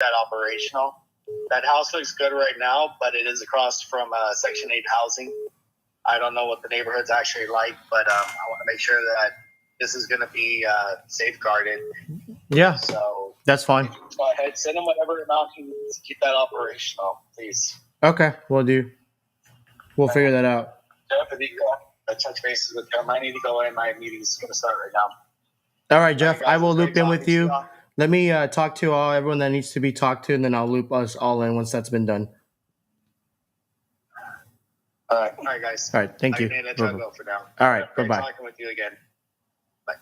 that operational. That house looks good right now, but it is across from Section 8 housing. I don't know what the neighborhood's actually like, but I want to make sure that this is going to be safeguarded. Yeah, So that's fine. go ahead, send them whatever amount you need to keep that operational, please. Okay, we'll do. We'll figure that out. Jeff, if you touch bases with them, I need to go in. My meeting's going to start right now. All right, Jeff, guys, I will it's great loop in with talking to you. y'all. Let me talk to everyone that needs to be talked to, and then I'll loop us all in once that's been done. All right, guys. All right, thank you. I'm going to let you go for now. All right, Great bye-bye. talking with you again. Bye.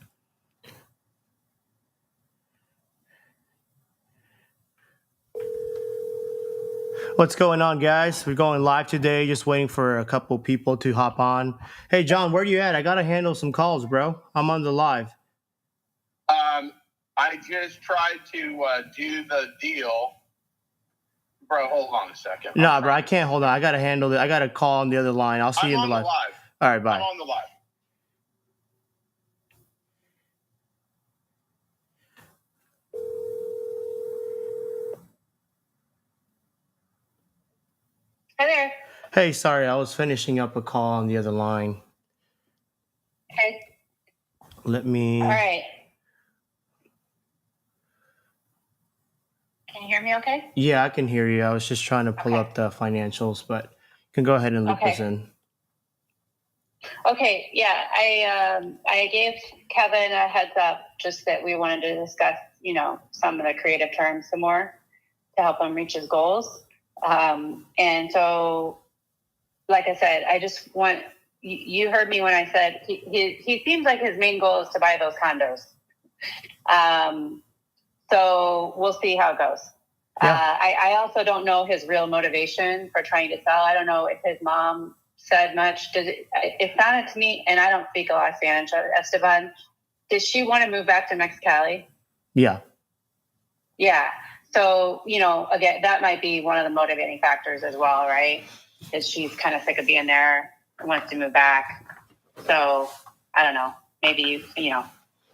What's going on, guys? We're going live today, just waiting for a couple people to hop on. Hey, John, where you at? I got to handle some calls, bro. I'm on the live. I just tried to do the deal. Bro, hold on a second. No, bro, I can't hold on. I got to handle it. I got a call on the other line. I'll see you in the live. All right, bye. I'm on the live. Hi there. Hey, sorry, I was finishing up a call on the other line. Okay. Let me. All right. Can you hear me okay? Yeah, I can hear you. I was just trying to pull Okay. up the financials, but you can go ahead and loop Okay. us in. Okay, yeah. I gave Kevin a heads up just that we wanted to discuss, some of the creative terms some more to help him reach his goals. And so, like I said, I just want you heard me when I said he seems like his main goal is to buy those condos. So we'll see how it goes. Yeah. I also don't know his real motivation for trying to sell. I don't know if his mom said much. It sounded to me, and I don't speak a lot of Spanish, Esteban, does she want to move back to Mexicali? Yeah. Yeah. So, again, that might be one of the motivating factors as well, right? Is she's kind of sick of being there and wants to move back. So, I don't know. Maybe,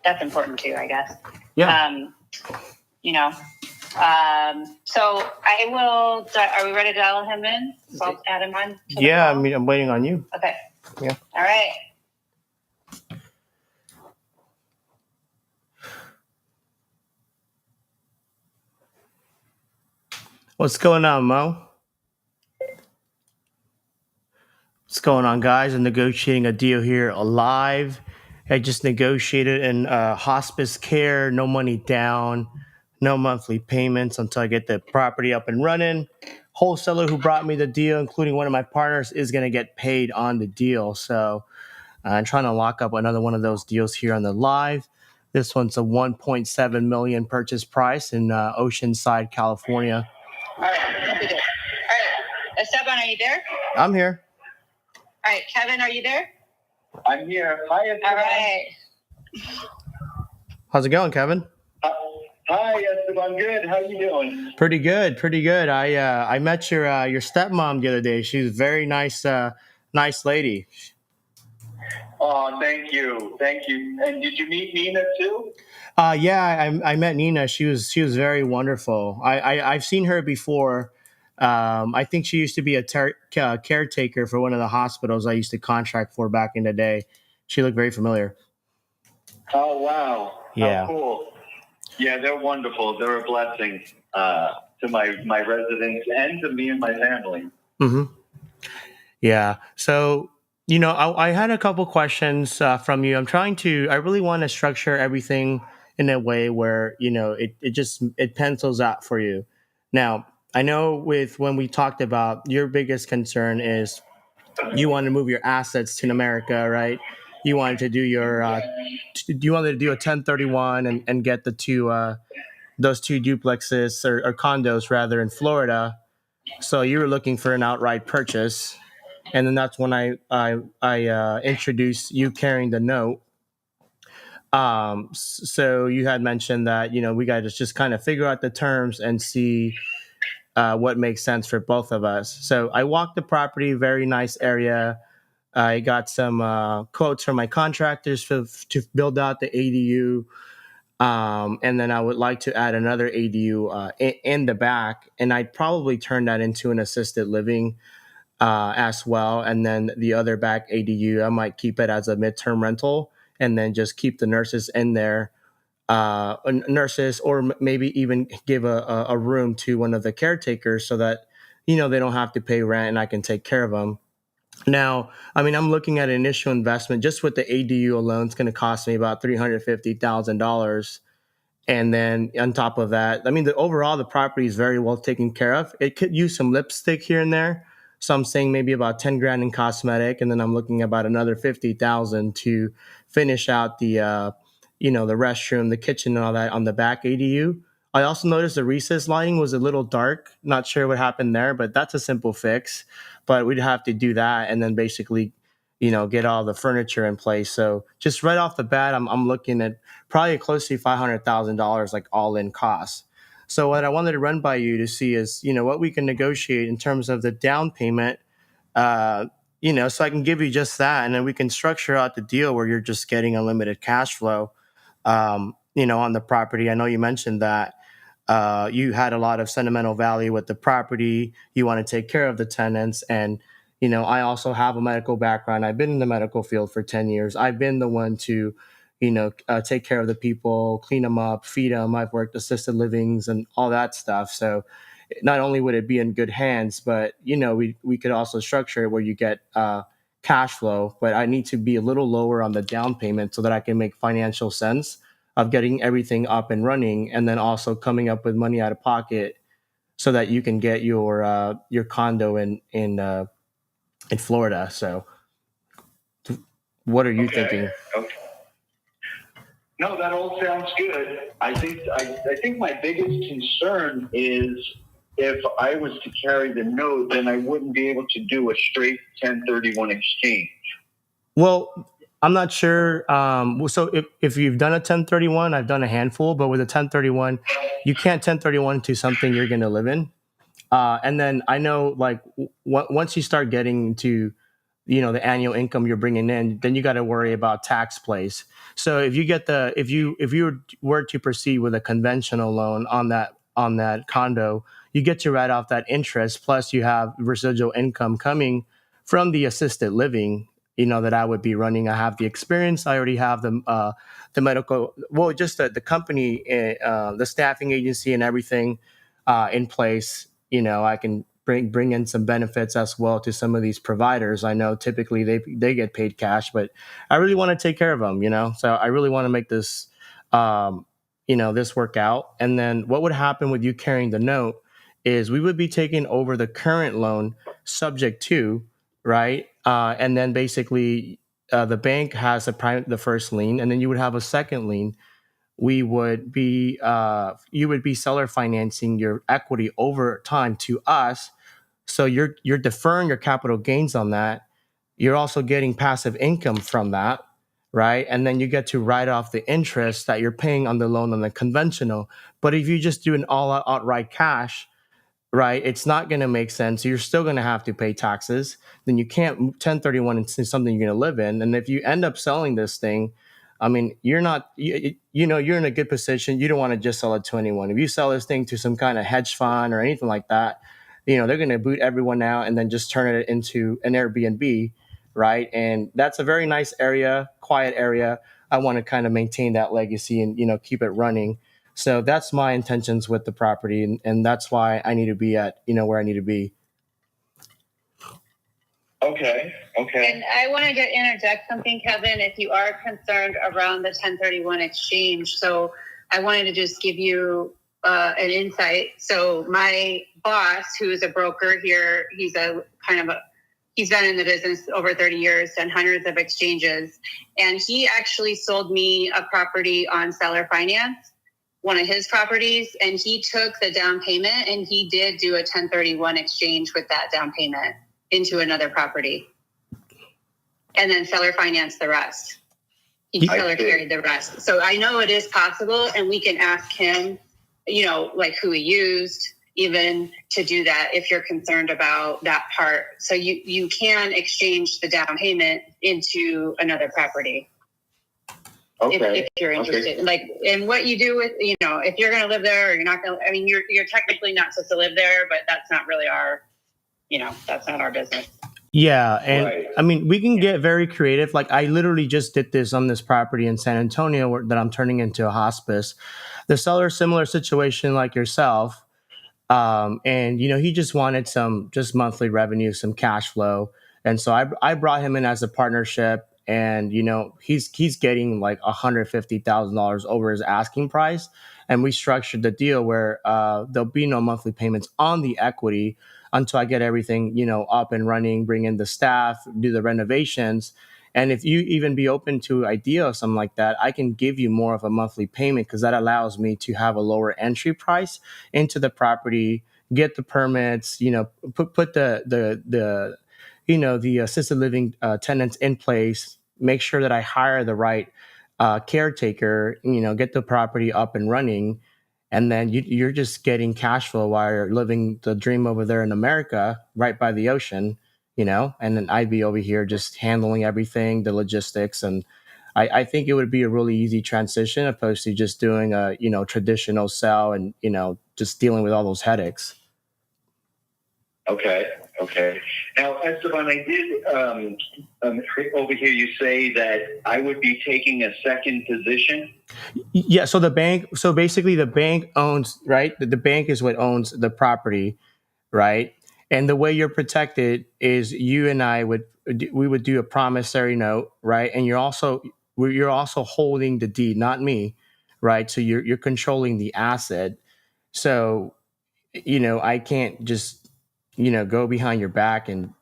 that's important too, I guess. Yeah. So I will, are we ready to dial him in? So I'll add him on to the Yeah, call? I'm waiting on you. Okay. Yeah. All right. What's going on, Mo? What's going on, guys? I'm negotiating a deal here live. I just negotiated in hospice care, no money down, no monthly payments until I get the property up and running. Wholesaler who brought me the deal, including one of my partners, is going to get paid on the deal. So I'm trying to lock up another one of those deals here on the live. This one's a 1.7 million purchase price in Oceanside, California. All right. All right. Esteban, are you there? I'm here. All right. Kevin, are you there? I'm here. Hi, Esteban. All right. How's it going, Kevin? Hi, Esteban. Good. How you doing? Pretty good, pretty good. I met your stepmom the other day. She's a very nice lady. Oh, thank you. And did you meet Nina too? Yeah, I met Nina. She was very wonderful. I've seen her before. I think she used to be a caretaker for one of the hospitals I used to contract for back in the day. She looked very familiar. Oh, wow. Yeah. How cool. Yeah, they're wonderful. They're a blessing to my residents and to me and my family. Mm-hmm. Yeah. So, I had a couple questions from you. I really want to structure everything in a way where, it pencils out for you. Now, I know when we talked about your biggest concern is you want to move your assets to America, right? You wanted to do you wanted to do a 1031 and get those two duplexes or condos rather in Florida. So you were looking for an outright purchase. And then that's when I introduced you carrying the note. So you had mentioned that we got to just kind of figure out the terms and see what makes sense for both of us. So I walked the property, very nice area. I got some quotes from my contractors to build out the ADU. And then I would like to add another ADU in the back, and I'd probably turn that into an assisted living as well. And then the other back ADU, I might keep it as a midterm rental, and then just keep the nurses in there, nurses, or maybe even give a room to one of the caretakers so that they don't have to pay rent and I can take care of them. Now, I mean, I'm looking at an initial investment just with the ADU alone. It's going to cost me about $350,000. And then on top of that, I mean, the property is very well taken care of. It could use some lipstick here and there. So I'm saying maybe about 10 grand in cosmetic, and then I'm looking about another 50,000 to finish out the restroom, the kitchen, and all that on the back ADU. I also noticed the recess lighting was a little dark. Not sure what happened there, but that's a simple fix. But we'd have to do that, and then basically, get all the furniture in place. So just right off the bat, I'm looking at probably close to $500,000, like all in costs. So what I wanted to run by you to see is, what we can negotiate in terms of the down payment, so I can give you just that, and then we can structure out the deal where you're just getting unlimited cash flow, on the property. I know you mentioned that you had a lot of sentimental value with the property. You want to take care of the tenants, and I also have a medical background. I've been in the medical field for 10 years. I've been the one to take care of the people, clean them up, feed them. I've worked assisted livings and all that stuff. So not only would it be in good hands, but we could also structure it where you get cash flow. But I need to be a little lower on the down payment so that I can make financial sense of getting everything up and running, and then also coming up with money out of pocket so that you can get your condo in Florida. So, what are you thinking? Okay. No, that all sounds good. I think my biggest concern is if I was to carry the note, then I wouldn't be able to do a straight 1031 exchange. Well, I'm not sure. So if you've done a 1031, I've done a handful, but with a 1031, you can't 1031 to something you're going to live in. And then I know, like, once you start getting to the annual income you're bringing in, then you got to worry about tax plays. So if you were to proceed with a conventional loan on that condo, you get to write off that interest, plus you have residual income coming from the assisted living that I would be running. I have the experience. I already have the medical, well, just the company, the staffing agency and everything in place. I can bring in some benefits as well to some of these providers. I know typically they get paid cash, but I really want to take care of them, so I really want to make this, this work out. And then what would happen with you carrying the note is we would be taking over the current loan subject to, right? And then basically the bank has the first lien, and then you would have a second lien. You would be seller financing your equity over time to us. So you're deferring your capital gains on that. You're also getting passive income from that, right? And then you get to write off the interest that you're paying on the loan on the conventional. But if you just do an all outright cash, right, it's not going to make sense. You're still going to have to pay taxes. Then you can't 1031 into something you're going to live in. And if you end up selling this thing, I mean, you're in a good position. You don't want to just sell it to anyone. If you sell this thing to some kind of hedge fund or anything like that, they're going to boot everyone out and then just turn it into an Airbnb, right? And that's a very nice area, quiet area. I want to kind of maintain that legacy and, keep it running. So that's my intentions with the property. And that's why I need to be at, where I need to be. Okay. And I want to interject something, Kevin, if you are concerned around the 1031 exchange. So I wanted to just give you an insight. So my boss, who is a broker here, he's been in the business over 30 years, done hundreds of exchanges. And he actually sold me a property on seller finance, one of his properties, and he took the down payment and he did do a 1031 exchange with that down payment into another propery, and then seller financed the rest. He seller carried the rest. So I know it is possible, and we can ask him, like who he used, even to do that if you're concerned about that part. So you can exchange the down payment into another property. Okay. If you're interested, Okay. like, and what you do with, if you're going to live there or you're not going to, I mean, you're technically not supposed to live there, but that's not really that's not our business. Yeah, and Right. I mean, we can get very creative. Like I literally just did this on this property in San Antonio that I'm turning into a hospice. The seller, similar situation like yourself, and he just wanted some just monthly revenue, some cash flow, and so I brought him in as a partnership, and he's getting like $150,000 over his asking price, and we structured the deal where there'll be no monthly payments on the equity until I get everything up and running, bring in the staff, do the renovations. And if you even be open to idea of something like that, I can give you more of a monthly payment because that allows me to have a lower entry price into the property, get the permits, put the assisted living tenants in place, make sure that I hire the right caretaker, get the property up and running, and then you're just getting cash flow while you're living the dream over there in America, right by the ocean, and then I'd be over here just handling everything, the logistics, and I think it would be a really easy transition opposed to just doing a traditional sell and just dealing with all those headaches. Okay. Okay. Now, Esteban, I did over here. You say that I would be taking a second position. Yeah. So basically, the bank owns, right. The bank is what owns the property, right. And the way you're protected is you and I would do a promissory note, right. And you're also holding the deed, not me, right. So you're controlling the asset. So I can't just, go behind your back and,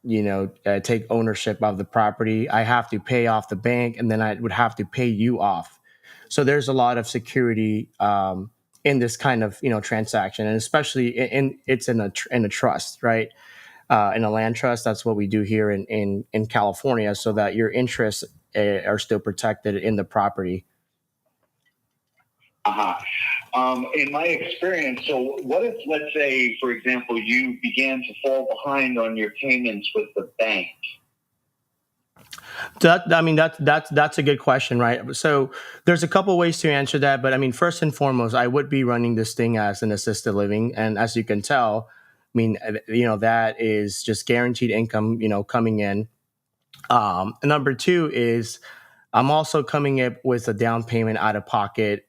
take ownership of the property. I have to pay off the bank and then I would have to pay you off. So there's a lot of security in this kind of, transaction. And especially it's in a trust, right? In a land trust. That's what we do here in California so that your interests are still protected in the property. Uh-huh. In my experience, so what if, let's say, for example, you began to fall behind on your payments with the bank? That's a good question, right? So there's a couple ways to answer that, but I mean, first and foremost, I would be running this thing as an assisted living, and as you can tell, I mean, that is just guaranteed income, coming in. Number two is I'm also coming up with a down payment out of pocket,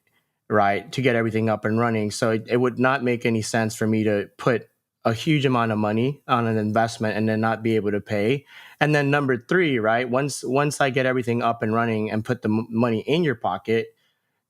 right, to get everything up and running. So it would not make any sense for me to put a huge amount of money on an investment and then not be able to pay. And then number three, right, once I get everything up and running and put the money in your pocket,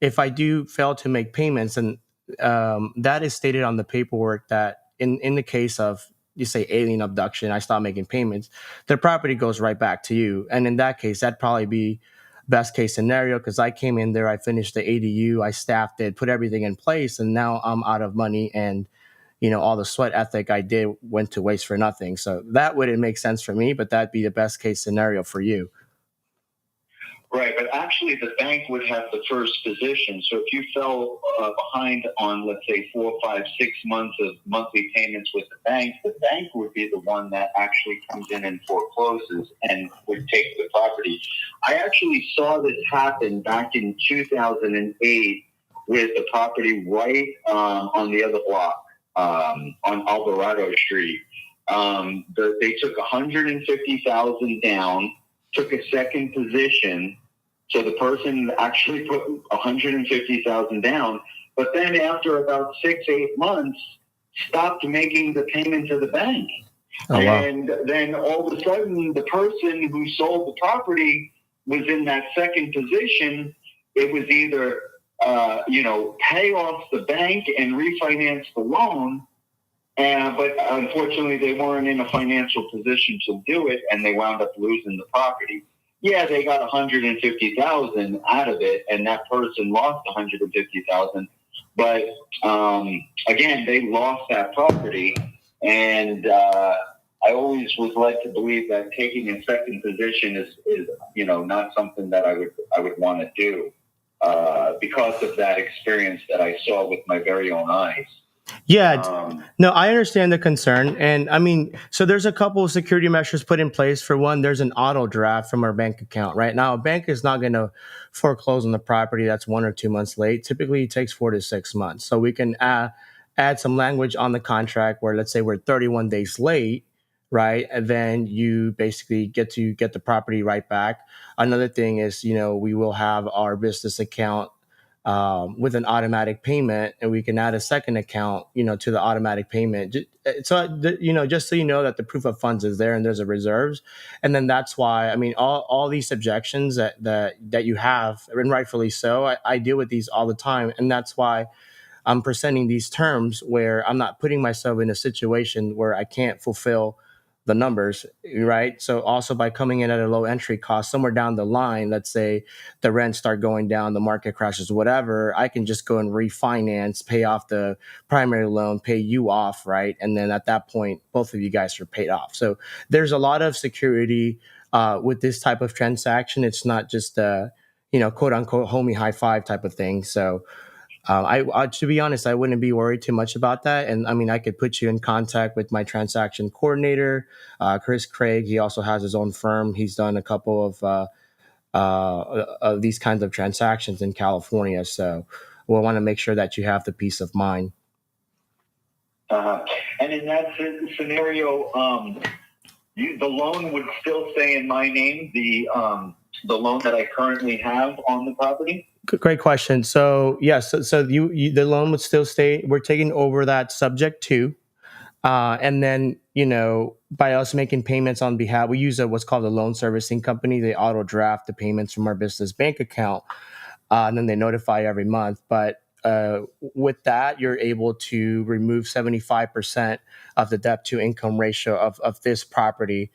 if I do fail to make payments, and that is stated on the paperwork that in the case of you say alien abduction, I stop making payments, the property goes right back to you. And in that case, that'd probably be best case scenario because I came in there, I finished the ADU, I staffed it, put everything in place, and now I'm out of money and all the sweat ethic I did went to waste for nothing. So that wouldn't make sense for me, but that'd be the best case scenario for you. Right, but actually the bank would have the first position. So if you fell behind on, let's say, 4, 5, 6 months of monthly payments with the bank would be the one that actually comes in and forecloses and would take the property. I actually saw this happen back in 2008 with the property right on the other block on Alvarado Street. They took $150,000 down, took a second position. So the person actually put $150,000 down, but then after about 6-8 months, stopped making the payment to the bank. Oh, wow. And then all of a sudden, the person who sold the property was in that second position. It was either, pay off the bank and refinance the loan, but unfortunately, they weren't in a financial position to do it, and they wound up losing the property. Yeah, they got $150,000 out of it, and that person lost $150,000. But again, they lost that property, and I always was led to believe that taking a second position is not something that I would want to do because of that experience that I saw with my very own eyes. Yeah, Um, no, I understand the concern. And I mean, so there's a couple of security measures put in place. For one, there's an auto draft from our bank account. Right now, a bank is not going to foreclose on the property that's 1 or 2 months late. Typically, it takes 4 to 6 months. So we can add some language on the contract where, let's say, we're 31 days late, right? And then you basically get the property right back. Another thing is, we will have our business account with an automatic payment, and we can add a second account, to the automatic payment. Just so you know that the proof of funds is there and there's a reserves, and then that's why I mean all these objections that you have, and rightfully so. I deal with these all the time, and that's why I'm presenting these terms where I'm not putting myself in a situation where I can't fulfill the numbers, right? So also by coming in at a low entry cost, somewhere down the line, let's say the rents start going down, the market crashes, whatever, I can just go and refinance, pay off the primary loan, pay you off, right? And then at that point, both of you guys are paid off. So there's a lot of security with this type of transaction. It's not just a, quote unquote, homie high five type of thing. So to be honest, I wouldn't be worried too much about that. And I mean, I could put you in contact with my transaction coordinator, Chris Craig. He also has his own firm. He's done a couple of these kinds of transactions in California. So we'll want to make sure that you have the peace of mind. uh, and in that scenario, the loan would still stay in my name. The loan that I currently have on the property. Great question. So yes, so you the loan would still stay. We're taking over that subject to. And then, by us making payments on behalf, we use what's called a loan servicing company. They auto draft the payments from our business bank account, and then they notify every month. But with that, you're able to remove 75% of the debt to income ratio of this property.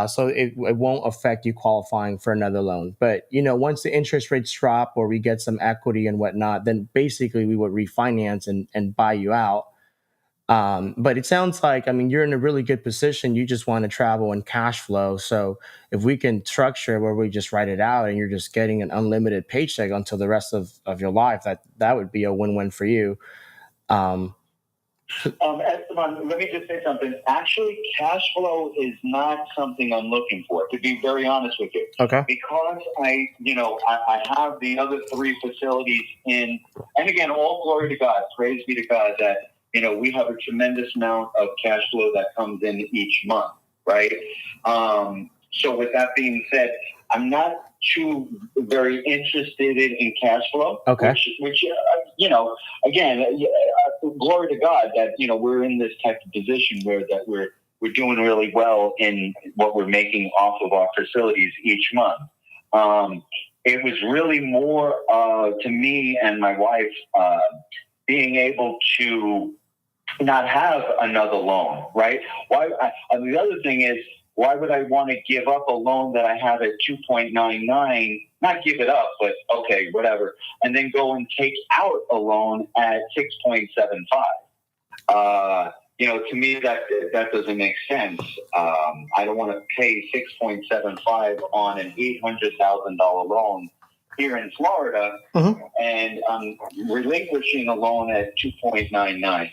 So it won't affect you qualifying for another loan. But, once the interest rates drop or we get some equity and whatnot, then basically we would refinance and buy you out. But it sounds like, I mean, you're in a really good position. You just want to travel and cash flow. So if we can structure where we just write it out and you're just getting an unlimited paycheck until the rest of your life, that would be a win-win for you. Um, Esteban, let me just say something. Actually, cash flow is not something I'm looking for, to be very honest with you. okay. Because I have the other three facilities in, and again, all glory to God, praise be to God that, we have a tremendous amount of cash flow that comes in each month, right? So with that being said, I'm not too very interested in cash flow. Okay. Which again, glory to God that we're in this type of position where that we're doing really well in what we're making off of our facilities each month. It was really more to me and my wife being able to not have another loan, right? The other thing is, why would I want to give up a loan that I have at 2.99? Not give it up, but okay, whatever. And then go and take out a loan at 6.75. To me, that doesn't make sense. I don't want to pay 6.75 on an $800,000 loan here in Florida, and I'm relinquishing a loan at 2.99.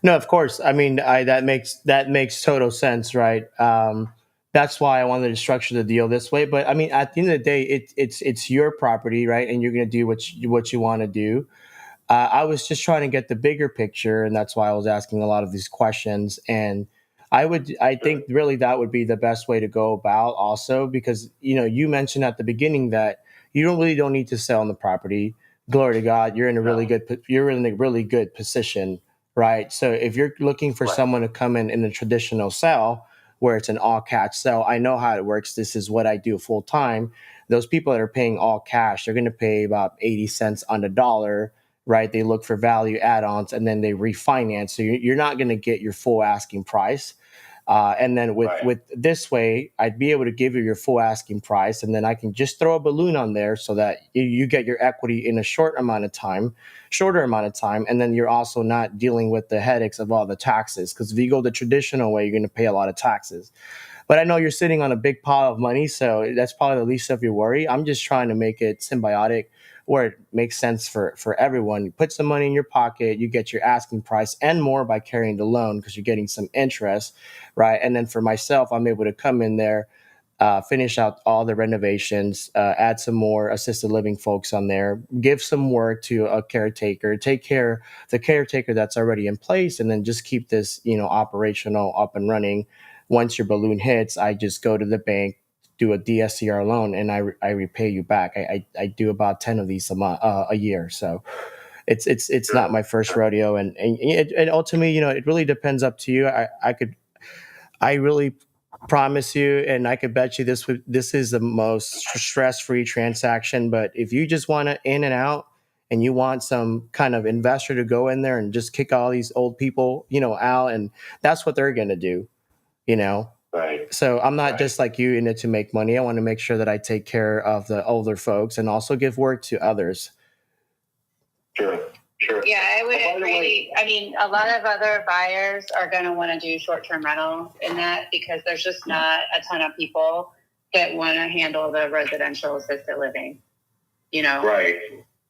No, of course. I mean, that makes total sense, right? That's why I wanted to structure the deal this way. But I mean, at the end of the day, it's your property, right? And you're going to do what you want to do. I was just trying to get the bigger picture, and that's why I was asking a lot of these questions. And I think really that would be the best way to go about, also because you mentioned at the beginning that you don't need to sell on the property. Glory to God, you're in a really good position, right? So if you're looking for someone to come in a traditional sell where it's an all cash sell, I know how it works. This is what I do full time. Those people that are paying all cash, they're going to pay about 80 cents on the dollar, right? They look for value add-ons and then they refinance. So you're not going to get your full asking price. And then with this way, I'd be able to give you your full asking price, and then I can just throw a balloon on there so that you get your equity in a shorter amount of time, and then you're also not dealing with the headaches of all the taxes. Because if you go the traditional way, you're going to pay a lot of taxes. But I know you're sitting on a big pile of money, so that's probably the least of your worry. I'm just trying to make it symbiotic where it makes sense for everyone. You put some money in your pocket, you get your asking price and more by carrying the loan because you're getting some interest, right? And then for myself, I'm able to come in there, finish out all the renovations, add some more assisted living folks on there, give some work to a caretaker, take care of the caretaker that's already in place, and then just keep this, operational up and running. Once your balloon hits, I just go to the bank, do a DSCR loan, and I repay you back. I do about 10 of these a year. So it's not my first rodeo, and ultimately, it really depends up to you. I really promise you, and I could bet you this is the most stress-free transaction. But if you just want to in and out, and you want some kind of investor to go in there and just kick all these old people, out, and that's what they're going to do, Right. So I'm not just like you in it to make money. I want to make sure that I take care of the older folks and also give work to others. Sure. Yeah, I would Oh, by the agree. way- I mean, a lot of other buyers are going to want to do short-term rental in that because there's just not a ton of people that want to handle the residential assisted living, Right.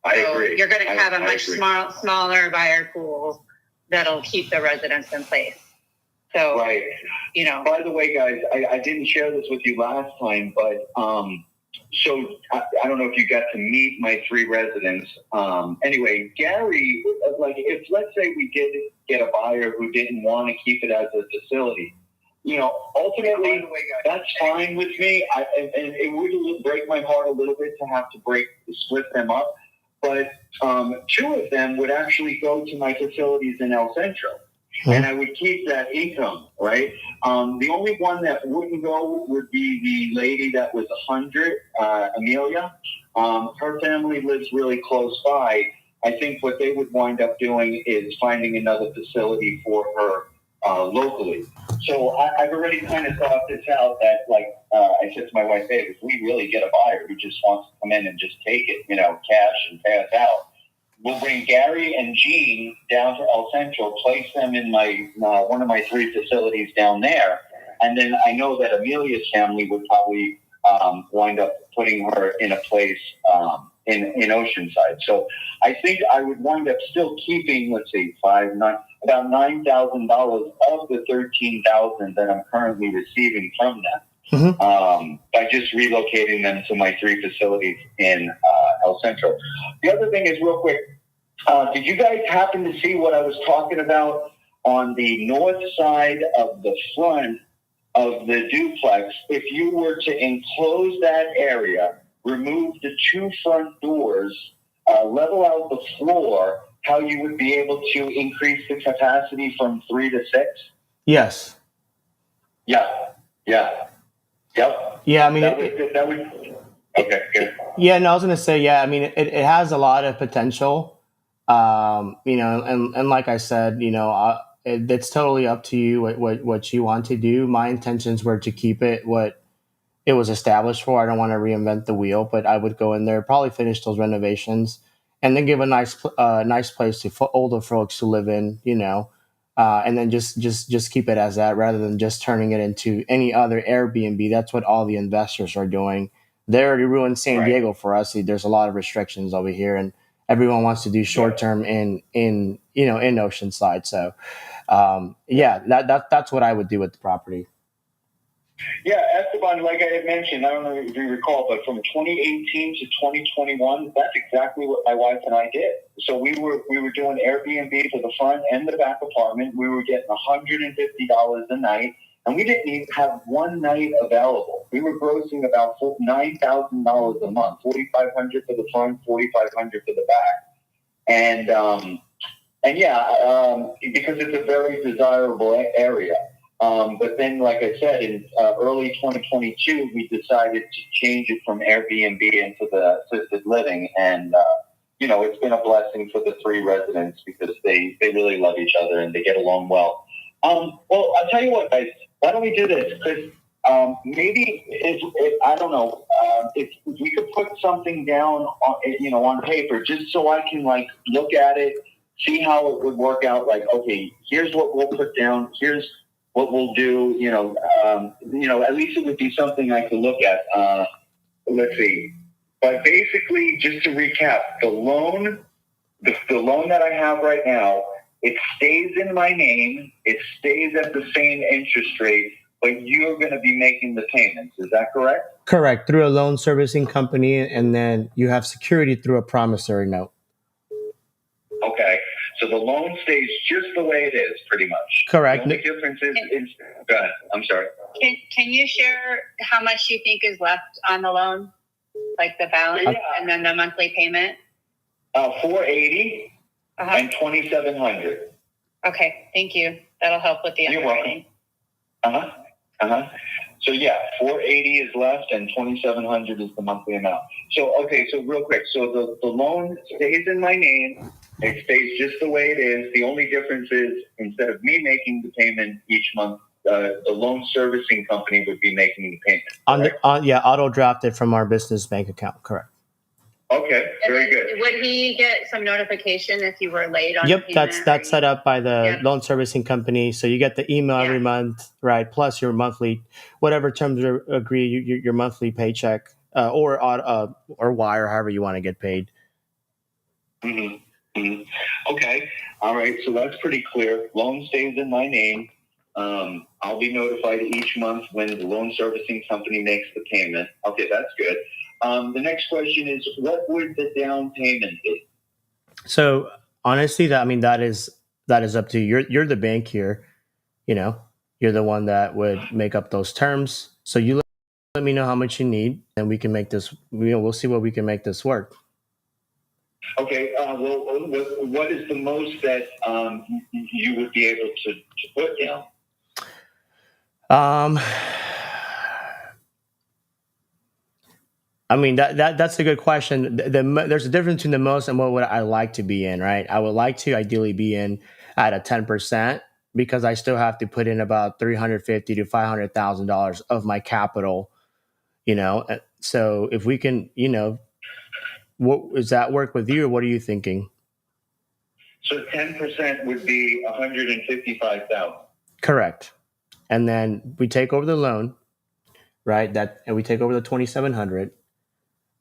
I agree. You're going to have a much agree. smaller buyer pool that'll keep the residents in place. So, Right. By the way, guys, I didn't share this with you last time, but so I don't know if you got to meet my 3 residents. Anyway, Gary, if let's say we did get a buyer who didn't want to keep it as a facility, ultimately that's fine with me. And it would break my heart a little bit to have to split them up. But 2 of them would actually go to my facilities in El Centro. And I would keep that income, right? The only one that wouldn't go would be the lady that was 100, Amelia. Her family lives really close by. I think what they would wind up doing is finding another facility for her locally. So I've already kind of thought this out that, I said to my wife, hey, if we really get a buyer who just wants to come in and just take it, cash and pay us out, we'll bring Gary and Jean down to El Centro, place them in my one of my 3 facilities down there, and then I know that Amelia's family would probably wind up putting her in a place in Oceanside. So I think I would wind up still keeping, let's see, about $9,000 of the $13,000 that I'm currently receiving from them. By just relocating them to my 3 facilities in El Centro. The other thing is, real quick, did you guys happen to see what I was talking about on the north side of the front of the duplex? If you were to enclose that area, remove the 2 front doors, level out the floor, how you would be able to increase the capacity from 3 to 6? Yes. Yeah. Yep. Yeah, I mean, that would. Okay, good. Yeah, no, I was gonna say, yeah. I mean, it has a lot of potential, and like I said, it's totally up to you what you want to do. My intentions were to keep it what it was established for. I don't want to reinvent the wheel, but I would go in there, probably finish those renovations, and then give a nice place to older folks to live in, and then just keep it as that rather than just turning it into any other Airbnb. That's what all the investors are doing. They already ruined San Diego for us. There's a lot of restrictions over here, and everyone wants to do short term in Oceanside. So, that's what I would do with the property. Yeah, Esteban, like I had mentioned, I don't know if you recall, but from 2018 to 2021, that's exactly what my wife and I did. So we were doing Airbnb for the front and the back apartment. We were getting $150 a night, and we didn't even have one night available. We were grossing about $9,000 a month, $4,500 for the front, $4,500 for the back, because it's a very desirable area. But then, like I said, in early 2022, we decided to change it from Airbnb into the assisted living. And, it's been a blessing for the 3 residents because they really love each other and they get along well. Well, I'll tell you what, guys, why don't we do this? Because maybe, I don't know, if we could put something down on paper just so I can, look at it, see how it would work out. Okay, here's what we'll put down. Here's what we'll do, at least it would be something I could look at. Let's see. But basically, just to recap, the loan that I have right now, it stays in my name. It stays at the same interest rate, but you're going to be making the payments. Is that correct? Correct. Through a loan servicing company, and then you have security through a promissory note. Okay. So the loan stays just the way it is, pretty much. Correct. The only difference is go ahead. I'm sorry. Can you share how much you think is left on the loan, like the balance and then the monthly payment? $480 and $2,700. Okay, thank you. That'll help with the You're underwriting. welcome. So yeah, $480 is left and $2,700 is the monthly amount. So so real quick, so the loan stays in my name. It stays just the way it is. The only difference is instead of me making the payment each month, the loan servicing company would be making the payment. Auto drafted from our business bank account. Correct. Okay, very good. Would he get some notification if you were late on? Yep, payment that's set up by the Yep. loan servicing company. So you get the email every month, right? Plus your monthly, whatever terms are agree, your monthly paycheck or wire, however you want to get paid. Mm-hmm. Mm-hmm. Okay, all right. So that's pretty clear. Loan stays in my name. I'll be notified each month when the loan servicing company makes the payment. Okay, that's good. The next question is, what would the down payment be? So honestly, that is up to you. You're the bank here. You know, you're the one that would make up those terms. So you let me know how much you need, and we can make this. We'll see what we can make this work. Okay. Well, what is the most that you would be able to put down? I mean that's a good question. There's a difference between the most and what would I like to be in, right? I would like to ideally be in at a 10% because I still have to put in about $350,000 to $500,000 of my capital. So if we can, what does that work with you, or what are you thinking? So 10% would be $155,000. Correct. And then we take over the loan, right? And we take over the $2,700.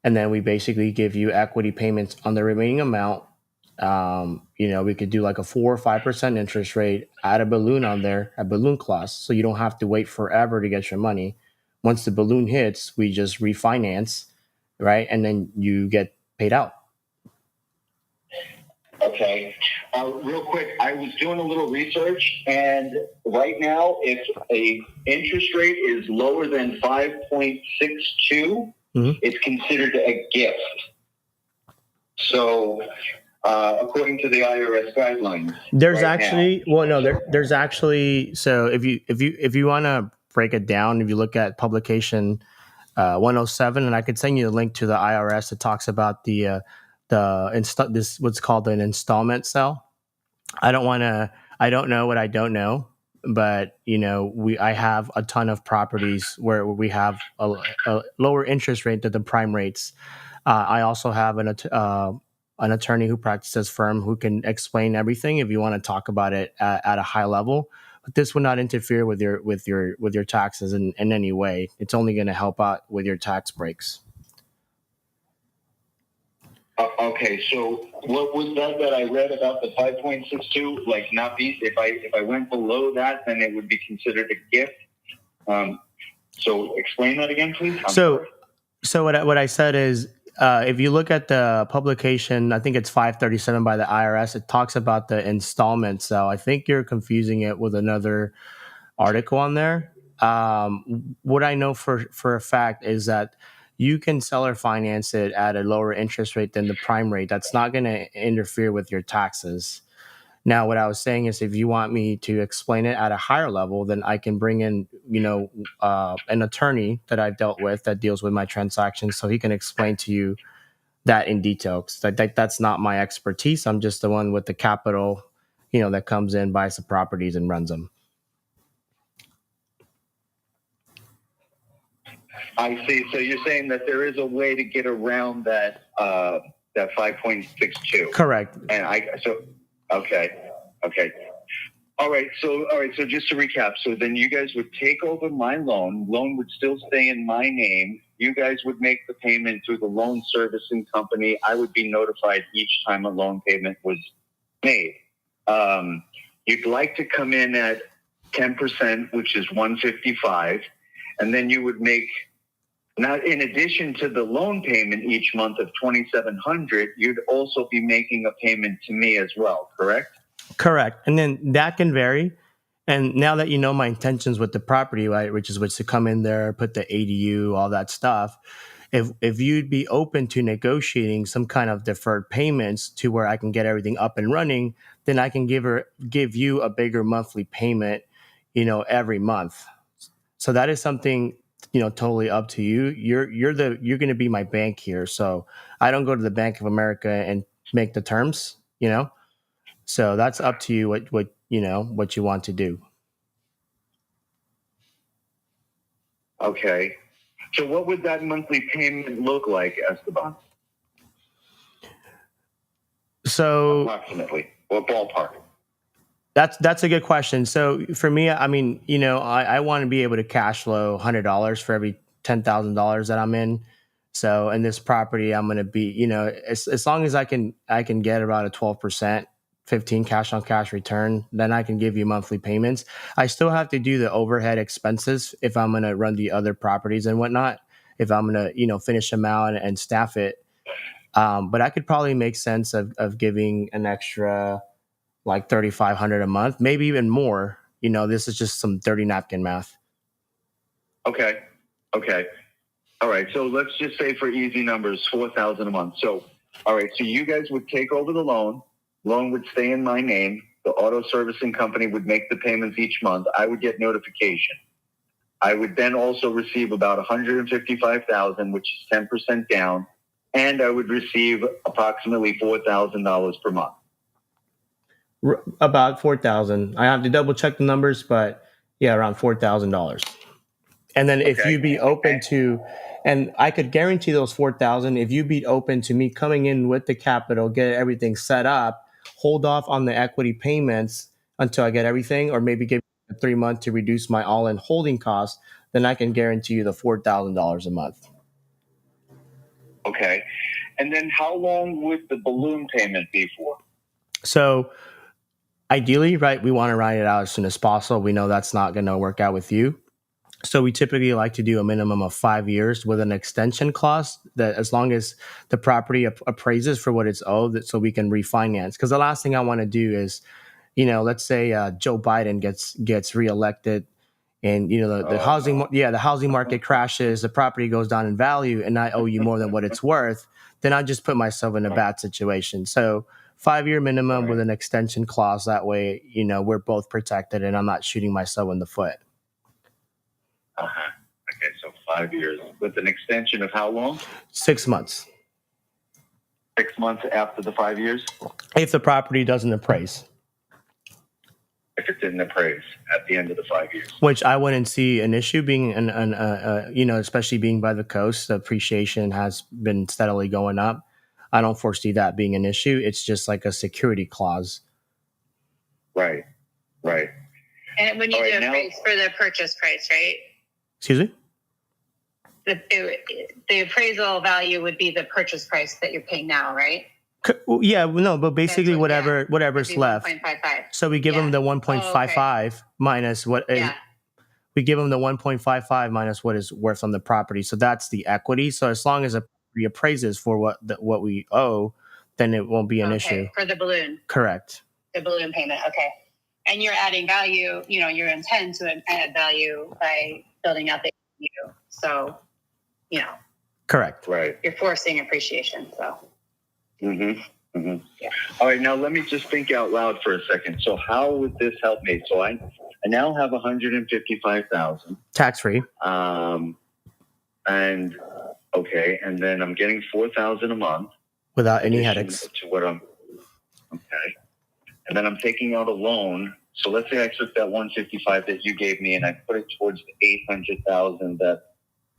And then we basically give you equity payments on the remaining amount. We could do like a 4 or 5% interest rate, add a balloon on there, a balloon clause, so you don't have to wait forever to get your money. Once the balloon hits, we just refinance, right? And then you get paid out. Okay. Real quick, I was doing a little research, and right now, if a interest rate is lower than 5.62, it's considered a gift. So, according to the IRS guidelines, there's actually. So if you want to break it down, if you look at publication 107, and I could send you the link to the IRS that talks about this what's called an installment sale. I don't know what I don't know, but I have a ton of properties where we have a lower interest rate than the prime rates. I also have an attorney who practices firm who can explain everything if you want to talk about it at a high level. But this will not interfere with your taxes in any way. It's only going to help out with your tax breaks. Okay, so what was that I read about the 5.62? Like, not be if I went below that, then it would be considered a gift. So explain that again, please. So what I said is, if you look at the publication, I think it's 537 by the IRS. It talks about the installment sale. I think you're confusing it with another article on there. What I know for a fact is that you can seller finance it at a lower interest rate than the prime rate. That's not going to interfere with your taxes. Now, what I was saying is if you want me to explain it at a higher level, then I can bring in, an attorney that I've dealt with that deals with my transactions so he can explain to you that in detail. 'Cause that's not my expertise. I'm just the one with the capital, that comes in, buys the properties and runs them. I see. So you're saying that there is a way to get around that 5.62. Correct. And okay. All right. So just to recap, so then you guys would take over my loan. Loan would still stay in my name. you guys would make the payment through the loan servicing company. I would be notified each time a loan payment was made. You'd like to come in at 10%, which is 155, and then you would make, not in addition to the loan payment each month of 2,700, you'd also be making a payment to me as well, correct? Correct. And then that can vary. And now that you know my intentions with the property, right, which is to come in there, put the ADU, all that stuff, if you'd be open to negotiating some kind of deferred payments to where I can get everything up and running, then I can give you a bigger monthly payment, every month. So that is something, totally up to you. You're going to be my bank here. So I don't go to the Bank of America and make the terms, So that's up to you what you want to do. Okay. So what would that monthly payment look like, Esteban? So approximately, or ballpark? That's a good question. So for me, I mean, I want to be able to cash flow $100 for every $10,000 that I'm in. So in this property, I'm going to be, as long as I can get about a 12%, 15 cash on cash return, then I can give you monthly payments. I still have to do the overhead expenses if I'm going to run the other properties and whatnot, if I'm going to, finish them out and staff it. But I could probably make sense of giving an extra like $3,500 a month, maybe even more. This is just some dirty napkin math. Okay. All right. So let's just say for easy numbers, $4,000 a month. So, all right. So you guys would take over the loan. Loan would stay in my name. The auto servicing company would make the payments each month. I would get notification. I would then also receive about $155,000, which is 10% down, and I would receive approximately $4,000 per month. About $4,000. I have to double check the numbers, but yeah, around $4,000. And then if you'd be open to, and I could guarantee those $4,000, if you'd be open to me coming in with the capital, get everything set up, hold off on the equity payments until I get everything, or maybe give me 3 months to reduce my all-in holding costs, then I can guarantee you the $4,000 a month. Okay. And then how long would the balloon payment be for? So ideally, right, we want to write it out as soon as possible. We know that's not going to work out with you. So we typically like to do a minimum of 5 years with an extension clause that as long as the property appraises for what it's owed, so we can refinance. Because the last thing I want to do is, let's say Joe Biden gets reelected, and the housing market crashes, the property goes down in value, and I owe you more than what it's worth. Then I just put myself in a bad situation. So 5-year minimum with an extension clause. That way, we're both protected, and I'm not shooting myself in the foot. Okay, so 5 years with an extension of how long? 6 months. 6 months after the 5 years? If the property doesn't appraise. If it didn't appraise at the end of the 5 years. Which I wouldn't see an issue being, especially being by the coast, the appreciation has been steadily going up. I don't foresee that being an issue. It's just like a security clause. Right. And when you do appraise for the purchase price, right? Excuse me? The appraisal value would be the purchase price that you're paying now, right? Yeah, no, but basically whatever's left. 1.55. So we give them the 1.55 minus what we give them the 1.55 minus what is worth on the property. So that's the equity. So as long as it reappraises for what we owe, then it won't be an issue. For the balloon. Correct. The balloon payment. Okay. And you're adding value, your intent to add value by building out the ADU. So, Correct. Right. You're forcing appreciation. So. Yeah. All right. Now let me just think out loud for a second. So how would this help me? So I now have $155,000 tax free. And then I'm getting $4,000 a month without any headaches. To what and then I'm taking out a loan. So let's say I took that $155 that you gave me and I put it towards the $800,000 that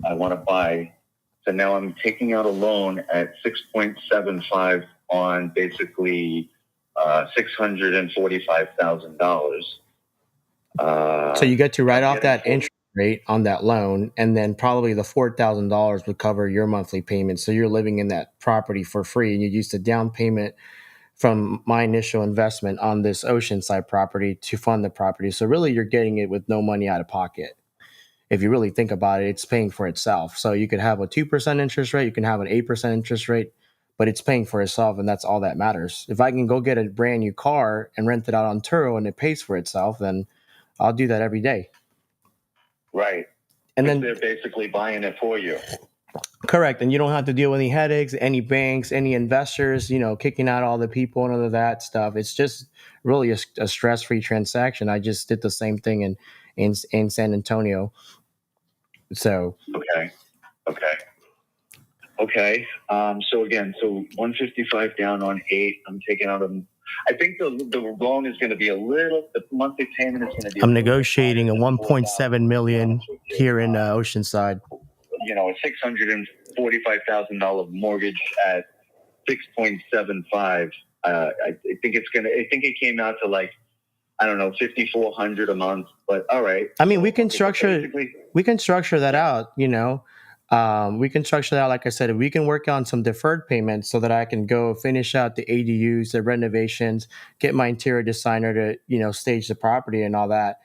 I want to buy. So now I'm taking out a loan at 6.75 on basically $645,000. So you get to write off that interest rate on that loan, and then probably the $4,000 would cover your monthly payment. So you're living in that property for free, and you use the down payment from my initial investment on this Oceanside property to fund the property. So really, you're getting it with no money out of pocket. If you really think about it, it's paying for itself. So you could have a 2% interest rate, you can have an 8% interest rate, but it's paying for itself, and that's all that matters. If I can go get a brand new car and rent it out on Turo and it pays for itself, then I'll do that every day. Right. And Because then they're basically buying it for you. correct, and you don't have to deal with any headaches, any banks, any investors, kicking out all the people and all of that stuff. It's just really a stress-free transaction. I just did the same thing in San Antonio. So Okay. So again, 155 down on 8. I'm taking out I think the loan is going to be the monthly payment is going to be. I'm negotiating a 1.7 million here in Oceanside. A $645,000 mortgage at 6.75. I think it came out to like, I don't know, $5,400 a month. But all right. I mean, we can structure that out. We can structure that out. Like I said, we can work on some deferred payments so that I can go finish out the ADUs, the renovations, get my interior designer to stage the property and all that.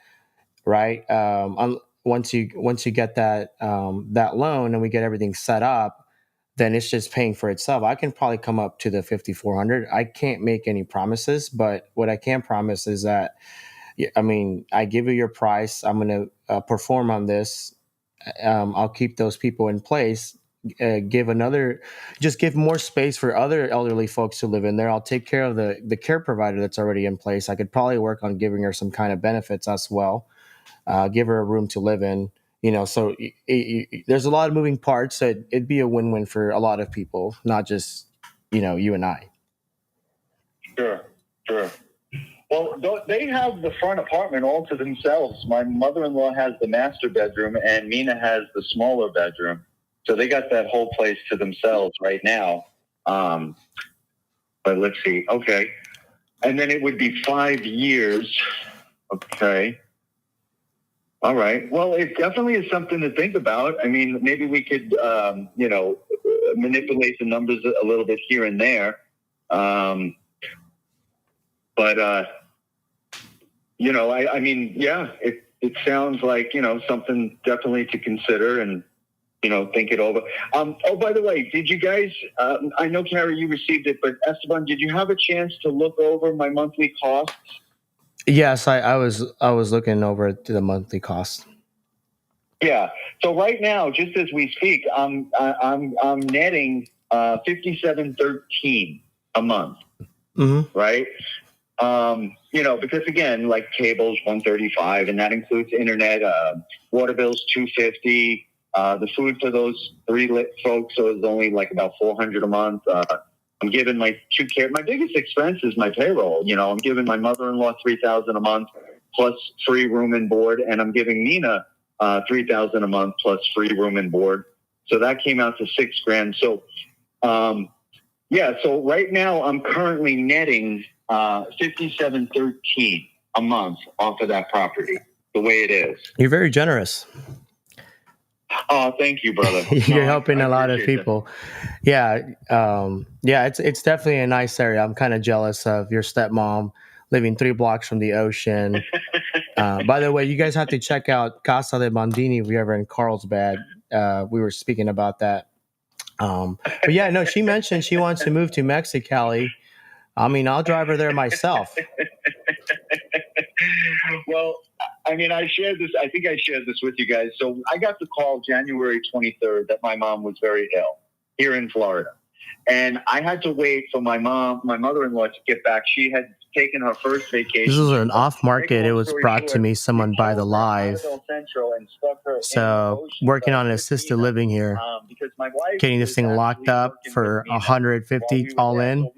Right. Once you get that loan and we get everything set up, then it's just paying for itself. I can probably come up to the 5,400. I can't make any promises, but what I can promise is that, I give you your price. I'm going to perform on this. I'll keep those people in place. Give more space for other elderly folks to live in there. I'll take care of the care provider that's already in place. I could probably work on giving her some kind of benefits as well. Give her a room to live in. So there's a lot of moving parts. So it'd be a win-win for a lot of people, not just you and I. Sure. Well, they have the front apartment all to themselves. My mother-in-law has the master bedroom, and Mina has the smaller bedroom. So they got that whole place to themselves right now. But let's see. Okay. And then it would be 5 years. Okay. All right. Well, it definitely is something to think about. I mean, maybe we could, manipulate the numbers a little bit here and there. It sounds like, something definitely to consider and, think it over. By the way, did you guys, I know, Carrie, you received it, but Esteban, did you have a chance to look over my monthly costs? Yes, I was looking over to the monthly cost. Yeah. So right now, just as we speak, I'm netting $57.13 a month. Mm-hmm. Right. Because again, like cable's $135, and that includes internet, water bills $250. The food for those 3 folks is only like about $400 a month. I'm giving my biggest expense is my payroll. I'm giving my mother-in-law $3,000 a month plus free room and board, and I'm giving Nina $3,000 a month plus free room and board. So that came out to $6,000. So, so right now I'm currently netting $57.13 a month off of that property, the way it is. You're very generous. Oh, thank you, brother. You're helping a lot of people. That. Yeah. It's definitely a nice area. I'm kind of jealous of your stepmom living 3 blocks from the ocean. By the way, you guys have to check out Casa de Mondini if you're ever in Carlsbad. We were speaking about that. But yeah, no, she mentioned she wants to move to Mexicali. I'll drive her there myself. Well, I think I shared this with you guys. So I got the call January 23rd that my mom was very ill here in Florida. And I had to wait for my mother-in-law to get back. She had taken her first vacation. This was an off market. It was brought to me, someone by the live. So working on assisted living here, getting this thing locked up for $150 all in.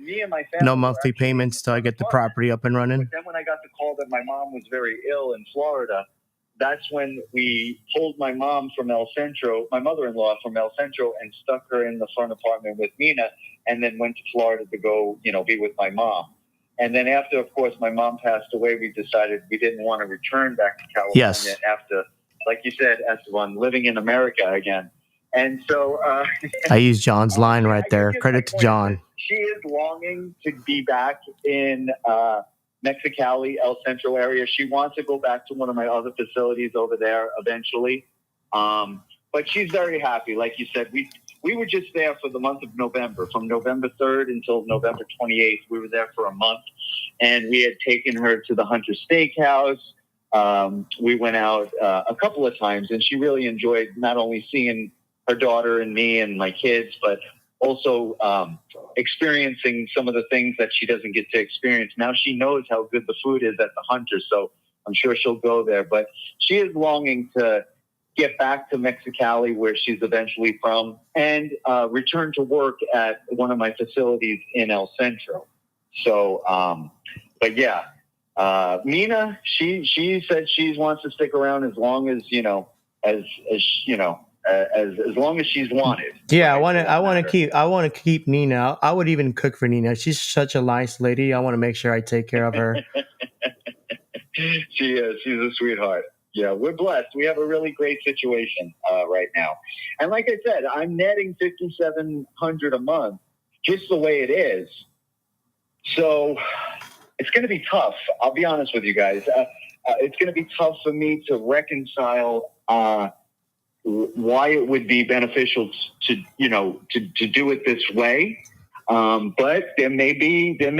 No monthly payments till I get the property up and running. But then when I got the call that my mom was very ill in Florida, that's when we pulled my mom from El Centro, my mother-in-law from El Centro, and stuck her in the front apartment with Mina, and then went to Florida to go, be with my mom. And then after, of course, my mom passed away, we decided we didn't want to return back to California after like you said, Esteban, living in America again. And so I used John's line right I there. guess Credit my to point is John. that she is longing to be back in Mexicali, El Centro area. She wants to go back to one of my other facilities over there eventually. But she's very happy. Like you said, we were just there for the month of November, from November 3rd until November 28th. We were there for a month, and we had taken her to the Hunter Steakhouse. We went out a couple of times, and she really enjoyed not only seeing her daughter and me and my kids, but also experiencing some of the things that she doesn't get to experience. Now she knows how good the food is at the Hunter, so I'm sure she'll go there. But she is longing to get back to Mexicali, where she's eventually from, and return to work at one of my facilities in El Centro. So, but yeah, Mina, she said she wants to stick around as long as as long as she's wanted. Yeah, Right? I want to keep Nina. I would even cook for Nina. She's such a nice lady. I want to make sure I take care of her. She is. She's a sweetheart. Yeah, we're blessed. We have a really great situation right now. And like I said, I'm netting $5,700 a month, just the way it is. So it's going to be tough. I'll be honest with you guys. It's going to be tough for me to reconcile why it would be beneficial to do it this way. But there may be a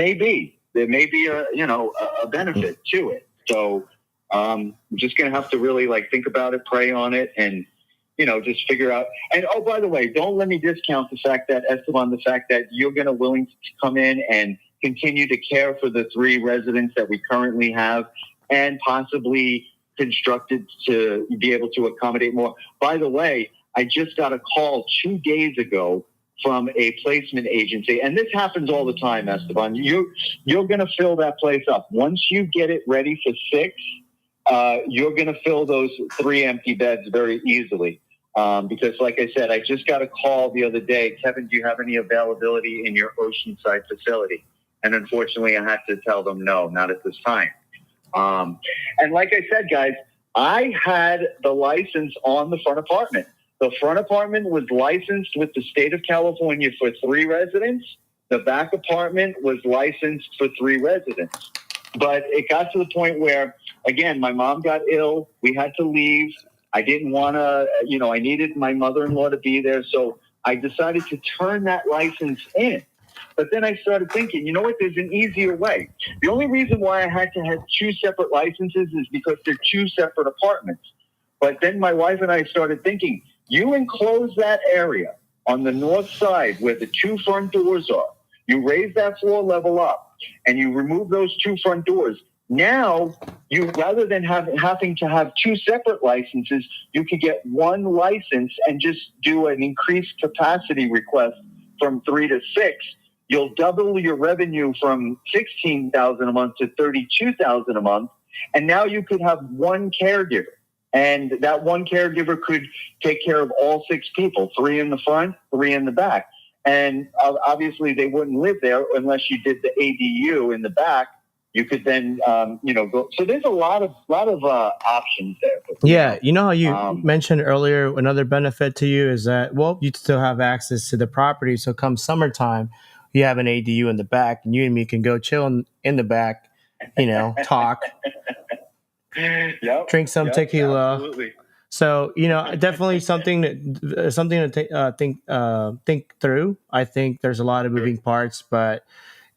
benefit to it. So I'm just going to have to really think about it, pray on it, and just figure out. And oh, by the way, don't let me discount the fact that Esteban, the fact that you're going to willing to come in and continue to care for the 3 residents that we currently have, and possibly constructed to be able to accommodate more. By the way, I just got a call 2 days ago from a placement agency, and this happens all the time, Esteban. You're going to fill that place up. Once you get it ready for 6, you're going to fill those 3 empty beds very easily. Because like I said, I just got a call the other day. Kevin, do you have any availability in your Oceanside facility? And unfortunately, I had to tell them, no, not at this time. And like I said, guys, I had the license on the front apartment. The front apartment was licensed with the state of California for 3 residents. The back apartment was licensed for 3 residents. But it got to the point where, again, my mom got ill. We had to leave. I didn't want to, I needed my mother-in-law to be there. So I decided to turn that license in. But then I started thinking, you know what, there's an easier way. The only reason why I had to have 2 separate licenses is because they're 2 separate apartments. But then my wife and I started thinking, you enclose that area on the north side where the 2 front doors are. You raise that floor level up and you remove those 2 front doors. Now, you rather than having to have 2 separate licenses, you could get 1 license and just do an increased capacity request from 3 to 6. You'll double your revenue from $16,000 a month to $32,000 a month, and now you could have 1 caregiver, and that 1 caregiver could take care of all 6 people, 3 in the front, 3 in the back, and obviously they wouldn't live there unless you did the ADU in the back. You could then, go. So there's a lot of options there. Yeah, you know how you mentioned earlier, another benefit to you is that, well, you still have access to the property. So come summertime, you have an ADU in the back, and you and me can go chill in the back, talk, drink some tequila. Absolutely. So definitely something to think through. I think there's a lot of moving parts, but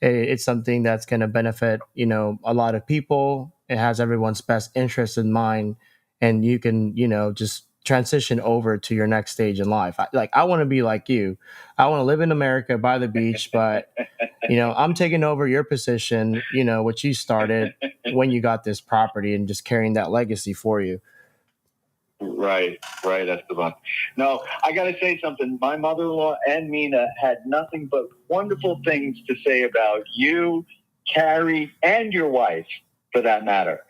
it's something that's going to benefit a lot of people. It has everyone's best interest in mind, and you can just transition over to your next stage in life. I want to be like you. I want to live in America by the beach, but I'm taking over your position, what you started when you got this property, and just carrying that legacy for you. Right. That's the one. No, I got to say something. My mother-in-law and Mina had nothing but wonderful things to say about you, Carrie, and your wife, for that matter.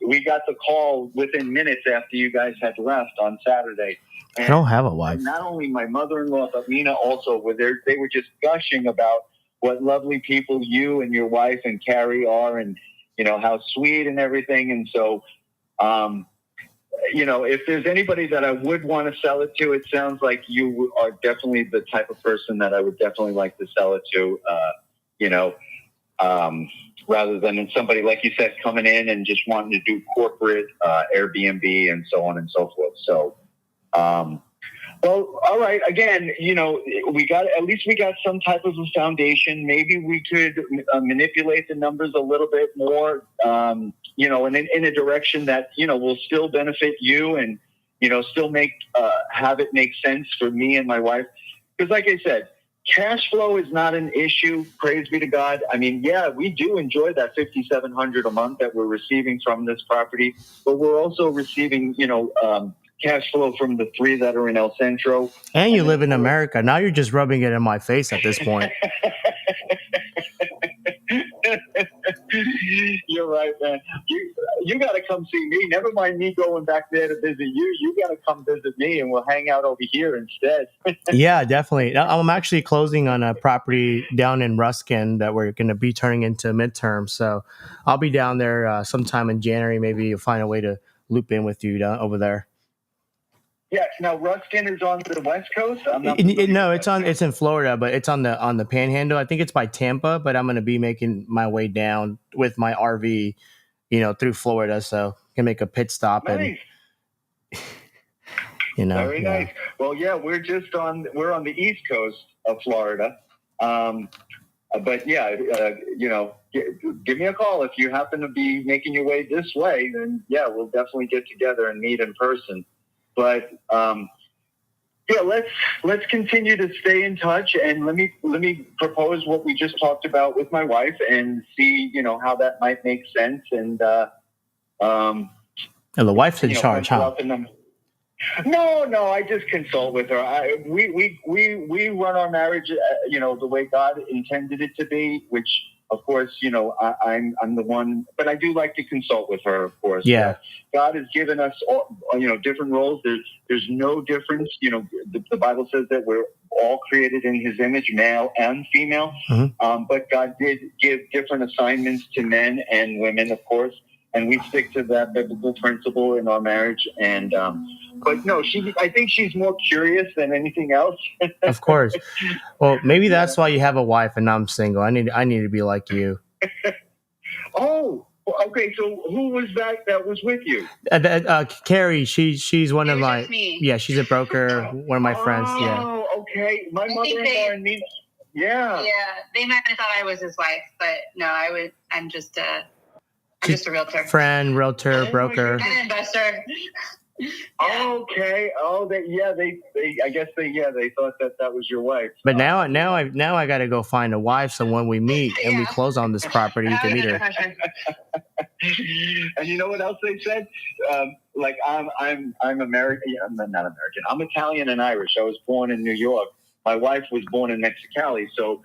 We got the call within minutes after you guys had left on Saturday. And I don't have a wife. Not only my mother-in-law, but Mina also were there. They were just gushing about what lovely people you and your wife and Carrie are, and how sweet and everything. And so, if there's anybody that I would want to sell it to, it sounds like you are definitely the type of person that I would definitely like to sell it to. Rather than somebody, like you said, coming in and just wanting to do corporate Airbnb and so on and so forth. So, well, all right. Again, we got some type of a foundation. Maybe we could manipulate the numbers a little bit more, and in a direction that will still benefit you and still have it make sense for me and my wife. Because, like I said, cash flow is not an issue. Praise be to God. I mean, yeah, we do enjoy that $5,700 a month that we're receiving from this property, but we're also receiving, cash flow from the 3 that are in El Centro. And you live in America. Now you're just rubbing it in my face at this point. You're right, man. You got to come see me. Never mind me going back there to visit you. You got to come visit me, and we'll hang out over here instead. Yeah, definitely. I'm actually closing on a property down in Ruskin that we're going to be turning into midterm. So I'll be down there sometime in January. Maybe you'll find a way to loop in with you over there. Yeah. Now Ruskin is on the West Coast. No, it's in Florida, but it's on the Panhandle. I think it's by Tampa, but I'm going to be making my way down with my RV, through Florida, so I can make a pit stop. Nice. And very nice. Well, yeah, we're on the East Coast of Florida, but yeah, give me a call if you happen to be making your way this way. Then yeah, we'll definitely get together and meet in person. But let's continue to stay in touch, and let me propose what we just talked about with my wife, and see how that might make sense. And the wife's in charge, huh? No, I just consult with her. We run our marriage, the way God intended it to be, which. Of course, I'm the one, but I do like to consult with her, of course. Yeah. God has given us, different roles. There's no difference. The Bible says that we're all created in His image, male and female. Mm-hmm. But God did give different assignments to men and women, of course, and we stick to that biblical principle in our marriage. And but no, I think she's more curious than anything else. Of course. Well, maybe that's why you have a wife and I'm single. I need to be like you. Oh, okay. So who was that was with you? Carrie. She's one of my. Me. Yeah, she's a broker. One of my friends. Yeah. Oh, okay. My mother-in-law and me. Yeah. Yeah, they might have thought I was his wife, but no, I'm just a realtor. Friend, realtor, broker. An investor. Okay. Oh, they I guess they thought that was your wife. But now I got to go find a wife. So when we meet and we close on this property, you can meet her. And you know what else they said? I'm American. I'm not American. I'm Italian and Irish. I was born in New York. My wife was born in Mexicali. So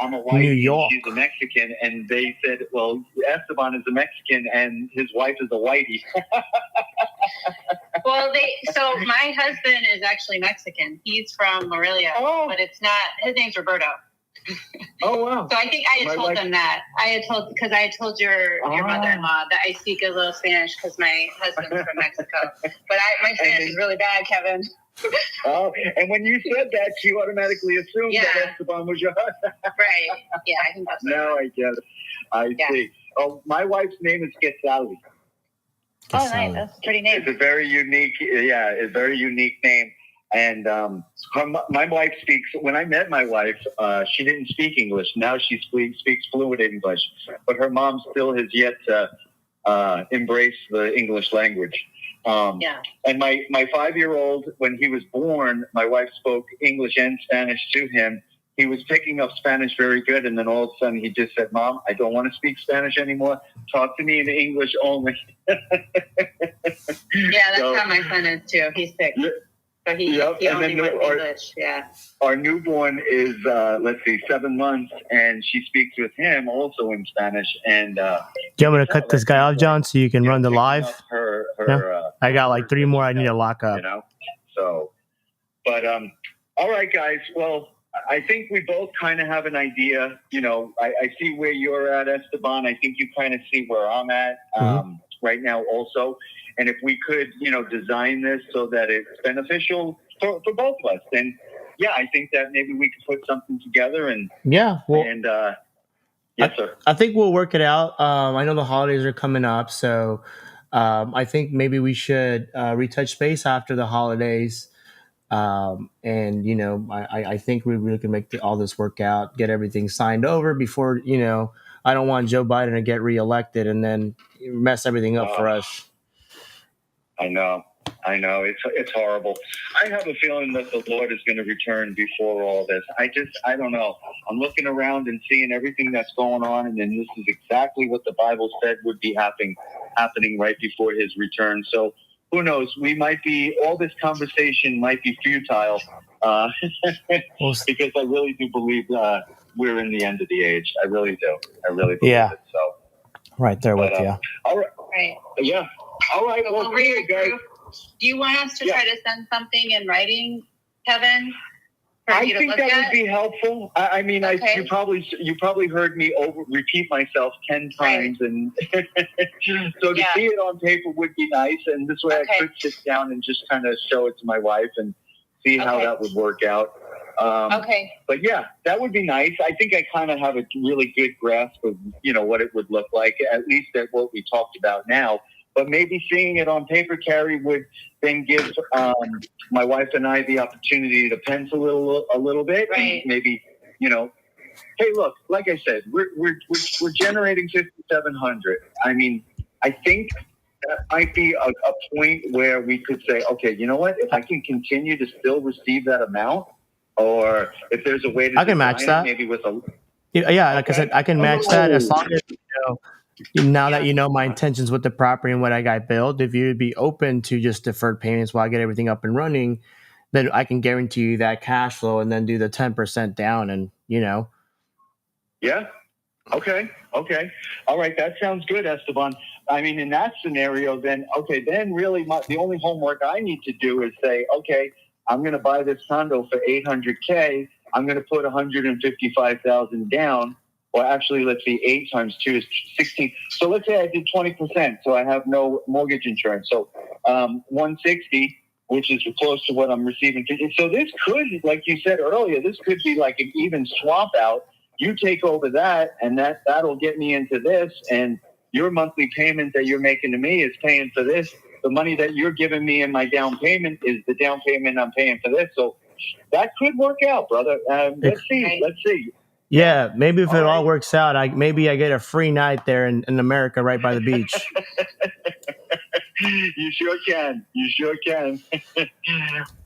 I'm a white. New York. She's a Mexican, and they said, "Well, Esteban is a Mexican, and his wife is a whitey." Well, so my husband is actually Mexican. He's from Morelia, but it's not. His name's Roberto. Oh wow! So I think I had told them that. I had told your mother-in-law that I speak a little Spanish because my husband's from Mexico. But my Spanish is really bad, Kevin. Oh, and when you said that, she automatically assumed that Esteban was your husband. Right. Yeah, I think that's now I get it. I see. Oh, my wife's name is Quetzali. Oh, nice. That's a pretty name. It's a very unique name. And my wife speaks, when I met my wife, she didn't speak English. Now she speaks fluent English. But her mom still has yet to embrace the English language. And my 5-year-old, when he was born, my wife spoke English and Spanish to him. He was picking up Spanish very good, and then all of a sudden he just said, "Mom, I don't want to speak Spanish anymore. Talk to me in English only." Yeah, that's how my son is too. He's 6. So he only went English. Yeah. Our newborn is 7 months, and she speaks with him also in Spanish. And do you want me to cut this guy off, John, so you can run the live? I got like 3 more I need to lock up. So, but all right, guys. Well, I think we both kind of have an idea. I see where you're at, Esteban. I think you kind of see where I'm at right now also. And if we could, design this so that it's beneficial for both of us, then yeah, I think that maybe we could put something together and, Yeah. Well, yes, sir. I think we'll work it out. I know the holidays are coming up, so I think maybe we should retouch space after the holidays. And I think we really can make all this work out, get everything signed over before I don't want Joe Biden to get reelected and then mess everything up for us. I know. It's horrible. I have a feeling that the Lord is going to return before all this. I don't know. I'm looking around and seeing everything that's going on, and then this is exactly what the Bible said would be happening right before his return. So who knows? All this conversation might be futile because I really do believe we're in the end of the age. I really do. I really believe it. So right there with you. All right. Right. Yeah. All right. Well, great, guys. Do you want us to try to send something in writing, Kevin? I think that would be helpful. I mean, Okay. you probably heard me repeat myself 10 times, and so to see it on paper would be nice. And this way, I could sit down and just kind of show it to my wife and see how that would work out. But yeah, that would be nice. I think I kind of have a really good grasp of what it would look like, at least at what we talked about now. But maybe seeing it on paper, Carrie, would then give my wife and I the opportunity to pencil a little bit, right. And maybe hey, look, like I said, we're generating 5,700. I mean, I think that might be a point where we could say, okay, you know what? If I can continue to still receive that amount, or if there's a way to I can match that, maybe with a like I said, I can match that as long as now that you know my intentions with the property and what I got built. If you'd be open to just deferred payments while I get everything up and running, then I can guarantee you that cash flow and then do the 10% down and Yeah. Okay. All right. That sounds good, Esteban. I mean, in that scenario, then really the only homework I need to do is say, okay, I'm going to buy this condo for $800K. I'm going to put $155,000 down. Well, actually, let's see, 8 times 2 is 16. So let's say I did 20%, so I have no mortgage insurance. So 160, which is close to what I'm receiving. So this could, like you said earlier, this could be like an even swap out. You take over that, and that'll get me into this, and your monthly payment that you're making to me is paying for this. The money that you're giving me in my down payment is the down payment I'm paying for this. So that could work out, brother. Let's see. Yeah, maybe if it all works out, maybe I get a free night there in America, right by the beach. You sure can.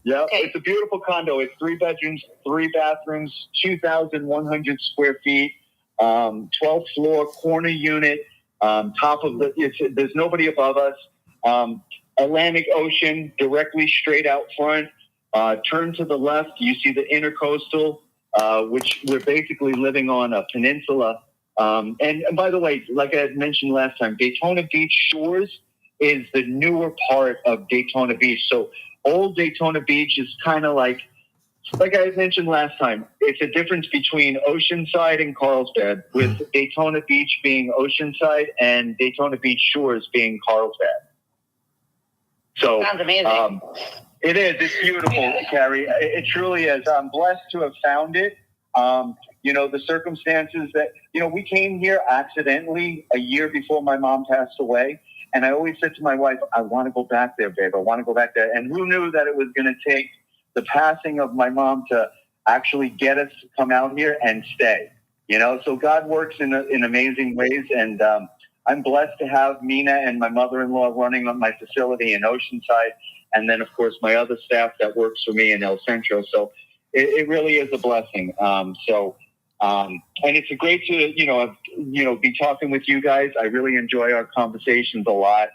Yeah, It's a beautiful condo. It's 3 bedrooms, 3 bathrooms, 2,100 square feet, 12th floor, corner unit, top of there's nobody above us. Atlantic Ocean directly straight out front. Turn to the left, you see the intercoastal, which we're basically living on a peninsula. And by the way, like I had mentioned last time, Daytona Beach Shores is the newer part of Daytona Beach. So old Daytona Beach is kind of like I had mentioned last time, it's a difference between Oceanside and Carlsbad, with Daytona Beach being Oceanside and Daytona Beach Shores being Carlsbad. So sounds amazing. It is. It's beautiful, Carrie. It truly is. I'm blessed to have found it. The circumstances that, we came here accidentally a year before my mom passed away. And I always said to my wife, I want to go back there, babe. I want to go back there. And who knew that it was going to take the passing of my mom to actually get us to come out here and stay? So God works in amazing ways. And I'm blessed to have Mina and my mother-in-law running my facility in Oceanside. And then, of course, my other staff that works for me in El Centro. So it really is a blessing. And it's great to, be talking with you guys. I really enjoy our conversations a lot.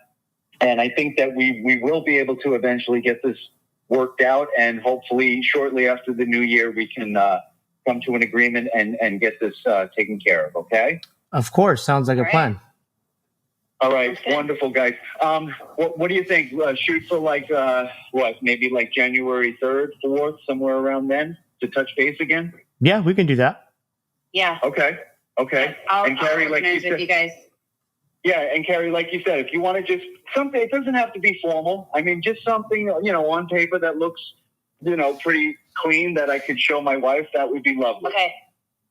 And I think that we will be able to eventually get this worked out. And hopefully shortly after the new year, we can come to an agreement and get this taken care of. Okay? Of course. Sounds like a plan. All right. Wonderful, guys. What do you think? Shoot for maybe like January 3rd, 4th, somewhere around then to touch base again? Yeah, we can do that. Yeah. Okay. I'll And Carrie, organize with you guys. Yeah, and Carrie, like you said, if you want to just something, it doesn't have to be formal. I mean, just something, on paper that looks, pretty clean that I could show my wife. That would be lovely. Okay.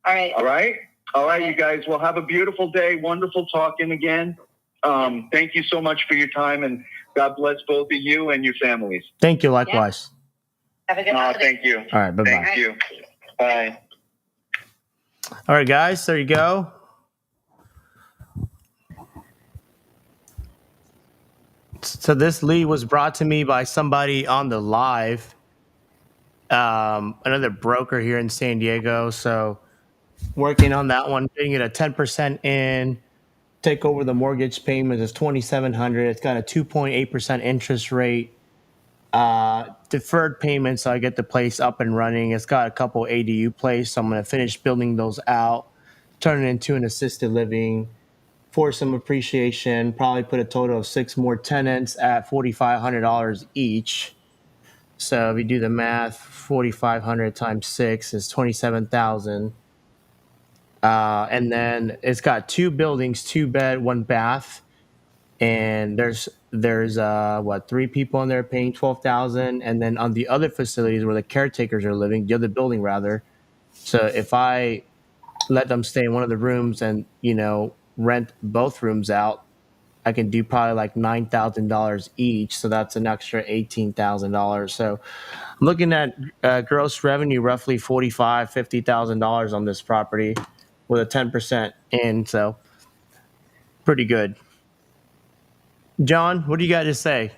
All right. All right. All right, you guys. Well, have a beautiful day. Wonderful talking again. Thank you so much for your time, and God bless both of you and your families. Thank you. Likewise. Have a good holiday. Thank you. All right. Bye bye. Thank you. Bye. All right, guys. There you go. So this lead was brought to me by somebody on the live, another broker here in San Diego. So working on that one, getting it at 10% in, take over the mortgage payment is $2,700. It's got a 2.8% interest rate, deferred payments. So I get the place up and running. It's got a couple ADU plays. So I'm going to finish building those out, turn it into an assisted living for some appreciation, probably put a total of 6 more tenants at $4,500 each. So if you do the math, 4,500 times 6 is 27,000. And then it's got 2 buildings, 2 bed, 1 bath, and there's 3 people in there paying 12,000, and then on the other facilities where the caretakers are living, the other building rather. So if I let them stay in one of the rooms and rent both rooms out, I can do probably like $9,000 each. So that's an extra $18,000. So I'm looking at gross revenue roughly $50,000 on this property with a 10% in. So pretty good. John, what do you got to say?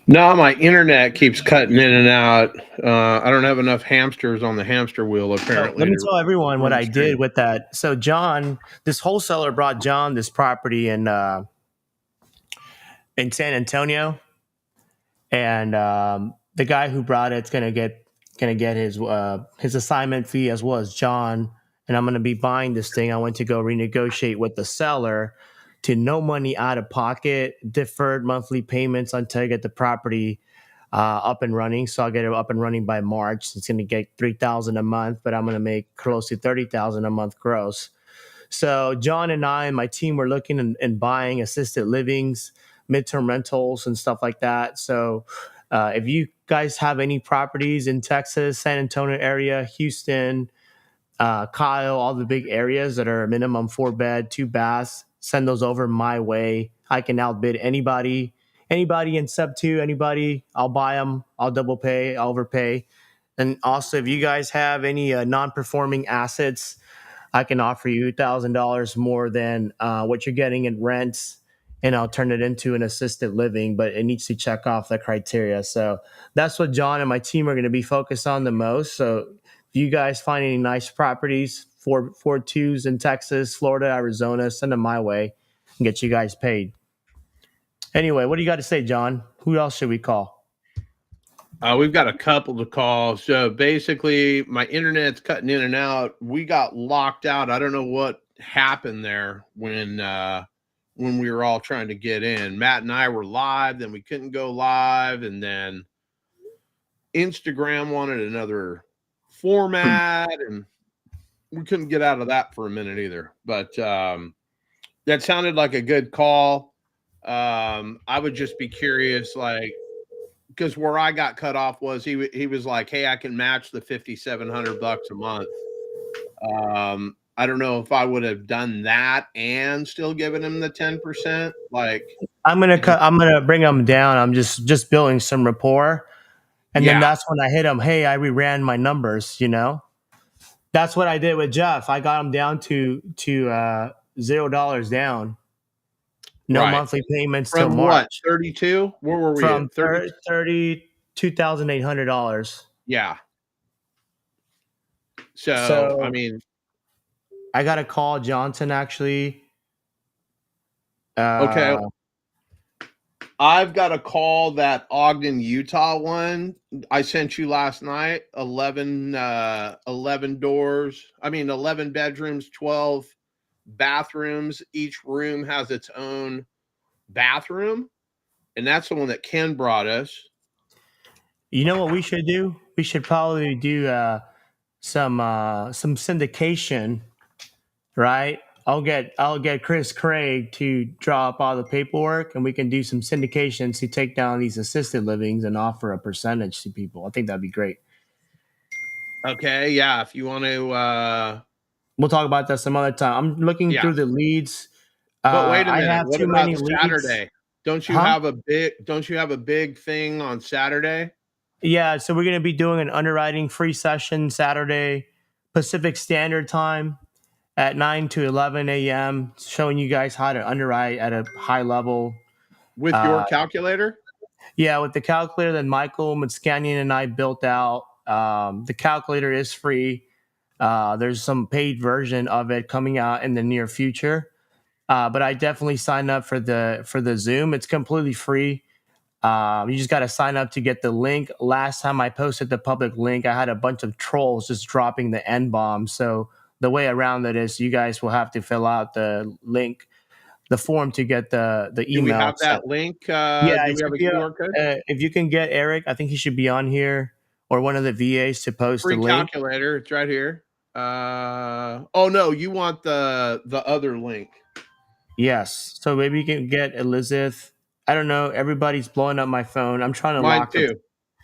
No, my internet keeps cutting in and out. I don't have enough hamsters on the hamster wheel, apparently. Let me tell everyone what I did with that. So John, this wholesaler brought John this property in San Antonio, and the guy who brought it's gonna get his assignment fee as well as John. And I'm gonna be buying this thing. I went to go renegotiate with the seller to no money out of pocket, deferred monthly payments until I get the property up and running. So I'll get it up and running by March. It's going to get $3,000 a month, but I'm going to make close to $30,000 a month gross. So John and I and my team were looking and buying assisted livings, midterm rentals, and stuff like that. So if you guys have any properties in Texas, San Antonio area, Houston, Kyle, all the big areas that are minimum 4 bed, 2 baths, send those over my way. I can outbid anybody in sub 2, anybody. I'll buy them. I'll double pay. I'll overpay. And also, if you guys have any non-performing assets, I can offer you $1,000 more than what you're getting in rents, and I'll turn it into an assisted living, but it needs to check off the criteria. So that's what John and my team are going to be focused on the most. So if you guys find any nice properties, 4.2s in Texas, Florida, Arizona, send them my way and get you guys paid. Anyway, what do you got to say, John? Who else should we call? We've got a couple to call. So basically, my internet's cutting in and out. We got locked out. I don't know what happened there when we were all trying to get in. Matt and I were live, then we couldn't go live, and then Instagram wanted another format, and we couldn't get out of that for a minute either. But that sounded like a good call. I would just be curious, because where I got cut off was he was like, "Hey, I can match the $5,700 a month." I don't know if I would have done that and still given him the 10%. I'm gonna bring him down. I'm just building some rapport, and then that's when I hit him. Hey, I reran my numbers. That's what I did with Jeff. I got him down to $0 down. No monthly payments till March. What, 32? Where were we? From $32,800. Yeah. So I mean, I got to call Johnson actually. Okay. I've got to call that Ogden, Utah one I sent you last night. 11 doors. 11 bedrooms, 12 bathrooms. Each room has its own bathroom. And that's the one that Ken brought us. You know what we should do? We should probably do some syndication, right? I'll get Chris Craig to draw up all the paperwork, and we can do some syndications to take down these assisted livings and offer a percentage to people. I think that'd be great. Okay, yeah. If you want to, We'll talk about that some other time. I'm looking yeah. through the leads. But wait a I minute. have What too about many leads. Saturday? Don't you Huh? have a big thing on Saturday? Yeah, so we're going to be doing an underwriting free session Saturday, Pacific Standard Time at 9 to 11 a.m., showing you guys how to underwrite at a high level. With your Uh, calculator? yeah, with the calculator that Michael Mutskanyan and I built out. The calculator is free. There's some paid version of it coming out in the near future. But I definitely signed up for the Zoom. It's completely free. You just got to sign up to get the link. Last time I posted the public link, I had a bunch of trolls just dropping the N bomb. So the way around it is you guys will have to fill out the link, the form to get the Do we email have sent. that link? Yeah, Do it we have should a be QR code? if you can get Eric, I think he should be on here or one of the VAs to post the Free link. calculator. It's right here. Oh no, you want the other link. Yes. So maybe you can get Elizabeth. I don't know. Everybody's blowing up my phone. I'm trying to Mine lock up too.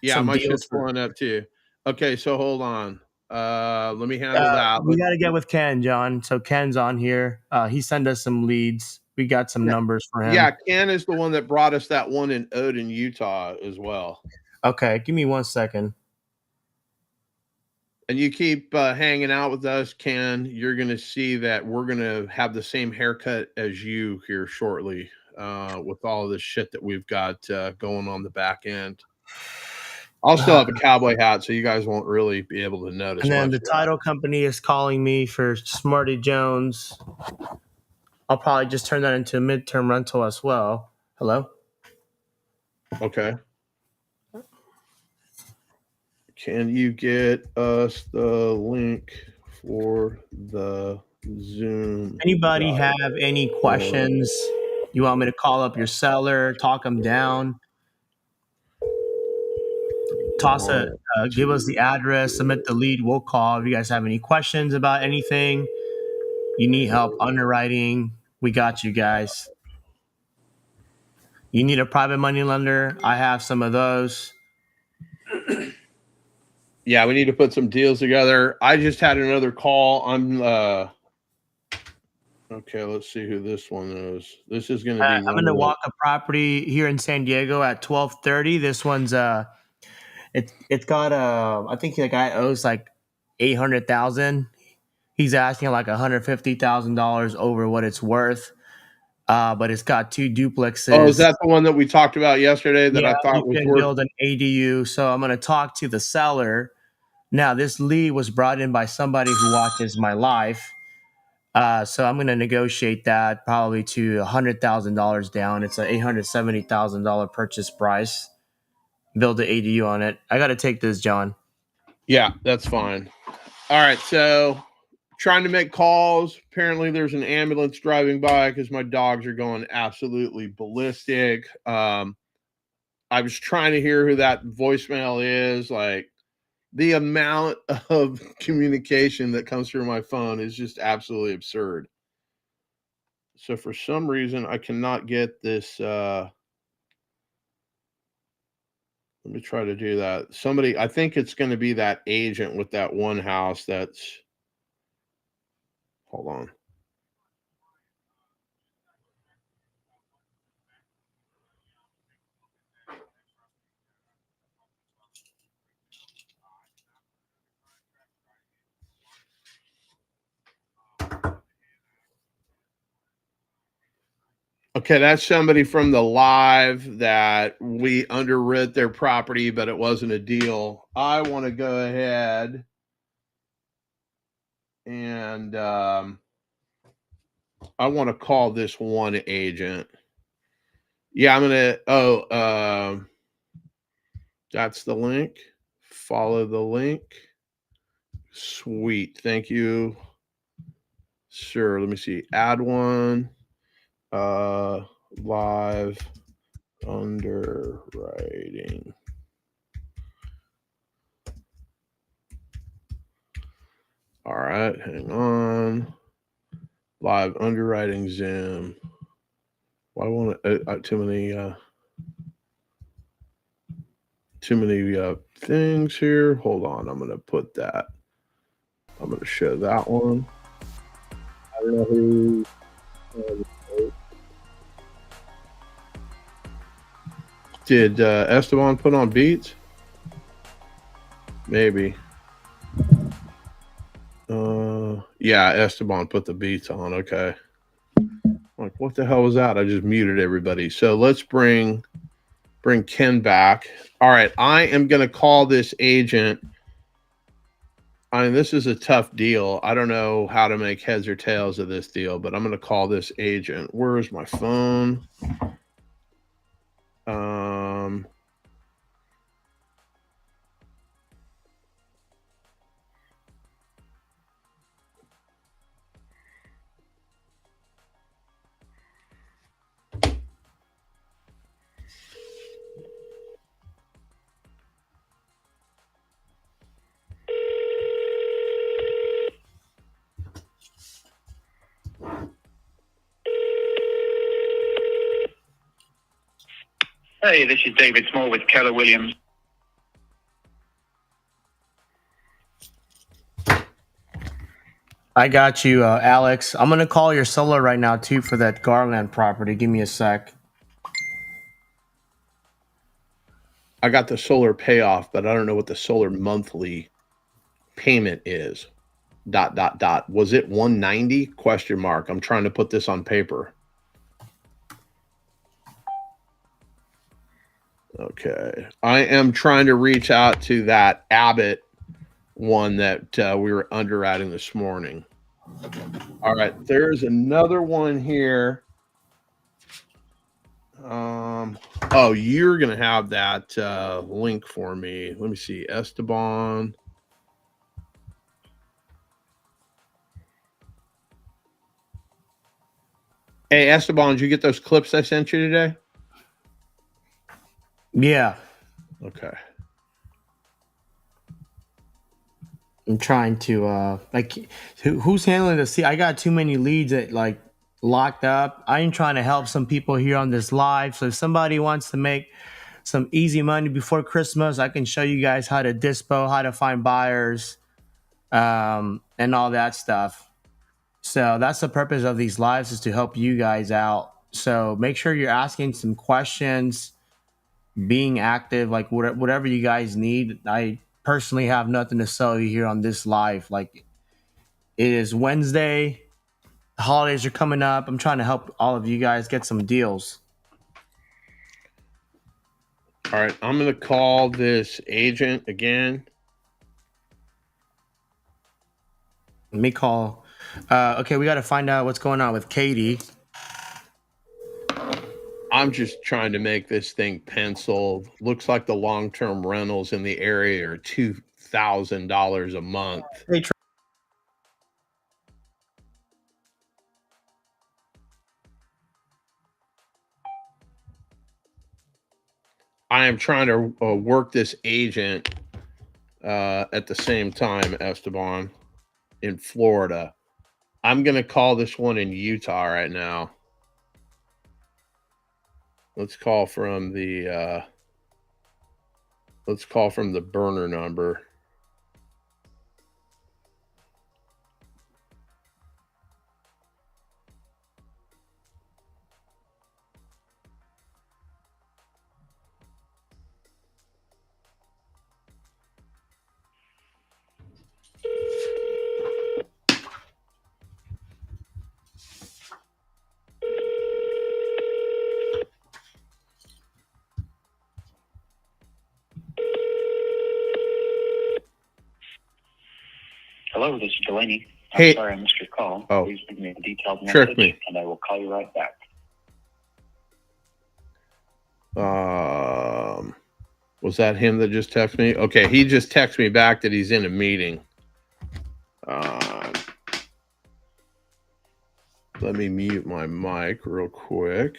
Yeah, some my deals shit's for. blowing up too. Okay, so hold on. Let me handle that. We got to get with Ken, John. So Ken's on here. He sent us some leads. We got some numbers for him. Yeah, Ken is the one that brought us that one in Odin, Utah as well. Okay, give me 1 second. And you keep hanging out with us, Ken, you're going to see that we're going to have the same haircut as you here shortly with all of this shit that we've got going on the back end. I'll still have a cowboy hat, so you guys won't really be able to notice And then much the of that. title company is calling me for Smarty Jones. I'll probably just turn that into a midterm rental as well. Hello? Okay. Can you get us the link for the Zoom? Anybody have any questions? You want me to call up your seller, talk them down? Give us the address, submit the lead. We'll call. If you guys have any questions about anything, you need help underwriting, we got you guys. You need a private money lender. I have some of those. Yeah, we need to put some deals together. I just had another call. Okay, let's see who this one is. This is going to be I'm going to walk a property here in San Diego at 12:30. This one's it's got I think the guy owes like 800,000. He's asking like $150,000 over what it's worth. But it's got two duplexes. Oh, is that the one that we talked about yesterday that I thought you was can worth? build an ADU. So I'm going to talk to the seller. Now, this lead was brought in by somebody who watches my life. So I'm going to negotiate that probably to $100,000 down. It's an $870,000 purchase price. Build the ADU on it. I got to take this, John. Yeah, that's fine. All right, so trying to make calls. Apparently, there's an ambulance driving by because my dogs are going absolutely ballistic. I was trying to hear who that voicemail is. Like, the amount of communication that comes through my phone is just absolutely absurd. So for some reason, I cannot get this. Let me try to do that. Somebody, I think it's going to be that agent with that one house that's. Hold on. Okay, that's somebody from the live that we underwrote their property, but it wasn't a deal. I want to go ahead and I want to call this one agent. Yeah, I'm gonna. That's the link. Follow the link. Sweet, thank you, sir. Let me see. Add one. Live underwriting. All right, hang on. Live underwriting Zoom. Why won't it? Too many things here. Hold on. I'm going to put that. I'm going to show that one. I don't know who. Did Esteban put on beats? Maybe. Yeah, Esteban put the beats on. Okay. Like, what the hell was that? I just muted everybody. So let's bring Ken back. All right. I am going to call this agent. I mean, this is a tough deal. I don't know how to make heads or tails of this deal, but I'm going to call this agent. Where is my phone? Hey, this is David Small with Keller Williams. I got you, Alex. I'm gonna call your seller right now too for that Garland property. Give me a sec. I got the solar payoff, but I don't know what the solar monthly payment is. ... Was it 190? Question mark. I'm trying to put this on paper. Okay. I am trying to reach out to that Abbott one that we were underwriting this morning. All right. There's another one here. Oh, you're going to have that link for me. Let me see. Esteban. Hey, Esteban, did you get those clips I sent you today? Yeah, Okay. I'm trying to who's handling this? See, I got too many leads that like locked up. I'm trying to help some people here on this live. So if somebody wants to make some easy money before Christmas, I can show you guys how to dispo, how to find buyers, and all that stuff. So that's the purpose of these lives, is to help you guys out. So make sure you're asking some questions, being active, like whatever you guys need. I personally have nothing to sell you here on this live. Like, it is Wednesday, the holidays are coming up. I'm trying to help all of you guys get some deals. All right. I'm going to call this agent again. Let me call. Okay, we got to find out what's going on with Katie. I'm just trying to make this thing pencil. Looks like the long-term rentals in the area are $2,000 a month. Hey, I am trying to work this agent at the same time, Esteban, in Florida. I'm going to call this one in Utah right now. Let's call from the burner number. Hello, this is Delaney. Hey. I'm sorry I missed your call. Oh. Please leave me a detailed Trick message, me. and I will call you right back. Was that him that just texted me? Okay, he just texted me back that he's in a meeting. Let me mute my mic real quick.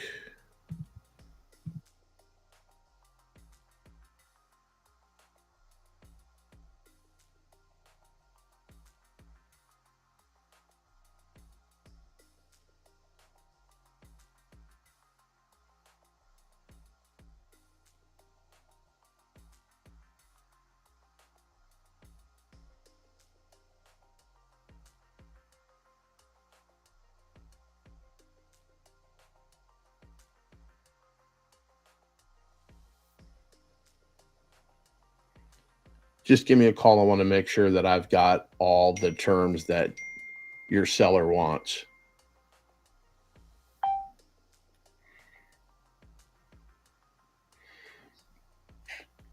just give me a call. I want to make sure that I've got all the terms that your seller wants.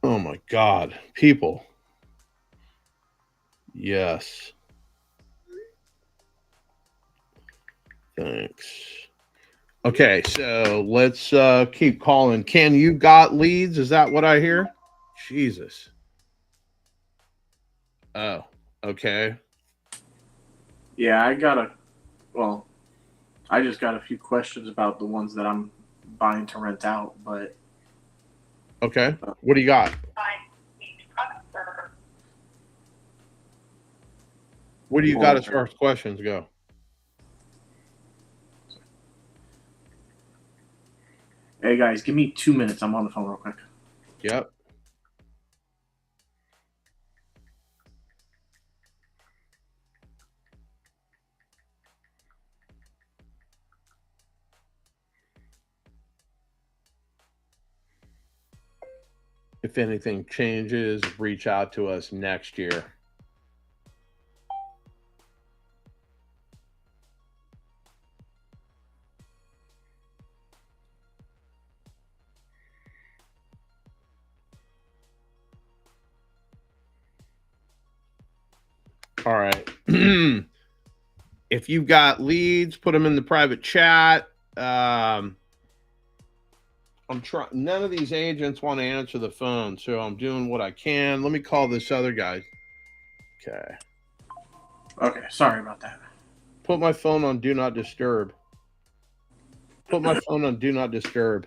Oh my God, people. Yes. Thanks. Okay, so let's keep calling. Ken, you got leads? Is that what I hear? Jesus. Oh, okay. Yeah, I just got a few questions about the ones that I'm buying to rent out, but Okay. What do you got? What do you got as far as questions go? hey guys, give me 2 minutes. I'm on the phone real quick. Yep. If anything changes, reach out to us next year. All right. If you've got leads, put them in the private chat. I'm trying. None of these agents want to answer the phone, so I'm doing what I can. Let me call this other guy. Okay. Okay, sorry about that. Put my phone on do not disturb. Put my phone on do not disturb.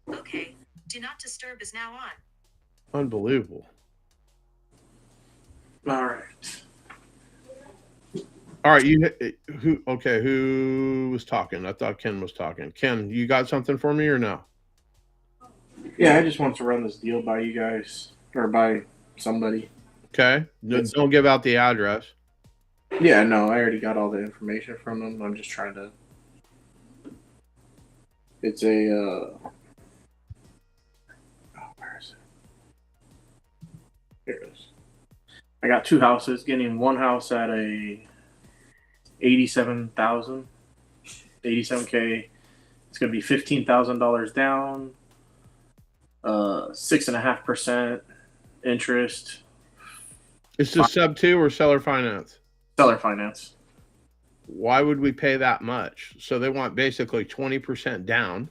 Okay, do not disturb is now on. Unbelievable. All right. All right, who was talking? I thought Ken was talking. Ken, you got something for me or no? Yeah, I just want to run this deal by you guys or by somebody. Okay. Don't give out the address. Yeah, no, I already got all the information from them. I'm just trying to. It's a. Where is it? Here it is. I got 2 houses. Getting one house at a 87,000, 87K. It's going to be $15,000 down, 6.5% interest. Is this sub 2 or seller finance? Seller finance. Why would we pay that much? So they want basically 20% down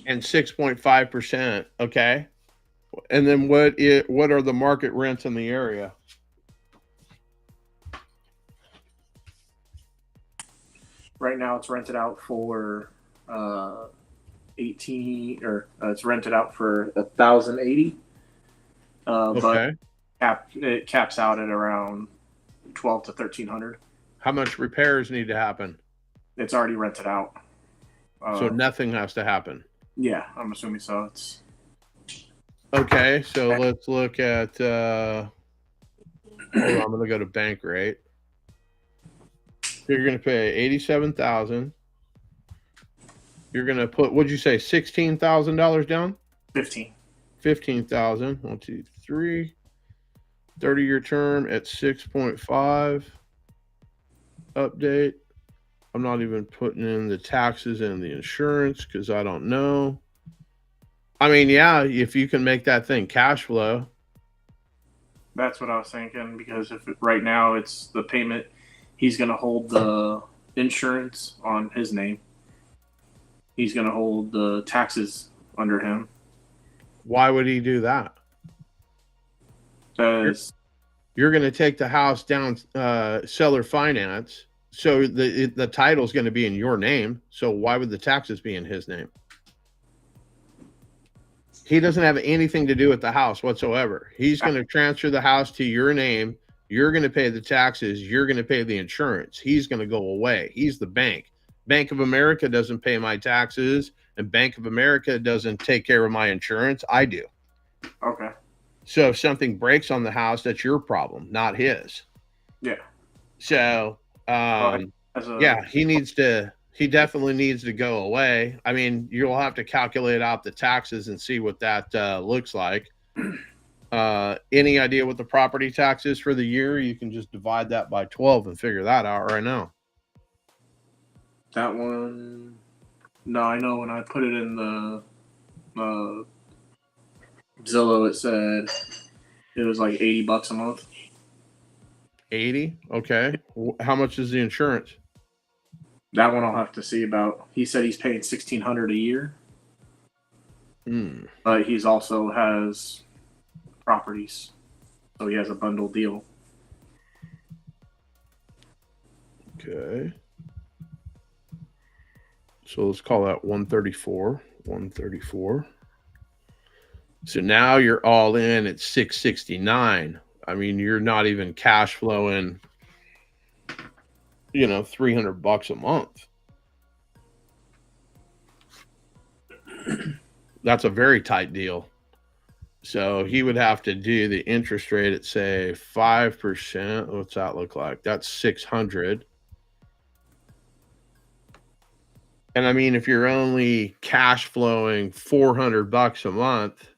and 6.5%. Okay. And then what are the market rents in the area? Right now, it's rented out for 18, or it's rented out for 1,080. Okay. But it caps out at around 12 to 1,300. How much repairs need to happen? It's already rented out. So nothing has to happen. Yeah, I'm assuming so. It's okay. So let's look at. Hold on, I'm gonna go to bank rate. You're gonna pay 87,000. You're gonna put. What'd you say? $16,000 down. 15. 15,000. 1, 2, 3. 30-year term at 6.5. Update. I'm not even putting in the taxes and the insurance because I don't know. I mean, yeah, if you can make that thing cash flow. That's what I was thinking, because right now it's the payment, he's going to hold the insurance on his name. He's going to hold the taxes under him. Why would he do that? Because you're going to take the house down seller finance, so the title is going to be in your name. So why would the taxes be in his name? He doesn't have anything to do with the house whatsoever. He's going to transfer the house to your name. You're going to pay the taxes. You're going to pay the insurance. He's going to go away. He's the bank. Bank of America doesn't pay my taxes, and Bank of America doesn't take care of my insurance. I do. Okay. So if something breaks on the house, that's your problem, not his. Yeah. So, yeah, he needs to he definitely needs to go away. I mean, you'll have to calculate out the taxes and see what that looks like. Any idea what the property tax is for the year? You can just divide that by 12 and figure that out right now. That one, no, I know when I put it in the Zillow, it said it was like $80 a month. 80. Okay. How much is the insurance? That one I'll have to see about. He said he's paying $1,600 a year, but he's also has properties, so he has a bundle deal. Okay. So let's call that 134. 134. So now you're all in at 669. I mean, you're not even cash flowing, $300 a month. That's a very tight deal. So he would have to do the interest rate at, say, 5%. What's that look like? That's 600. And I mean, if you're only cash flowing $400 a month,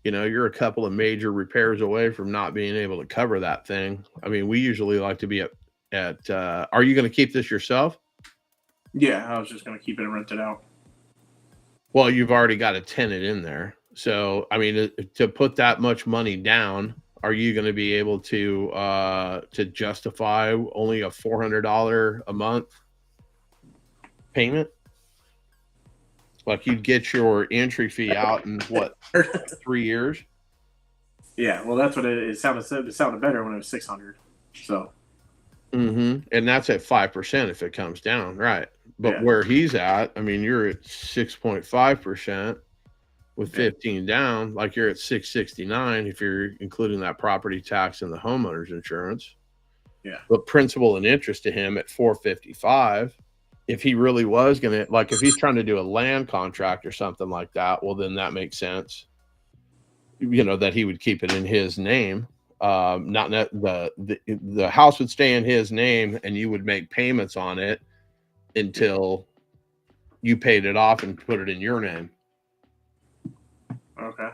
you're a couple of major repairs away from not being able to cover that thing. I mean, we usually like to be at are you going to keep this yourself? Yeah, I was just going to keep it rented out. Well, you've already got a tenant in there. So, I mean, to put that much money down, are you going to be able to justify only a $400 a month payment? Like, you'd get your entry fee out in what, 3 years? Yeah, well, that's what it sounded. It sounded better when it was 600. So, and that's at 5% if it comes down, right? But where he's at, I mean, you're at 6.5% with 15 down. Like, you're at 669 if you're including that property tax and the homeowner's insurance. Yeah. But principal and interest to him at 455. If he really was going to, like, if he's trying to do a land contract or something like that, well, then that makes sense. That he would keep it in his name. The house would stay in his name, and you would make payments on it until you paid it off and put it in your name. Okay.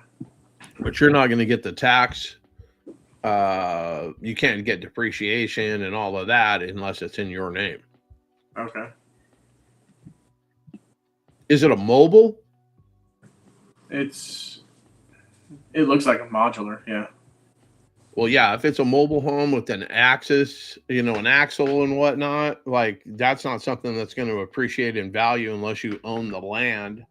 But you're not going to get the tax. You can't get depreciation and all of that unless it's in your name. Okay. Is it a mobile? It looks like a modular, yeah. Well, yeah, if it's a mobile home with an axis, an axle and whatnot, like, that's not something that's going to appreciate in value unless you own the land.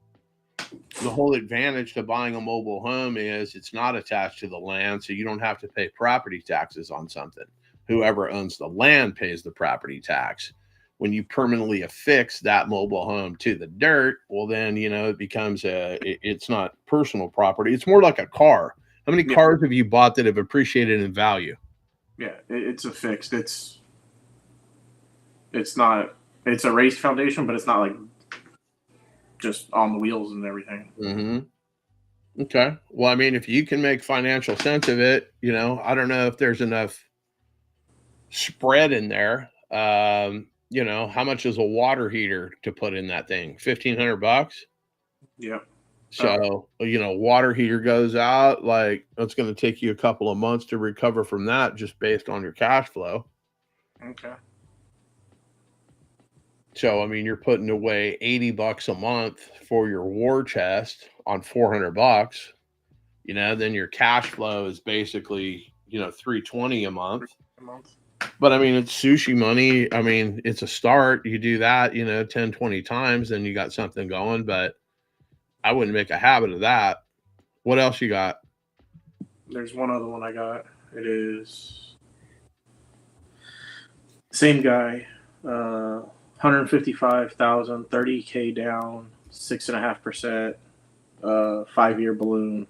The whole advantage to buying a mobile home is it's not attached to the land, so you don't have to pay property taxes on something. Whoever owns the land pays the property tax. When you permanently affix that mobile home to the dirt, well, then, it becomes it's not personal property. It's more like a car. How many cars have you bought that have appreciated in value? Yeah, it's affixed. It's a raised foundation, but it's not like just on the wheels and everything. Mm-hmm. Okay. Well, I mean, if you can make financial sense of it, I don't know if there's enough spread in there. How much is a water heater to put in that thing? $1,500? Yeah. So, water heater goes out, like, it's going to take you a couple of months to recover from that just based on your cash flow. Okay. So, I mean, you're putting away $80 a month for your war chest on $400, then your cash flow is basically, $320 a month. But I mean, it's sushi money. I mean, it's a start. You do that, 10, 20 times, then you got something going, but I wouldn't make a habit of that. What else you got? There's one other one I got. It is same guy, 155,000, 30K down, 6.5%, 5-year balloon.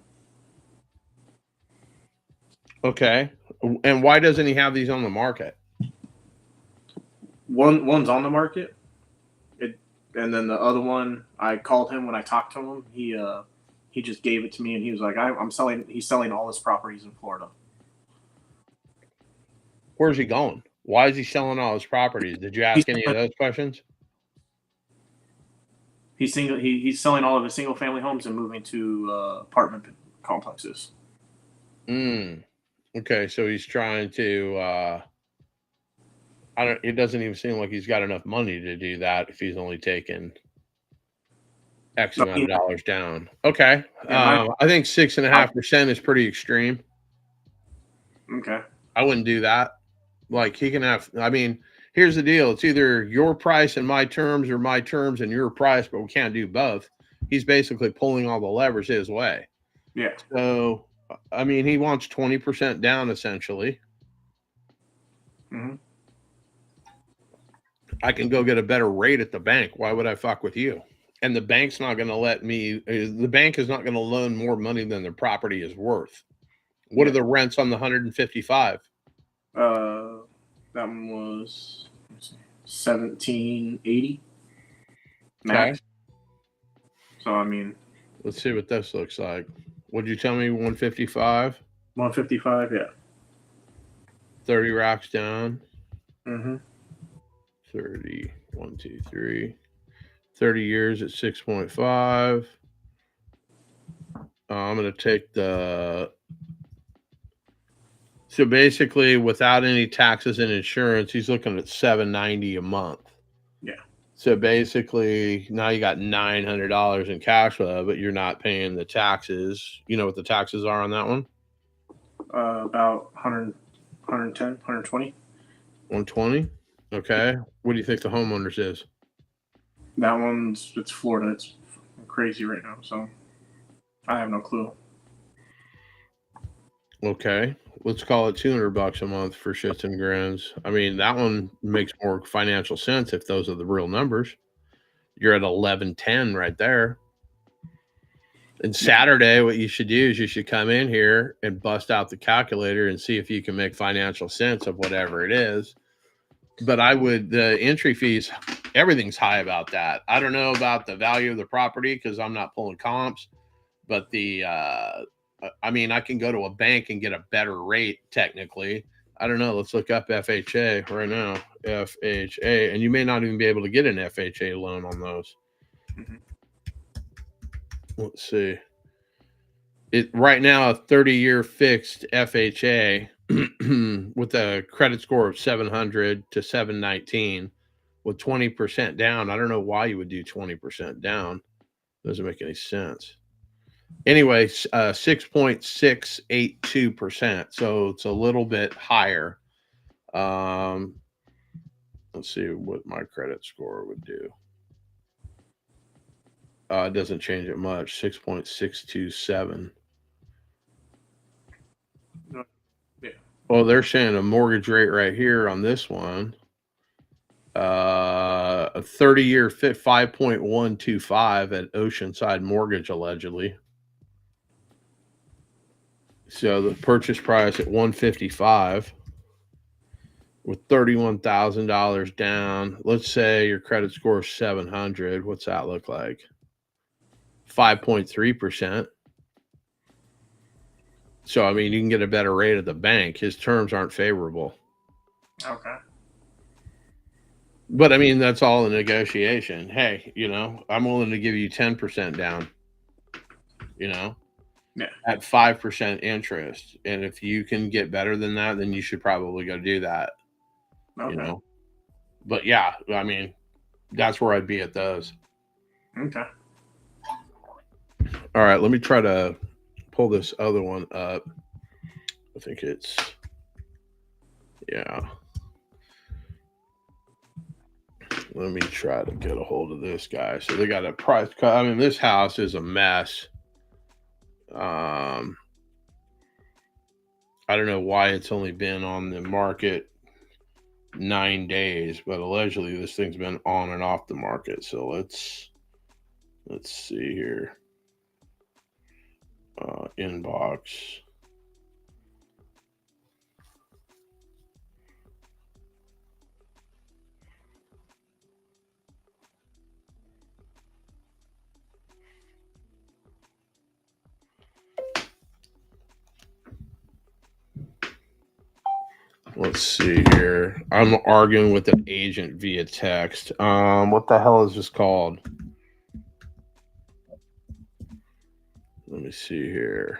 Okay. And why doesn't he have these on the market? One's on the market. And then the other one, I called him when I talked to him. He just gave it to me, and he was like, "I'm selling." He's selling all his properties in Florida. Where's he going? Why is he selling all his properties? Did you ask any of those questions? He's selling all of his single family homes and moving to apartment complexes. Okay, so he's trying to. It doesn't even seem like he's got enough money to do that if he's only taking X amount of dollars down. Okay, I think 6.5% is pretty extreme. Okay. I wouldn't do that. Like he can have. I mean, here's the deal: it's either your price and my terms, or my terms and your price, but we can't do both. He's basically pulling all the levers his way. Yeah. So, I mean, he wants 20% down essentially. Mm-hmm. I can go get a better rate at the bank. Why would I fuck with you? And the bank's not going to let me. The bank is not going to loan more money than the property is worth. What are the rents on the 155? That one was 1780 max. Okay. So I mean, let's see what this looks like. What'd you tell me? 155. 155. Yeah. 30 racks down. Mm-hmm. 30. 1, 2, 3. 30 years at 6.5. I'm going to take the. So basically, without any taxes and insurance, he's looking at $790 a month. Yeah. So basically, now you got $900 in cash flow, but you're not paying the taxes. You know what the taxes are on that one? About 100, 110, 120. 120. Okay. What do you think the homeowners is? That it's Florida. It's crazy right now. So I have no clue. Okay. Let's call it $200 a month for shits and grins. I mean, that one makes more financial sense if those are the real numbers. You're at 1110 right there. And Saturday, what you should do is you should come in here and bust out the calculator and see if you can make financial sense of whatever it is. But the entry fees, everything's high about that. I don't know about the value of the property because I'm not pulling comps, but I mean, I can go to a bank and get a better rate technically. I don't know. Let's look up FHA right now. FHA. And you may not even be able to get an FHA loan on those. Mm-hmm. Let's see. Right now, a 30-year fixed FHA with a credit score of 700 to 719 with 20% down. I don't know why you would do 20% down. Doesn't make any sense. Anyway, 6.682%. So it's a little bit higher. Let's see what my credit score would do. It doesn't change it much. 6.627. Yeah. Well, they're saying a mortgage rate right here on this one. A 30-year fit 5.125 at Oceanside Mortgage, allegedly. So the purchase price at $155 with $31,000 down. Let's say your credit score is 700. What's that look like? 5.3%. So, I mean, you can get a better rate at the bank. His terms aren't favorable. Okay. But, I mean, that's all a negotiation. Hey, I'm willing to give you 10% down, Yeah. at 5% interest. And if you can get better than that, then you should probably go do that, Okay. But, yeah, I mean, that's where I'd be at those. Okay. All right, let me try to pull this other one up. I think it's, yeah. Let me try to get a hold of this guy. So they got a price cut. I mean, this house is a mess. I don't know why it's only been on the market 9 days, but allegedly this thing's been on and off the market. So let's see here. Inbox. Let's see here. I'm arguing with an agent via text. What the hell is this called? Let me see here.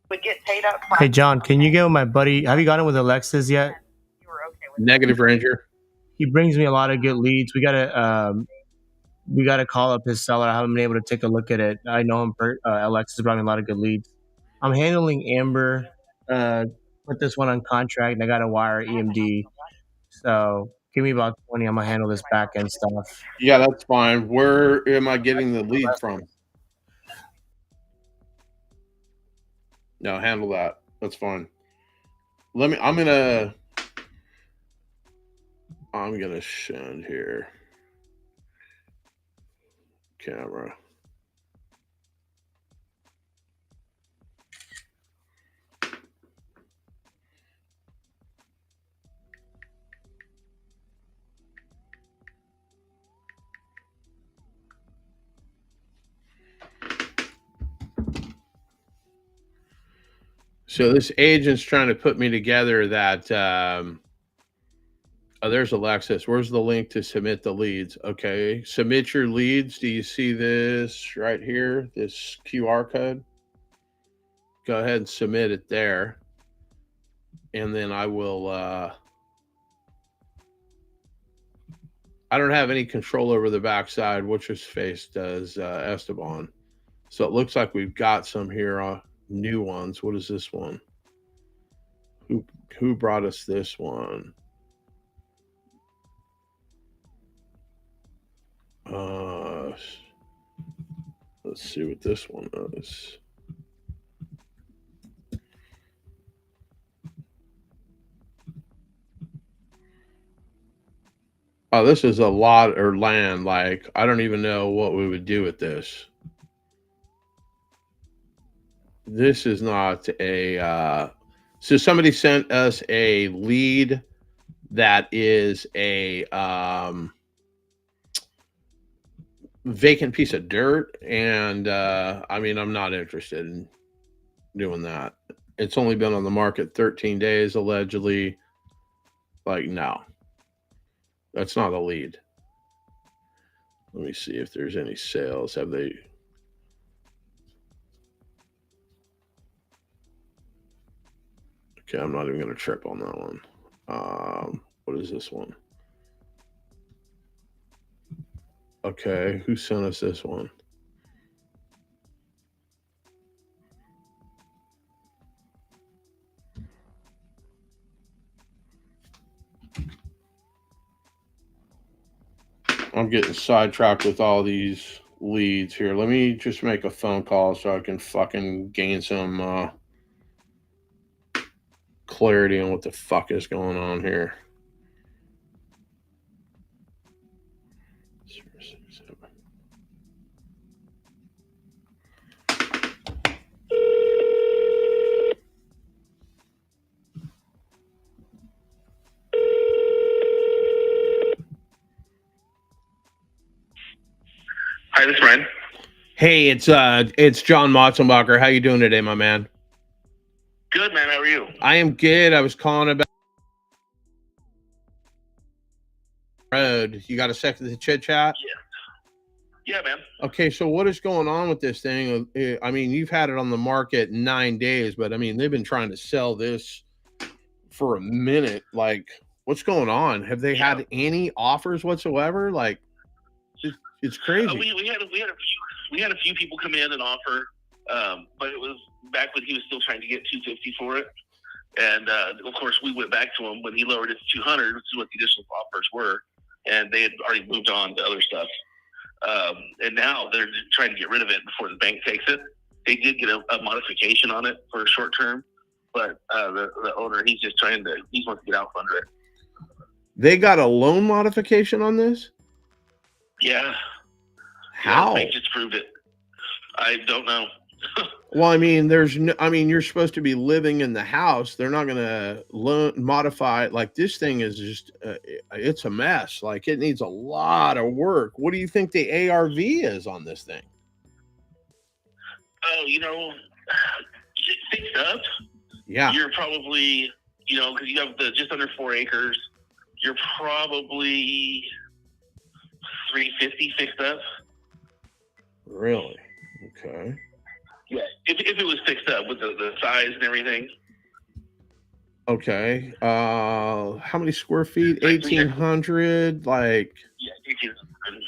Would get paid up front. Hey, John, can you get with my buddy? Have you gotten with Alexis yet? You were okay with Negative, Ranger. He brings me a lot of good leads. We gotta call up his seller. I haven't been able to take a look at it. I know him. Alexis brought me a lot of good leads. I'm handling Amber. Put this one on contract, and I got to wire EMD. So give me about 20. I'm gonna handle this back end stuff. Yeah, that's fine. Where am I getting the lead from? No, handle that. That's fine. I'm gonna send here. Camera. So this agent's trying to put me together that oh, there's Alexis. Where's the link to submit the leads? Okay, submit your leads. Do you see this right here? This QR code? Go ahead and submit it there. And then I will I don't have any control over the backside. What's his face does Esteban. So it looks like we've got some here new ones. What is this one? Who brought us this one? Let's see what this one is. Oh, this is a lot or land. Like, I don't even know what we would do with this. This is not a so somebody sent us a lead that is a vacant piece of dirt, and I mean, I'm not interested in doing that. It's only been on the market 13 days allegedly. Like, no, that's not a lead. Let me see if there's any sales. Have they? Okay, I'm not even going to trip on that one. What is this one? Okay, who sent us this one? I'm getting sidetracked with all these leads here. Let me just make a phone call so I can fucking gain some clarity on what the fuck is going on here. Hi, this is Ryan. Hey, it's John Motzenbacher. How you doing today, my man? Good, man. How are you? I am good. I was calling about road. You got a second to chit chat? Yeah, man. Okay, so what is going on with this thing? I mean, you've had it on the market 9 days, but I mean, they've been trying to sell this for a minute. Like, what's going on? Have they had any offers whatsoever? Like, it's crazy. We had a few people come in and offer, but it was back when he was still trying to get $250 for it. And of course, we went back to him when he lowered it to $200, which is what the initial offers were, and they had already moved on to other stuff. And now they're trying to get rid of it before the bank takes it. They did get a modification on it for a short term, but the owner, he wants to get out from under it. They got a loan modification on this? Yeah. How? The bank just proved it. I don't know. Well, I mean, you're supposed to be living in the house. They're not going to modify it. Like, this thing is just, it's a mess. Like, it needs a lot of work. What do you think the ARV is on this thing? Oh, fixed up. Yeah. You're probably you know, because you have the just under 4 acres, you're probably 350 fixed up. Really? Okay. Yeah, if it was fixed up with the size and everything. Okay. How many square feet? 1,800. Like. Yeah, 1,800.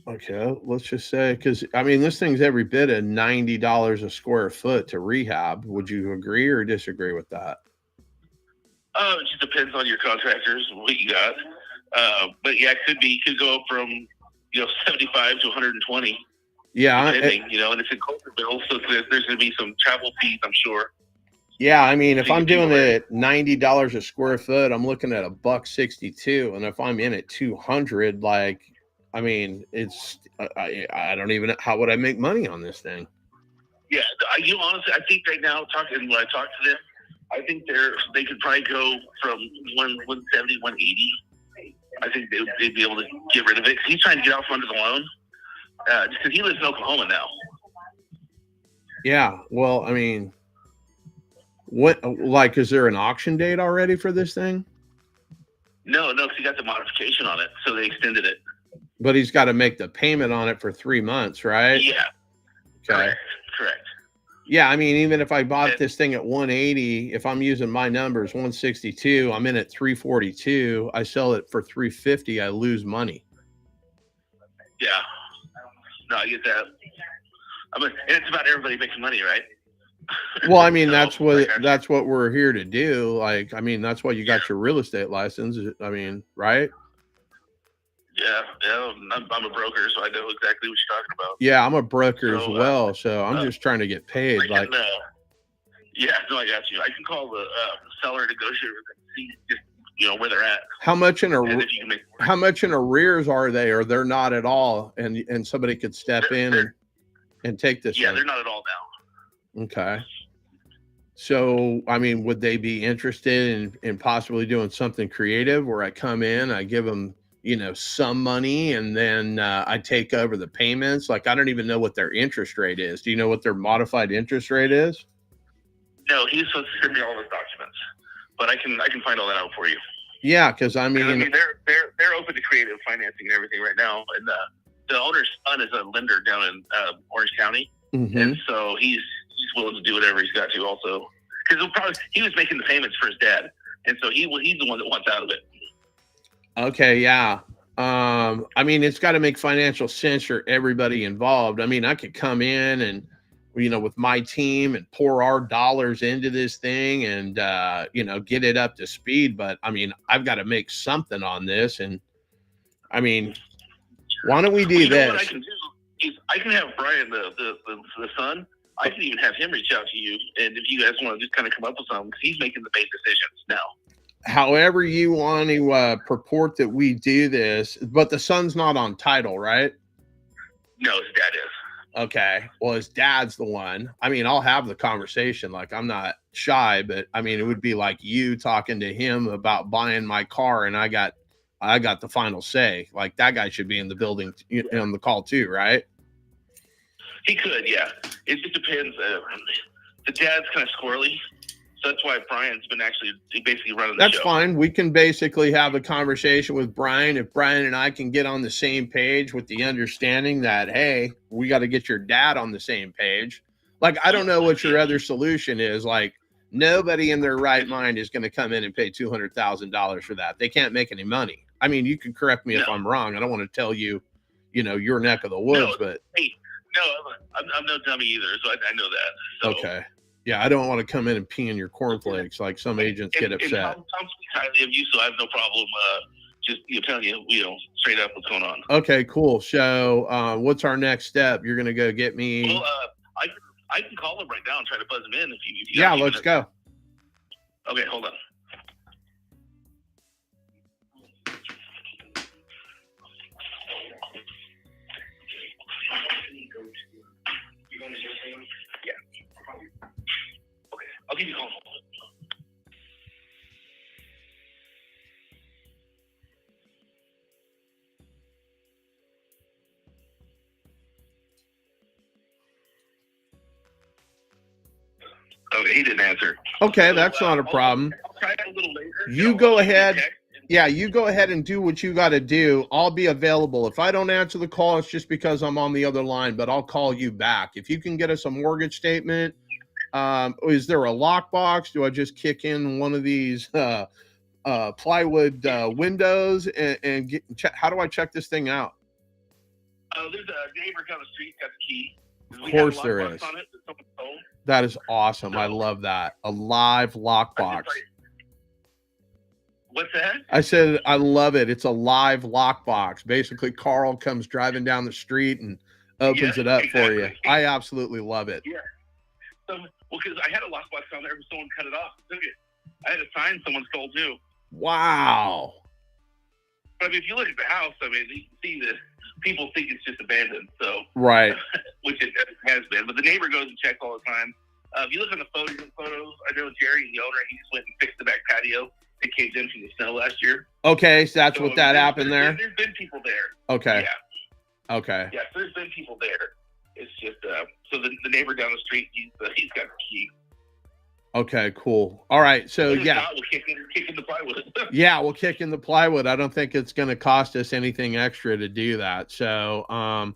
Okay, let's just say, because I mean, this thing's every bit of $90 a square foot to rehab. Would you agree or disagree with that? It just depends on your contractors, what you got. But yeah, could go up from 75 to 120. Yeah, depending, and it's in Coulterville, so there's going to be some travel fees, I'm sure. Yeah, I mean, if I'm doing it at $90 a square foot, I'm looking at $1.62, and if I'm in at 200, like, I mean, it's I don't even know how would I make money on this thing. Yeah, honestly, I think right now, when I talk to them, I think they could probably go from 170, 180. I think they'd be able to get rid of it. 'Cause he's trying to get out from under the loan, just because he lives in Oklahoma now. Yeah, well, I mean, is there an auction date already for this thing? No, because he got the modification on it, so they extended it. But he's got to make the payment on it for 3 months, right? Yeah. Okay. Correct. Yeah, I mean, even if I bought this thing at 180, if I'm using my numbers, 162, I'm in at 342. I sell it for 350. I lose money. Yeah. No, I get that. I mean, and it's about everybody making money, right? Well, I mean, that's what we're here to do. Like, I mean, that's why you got your real estate license. I mean, right? Yeah. I'm a broker, so I know exactly what you're talking about. Yeah, I'm a broker as well, so I'm just trying to get paid. I got you. I can call the seller, negotiator, and see just where they're at. How much in arrears are they, or they're not at all, and somebody could step in and take this? Yeah, they're not at all now. Okay. So, I mean, would they be interested in possibly doing something creative where I come in, I give them some money, and then I take over the payments? Like, I don't even know what their interest rate is. Do you know what their modified interest rate is? No, he's supposed to send me all those documents, but I can find all that out for you. Yeah, because I mean, they're open to creative financing and everything right now, and the owner's son is a lender down in Orange County, and so he's willing to do whatever he's got to, also because he was making the payments for his dad, and so he's the one that wants out of it. Okay, yeah. I mean, it's got to make financial sense for everybody involved. I mean, I could come in and, with my team and pour our dollars into this thing and, get it up to speed. But I mean, I've got to make something on this. And I mean, why don't we do this? What I can do is I can have Brian, the son, I can even have him reach out to you. And if you guys want to just kind of come up with something, because he's making the big decisions now. However you want to purport that we do this, but the son's not on title, right? No, his dad is. Okay. Well, his dad's the one. I mean, I'll have the conversation. Like, I'm not shy, but I mean, it would be like you talking to him about buying my car, and I got the final say. Like, that guy should be in the building on the call too, right? He could, yeah. It just depends. The dad's kind of squirrely. So that's why Brian's been basically running the show. That's fine. We can basically have a conversation with Brian. If Brian and I can get on the same page with the understanding that, hey, we got to get your dad on the same page. Like, I don't know what your other solution is. Like, nobody in their right mind is going to come in and pay $200,000 for that. They can't make any money. I mean, you can correct me if I'm wrong. I don't want to tell you, your neck of the woods, but. Hey, no, I'm no dummy either, so I know that. So. Okay. Yeah, I don't want to come in and pee in your cornflakes like some agents get upset. Tom speaks highly of you, so I have no problem just telling you, straight up what's going on. Okay, cool. So, what's our next step? You're gonna go get me. Well, I can call him right now and try to buzz him in if you. Yeah, let's go. Okay, hold on. Yeah. Okay, I'll give you a call. Okay, he didn't answer. Okay, that's not a problem. I'll try little later. You I'll go shoot you a ahead. text and- Yeah, you go ahead and do what you got to do. I'll be available. If I don't answer the call, it's just because I'm on the other line, but I'll call you back. If you can get us a mortgage statement, is there a lockbox? Do I just kick in one of these plywood windows and check? How do I check this thing out? There's a neighbor down the street got the key. Of course there is. On it that someone stole. That is awesome. I love that. A live lockbox. What's that? I said, I love it. It's a live lockbox. Basically, Carl comes driving down the street and opens it up for you. I absolutely love it. Yeah. So, well, because I had a lockbox on there, but someone cut it off and took it. I had a sign someone stole too. Wow. But I mean, if you look at the house, I mean, you can see that people think it's just abandoned. So, Right. which it has been. But the neighbor goes and checks all the time. If you look on the photos, I know Jerry, the owner, he just went and fixed the back patio. It caved in from the snow last year. Okay, so that's So, what that happened there. There's been people there. Okay. Yeah. Okay. Yeah, so there's been people there. It's just so the neighbor down the street, he's got the key. Okay, cool. All right. So If yeah. not, we'll kick in the plywood. Yeah, we'll kick in the plywood. I don't think it's going to cost us anything extra to do that. So, No.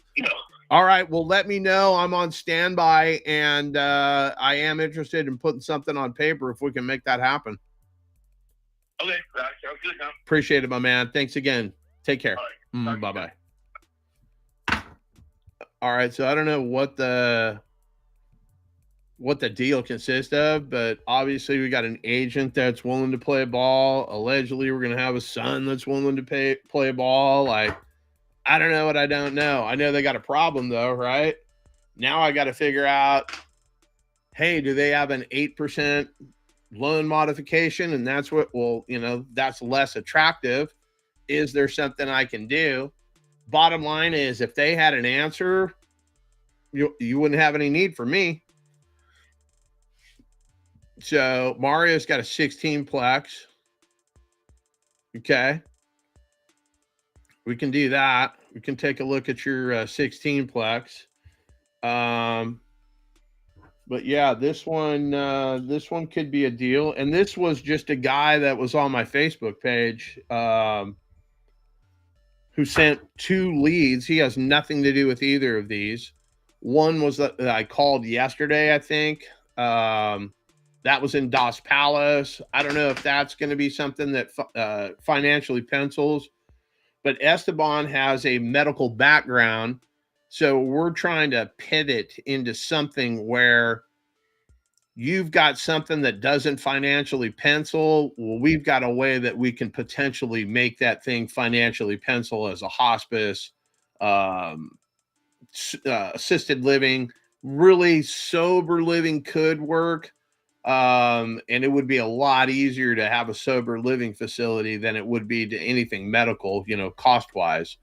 all right. Well, let me know. I'm on standby, and I am interested in putting something on paper if we can make that happen. Okay, sounds good, Tom. Appreciate it, my man. Thanks again. Take care. All right. Bye-bye. All right. So I don't know what the deal consists of, but obviously we got an agent that's willing to play ball. Allegedly, we're going to have a son that's willing to play ball. Like, I don't know what I don't know. I know they got a problem though, right? Now I got to figure out, hey, do they have an 8% loan modification? And that's what, well, that's less attractive. Is there something I can do? Bottom line is, if they had an answer, you wouldn't have any need for me. So Mario's got a 16-plex. Okay. We can do that. We can take a look at your 16-plex. But yeah, this one could be a deal. And this was just a guy that was on my Facebook page who sent 2 leads. He has nothing to do with either of these. One was that I called yesterday, I think. That was in Dos Palace. I don't know if that's going to be something that financially pencils. But Esteban has a medical background. So we're trying to pivot into something where you've got something that doesn't financially pencil. Well, we've got a way that we can potentially make that thing financially pencil as a hospice, assisted living. Really sober living could work. And it would be a lot easier to have a sober living facility than it would be to anything medical, cost wise.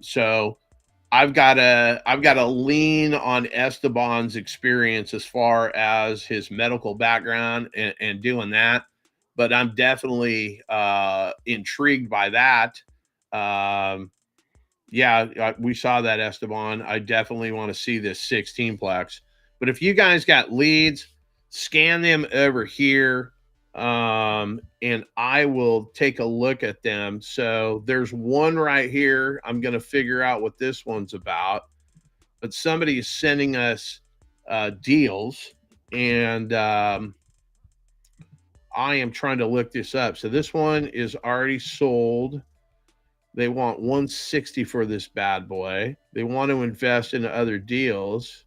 So I've got to lean on Esteban's experience as far as his medical background and doing that. But I'm definitely intrigued by that. Yeah, we saw that, Esteban. I definitely want to see this 16-plex. But if you guys got leads, scan them over here, and I will take a look at them. So there's one right here. I'm going to figure out what this one's about. But somebody is sending us deals, and I am trying to look this up. So this one is already sold. They want 160 for this bad boy. They want to invest in other deals.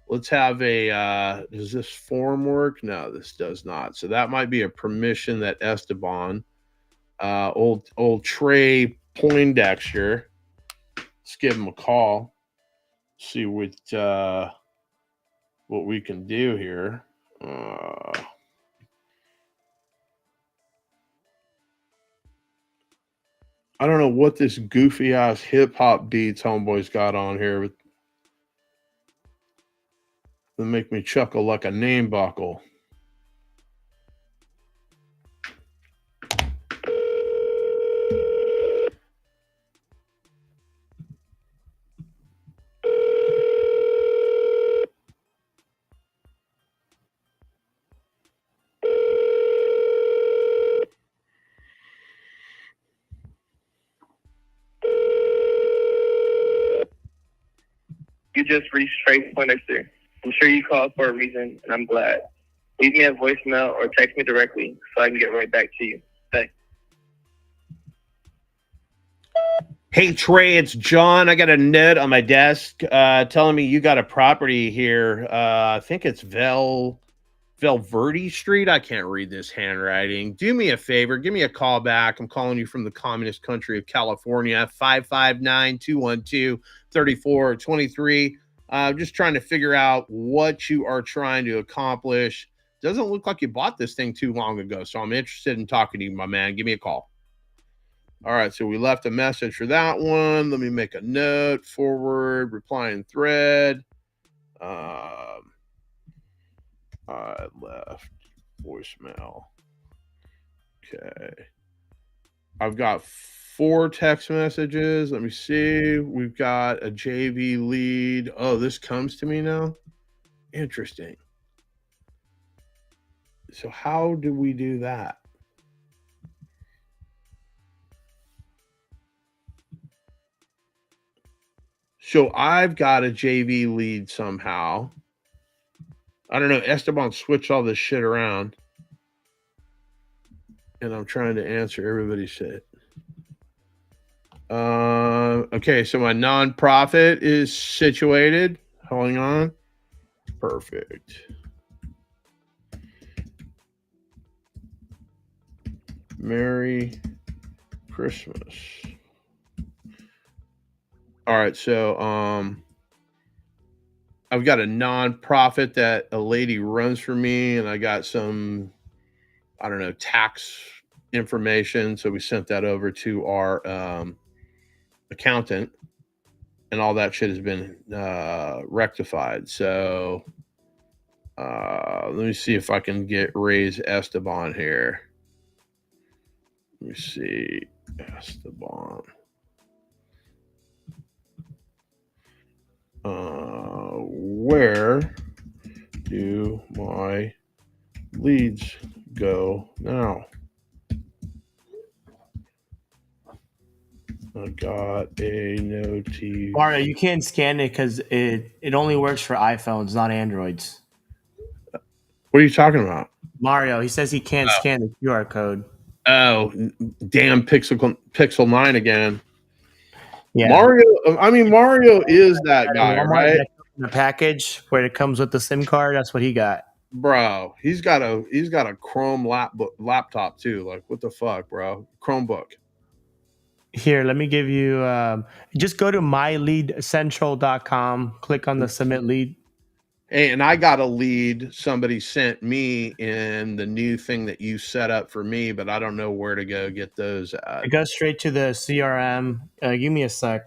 Let's have does this form work? No, this does not. So that might be a permission that Esteban, old Trey Poindexter. Let's give him a call. See what we can do here. I don't know what this goofy ass hip hop beats homeboy's got on here, but they make me chuckle like a name buckle. just reached Trey Poindexter. I'm sure you called for a reason, and I'm glad. Leave me a voicemail or text me directly so I can get right back to you. Thanks. Hey Trey, it's John. I got a note on my desk telling me you got a property here. I think it's Valverde Street. I can't read this handwriting. Do me a favor, give me a call back. I'm calling you from the communist country of California, 559-212-3423. Just trying to figure out what you are trying to accomplish. Doesn't look like you bought this thing too long ago, so I'm interested in talking to you, my man. Give me a call. All right, so we left a message for that one. Let me make a note. Forward, replying thread. I left voicemail. Okay. I've got 4 text messages. Let me see. We've got a JV lead. Oh, this comes to me now? Interesting. So how do we do that? So I've got a JV lead somehow. I don't know. Esteban switched all this shit around. And I'm trying to answer everybody's shit. Okay, so my nonprofit is situated. Holding on. Perfect. Merry Christmas. All right, so I've got a nonprofit that a lady runs for me, and I got some, I don't know, tax information. So we sent that over to our accountant, and all that shit has been rectified. So let me see if I can get Ray's Esteban here. Let me see, Esteban. Where do my leads go now? I got a notification. Mario, you can't scan it because it only works for iPhones, not Androids. What are you talking about? Mario, he says he can't scan the QR code. Oh, damn Pixel 9 again. Yeah. Mario is that guy, right? The package where it comes with the SIM card, that's what he got. Bro, he's got a Chrome laptop too. Like, what the fuck, bro? Chromebook. Here, let me give you just go to myleadcentral.com, click on the submit lead. Hey, and I got a lead somebody sent me in the new thing that you set up for me, but I don't know where to go get those at. It goes straight to the CRM. Give me a sec.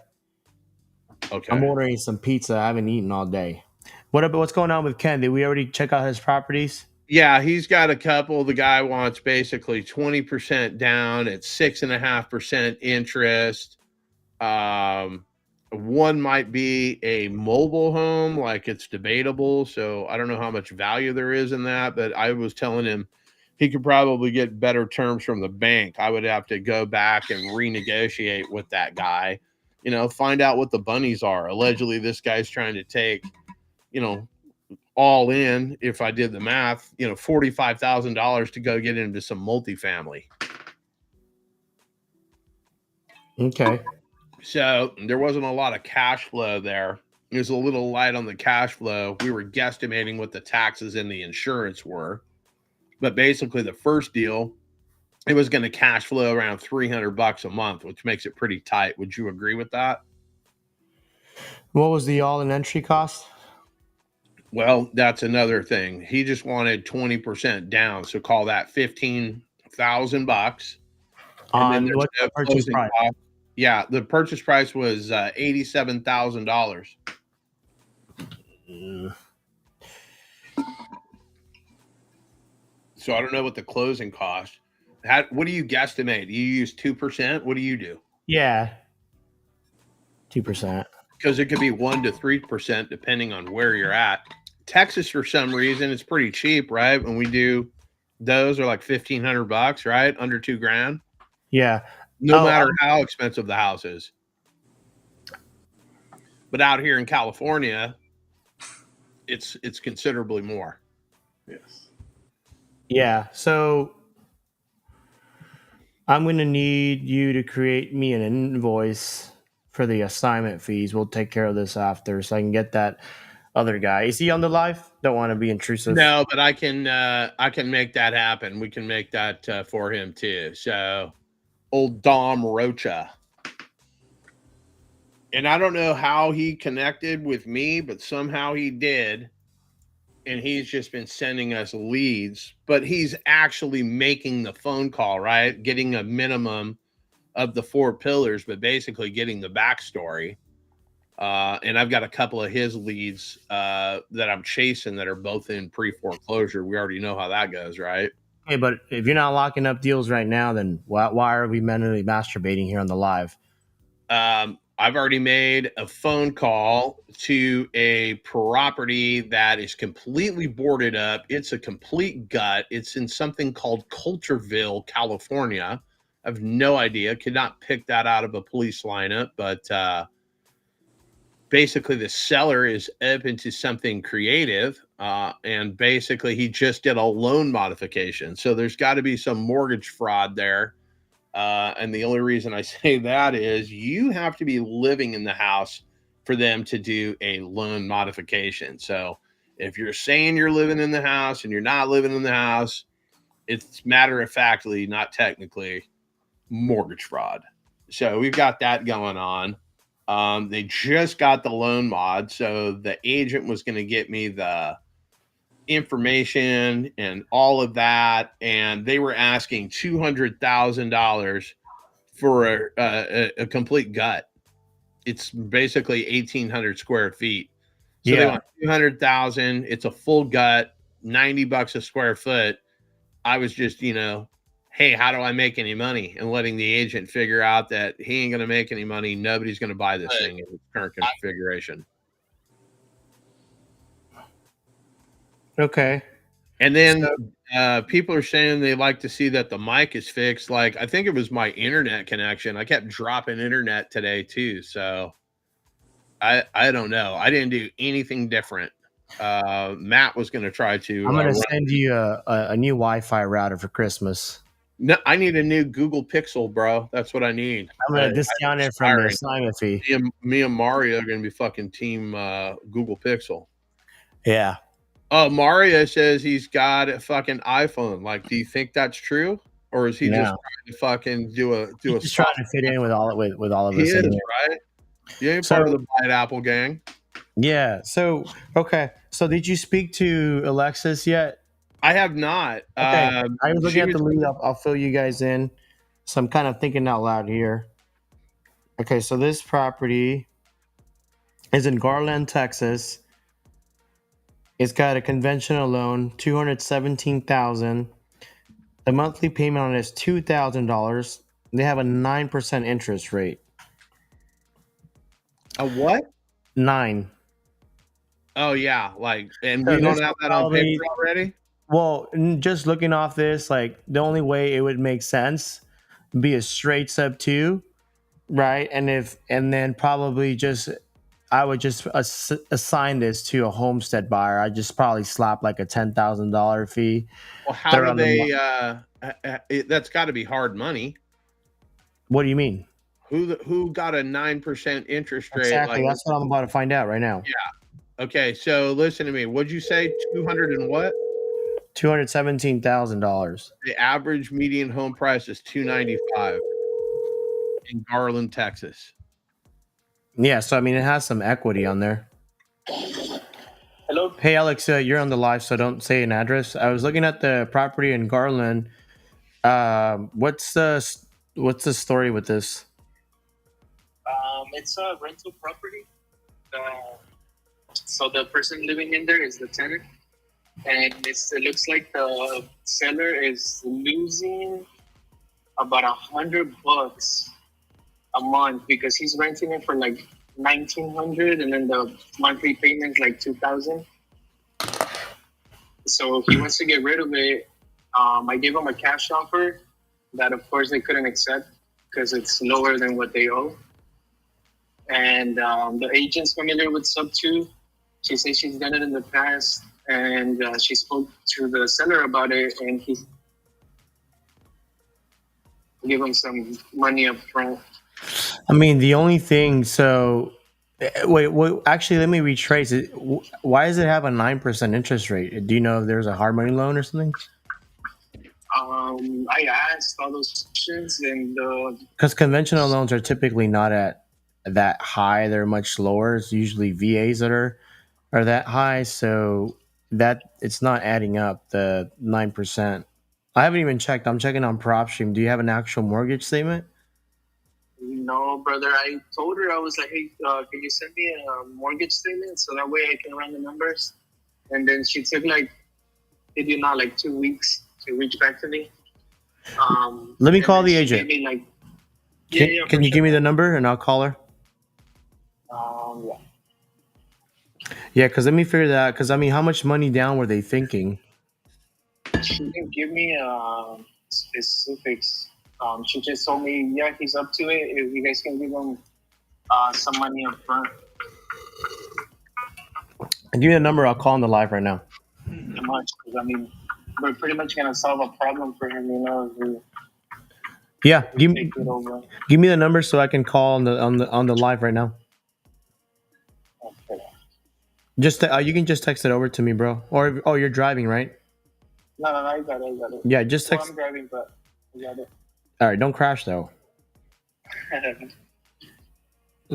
Okay. I'm ordering some pizza. I haven't eaten all day. What's going on with Ken? Did we already check out his properties? Yeah, he's got a couple. The guy wants basically 20% down at 6.5% interest. One might be a mobile home, like it's debatable. So I don't know how much value there is in that, but I was telling him he could probably get better terms from the bank. I would have to go back and renegotiate with that guy, find out what the bunnies are. Allegedly, this guy's trying to take, all in, if I did the math, $45,000 to go get into some multifamily. Okay. So there wasn't a lot of cash flow there. It was a little light on the cash flow. We were guesstimating what the taxes and the insurance were. But basically the first deal, it was going to cash flow around $300 a month, which makes it pretty tight. Would you agree with that? What was the all-in entry cost? Well, that's another thing. He just wanted 20% down. So call that $15,000. And then what's the purchase price? Cost. Yeah, the purchase price was $87,000. So I don't know what the closing cost. What do you guesstimate? Do you use 2%? What do you do? Yeah, 2%. Because it could be 1 to 3% depending on where you're at. Texas, for some reason, it's pretty cheap, right? When we do those, are like $1,500, right? Under $2,000. Yeah. No matter how expensive the house is. But out here in California, it's considerably more. Yes. Yeah. So I'm going to need you to create me an invoice for the assignment fees. We'll take care of this after so I can get that other guy. Is he on the live? Don't want to be intrusive. No, but I can make that happen. We can make that for him too. So old Dom Rocha. And I don't know how he connected with me, but somehow he did. And he's just been sending us leads, but he's actually making the phone call, right? Getting a minimum of the 4 pillars, but basically getting the backstory. And I've got a couple of his leads that I'm chasing that are both in pre-foreclosure. We already know how that goes, right? Hey, but if you're not locking up deals right now, then why are we mentally masturbating here on the live? I've already made a phone call to a property that is completely boarded up. It's a complete gut. It's in something called Coulterville, California. I have no idea. Could not pick that out of a police lineup, but basically the seller is open to something creative. And basically he just did a loan modification. So there's got to be some mortgage fraud there. And the only reason I say that is you have to be living in the house for them to do a loan modification. So if you're saying you're living in the house and you're not living in the house, it's matter of factly, not technically, mortgage fraud. So we've got that going on. They just got the loan mod. So the agent was going to get me the information and all of that, and they were asking $200,000 for a complete gut. It's basically 1,800 square feet. So they want 200,000. It's a full gut, $90 a square foot. I was just, hey, how do I make any money? And letting the agent figure out that he ain't going to make any money. Nobody's going to buy this thing in its current configuration. Okay. And then people are saying they like to see that the mic is fixed. Like, I think it was my internet connection. I kept dropping internet today too. So I don't know. I didn't do anything different. Matt was going to try to. I'm going to send you a new Wi-Fi router for Christmas. No, I need a new Google Pixel, bro. That's what I need. I'm going to discount it from the assignment fee. Me and Mario are going to be fucking team Google Pixel. Yeah. Oh, Mario says he's got a fucking iPhone. Like, do you think that's true, or is he just trying to fucking do a? He's just trying to fit in with all of us. He is, right? You ain't part of the Bite Apple gang. Yeah. So okay. So did you speak to Alexis yet? I have not. Okay. I was looking at the lead. I'll fill you guys in. So I'm kind of thinking out loud here. Okay. So this property is in Garland, Texas. It's got a conventional loan, $217,000. The monthly payment on it is $2,000. They have a 9% interest rate. A what? 9. Oh yeah, and we don't have that on paper already. Well, just looking off this, the only way it would make sense would be a straight sub 2, right? And then probably I would just assign this to a homestead buyer. I just probably slap a $10,000 fee. Well, how do they? That's got to be hard money. What do you mean? Who got a 9% interest rate? Exactly. That's what I'm about to find out right now. Yeah. Okay. So listen to me. What'd you say? 200 and what? $217,000. The average median home price is $295 in Garland, Texas. Yeah, so it has some equity on there. Hello. Hey, Alex, you're on the live, so don't say an address. I was looking at the property in Garland. What's the story with this? It's a rental property. So the person living in there is the tenant, and it looks like the seller is losing about $100 a month because he's renting it for $1,900, and then the monthly payment is $2,000. So he wants to get rid of it. I gave him a cash offer that, of course, they couldn't accept because it's lower than what they owe. and the agent's familiar with Sub 2. She says she's done it in the past, and she spoke to the seller about it, and he gave him some money up front. I mean, the only thing. So, wait. Actually, let me retrace it. Why does it have a 9% interest rate? Do you know if there's a hard money loan or something? I asked all those questions, and Because conventional loans are typically not at that high; they're much lower. It's usually VAs that are that high, so that it's not adding up. The 9%. I haven't even checked. I'm checking on PropStream. Do you have an actual mortgage statement? no, brother. I told her, I was like, hey, can you send me a mortgage statement so that way I can run the numbers? And then she took like 2 weeks to reach back to me. Let me and call then the she agent. gave me, like, Can you give me the number and I'll call her? Yeah. Yeah, because let me figure that out. Because I mean, how much money down were they thinking? She didn't give me specifics. She just told me, yeah, he's up to it. If you guys can give him some money up front. And give me the number. I'll call on the live right now. Too much, because I mean, we're pretty much gonna solve a problem for him, you know. If Yeah, we take it over. give me the number so I can call on the live right now. Okay. Just you can just text it over to me, bro. Or you're driving, right? No, I got it. Yeah, just Well, text. I'm driving, but I got it. All right, don't crash though.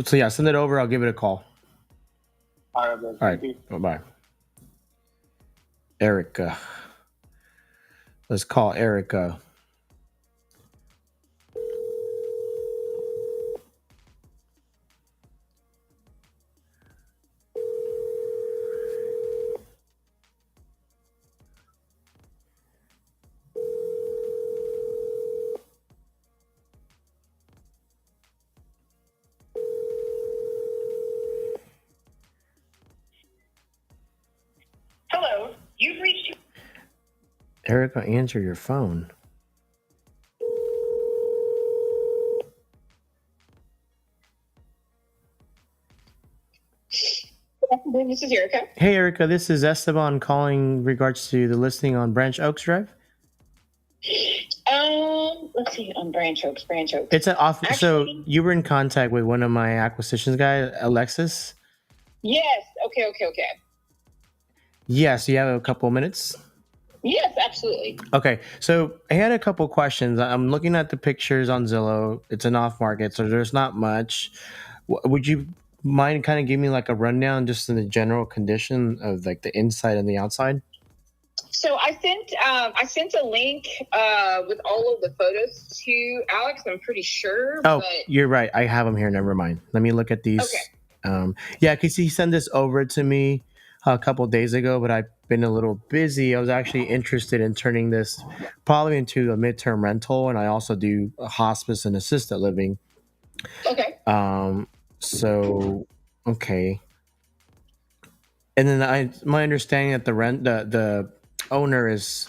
So yeah, send it over. I'll give it a call. All right, bro. All right, bye. Erica. Let's call Erica. Hello, you've reached. Erica, answer your phone. This is Erica. Hey, Erica, this is Esteban calling regards to the listing on Branch Oaks Drive. Let's see, on Branch Oaks. It's an off. So you were in contact with one of my acquisitions guys, Alexis. Yes. Okay. Yes, you have a couple of minutes. Yes, absolutely. Okay, so I had a couple questions. I'm looking at the pictures on Zillow. It's an off market, so there's not much. Would you mind kind of giving me like a rundown just in the general condition of like the inside and the outside? So I sent a link with all of the photos to Alex. I'm pretty sure. Oh, but you're right. I have them here. Never mind. Let me look at these. Okay. Yeah, because he sent this over to me a couple of days ago, but I've been a little busy. I was actually interested in turning this probably into a midterm rental, and I also do a hospice and assisted living. Okay. So okay. And then my understanding that the owner is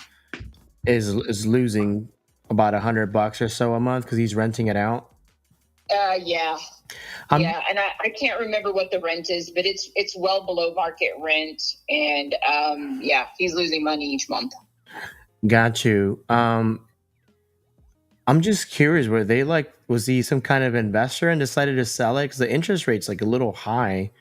losing about $100 or so a month because he's renting it out. Yeah. Yeah, and I can't remember what the rent is, but it's well below market rent, and yeah, he's losing money each month. Got you. I'm just curious, was he some kind of investor and decided to sell it? Because the interest rate's like a little high.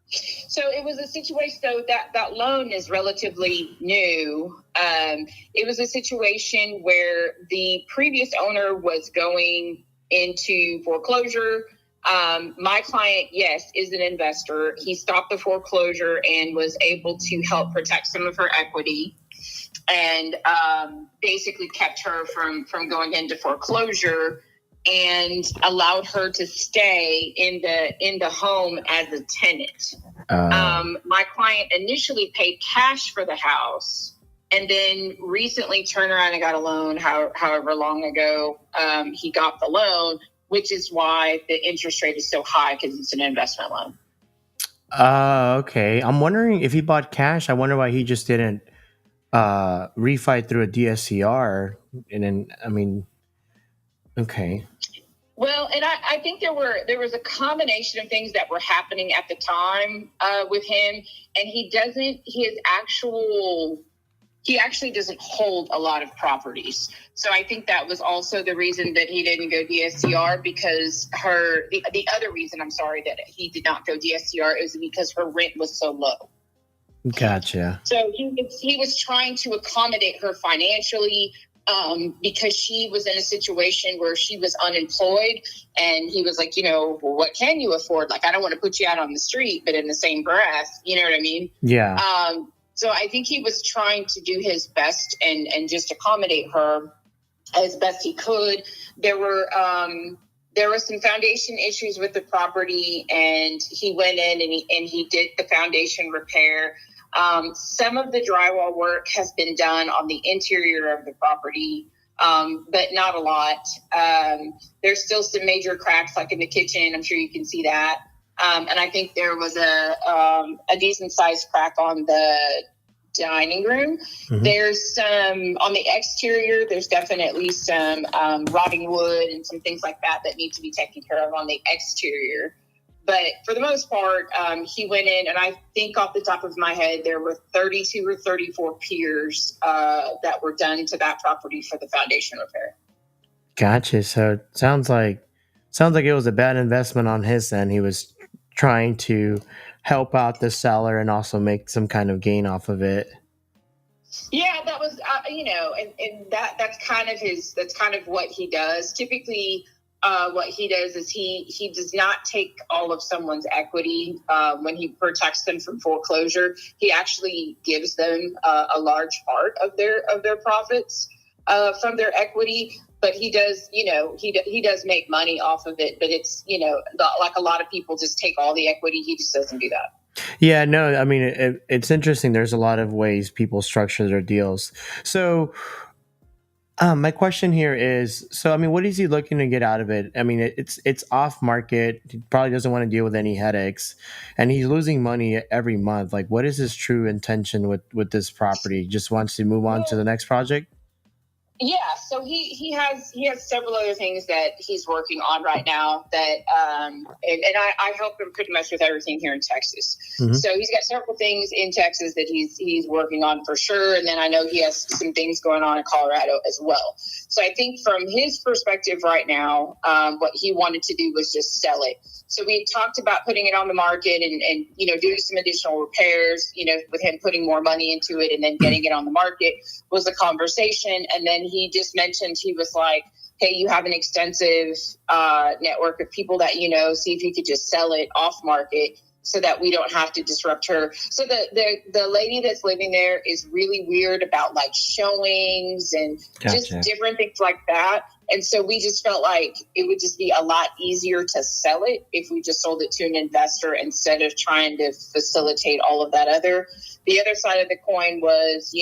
So it was a situation, so that loan is relatively new. It was a situation where the previous owner was going into foreclosure. My client, yes, is an investor. He stopped the foreclosure and was able to help protect some of her equity, and basically kept her from going into foreclosure and allowed her to stay in the home as a tenant. My client initially paid cash for the house, and then recently turned around and got a loan. However long ago he got the loan, which is why the interest rate is so high, because it's an investment loan. Okay. I'm wondering if he bought cash. I wonder why he just didn't refi through a DSCR. And then, I mean, okay. Well, and I think there was a combination of things that were happening at the time with him, and he actually doesn't hold a lot of properties. So I think that was also the reason that he didn't go DSCR, because the other reason, I'm sorry, that he did not go DSCR is because her rent was so low. Gotcha. So he was trying to accommodate her financially, because she was in a situation where she was unemployed, and he was like, well, what can you afford? Like, I don't want to put you out on the street, but in the same breath, you know what I mean? Yeah. So I think he was trying to do his best and just accommodate her as best he could. There were some foundation issues with the property, and he went in and he did the foundation repair. Some of the drywall work has been done on the interior of the property, but not a lot. There's still some major cracks, like in the kitchen. I'm sure you can see that. And I think there was a decent sized crack on the dining room. Mm-hmm. There's some on the exterior. There's definitely some rotting wood and some things like that need to be taken care of on the exterior. But for the most part, he went in, and I think off the top of my head, there were 32 or 34 piers that were done to that property for the foundation repair. Gotcha. So it sounds like it was a bad investment on his end. He was trying to help out the seller and also make some kind of gain off of it. Yeah, that was, and that's kind of what he does. Typically, what he does is he does not take all of someone's equity when he protects them from foreclosure. He actually gives them a large part of their profits from their equity. But he does, he does make money off of it. But it's, like a lot of people just take all the equity. He just doesn't do that. Yeah, no, I mean, it's interesting. There's a lot of ways people structure their deals. So my question here is, what is he looking to get out of it? I mean, it's off market. He probably doesn't want to deal with any headaches, and he's losing money every month. Like, what is his true intention with this property? Just wants to move on to the next project? Yeah, so he has several other things that he's working on right now that and I help him pretty much with everything here in Texas. Mm-hmm. So he's got several things in Texas that he's working on for sure, and then I know he has some things going on in Colorado as well. So I think from his perspective right now, what he wanted to do was just sell it. So we had talked about putting it on the market and doing some additional repairs, with him putting more money into it and then getting it on the market was a conversation. And then he just mentioned, he was like, hey, you have an extensive network of people that see if you could just sell it off market so that we don't have to disrupt her. So the lady that's living there is really weird about like showings and just different things like that. And so we just felt like it would just be a lot easier to sell it if we just sold it to an investor instead of trying to facilitate all of that other. The other side of the coin was,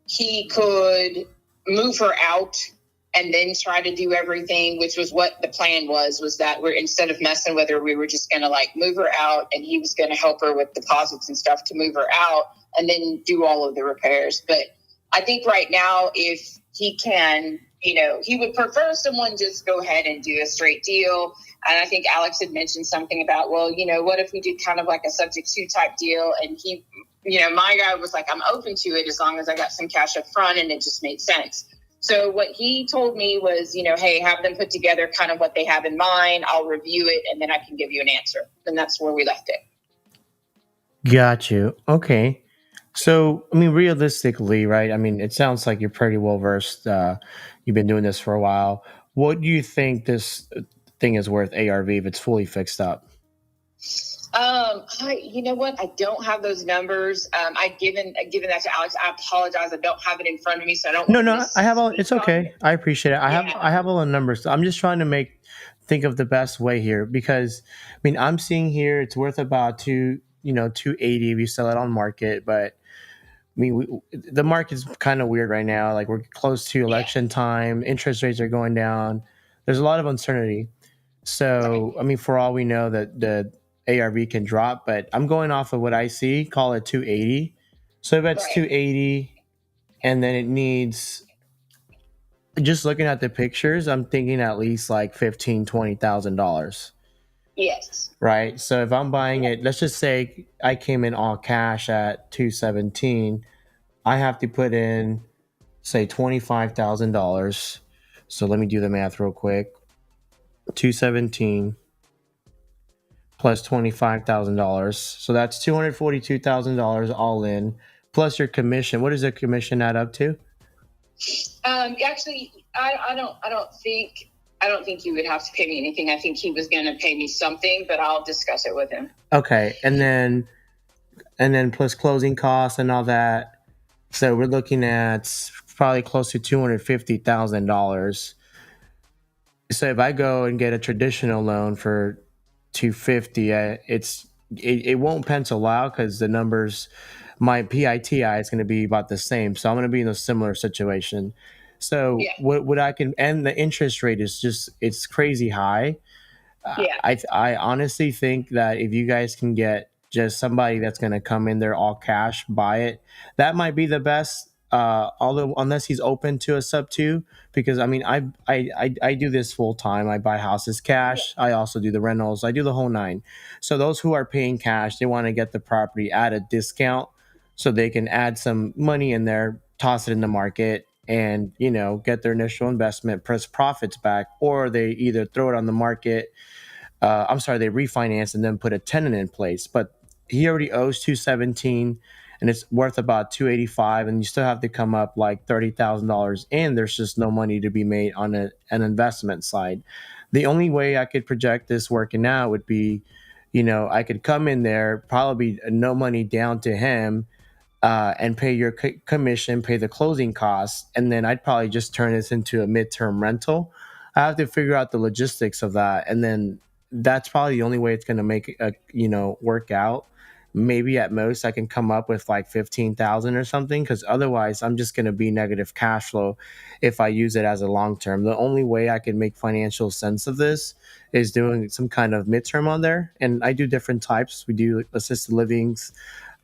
he could move her out and then try to do everything, which was what the plan was that we're, instead of messing with her, we were just going to like move her out, and he was going to help her with deposits and stuff to move her out and then do all of the repairs. But I think right now, if he can, he would prefer someone just go ahead and do a straight deal. And I think Alex had mentioned something about, well, what if we did kind of like a subject to type deal? And he, my guy was like, I'm open to it as long as I got some cash up front and it just made sense. So what he told me was, hey, have them put together kind of what they have in mind. I'll review it and then I can give you an answer. And that's where we left it. Got you. Okay. So, realistically, right? It sounds like you're pretty well versed. You've been doing this for a while. What do you think this thing is worth ARV if it's fully fixed up? You know what? I don't have those numbers. I've given that to Alex. I apologize. I don't have it in front of me, so I don't. No. I have all. It's okay. I appreciate it. I have all the numbers. I'm just trying to think of the best way here because, I'm seeing here it's worth about $280 if you sell it on market, but. The market's kind of weird right now. Like we're close to election time. Interest rates are going down. There's a lot of uncertainty. So, for all we know that the ARV can drop, but I'm going off of what I see, call it 280. So if it's 280 and then it needs just looking at the pictures, I'm thinking at least like $15,000-$20,000. Yes. Right. So if I'm buying it, let's just say I came in all cash at 217, I have to put in say $25,000. So let me do the math real quick. 217 plus $25,000. So that's $242,000 all in, plus your commission. What does the commission add up to? Actually, I don't think you would have to pay me anything. I think he was going to pay me something, but I'll discuss it with him. Okay, and then plus closing costs and all that. So we're looking at probably close to $250,000. So if I go and get a traditional loan for 250, it won't pencil out because the numbers, my PITI is going to be about the same. So I'm going to be in a similar situation. So Yeah. what I can, and the interest rate is just, it's crazy high. Yeah. I honestly think that if you guys can get just somebody that's going to come in there all cash, buy it, that might be the best. Although unless he's open to a sub two, because I mean I do this full time. I buy houses cash. I also do the rentals. I do the whole nine. So those who are paying cash, they want to get the property at a discount, so they can add some money in there, toss it in the market, and get their initial investment plus profits back, or they either throw it on the market. They refinance and then put a tenant in place. But he already owes 217 and it's worth about 285, and you still have to come up like $30,000 in. There's just no money to be made on an investment side. The only way I could project this working out would be, I could come in there, probably no money down to him, and pay your commission, pay the closing costs, and then I'd probably just turn this into a midterm rental. I have to figure out the logistics of that, and then that's probably the only way it's going to make it, work out. Maybe at most I can come up with like 15,000 or something, because otherwise I'm just going to be negative cash flow if I use it as a long term. The only way I can make financial sense of this is doing some kind of midterm on there, and I do different types. We do assisted livings.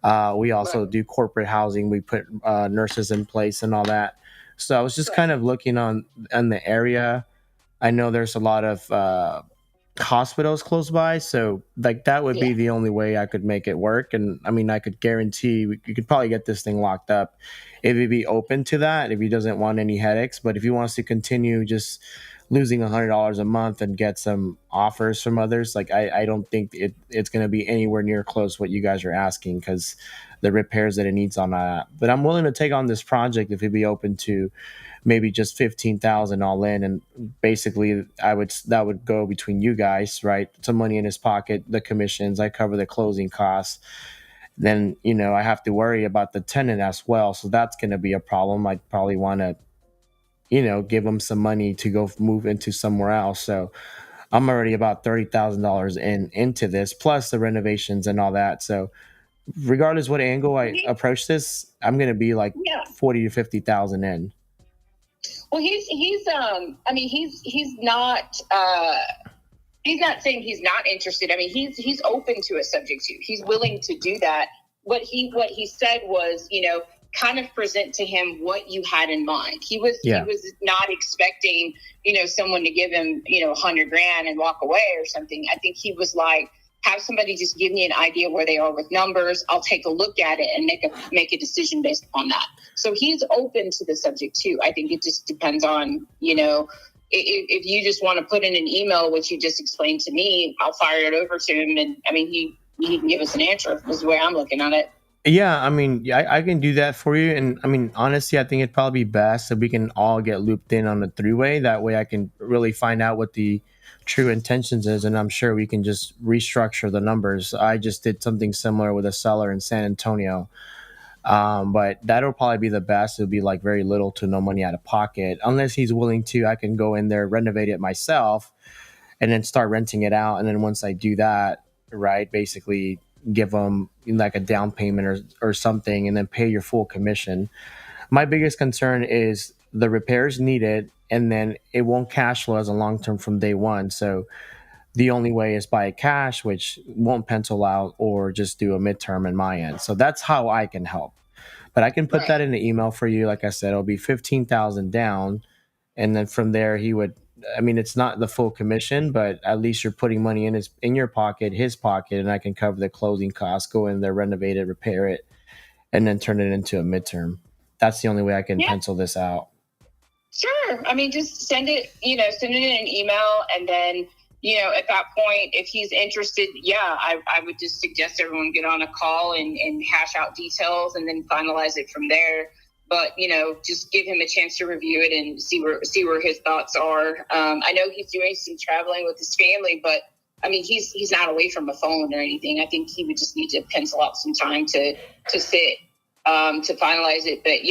We also do corporate housing. We put nurses in place and all that. So I was just kind of looking on the area. I know there's a lot of hospitals close by, so like that would be the only way I could make it work. And I mean, I could guarantee you could probably get this thing locked up if he'd be open to that, if he doesn't want any headaches. But if he wants to continue just losing $100 a month and get some offers from others, like I don't think it's going to be anywhere near close what you guys are asking, because the repairs that it needs on that. But I'm willing to take on this project if he'd be open to maybe just 15,000 all in, and basically that would go between you guys, right? Some money in his pocket, the commissions, I cover the closing costs. Then I have to worry about the tenant as well, so that's going to be a problem. I'd probably want to give him some money to go move into somewhere else. So I'm already about $30,000 into this, plus the renovations and all that. So regardless what angle I approach this, I'm going to be like 40 to 50,000 in. Well, he's not saying he's not interested. I mean, he's open to a subject to. He's willing to do that. What he said was, kind of present to him what you had in mind. He was not expecting, someone to give him, $100,000 and walk away or something. I think he was like, have somebody just give me an idea where they are with numbers. I'll take a look at it and make a decision based upon that. So he's open to the subject too. I think it just depends on, if you just want to put in an email, which you just explained to me, I'll fire it over to him. And I mean, he can give us an answer. Is the way I'm looking at it. Yeah, I mean, I can do that for you. And I mean, honestly, I think it'd probably be best if we can all get looped in on the three-way. That way I can really find out what the true intentions is, and I'm sure we can just restructure the numbers. I just did something similar with a seller in San Antonio. But that'll probably be the best. It'll be like very little to no money out of pocket. Unless he's willing to, I can go in there, renovate it myself, and then start renting it out. And then once I do that, right, basically give them like a down payment or something, and then pay your full commission. My biggest concern is the repairs needed, and then it won't cash flow as a long term from day one. So the only way is buy cash, which won't pencil out, or just do a midterm in my end. So that's how I can help. But I can put that in the email for you. Like I said, it'll be 15,000 down, and then from there he would. I mean, it's not the full commission, but at least you're putting money in your pocket, his pocket, and I can cover the closing costs, go in there, renovate it, repair it, and then turn it into a midterm. That's the only way I can pencil this out. Sure. I mean, just send it in an email, and then, at that point, if he's interested, I would just suggest everyone get on a call and hash out details and then finalize it from there. But, just give him a chance to review it and see where his thoughts are. I know he's doing some traveling with his family, but I mean, he's not away from a phone or anything. I think he would just need to pencil out some time to sit to finalize it. But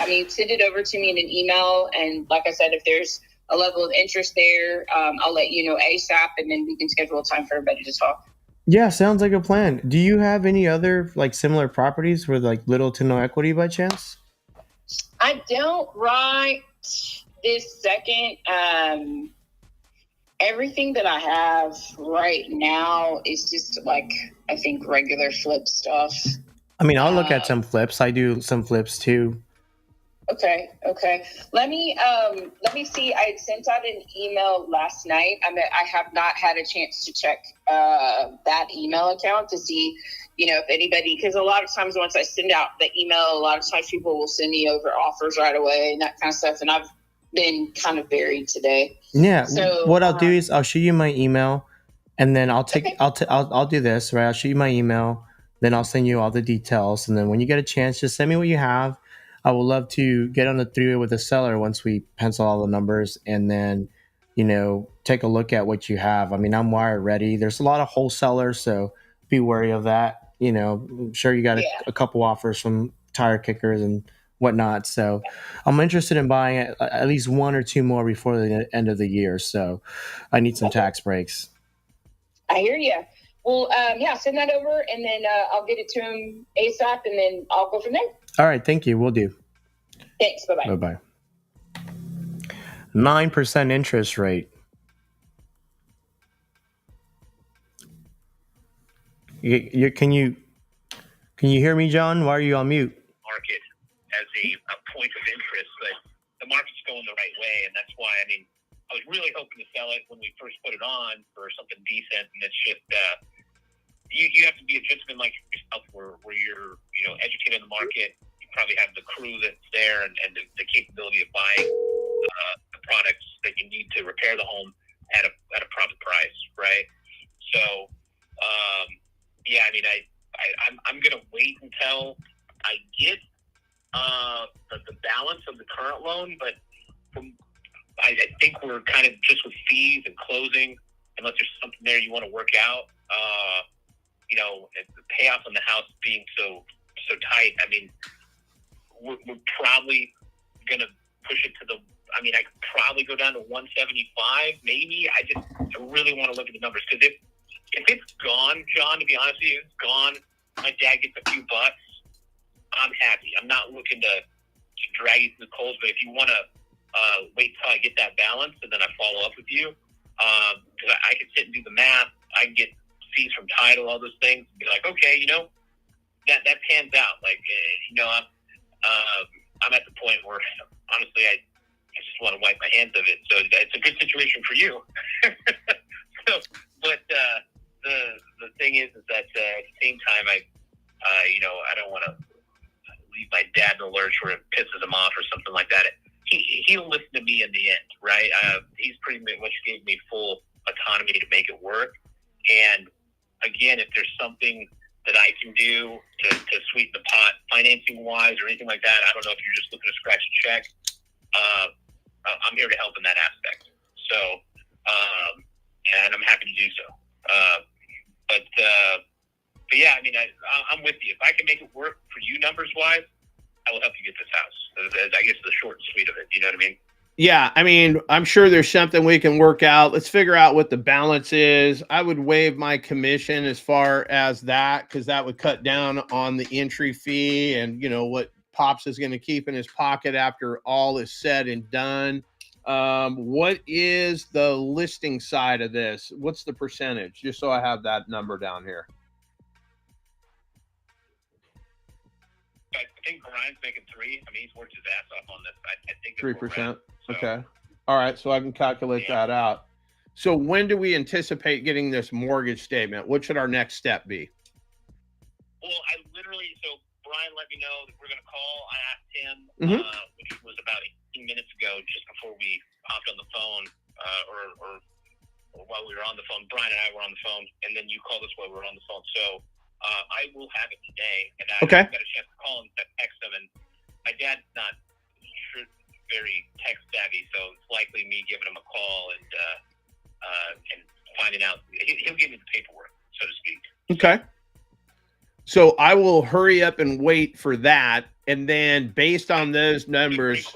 I mean, send it over to me in an email. And like I said, if there's a level of interest there, I'll let you know ASAP, and then we can schedule a time for everybody to talk. Yeah, sounds like a plan. Do you have any other like similar properties with like little to no equity by chance? I don't right this second. Everything that I have right now is just like, I think, regular flip stuff. I mean, I'll look at some flips. I do some flips too. Okay. Let me see. I sent out an email last night. I have not had a chance to check that email account to see, if anybody, because a lot of times once I send out the email, a lot of times people will send me over offers right away and that kind of stuff. And I've been kind of buried today. Yeah. So what I'll do is I'll shoot you my email, and then I'll do this, right? I'll shoot you my email, then I'll send you all the details, and then when you get a chance, just send me what you have. I would love to get on the three-way with the seller once we pencil all the numbers, and then, take a look at what you have. I mean, I'm wire ready. There's a lot of wholesalers, so be wary of that. I'm sure you got a couple offers from tire kickers and whatnot. So I'm interested in buying at least one or two more before the end of the year. So I need some tax breaks. I hear you. Well, send that over, and then I'll get it to him ASAP, and then I'll go from there. All right. Thank you. We'll do. Thanks. Bye-bye. Bye-bye. 9% interest rate. Can you hear me, John? Why are you on mute? Market as a point of interest, but the market's going the right way, and that's why, I mean, I was really hoping to sell it when we first put it on for something decent, and it's just you have to be a gentleman like yourself where you're educated in the market. You probably have the crew that's there and the capability of buying the products that you need to repair the home at a proper price, right? So I mean, I'm gonna wait until I get the balance of the current loan, but I think we're kind of just with fees and closing, unless there's something there you want to work out. The payoff on the house being so tight, I mean, we're probably gonna push it to the. I mean, I could probably go down to 175, maybe. I really want to look at the numbers, because if it's gone, John, to be honest with you, it's gone. My dad gets a few bucks. I'm happy. I'm not looking to drag you through the coals, but if you want to wait till I get that balance and then I follow up with you, because I can sit and do the math. I can get fees from title, all those things, and be like, okay, that pans out. Like, I'm at the point where honestly, I just want to wipe my hands of it. So it's a good situation for you. But the thing is that at the same time, I don't want to leave my dad in the lurch where it pisses him off or something like that. He'll listen to me in the end, right? He's pretty much gave me full autonomy to make it work. And again, if there's something that I can do to sweeten the pot, financing wise or anything like that, I don't know if you're just looking to scratch a check. I'm here to help in that aspect. So, and I'm happy to do so. But yeah, I mean, I'm with you. If I can make it work for you numbers wise, I will help you get this house. I guess the short and sweet of it. You know what I mean? Yeah, I mean, I'm sure there's something we can work out. Let's figure out what the balance is. I would waive my commission as far as that, because that would cut down on the entry fee and, what Pops is going to keep in his pocket after all is said and done. What is the listing side of this? What's the percentage? Just so I have that number down here. I think Brian's making 3. I mean, he's worked his ass off on this. I think 3%. Okay. All right, so I can calculate that out. So when do we anticipate getting this mortgage statement? What should our next step be? Well, so Brian let me know that we're going to call. I asked him, which was about 18 minutes ago, just before we hopped on the phone, or while we were on the phone. Brian and I were on the phone, and then you called us while we were on the phone. So I will have it today, and I got a chance to call him, text him, and my dad's not very tech savvy, so it's likely me giving him a call and finding out. He'll give me the paperwork, so to speak. Okay. So I will hurry up and wait for that, and then based on those numbers,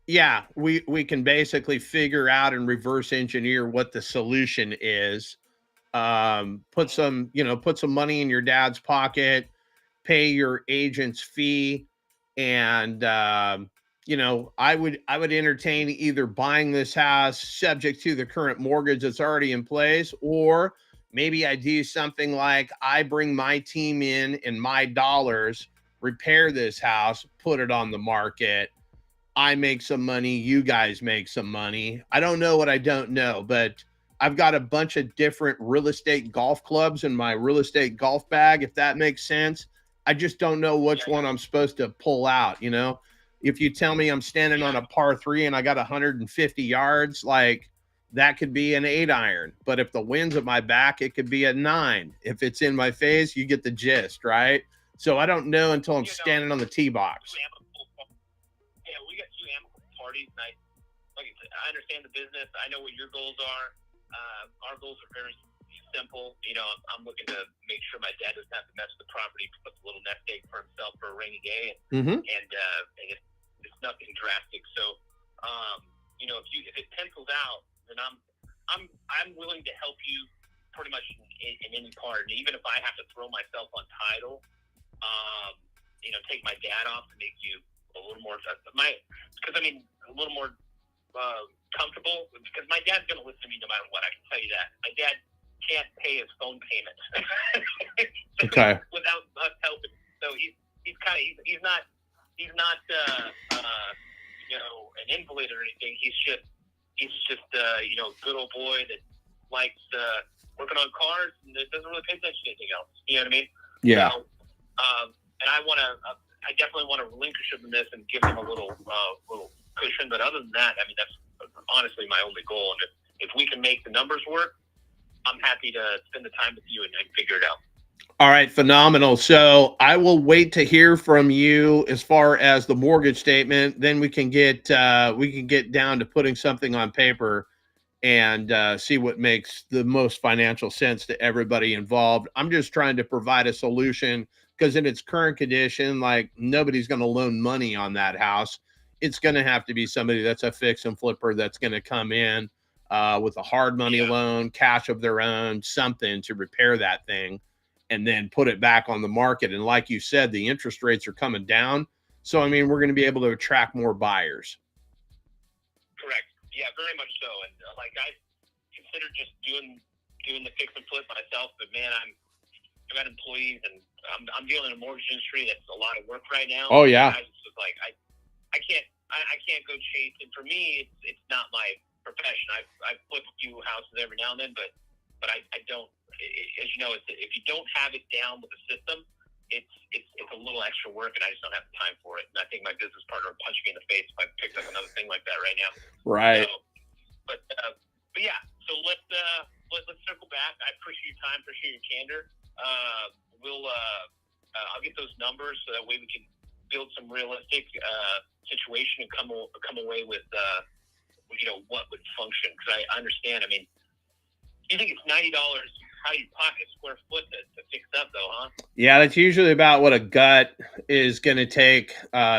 yeah, we can basically figure out and reverse engineer what the solution is. Put some money in your dad's pocket, pay your agent's fee, and I would entertain either buying this house subject to the current mortgage that's already in place, or maybe I do something like I bring my team in and my dollars, repair this house, put it on the market. I make some money. You guys make some money. I don't know what I don't know, but I've got a bunch of different real estate golf clubs in my real estate golf bag, if that makes sense. I just don't know which one I'm supposed to pull out. If you tell me I'm standing on a par 3 and I got 150 yards, like, that could be an 8-iron, but if the wind's at my back, it could be a 9. If it's in my face, you get the gist, right? So I don't know until I'm standing on the tee box. Yeah, we got 2 amicable parties, and I understand the business. I know what your goals are. Our goals are very simple. I'm looking to make sure my dad doesn't have to mess with the property, puts a little nest egg for himself for a rainy day, and it's nothing drastic. So, if it pencils out, then I'm willing to help you pretty much in any part. And even if I have to throw myself on title, take my dad off to make you a little more comfortable, because my dad's going to listen to me no matter what. I can tell you that. My dad can't pay his phone payment without us helping. So he's not an invalid or anything. He's just a good old boy that likes working on cars and doesn't really pay attention to anything else. You know what I mean? Yeah. So, and I definitely want to relinquish him in this and give him a little cushion. But other than that, that's honestly my only goal. And if we can make the numbers work, I'm happy to spend the time with you and figure it out. All right, phenomenal. So I will wait to hear from you as far as the mortgage statement. Then we can get down to putting something on paper and see what makes the most financial sense to everybody involved. I'm just trying to provide a solution, because in its current condition, like, nobody's going to loan money on that house. It's going to have to be somebody that's a fix and flipper that's going to come in with a hard money loan, cash of their own, something to repair that thing, and then put it back on the market. And like you said, the interest rates are coming down. So, we're going to be able to attract more buyers. Correct. Yeah, very much so. And I considered just doing the fix and flip myself, but man, I've got employees, and I'm dealing in a mortgage industry that's a lot of work right now. Oh yeah. I can't go chase. And for me, it's not my profession. I've flipped a few houses every now and then, but I don't. As you know, if you don't have it down with the system, it's a little extra work, and I just don't have the time for it. And I think my business partner would punch me in the face if I picked up another thing like that right now. Right. So, but yeah. So let's circle back. I appreciate your time. Appreciate your candor. I'll get those numbers so that way we can build some realistic situation and come away with what would function. Because I understand. You think it's $90 out of your pocket square foot to fix up, though, huh? Yeah, that's usually about what a gut is going to take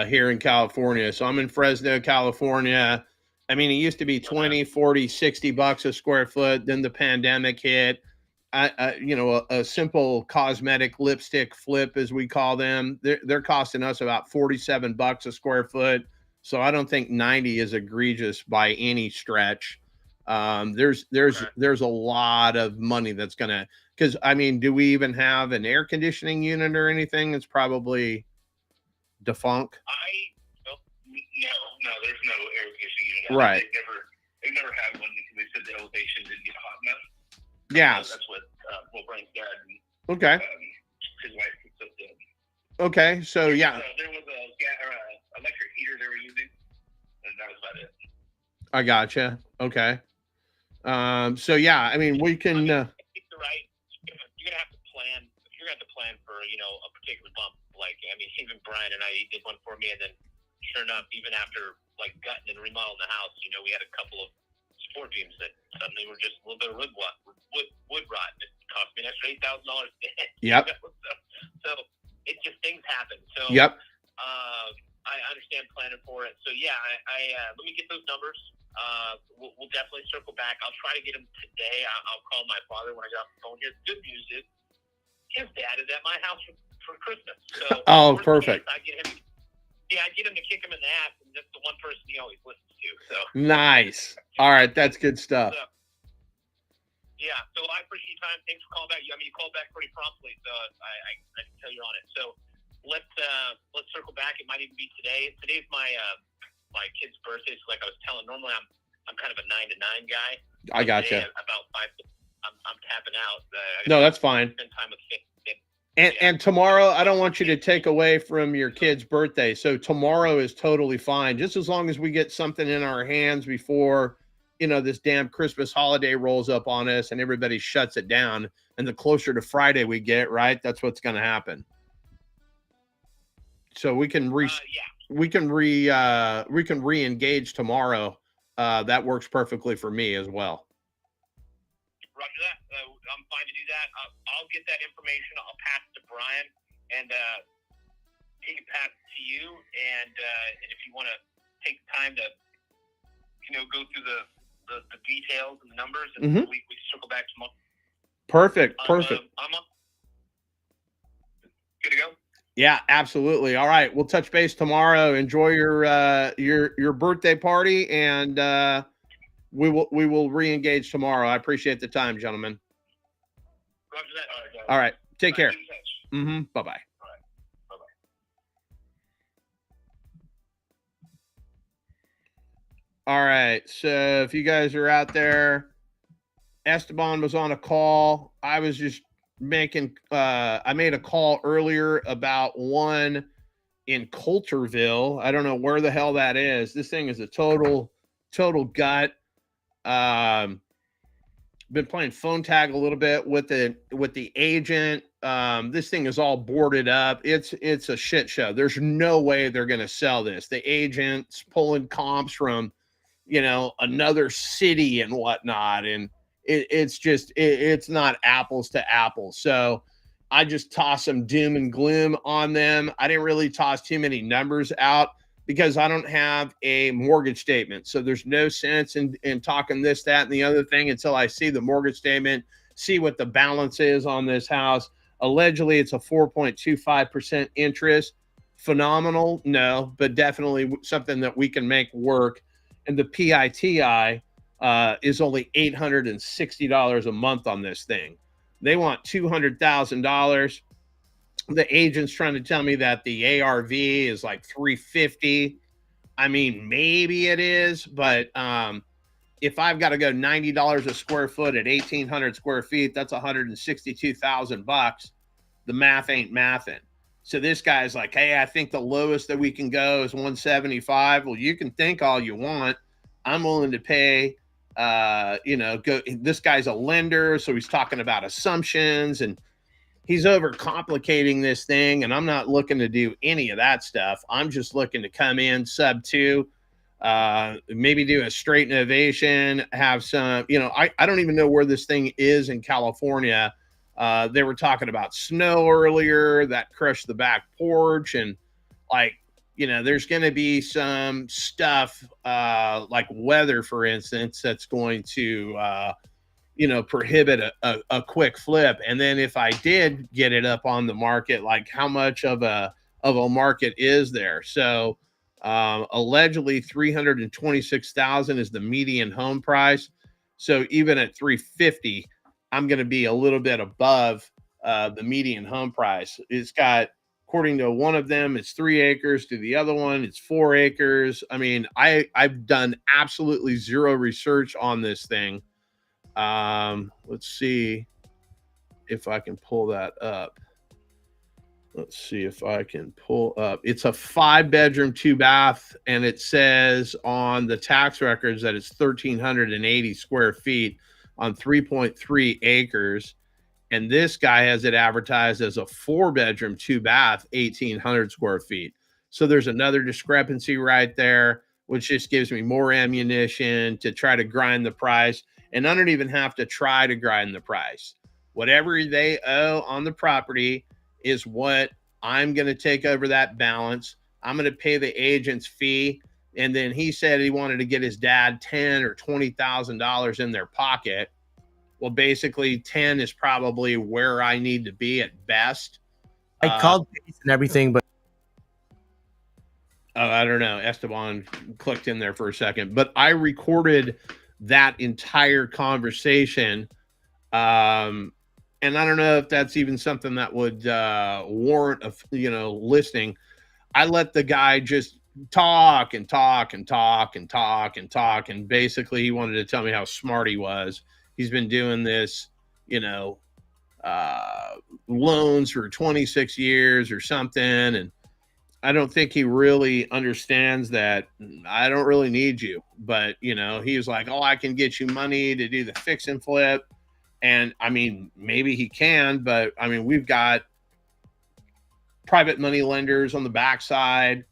here in California. So I'm in Fresno, California. It used to be 20, 40, 60 bucks a square foot. Then the pandemic hit. A simple cosmetic lipstick flip, as we call them, they're costing us about 47 bucks a square foot. So I don't think 90 is egregious by any stretch. There's a lot of money that's gonna, because do we even have an air conditioning unit or anything? It's probably defunct. No, there's no air conditioning unit. Right. they've never had one because they said the elevation didn't get hot enough. Yes. That's what Brian's dad and Okay. his wife said. Okay. So yeah, There was a electric heater they were using, and that was about it. I gotcha. Okay. So yeah, I mean, we can. You're right. You're gonna have to plan. You're gonna have to plan for a particular bump. Like even Brian and I, he did one for me, and then sure enough, even after like gutting and remodeling the house, we had a couple of support beams that suddenly were just a little bit of wood rot. It cost me an extra $8,000. Yep. So it just things happen. So Yep. I understand planning for it. So yeah, I let me get those numbers. We'll definitely circle back. I'll try to get him today. I'll call my father when I get off the phone here. The good news is his dad is at my house for Christmas. So Oh, perfect. I get him to kick him in the ass, and that's the one person he always listens to. So Nice. All right, that's good stuff. yeah, so I appreciate your time. Thanks for calling back. You called back pretty promptly, so I can tell you're on it. So let's circle back. It might even be today. Today's my kid's birthday. So like I was telling, normally I'm kind of a 9 to 9 guy. I gotcha. Today, about 5, I'm tapping out. No, that's fine. Spend time with family. And tomorrow, I don't want you to take away from your kid's birthday. So tomorrow is totally fine, just as long as we get something in our hands before, this damn Christmas holiday rolls up on us and everybody shuts it down. And the closer to Friday we get, right, that's what's going to happen. So we can re-engage tomorrow. That works perfectly for me as well. Roger that. I'm fine to do that. I'll get that information. I'll pass it to Brian and take it back to you. And if you want to take the time to, go through the details and the numbers, and we circle back tomorrow. Perfect. I'm up. Good to go. Yeah, absolutely. All right, we'll touch base tomorrow. Enjoy your birthday party, and we will re-engage tomorrow. I appreciate the time, gentlemen. Roger that. All right, take care. Bye-bye. All right, so if you guys are out there, Esteban was on a call. I was just I made a call earlier about one in Coulterville. I don't know where the hell that is. This thing is a total gut. Been playing phone tag a little bit with the agent. This thing is all boarded up. It's a shit show. There's no way they're going to sell this. The agent's pulling comps from, another city and whatnot. And it's not apples to apples. So I just tossed some doom and gloom on them. I didn't really toss too many numbers out because I don't have a mortgage statement. So there's no sense in talking this, that, and the other thing until I see the mortgage statement, see what the balance is on this house. Allegedly, it's a 4.25% interest. Phenomenal? No, but definitely something that we can make work. And the PITI is only $860 a month on this thing. They want $200,000. The agent's trying to tell me that the ARV is like $350. I mean, maybe it is, but if I've got to go $90 a square foot at 1,800 square feet, that's $162,000. The math ain't mathin'. So this guy's like, hey, I think the lowest that we can go is 175. Well, you can think all you want. I'm willing to pay. This guy's a lender, so he's talking about assumptions and he's overcomplicating this thing, and I'm not looking to do any of that stuff. I'm just looking to come in sub 2, maybe do a straight innovation, have some, I don't even know where this thing is in California. They were talking about snow earlier that crushed the back porch, and there's going to be some stuff like weather, for instance, that's going to prohibit a quick flip. And then if I did get it up on the market, like how much of a market is there? So allegedly 326,000 is the median home price. So even at 350, I'm going to be a little bit above the median home price. It's got according to one of them, it's 3 acres. To the other one, it's 4 acres. I mean, I've done absolutely zero research on this thing. Let's see if I can pull that up. Let's see if I can pull up. It's a 5-bedroom, 2-bath, and it says on the tax records that it's 1,380 square feet on 3.3 acres. And this guy has it advertised as a 4-bedroom, 2-bath, 1,800 square feet. So there's another discrepancy right there, which just gives me more ammunition to try to grind the price. And I don't even have to try to grind the price. Whatever they owe on the property is what I'm going to take over that balance. I'm going to pay the agent's fee. And then he said he wanted to get his dad $10,000 or $20,000 in their pocket. Well, basically 10 is probably where I need to be at best. I called base and everything, but I don't know. Esteban clicked in there for a second, but I recorded that entire conversation. And I don't know if that's even something that would warrant listening. I let the guy just talk and talk and talk and talk and talk, and basically he wanted to tell me how smart he was. He's been doing this, loans for 26 years or something, and I don't think he really understands that I don't really need you. But he was like, "Oh, I can get you money to do the fix and flip." And I mean, maybe he can, but I mean, we've got private money lenders on the backside.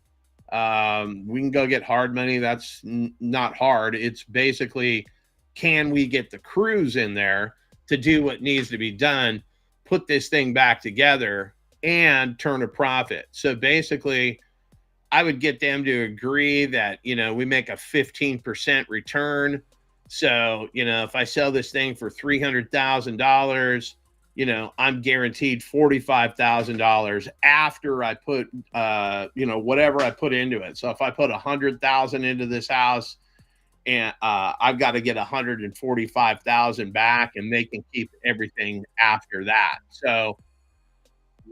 We can go get hard money. That's not hard. It's basically, can we get the crews in there to do what needs to be done, put this thing back together, and turn a profit? So basically, I would get them to agree that, we make a 15% return. So, if I sell this thing for $300,000, I'm guaranteed $45,000 after I put, whatever I put into it. So if I put $100,000 into this house, and I've got to get $145,000 back, and they can keep everything after that. So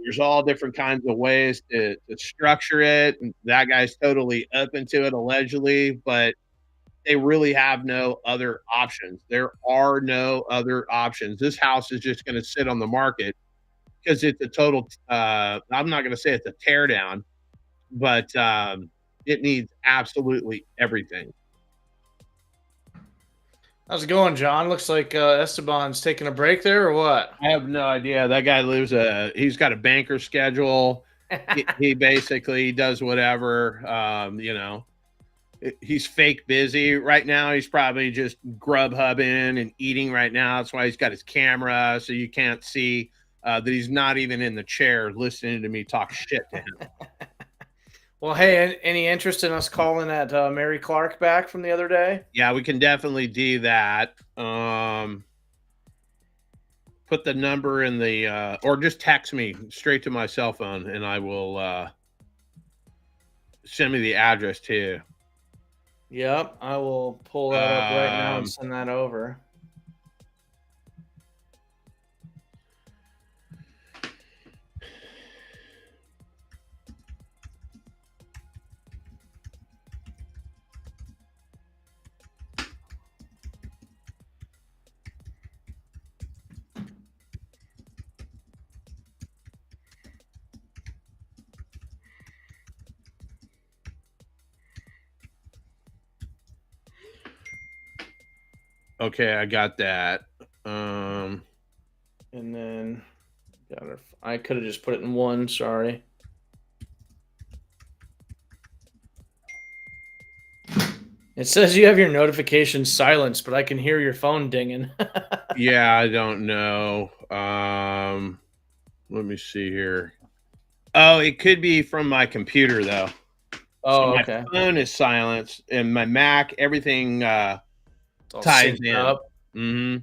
there's all different kinds of ways to structure it. That guy's totally open to it, allegedly, but they really have no other options. There are no other options. This house is just going to sit on the market because it's a total, I'm not going to say it's a tear down, but it needs absolutely everything. How's it going, John? Looks like Esteban's taking a break there, or what? I have no idea. That guy he's got a banker schedule. he basically does whatever, he's fake busy right now. He's probably just Grubhubbing and eating right now. That's why he's got his camera, so you can't see that he's not even in the chair listening to me talk shit to him. Well, hey, any interest in us calling that Mary Clark back from the other day? Yeah, we can definitely do that. Put the number in the or just text me straight to my cell phone, and I will send me the address too. Yep, I will pull that up right now and send that over. Okay, I got that. And then I could have just put it in one. Sorry. It says you have your notifications silenced, but I can hear your phone dinging. Yeah, I don't know. Let me see here. Oh, it could be from my computer though. Oh, so okay. My phone is silenced, and my Mac, everything ties in. Mm-hmm.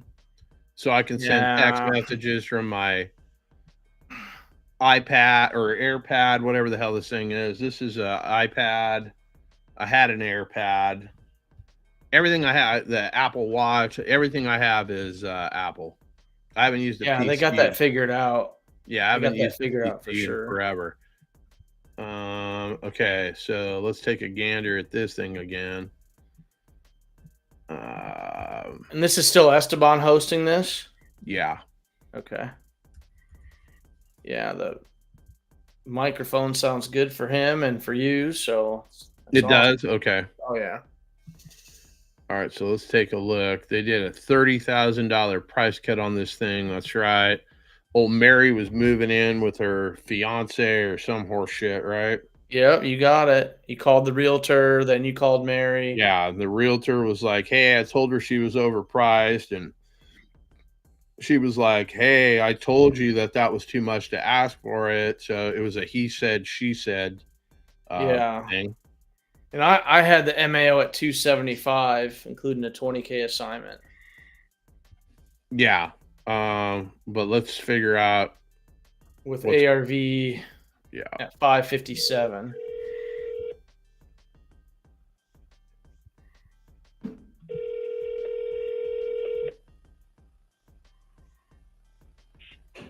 So I can send text messages from my iPad or AirPad, whatever the hell this thing is. This is an iPad. I had an AirPad. Everything I have, the Apple Watch, everything I have is Apple. I haven't used the PC. They got that figured out. Yeah, I haven't used that figured out for sure forever. Okay, so let's take a gander at this thing again. And this is still Esteban hosting this? Yeah. Okay. Yeah, the microphone sounds good for him and for you, so It does? Okay. Oh yeah. All right, so let's take a look. They did a $30,000 price cut on this thing. That's right. Old Mary was moving in with her fiance or some horse shit, right? Yep, you got it. You called the realtor, then you called Mary. Yeah, the realtor was like, "Hey, I told her she was overpriced," and she was like, "Hey, I told you that was too much to ask for it." So it was a he said, she said thing. And I had the MAO at 275, including a 20K assignment. Yeah. But let's figure out with ARV at 557.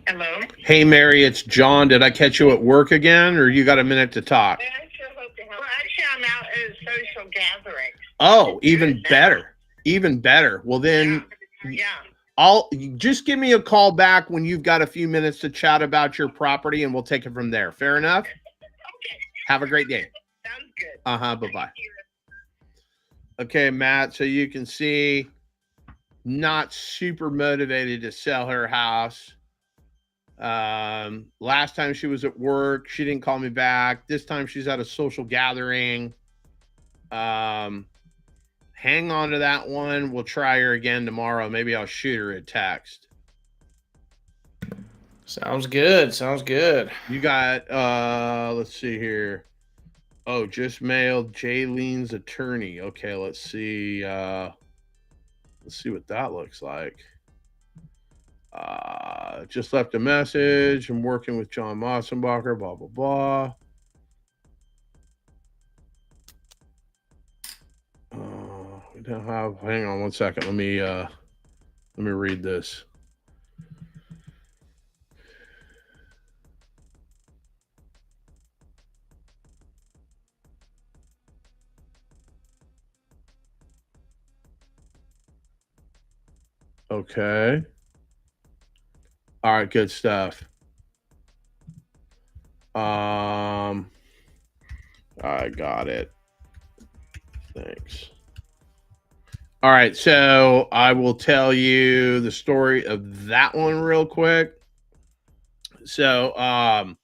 Hello? Hey, Mary, it's John. Did I catch you at work again, or you got a minute to talk? I sure hope to help. Well, actually, I'm out at a social gathering. Oh, even better. Even better. Well, then I'll just give me a call back when you've got a few minutes to chat about your property, and we'll take it from there. Fair enough? Okay. Have a great day. Sounds good. Bye-bye. Okay, Matt, so you can see not super motivated to sell her house. Last time she was at work, she didn't call me back. This time she's at a social gathering. Hang on to that one. We'll try her again tomorrow. Maybe I'll shoot her a text. Sounds good. Sounds good. You got let's see here. Oh, just mailed Jaylene's attorney. Okay, let's see what that looks like. Just left a message. I'm working with John Mossenbacher, blah, blah, blah. We don't have, hang on one second. Let me read this. Okay. All right, good stuff. I got it. Thanks. All right, so I will tell you the story of that one real quick. So I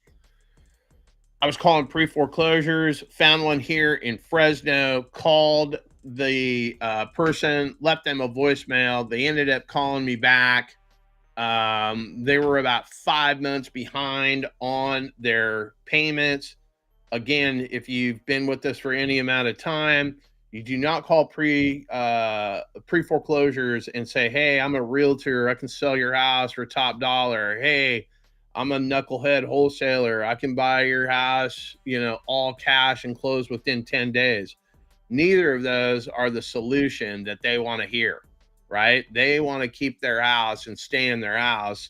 was calling pre-foreclosures, found one here in Fresno, called the person, left them a voicemail. They ended up calling me back. They were about 5 months behind on their payments. Again, if you've been with us for any amount of time, you do not call pre-foreclosures and say, "Hey, I'm a realtor. I can sell your house for top dollar. Hey, I'm a knucklehead wholesaler. I can buy your house, all cash and close within 10 days. Neither of those are the solution that they want to hear, right? They want to keep their house and stay in their house,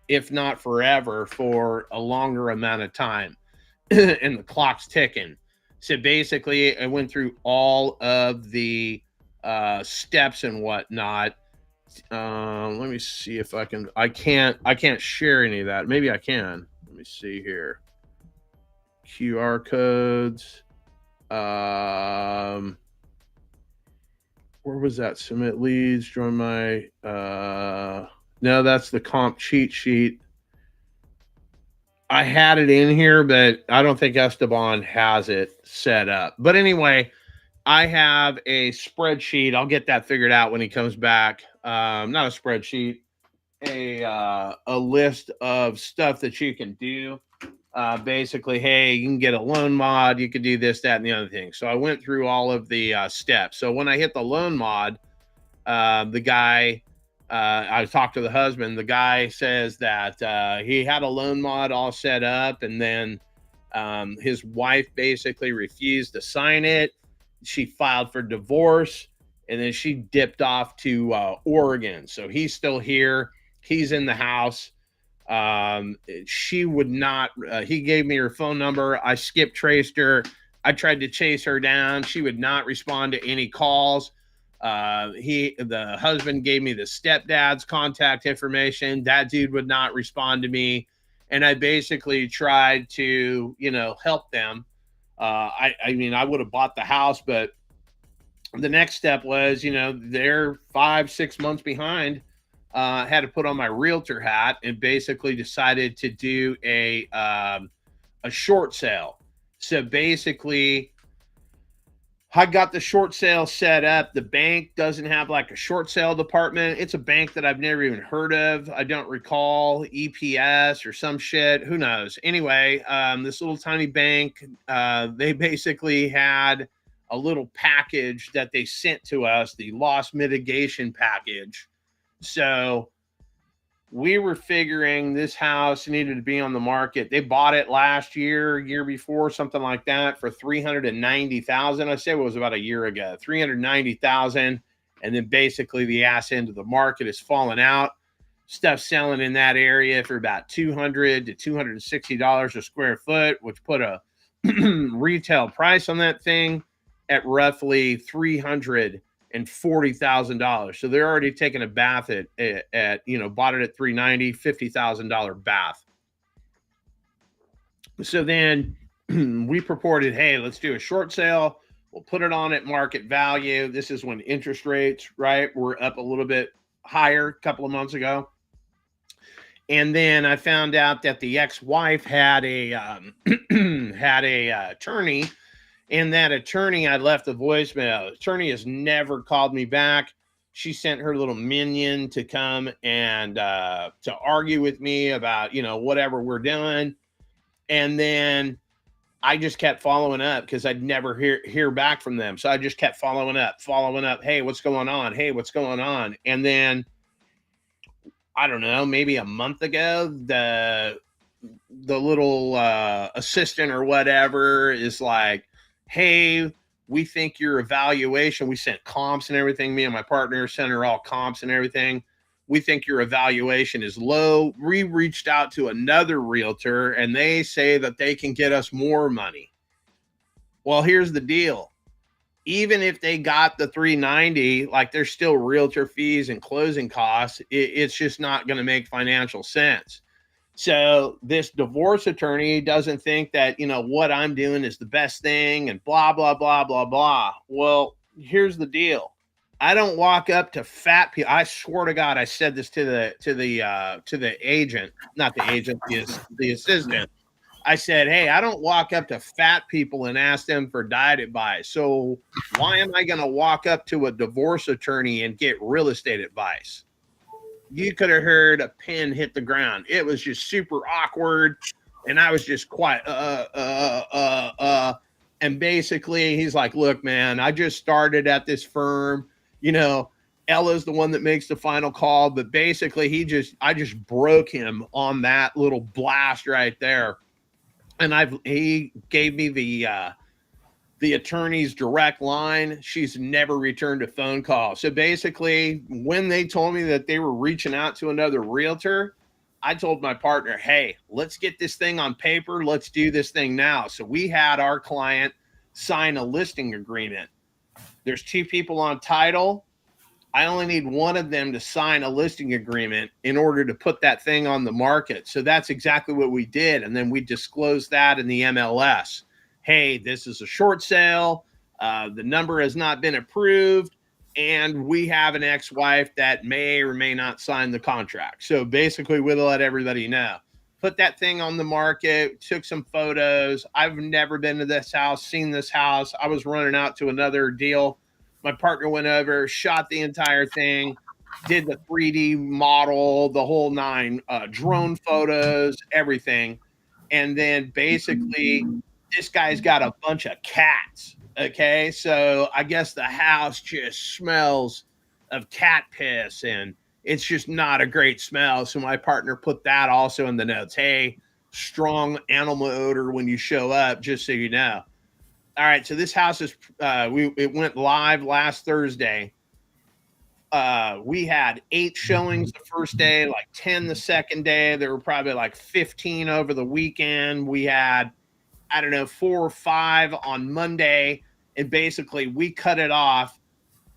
if not forever, for a longer amount of time. And the clock's ticking. So basically, I went through all of the steps and whatnot. Let me see if I can. I can't share any of that. Maybe I can. Let me see here. QR codes. Where was that? Submit leads. Join my. No, that's the comp cheat sheet. I had it in here, but I don't think Esteban has it set up. But anyway, I have a spreadsheet. I'll get that figured out when he comes back. Not a spreadsheet, a list of stuff that you can do. Basically, hey, you can get a loan mod. You can do this, that, and the other thing. So I went through all of the steps. So when I hit the loan mod, the guy, I talked to the husband. The guy says that he had a loan mod all set up, and then his wife basically refused to sign it. She filed for divorce, and then she dipped off to Oregon. So he's still here. He's in the house. She would not, he gave me her phone number. I skip traced her. I tried to chase her down. She would not respond to any calls. The husband gave me the stepdad's contact information. That dude would not respond to me. And I basically tried to, help them. I mean, I would have bought the house, but the next step was, they're 5-6 months behind. Had to put on my realtor hat and basically decided to do a short sale. So basically, I got the short sale set up. The bank doesn't have like a short sale department. It's a bank that I've never even heard of. I don't recall, EPS or some shit. Who knows? Anyway, this little tiny bank, they basically had a little package that they sent to us, the loss mitigation package. So we were figuring this house needed to be on the market. They bought it last year before, something like that, for $390,000. I say it was about a year ago, $390,000. And then basically the ass end of the market has fallen out. Stuff selling in that area for about $200 to $260 a square foot, which put a retail price on that thing at roughly $340,000. So they're already taking a bath at bought it at $390,000, $50,000 bath. So then we purported, hey, let's do a short sale. We'll put it on at market value. This is when interest rates, right, were up a little bit higher a couple of months ago. And then I found out that the ex-wife had a attorney. And that attorney, I left a voicemail. Attorney has never called me back. She sent her little minion to come and to argue with me about, whatever we're doing. And then I just kept following up because I'd never hear back from them. So I just kept following up. Hey, what's going on? Hey, what's going on? And then, I don't know, maybe a month ago, the little assistant or whatever is like, hey, we think your evaluation, we sent comps and everything. Me and my partner sent her all comps and everything. We think your evaluation is low. We reached out to another realtor and they say that they can get us more money. Well, here's the deal. Even if they got the $390, like there's still realtor fees and closing costs. It's just not going to make financial sense. So this divorce attorney doesn't think that, what I'm doing is the best thing and blah, blah, blah, blah, blah. Well, here's the deal. I don't walk up to fat people. I swear to God, I said this to the agent, not the agent, the assistant. I said, hey, I don't walk up to fat people and ask them for diet advice. So why am I going to walk up to a divorce attorney and get real estate advice? You could have heard a pin hit the ground. It was just super awkward. And I was just quiet. And basically he's like, look, man, I just started at this firm. Ella's the one that makes the final call. But basically I just broke him on that little blast right there. And he gave me the attorney's direct line. She's never returned a phone call. So basically, when they told me that they were reaching out to another realtor, I told my partner, hey, let's get this thing on paper. Let's do this thing now. So we had our client sign a listing agreement. There's 2 people on title. I only need one of them to sign a listing agreement in order to put that thing on the market. So that's exactly what we did. And then we disclosed that in the MLS. Hey, this is a short sale. The number has not been approved. And we have an ex-wife that may or may not sign the contract. So basically, we'll let everybody know. Put that thing on the market, took some photos. I've never been to this house, seen this house. I was running out to another deal. My partner went over, shot the entire thing, did the 3D model, the whole 9, drone photos, everything. And then basically, this guy's got a bunch of cats. Okay. So I guess the house just smells of cat piss and it's just not a great smell. So my partner put that also in the notes. Hey, strong animal odor when you show up, just so you know. All right. So this house is, it went live last Thursday. We had 8 showings the first day, like 10 the second day. There were probably like 15 over the weekend. We had, I don't know, 4 or 5 on Monday. And basically we cut it off.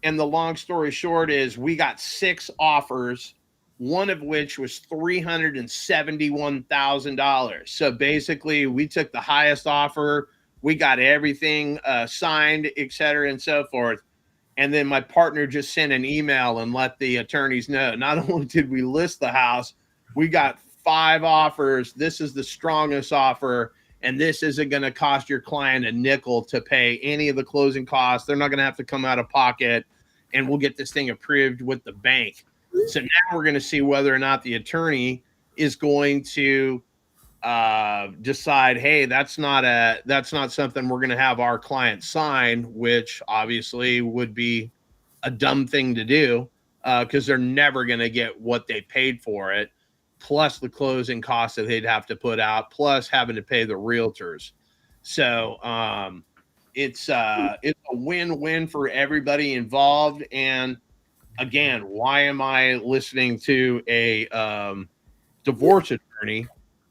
And the long story short is we got 6 offers, one of which was $371,000. So basically we took the highest offer. We got everything signed, et cetera, and so forth. And then my partner just sent an email and let the attorneys know. Not only did we list the house, we got 5 offers. This is the strongest offer. And this isn't going to cost your client a nickel to pay any of the closing costs. They're not going to have to come out of pocket. And we'll get this thing approved with the bank. So now we're going to see whether or not the attorney is going to decide, hey, that's not something we're going to have our client sign, which obviously would be a dumb thing to do because they're never going to get what they paid for it, plus the closing costs that they'd have to put out, plus having to pay the realtors. So it's a win-win for everybody involved. And again, why am I listening to a divorce attorney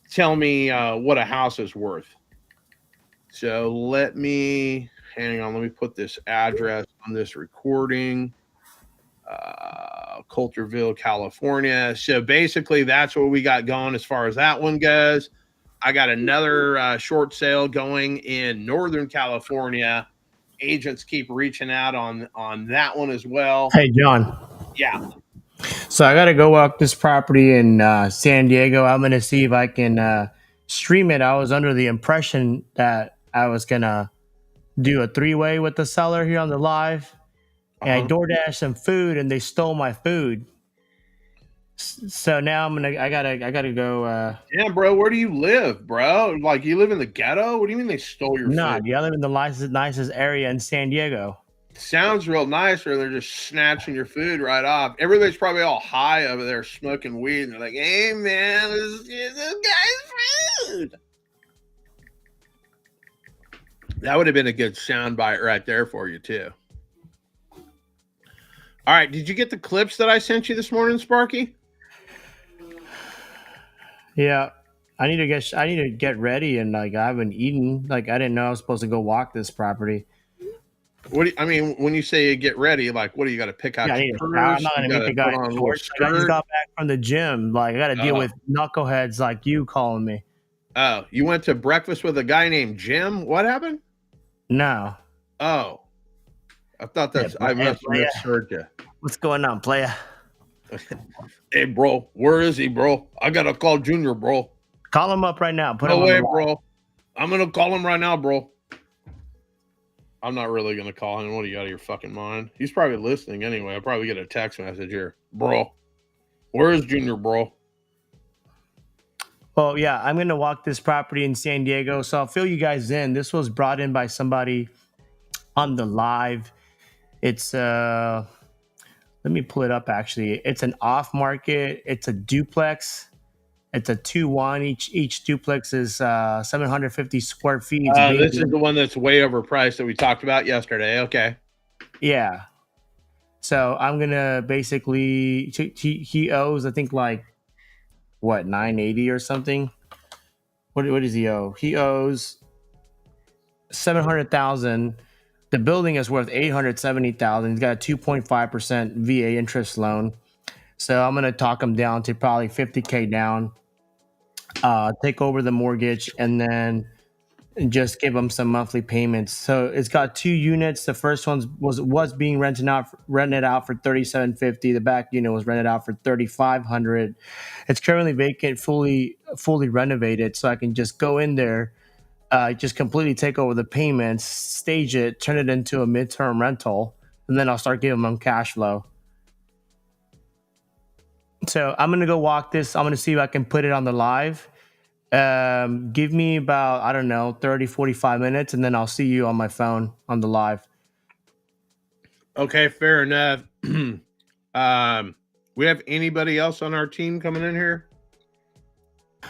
tell me what a house is worth? So let me put this address on this recording. Coulterville, California. So basically that's what we got going as far as that one goes. I got another short sale going in Northern California. Agents keep reaching out on that one as well. Hey, John. Yeah. So I got to go walk this property in San Diego. I'm going to see if I can stream it. I was under the impression that I was going to do a 3-way with the seller here on the live. And I DoorDashed some food and they stole my food. So now I gotta go. Yeah, bro, where do you live, bro? Like, you live in the ghetto? What do you mean they stole your food? I live in the nicest area in San Diego. Sounds real nice where they're just snatching your food right off. Everybody's probably all high over there smoking weed. And they're like, hey, man, this guy's food. That would have been a good soundbite right there for you, too. All right. Did you get the clips that I sent you this morning, Sparky? Yeah. I need to get ready, and like I haven't eaten. Like I didn't know I was supposed to go walk this property. When you say get ready, like what do you got to pick out? I'm not gonna make the guy shorts. I just got back from the gym. Like I got to deal with knuckleheads like you calling me. Oh, you went to breakfast with a guy named Jim? What happened? No. Oh, I thought I must have misheard you. What's going on, playa? Hey, bro, where is he, bro? I gotta call Junior, bro. Call him up right now. No way, bro. I'm gonna call him right now, bro. I'm not really gonna call him. What are you out of your fucking mind? He's probably listening anyway. I'll probably get a text message here, bro. Where is Junior, bro? Well, yeah, I'm gonna walk this property in San Diego, so I'll fill you guys in. This was brought in by somebody on the live. It's let me pull it up. Actually, it's an off market. It's a duplex. It's a 2-1. Each duplex is 750 square feet. This is the one that's way overpriced that we talked about yesterday. Okay. Yeah. So I'm gonna basically he owes I think like what $980 or something. What does he owe? He owes $700,000. The building is worth $870,000. He's got a 2.5% VA interest loan. So I'm gonna talk him down to probably $50K down. Take over the mortgage and then just give him some monthly payments. So it's got 2 units. The first one was being rented out for $3,750. The back unit was rented out for $3,500. It's currently vacant, fully renovated. So I can just go in there, just completely take over the payments, stage it, turn it into a midterm rental, and then I'll start giving them cash flow. So I'm going to go walk this. I'm going to see if I can put it on the live. Give me about, I don't know, 30, 45 minutes, and then I'll see you on my phone on the live. Okay, fair enough. We have anybody else on our team coming in here?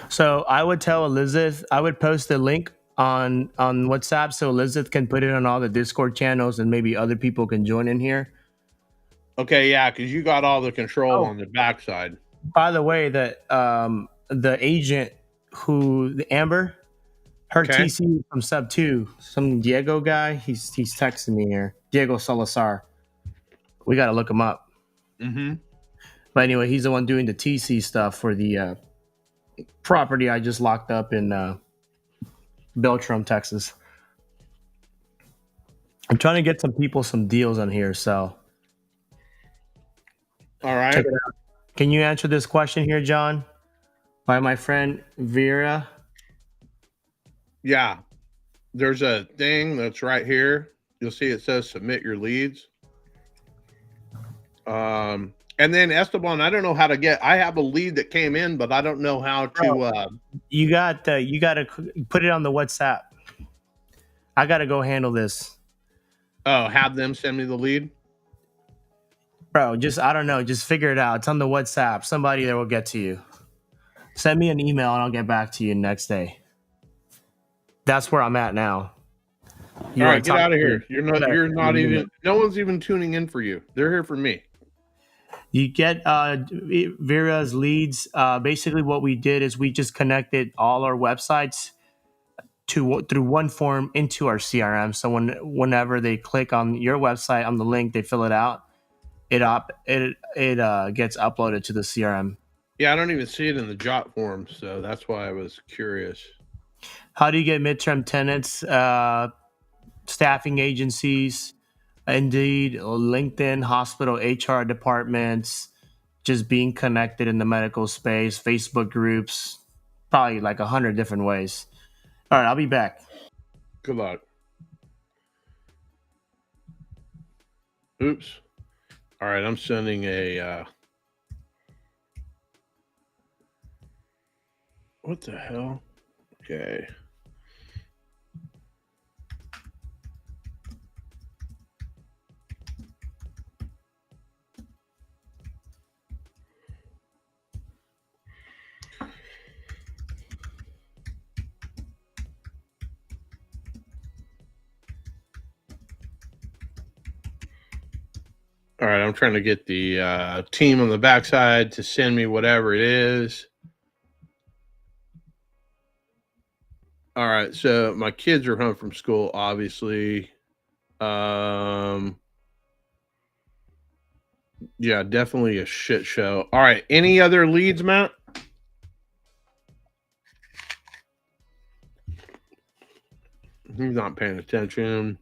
So I would tell Elizabeth, I would post a link on WhatsApp so Elizabeth can put it on all the Discord channels and maybe other people can join in here. Okay, yeah, because you got all the control on the backside. By the way, the agent the Amber, her Okay. TC from Sub 2, some Diego guy, he's texting me here. Diego Salazar. We got to look him up. Mm-hmm. But anyway, he's the one doing the TC stuff for the property I just locked up in Beltram, Texas. I'm trying to get some people some deals on here, so. All right. Check it out. Can you answer this question here, John? By my friend Vera. Yeah. There's a thing that's right here. You'll see it says submit your leads. And then Esteban, I don't know how to I have a lead that came in, but I don't know how to. You got to put it on the WhatsApp. I got to go handle this. Oh, have them send me the lead? Bro, I don't know. Just figure it out. It's on the WhatsApp. Somebody there will get to you. Send me an email and I'll get back to you next day. That's where I'm at now. All right, get out of here. You're not even, no one's even tuning in for you. They're here for me. You get Vera's leads. Basically what we did is we just connected all our websites through one form into our CRM. So whenever they click on your website on the link, they fill it out. It gets uploaded to the CRM. Yeah, I don't even see it in the jot form, so that's why I was curious. How do you get midterm tenants? Staffing agencies, Indeed, LinkedIn, hospital HR departments, just being connected in the medical space, Facebook groups, probably like 100 different ways. All right, I'll be back. Good luck. Oops. All right, I'm sending a... what the hell? Okay. All right, I'm trying to get the team on the backside to send me whatever it is. All right, so my kids are home from school, obviously. Yeah, definitely a shit show. All right, any other leads, Matt? He's not paying attention.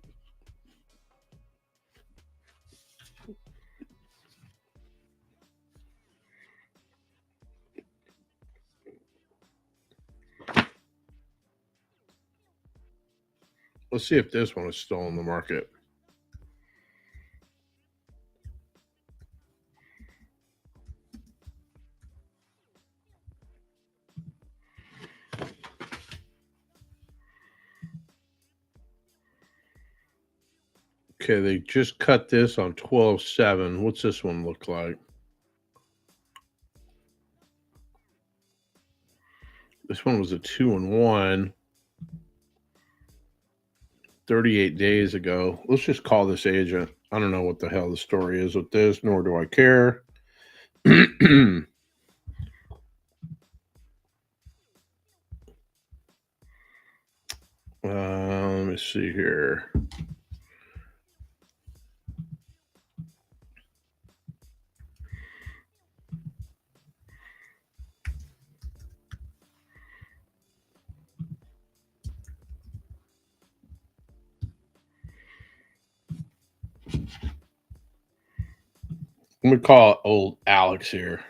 Let's see if this one is still on the market. Okay, they just cut this on 12/7. What's this one look like? This one was a 2-1. 38 days ago. Let's just call this agent. I don't know what the hell the story is with this, nor do I care. Let me see here. Let me call old Alex here.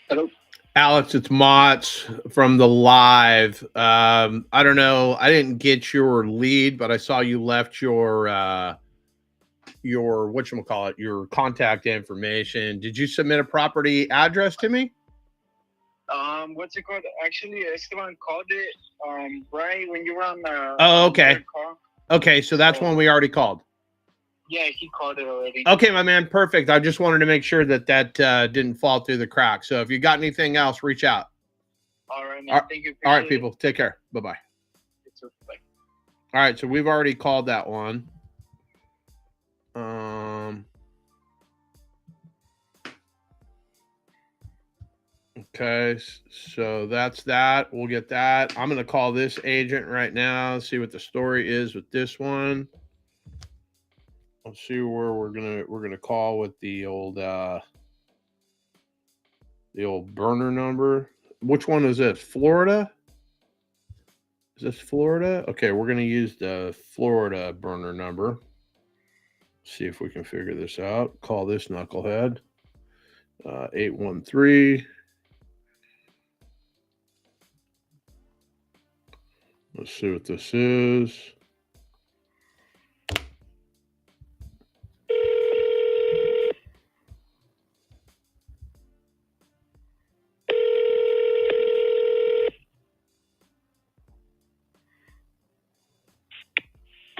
Hello. Alex, it's Mott's from the live. I don't know. I didn't get your lead, but I saw you left your whatchamacallit, your contact information. Did you submit a property address to me? What's it called? Actually, Esteban called it right when you were on the. Oh, okay. Okay, so that's one we already called. Yeah, he called it already. Okay, my man, perfect. I just wanted to make sure that didn't fall through the cracks. So if you got anything else, reach out. All right, man. Thank you. All right, Appreciate people, take care. Bye-bye. it. Bye. All right, so we've already called that one. Okay, so that's that. We'll get that. I'm gonna call this agent right now, see what the story is with this one. Let's see where we're gonna call with the old burner number. Which one is it? Florida? Is this Florida? Okay, we're gonna use the Florida burner number. See if we can figure this out. Call this knucklehead. 813. Let's see what this is.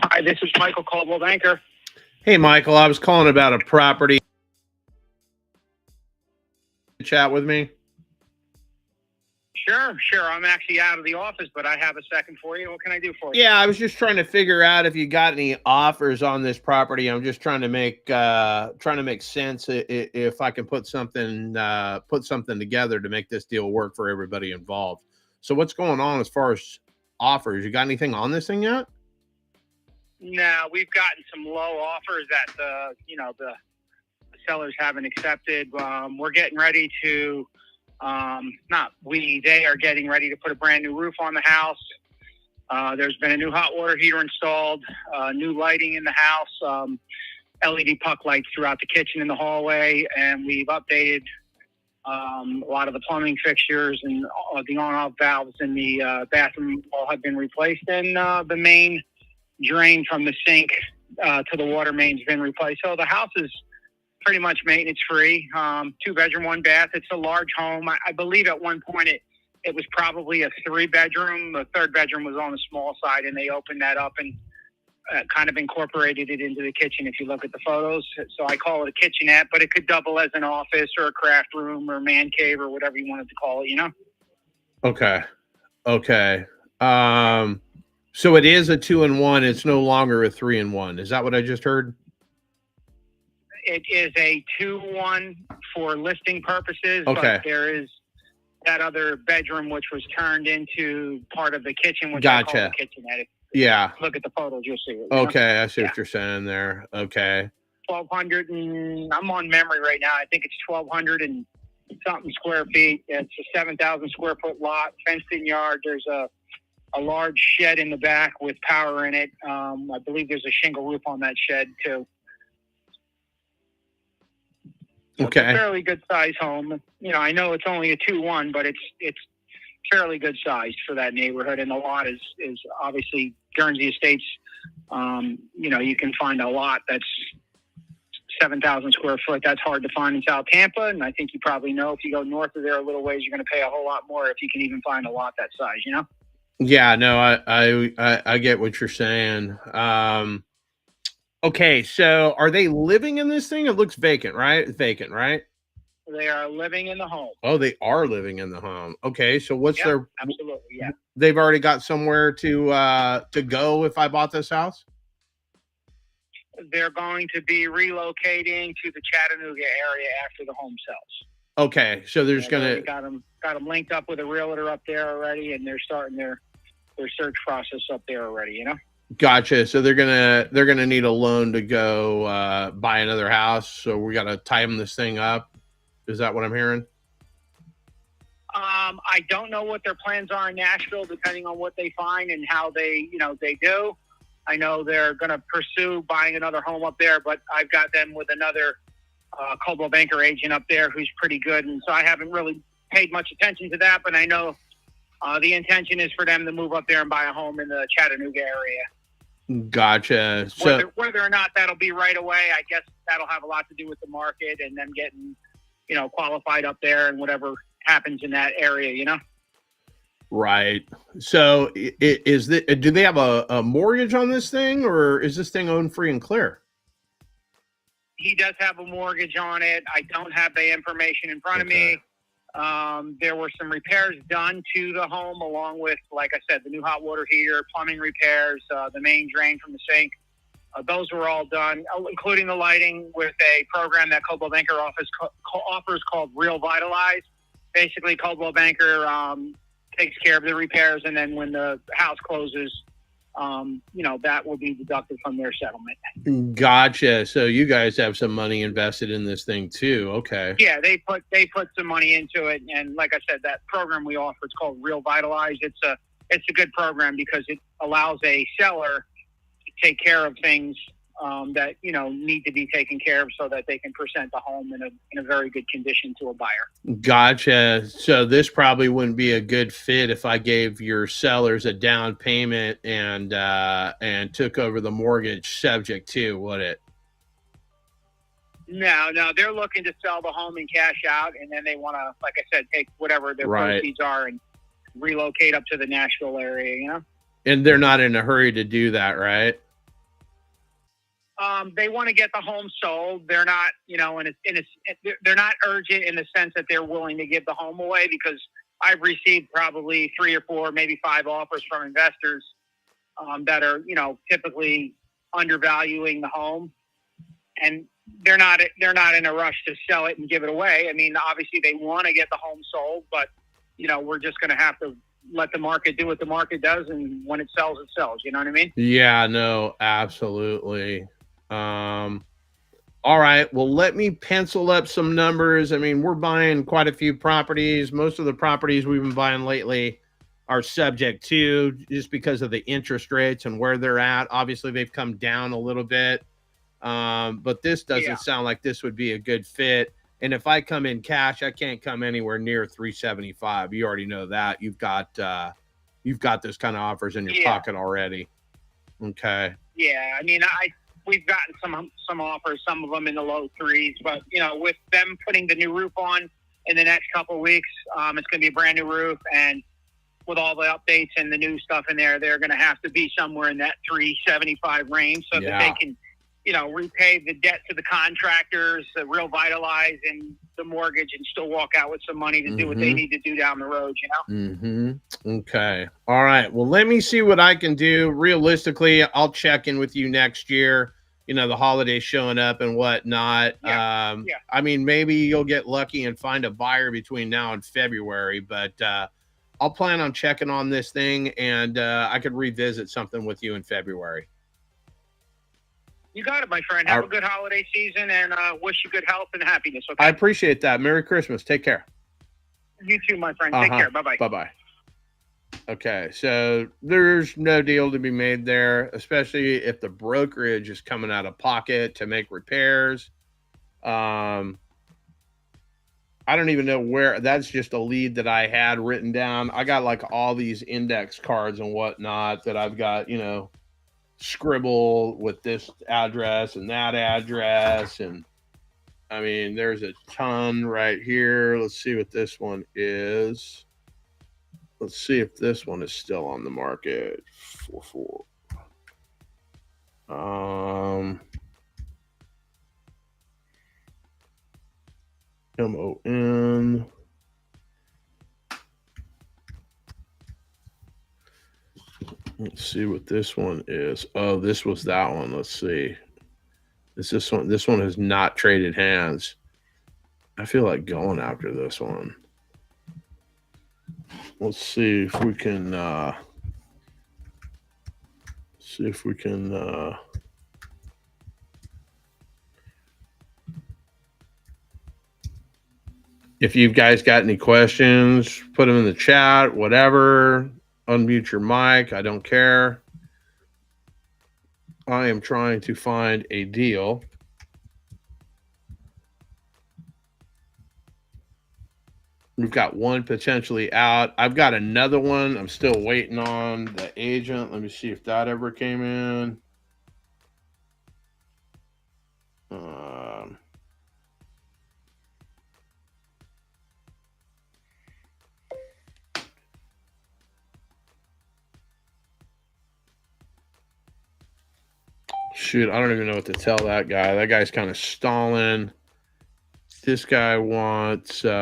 Hi, this is Michael Caldwell Banker. Hey, Michael, I was calling about a property. Chat with me. Sure. I'm actually out of the office, but I have a second for you. What can I do for you? Yeah, I was just trying to figure out if you got any offers on this property. I'm just trying to make sense if I can put something together to make this deal work for everybody involved. So what's going on as far as offers? You got anything on this thing yet? No, we've gotten some low offers that the sellers haven't accepted. We're getting ready to. They are getting ready to put a brand new roof on the house. There's been a new hot water heater installed, new lighting in the house, LED puck lights throughout the kitchen and the hallway, and we've updated a lot of the plumbing fixtures, and the on-off valves in the bathroom all have been replaced, and the main drain from the sink to the water main's been replaced. So the house is pretty much maintenance free. 2-bedroom, 1 bath. It's a large home. I believe at one point it was probably a 3-bedroom. The 3rd bedroom was on the small side, and they opened that up and kind of incorporated it into the kitchen if you look at the photos. So I call it a kitchenette, but it could double as an office or a craft room or man cave or whatever you wanted to call it, Okay. So it is a 2-in-1. It's no longer a 3-in-1. Is that what I just heard? It is a 2-1 for listing purposes, Okay. but there is that other bedroom which was turned into part of the kitchen, which Gotcha. I call the kitchenette. Yeah. Look at the photos, you'll see it. Okay, I see what you're saying there. Okay. 1,200 and I'm on memory right now. I think it's 1,200 and something square feet. It's a 7,000 square foot lot, fenced in yard. There's a large shed in the back with power in it. I believe there's a shingle roof on that shed too. Okay. It's a fairly good size home. I know it's only a 2-1, but it's fairly good size for that neighborhood. And the lot is obviously Guernsey Estates. You can find a lot that's 7,000 square foot. That's hard to find in South Tampa. And I think you probably know if you go north of there a little ways, you're going to pay a whole lot more if you can even find a lot that size, Yeah, no, I get what you're saying. Okay, so are they living in this thing? It looks vacant, right? It's vacant, right? They are living in the home. Oh, they are living in the home. Okay, so what's their? Absolutely, yeah. They've already got somewhere to go if I bought this house. They're going to be relocating to the Chattanooga area after the home sells. Okay, so there's gonna got them linked up with a realtor up there already, and they're starting their search process up there already. Gotcha. So they're gonna need a loan to go buy another house. So we got to time this thing up. Is that what I'm hearing? I don't know what their plans are in Nashville, depending on what they find and how they do. I know they're going to pursue buying another home up there, but I've got them with another Coldwell Banker agent up there who's pretty good, and so I haven't really paid much attention to that. But I know the intention is for them to move up there and buy a home in the Chattanooga area. Gotcha. So Whether or not that'll be right away, I guess that'll have a lot to do with the market and them getting, qualified up there and whatever happens in that area, Right. So do they have a mortgage on this thing, or is this thing owned free and clear? he does have a mortgage on it. I don't have the information in front of me. There were some repairs done to the home, along with, like I said, the new hot water heater, plumbing repairs, the main drain from the sink. Those were all done, including the lighting, with a program that Coldwell Banker offers called Real Vitalize. Basically, Coldwell Banker takes care of the repairs, and then when the house closes, that will be deducted from their settlement. Gotcha. So you guys have some money invested in this thing too. Okay. Yeah, they put some money into it, and like I said, that program we offer, it's called Real Vitalize. It's a good program because it allows a seller to take care of things that need to be taken care of, so that they can present the home in a very good condition to a buyer. Gotcha. So this probably wouldn't be a good fit if I gave your sellers a down payment and took over the mortgage subject to, would it? No, they're looking to sell the home and cash out, and then they want to, like I said, take whatever their proceeds are and relocate up to the Nashville area. And they're not in a hurry to do that, right? They want to get the home sold. They're not, they're not urgent in the sense that they're willing to give the home away, because I've received probably 3 or 4, maybe 5 offers from investors that are, typically undervaluing the home, and they're not in a rush to sell it and give it away. I mean, obviously they want to get the home sold, but we're just going to have to let the market do what the market does, and when it sells, it sells. You know what I mean? Yeah, no, absolutely. All right. Well, let me pencil up some numbers. I mean, we're buying quite a few properties. Most of the properties we've been buying lately are subject to, just because of the interest rates and where they're at. Obviously, they've come down a little bit. But this doesn't sound like this would be a good fit. And if I come in cash, I can't come anywhere near 375. You already know that. You've got those kind of offers in your pocket already. Okay. Yeah, I mean, we've gotten some offers, some of them in the low 3s, but with them putting the new roof on in the next couple of weeks, it's going to be a brand new roof, and with all the updates and the new stuff in there, they're going to have to be somewhere in that 375 range, so that they can repay the debt to the contractors, Real Vitalize, and the mortgage, and still walk out with some money to do what they need to do down the road, Okay. All right. Well, let me see what I can do. Realistically, I'll check in with you next year, the holidays showing up and whatnot. I mean, maybe you'll get lucky and find a buyer between now and February, but I'll plan on checking on this thing, and I could revisit something with you in February. You got it, my friend. Have a good holiday season, and wish you good health and happiness. Okay. I appreciate that. Merry Christmas. Take care. You too, my friend. Take care. Bye-bye. Bye-bye. Okay, so there's no deal to be made there, especially if the brokerage is coming out of pocket to make repairs. I don't even know where. That's just a lead that I had written down. I got like all these index cards and whatnot that I've got, scribble with this address and that address, and I mean there's a ton right here. Let's see what this one is. Let's see if this one is still on the market. 44 MON. Let's see what this one is. Oh, this was that one. Let's see. This one. This one has not traded hands. I feel like going after this one. Let's see if we can if you guys got any questions, put them in the chat, whatever. Unmute your mic. I don't care. I am trying to find a deal. We've got one potentially out. I've got another one. I'm still waiting on the agent. Let me see if that ever came in. shoot, I don't even know what to tell that guy. That guy's kind of stalling. This guy wants, this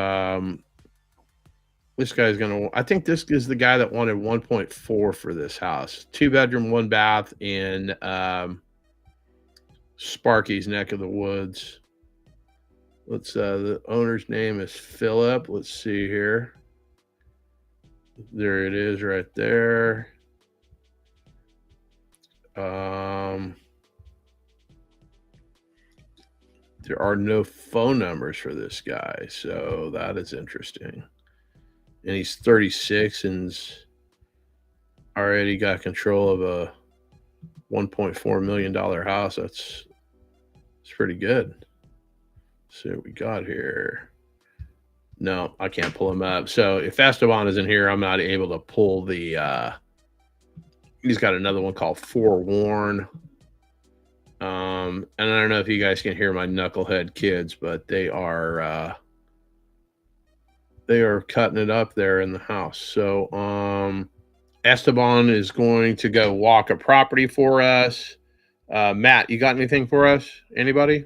guy's going to, I think this is the guy that wanted 1.4 for this house. 2-bedroom, 1 bath in Sparky's neck of the woods. Let's, the owner's name is Philip. Let's see here. There it is right there. There are no phone numbers for this guy, so that is interesting. And he's 36 and's already got control of a $1.4 million house. That's pretty good. Let's see what we got here. No, I can't pull him up. So if Esteban is in here, I'm not able to pull the he's got another one called Forewarn. And I don't know if you guys can hear my knucklehead kids, but they are cutting it up there in the house. So Esteban is going to go walk a property for us. Matt, you got anything for us? Anybody?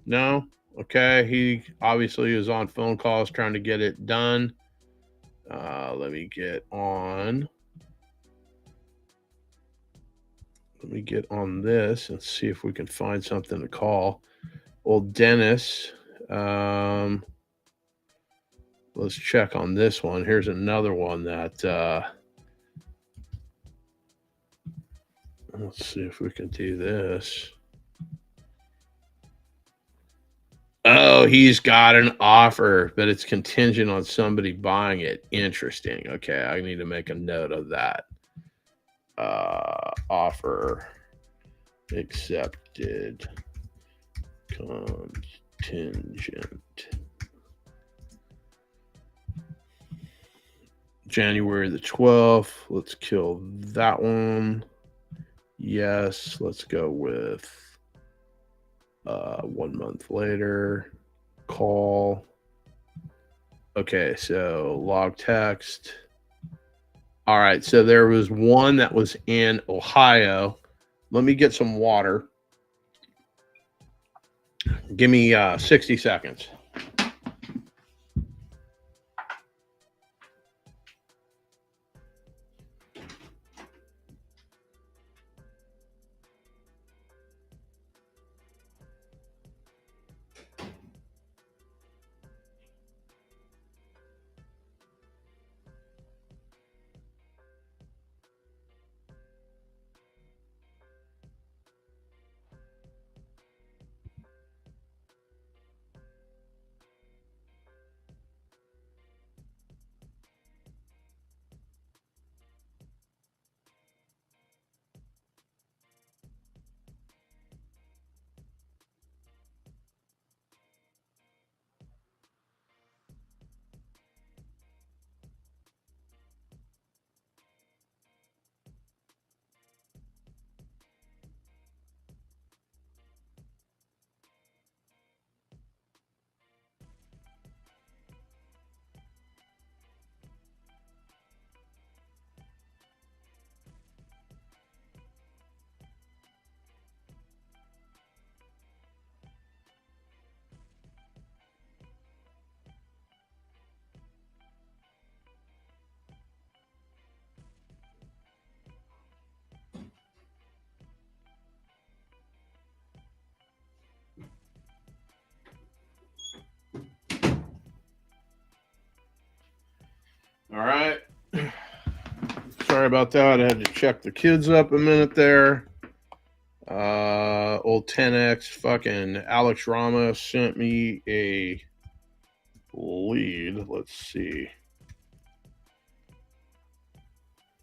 No? Okay. He obviously is on phone calls trying to get it done. Let me get on this and see if we can find something to call. Old Dennis. Let's check on this one. Here's another one that let's see if we can do this. Oh, he's got an offer, but it's contingent on somebody buying it. Interesting. Okay, I need to make a note of that. Offer accepted, contingent. January the 12th. Let's kill that one. Yes, let's go with 1 month later. Call. Okay, so log text. All right, so there was one that was in Ohio. Let me get some water. Give me 60 seconds. All right. Sorry about that. I had to check the kids up a minute there. Old 10X fucking Alex Ramos sent me a lead. Let's see.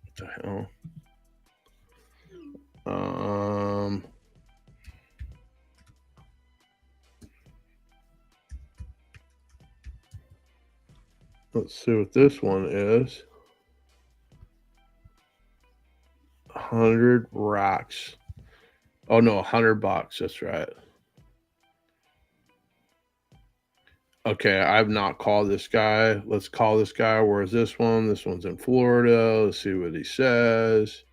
What the hell? Let's see what this one is. 100 racks. Oh no, $100. That's right. Okay, I've not called this guy. Let's call this guy. Where's this one? This one's in Florida. Let's see what he says.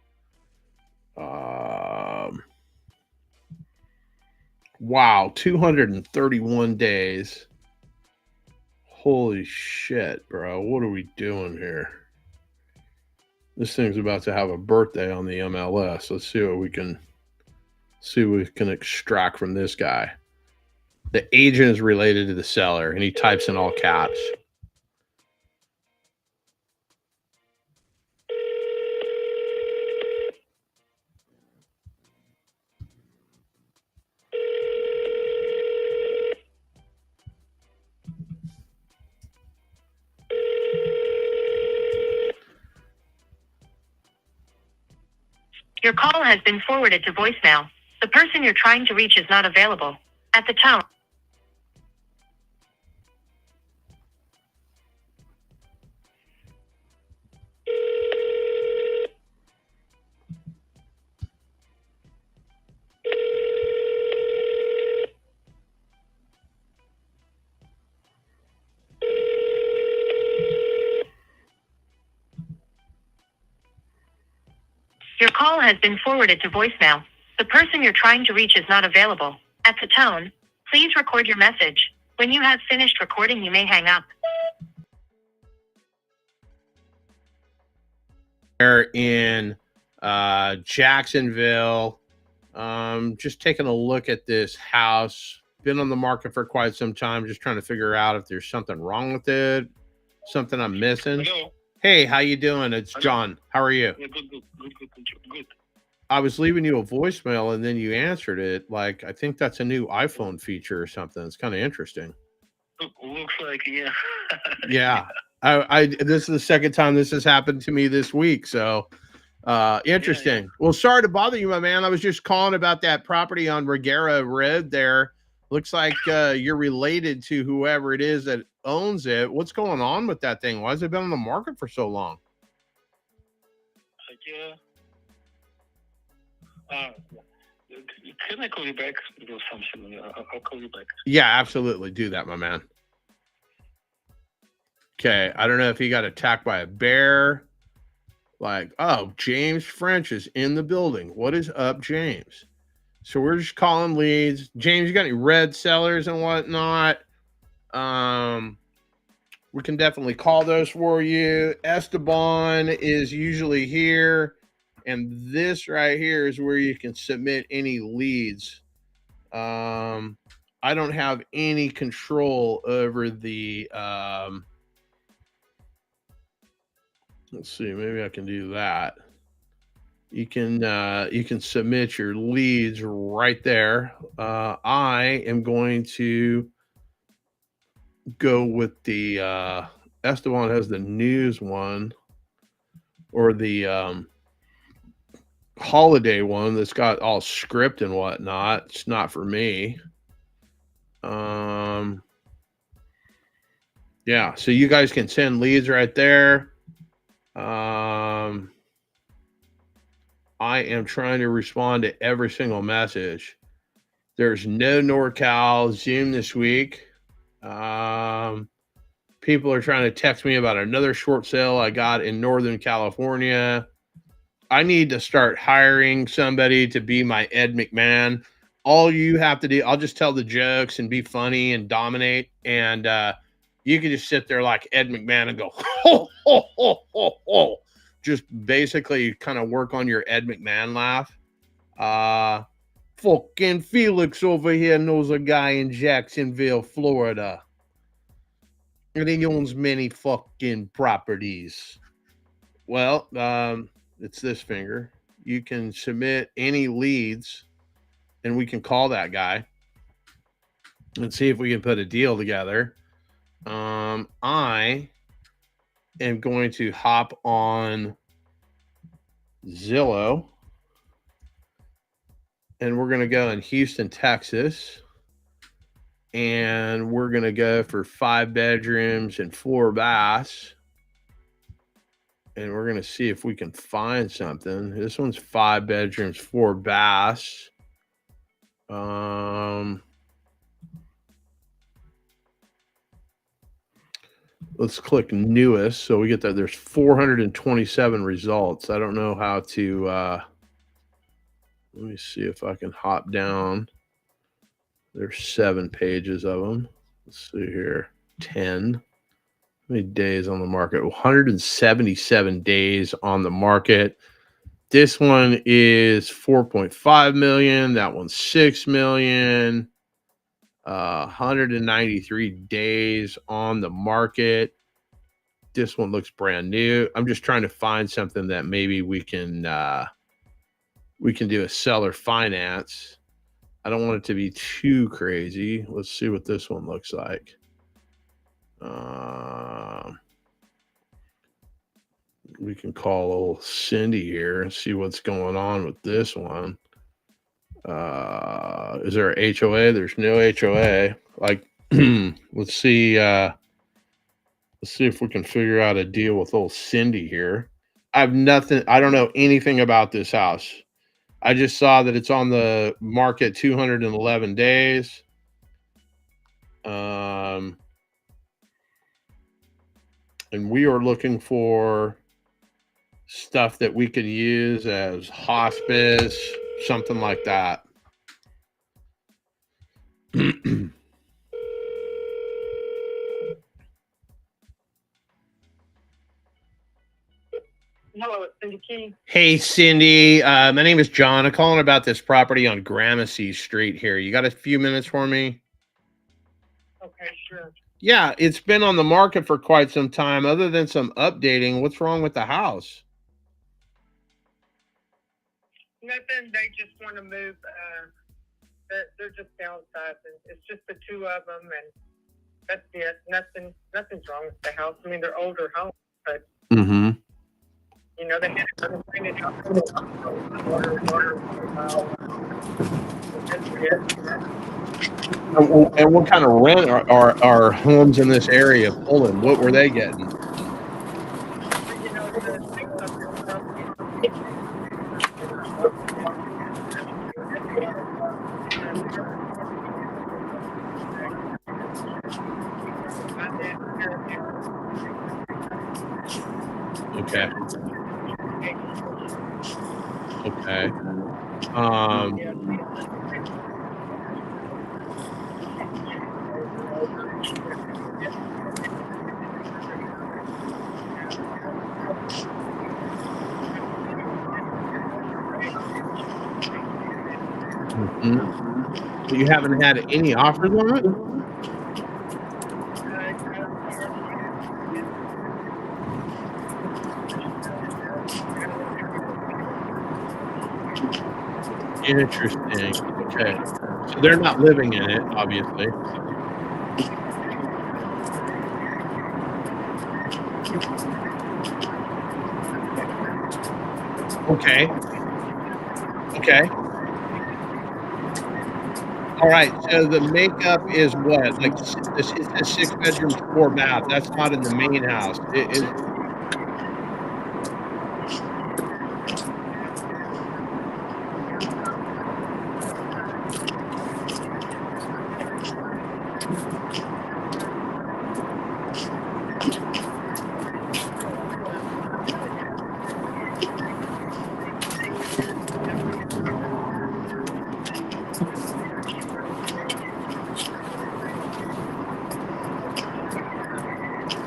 Wow, 231 days. Holy shit, bro. What are we doing here? This thing's about to have a birthday on the MLS. Let's see what we can extract from this guy. The agent is related to the seller, and he types in all caps. Your call has been forwarded to voicemail. The person you're trying to reach is not available. At the tone. Your call has been forwarded to voicemail. The person you're trying to reach is not available. At the tone, please record your message. When you have finished recording, you may hang up. They're in Jacksonville. Just taking a look at this house. Been on the market for quite some time. Just trying to figure out if there's something wrong with it, something I'm missing. Hello. Hey, how you doing? It's John. How are you? Yeah, good. I was leaving you a voicemail and then you answered it. Like, I think that's a new iPhone feature or something. It's kind of interesting. Looks like, yeah. Yeah. I this is the second time this has happened to me this week. So interesting. Yeah. Well, sorry to bother you, my man. I was just calling about that property on Regera Road there. Looks like you're related to whoever it is that owns it. What's going on with that thing? Why has it been on the market for so long? Can I call you back? Or something? I'll call you back. Yeah, absolutely. Do that, my man. Okay. I don't know if he got attacked by a bear. Like, oh, James French is in the building. What is up, James? So we're just calling leads. James, you got any red sellers and whatnot? We can definitely call those for you. Esteban is usually here. And this right here is where you can submit any leads. I don't have any control over the, let's see, maybe I can do that. You can submit your leads right there. I am going to go with the Esteban has the news one, or the holiday one that's got all script and whatnot. It's not for me. Yeah, so you guys can send leads right there. I am trying to respond to every single message. There's no NorCal Zoom this week. People are trying to text me about another short sale I got in Northern California. I need to start hiring somebody to be my Ed McMahon. All you have to do, I'll just tell the jokes and be funny and dominate. And you can just sit there like Ed McMahon and go, ho, ho, ho, ho, ho. Just basically kind of work on your Ed McMahon laugh. Fucking Felix over here knows a guy in Jacksonville, Florida. And he owns many fucking properties. Well, it's this finger. You can submit any leads and we can call that guy and see if we can put a deal together. I am going to hop on Zillow and we're going to go in Houston, Texas, and we're going to go for 5 bedrooms and 4 baths. And we're going to see if we can find something. This one's 5 bedrooms, 4 baths. Let's click newest. So we get that there's 427 results. I don't know how to, let me see if I can hop down There's 7 pages of them. Let's see here. 10. How many days on the market? 177 days on the market. This one is 4.5 million. That one's 6 million. 193 days on the market. This one looks brand new. I'm just trying to find something that maybe we can do a seller finance. I don't want it to be too crazy. Let's see what this one looks like. We can call old Cindy here and see what's going on with this one. Is there a HOA? There's no HOA. Like, let's see if we can figure out a deal with old Cindy here. I don't know anything about this house. I just saw that it's on the market 211 days. And we are looking for stuff that we could use as hospice, something like that. Hello, it's Cindy King. Hey, Cindy. My name is John. I'm calling about this property on Gramercy Street here. You got a few minutes for me? Okay, sure. Yeah, it's been on the market for quite some time. Other than some updating, what's wrong with the house? Nothing. They just want to move. They're just downsizing. It's just the two of them, and that's it. Nothing's wrong with the house. I mean, they're older homes, but Mm-hmm. you know, they had to clean it up. And what kind of rent are homes in this area pulling? What were they getting? Okay. Okay. Mm-hmm. You haven't had any offers on it? Interesting. Okay. So they're not living in it, obviously. Okay. Okay. All right. So the makeup is what? Like it's a 6 bedrooms, 4 bath. That's not in the main house. It is.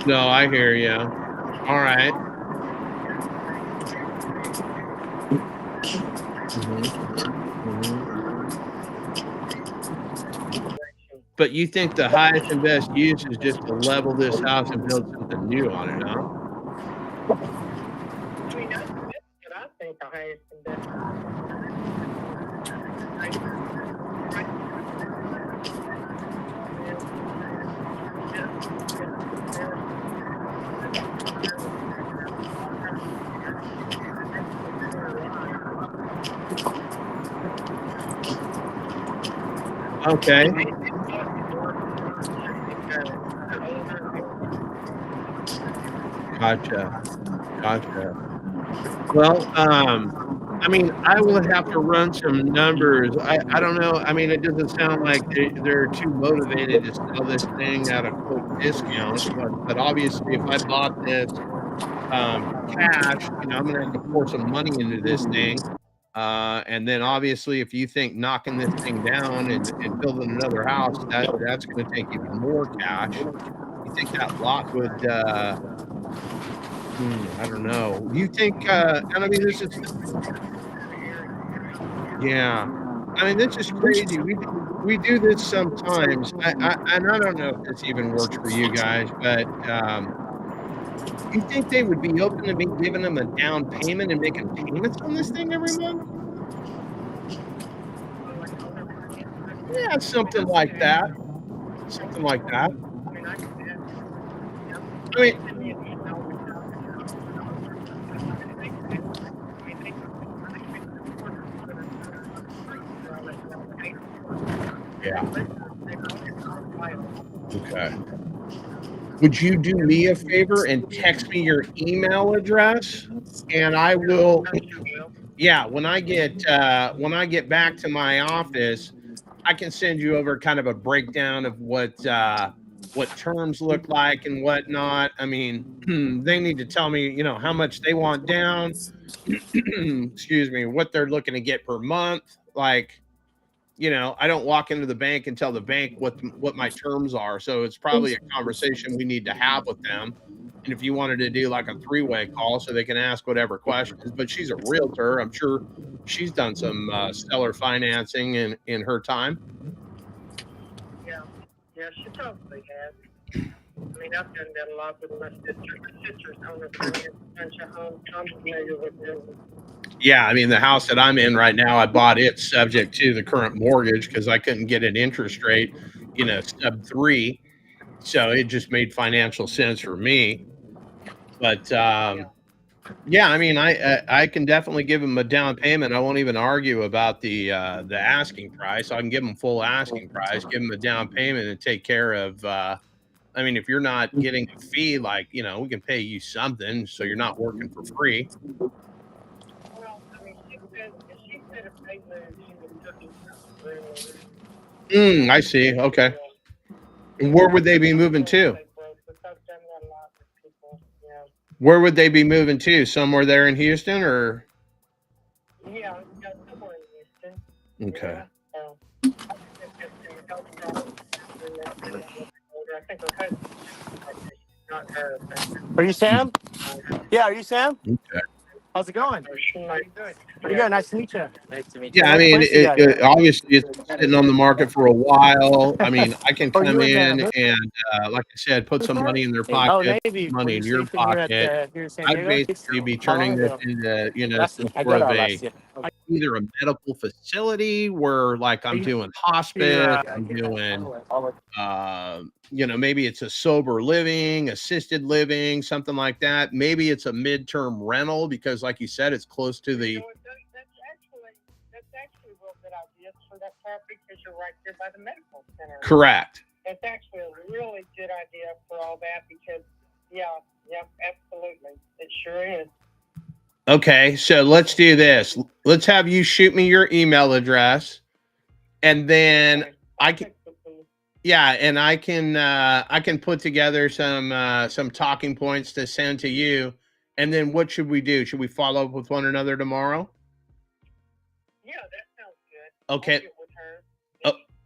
No, I hear you. All right. But you think the highest and best use is just to level this house and build something new on it, huh? I mean, that's what I think the highest and best. Okay. Gotcha. Well, I mean, I will have to run some numbers. I don't know. I mean, it doesn't sound like they're too motivated to sell this thing at a quick discount. But obviously, if I bought this cash, you know, I'm going to have to pour some money into this thing. And then obviously, if you think knocking this thing down and building another house, that's going to take even more cash. You think that lot would, I don't know. You think, and I mean, this is, yeah. I mean, this is crazy. We do this sometimes. And I don't know if this even works for you guys, but you think they would be open to me giving them a down payment and making payments on this thing every month? Yeah, something like that. Something like that. I mean, yeah. Okay. Would you do me a favor and text me your email address, and I will. Yeah, when I get back to my office, I can send you over kind of a breakdown of what terms look like and whatnot. I mean, they need to tell me, how much they want down. Excuse me, what they're looking to get per month. Like, I don't walk into the bank and tell the bank what my terms are. So it's probably a conversation we need to have with them. And if you wanted to do like a three-way call so they can ask whatever questions, but she's a realtor. I'm sure she's done some seller financing in her time. Yeah, she probably has. I mean, I've done that a lot with my sister. My sister's owner finance a bunch of homes. I'm familiar with this. Yeah, I mean, the house that I'm in right now, I bought it subject to the current mortgage because I couldn't get an interest rate, sub 3. So it just made financial sense for me. But yeah, I mean, I can definitely give them a down payment. I won't even argue about the asking price. I can give them full asking price, give them a down payment, and take care of. I mean, if you're not getting a fee, like we can pay you something, so you're not working for free. Well, I mean, she said if they moved, she was looking for room. I see. Okay. And where would they be moving to? Where would they be moving to? Somewhere there in Houston, or? Yeah, somewhere in Houston. Okay. Are you Sam? Yeah, are you Sam? Okay. How's it going? Pretty good. Nice to meet you. Nice to meet you. Yeah, I mean, obviously it's sitting on the market for a while. I mean, I can come in and, like I said, put some money in their pocket, money in your pocket. I'd basically be turning this into some sort of either a medical facility where, like, I'm doing hospice, I'm doing, maybe it's a sober living, assisted living, something like that. Maybe it's a midterm rental because, like you said, it's close to the. That's actually a real good idea for that property because you're right there by the medical center. Correct. It's actually a really good idea for all that because, absolutely, it sure is. Okay, so let's do this. Let's have you shoot me your email address, and then I can put together some talking points to send to you. And then what should we do? Should we follow up with one another tomorrow? Yeah, that sounds good. Okay.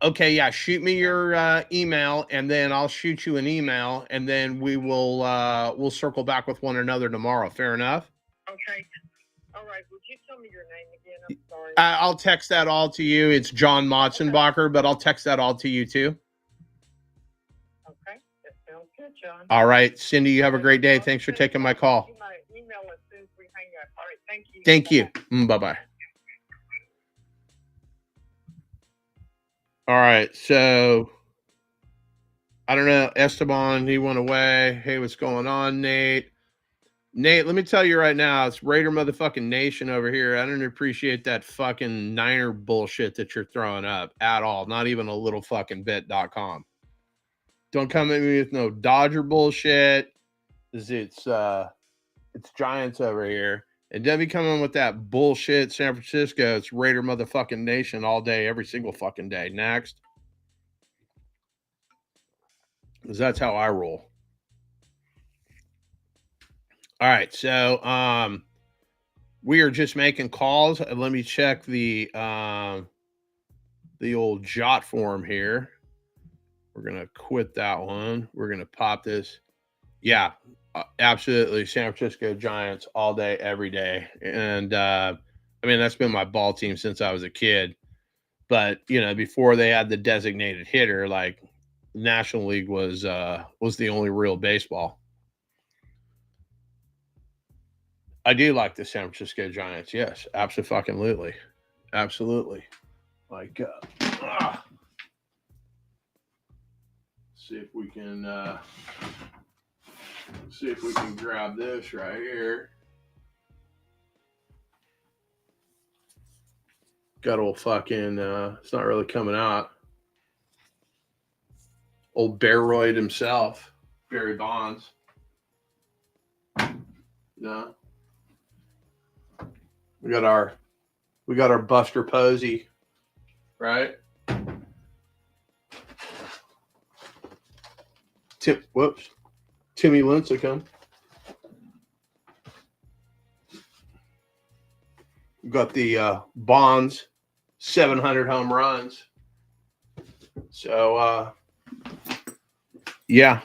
Okay, yeah. Shoot me your email, and then I'll shoot you an email, and then we'll circle back with one another tomorrow. Fair enough? Okay. All right. Would you tell me your name again? I'm sorry. I'll text that all to you. It's John Motzenbacher, but I'll text that all to you too. Okay. That sounds good, John. All right. Cindy, you have a great day. Thanks for taking my call. My email as soon as we hang up. All right. Thank you. Thank you. Bye-bye. All right. So I don't know. Esteban, he went away. Hey, what's going on, Nate? Nate, let me tell you right now, it's Raider motherfucking Nation over here. I don't appreciate that fucking Niner bullshit that you're throwing up at all. Not even a little fucking bit.com. Don't come at me with no Dodger bullshit. It's Giants over here. And don't be coming with that bullshit San Francisco. It's Raider motherfucking Nation all day, every single fucking day. Next. Because that's how I roll. All right, so we are just making calls. Let me check the old jot form here. We're going to quit that one. We're going to pop this. Yeah, absolutely. San Francisco Giants all day, every day. And I mean, that's been my ball team since I was a kid. But, you know, before they had the designated hitter, like National League was the only real baseball. I do like the San Francisco Giants. Yes, absolutely. Absolutely. Like, see if we can grab this right here. Got old fucking, it's not really coming out. Old Baroid himself, Barry Bonds. No. We got our Buster Posey, right? Timmy Lincecum. We got the Bonds 700 home runs. So yeah.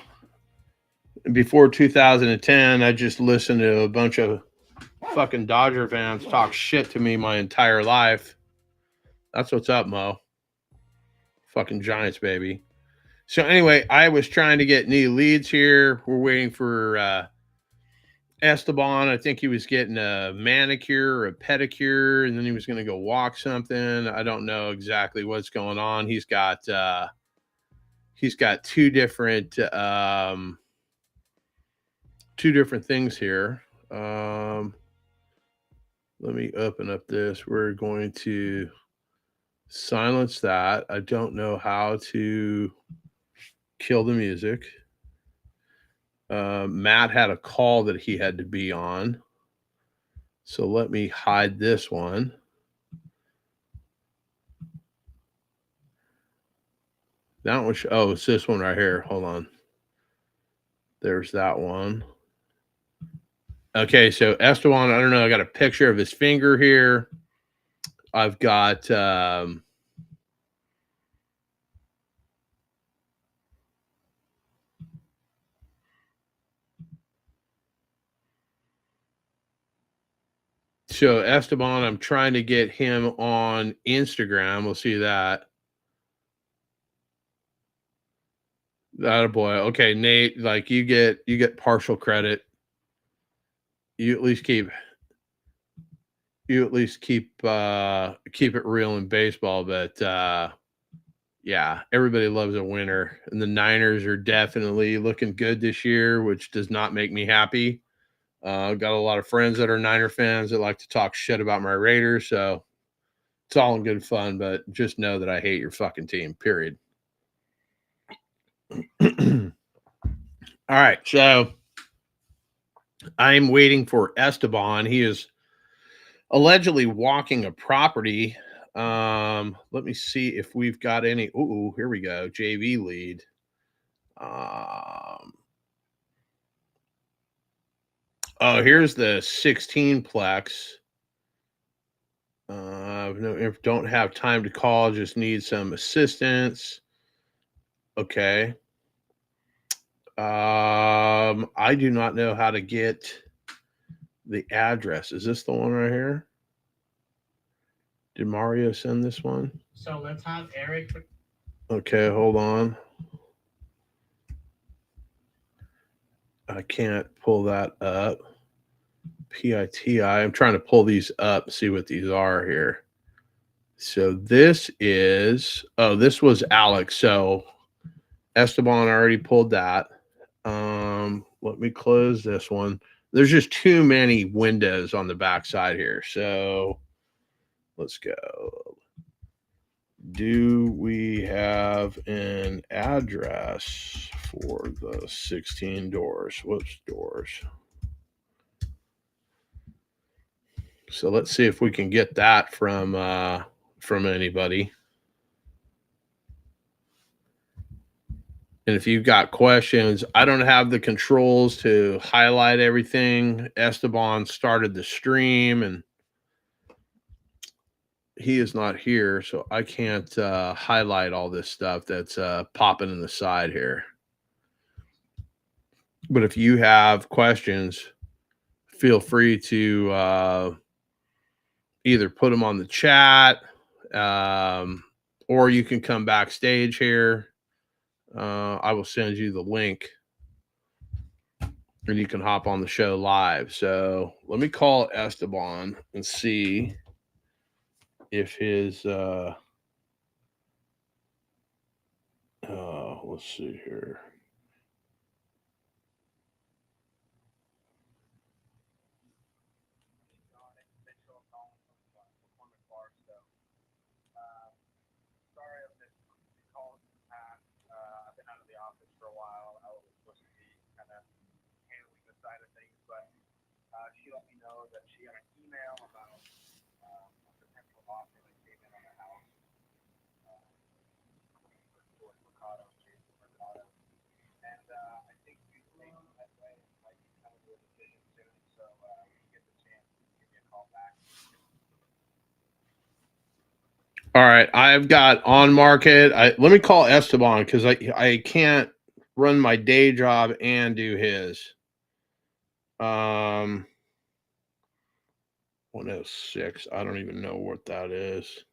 Before 2010, I just listened to a bunch of fucking Dodger fans talk shit to me my entire life. That's what's up, Mo. Fucking Giants, baby. So anyway, I was trying to get new leads here. We're waiting for Esteban. I think he was getting a manicure or a pedicure, and then he was going to go walk something. I don't know exactly what's going on. He's got two different things here. Let me open up this. We're going to silence that. I don't know how to kill the music. Matt had a call that he had to be on. So let me hide this one. That one, it's this one right here. Hold on. There's that one. Okay, so Esteban, I don't know. I got a picture of his finger here. I've got so Esteban, I'm trying to get him on Instagram. We'll see that. That a boy. Okay, Nate, like you get partial credit. You at least keep it real in baseball, but yeah, everybody loves a winner, and the Niners are definitely looking good this year, which does not make me happy. I've got a lot of friends that are Niner fans that like to talk shit about my Raiders, so it's all in good fun, but just know that I hate your fucking team, period. All right, so I'm waiting for Esteban. He is allegedly walking a property. Let me see if we've got any. Ooh, here we go. JV lead. Here's the 16 plex. Don't have time to call. Just need some assistance. Okay. I do not know how to get the address. Is this the one right here? Did Mario send this one? So let's have Eric. Okay, hold on. I can't pull that up. PITI. I'm trying to pull these up, see what these are here. So this is, this was Alex. So Esteban already pulled that. Let me close this one. There's just too many windows on the back side here. So let's go. Do we have an address for the 16 doors? Whoops, doors. So let's see if we can get that from anybody. And if you've got questions, I don't have the controls to highlight everything. Esteban started the stream, and he is not here, so I can't highlight all this stuff that's popping in the side here. But if you have questions, feel free to either put them on the chat, or you can come backstage here. I will send you the link, and you can hop on the show live. So let me call Esteban and see if his let's see here. She let me know that she got an email about a potential offer that came in on the house. And I think usually that way might be coming to a decision soon. So when you get the chance, give me a call back. All right, I've got on market. Let me call Esteban because I can't run my day job and do his. 106. I don't even know what that is.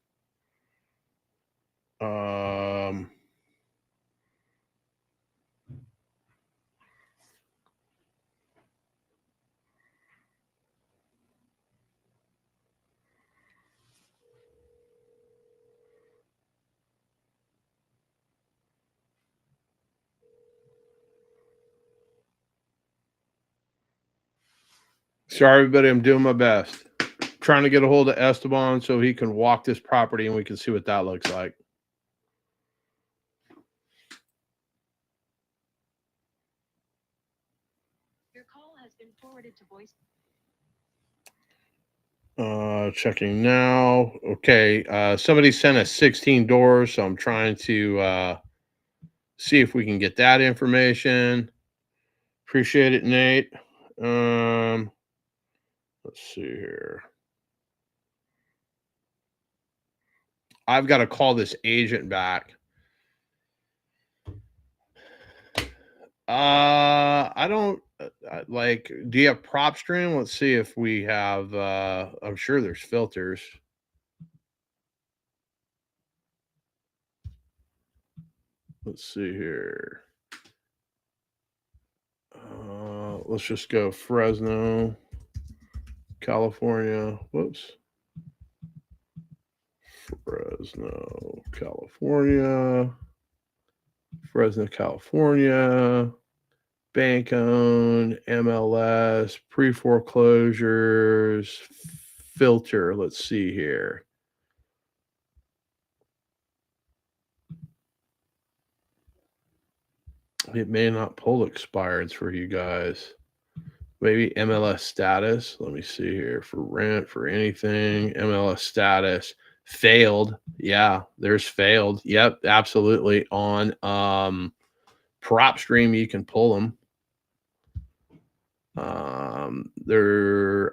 Sorry, everybody. I'm doing my best. Trying to get a hold of Esteban so he can walk this property and we can see what that looks like. Your call has been forwarded to voice. Checking now. Okay. Somebody sent us 16 doors, so I'm trying to see if we can get that information. Appreciate it, Nate. Let's see here. I've got to call this agent back. I don't like, do you have PropStream? Let's see if we have, I'm sure there's filters. Let's see here. Let's just go Fresno, California. Whoops. Fresno, California. Fresno, California. Bank owned, MLS, pre foreclosures, filter. Let's see here. It may not pull expireds for you guys. Maybe MLS status. Let me see here. For rent, for anything. MLS status. Failed. Yeah, there's failed. Yep, absolutely. On PropStream, you can pull them. I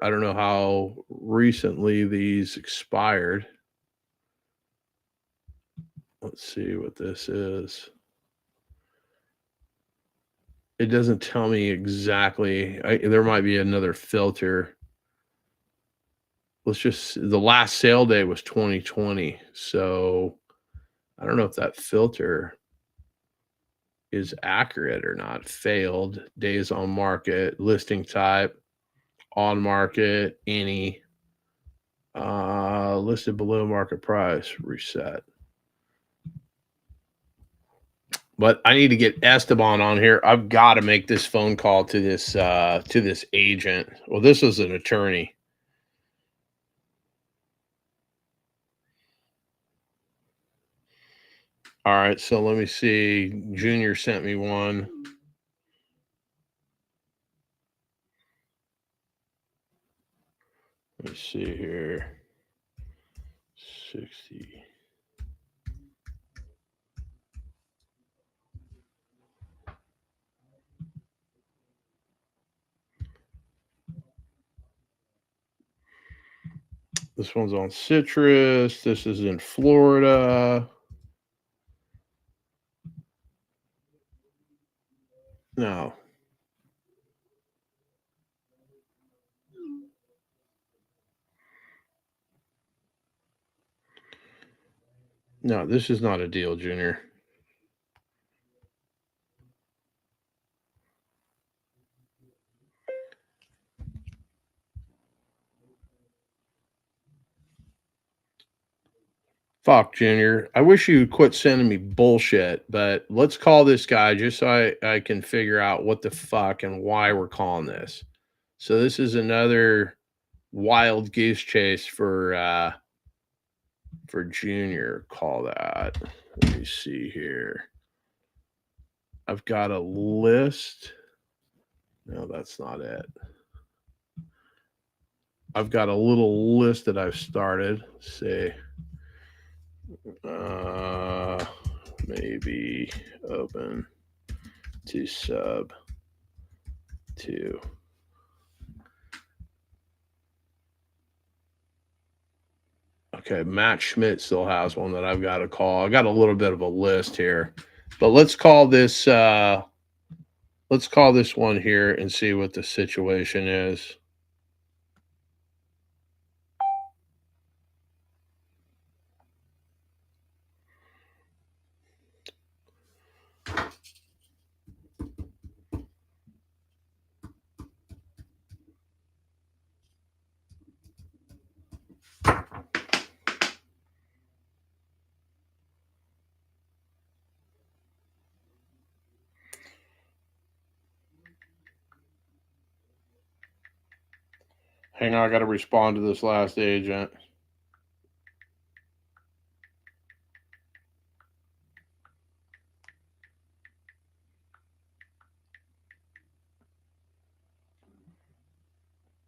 don't know how recently these expired. Let's see what this is. It doesn't tell me exactly. There might be another filter. Let's just, the last sale day was 2020. So I don't know if that filter is accurate or not. Failed, days on market, listing type, on market, any, listed below market price, reset. But I need to get Esteban on here. I've got to make this phone call to this agent. Well, this is an attorney. All right, so let me see. Junior sent me one. Let's see here. 60. This one's on Citrus. This is in Florida. No. No, this is not a deal, Junior. Fuck, Junior. I wish you would quit sending me bullshit, but let's call this guy just so I can figure out what the fuck and why we're calling this. So this is another wild goose chase for Junior. Call that. Let me see here. I've got a list. No, that's not it. I've got a little list that I've started. Let's see. Maybe open to sub to. Okay, Matt Schmidt still has one that I've got to call. I got a little bit of a list here, but let's call this one here and see what the situation is. Hang on, I got to respond to this last agent.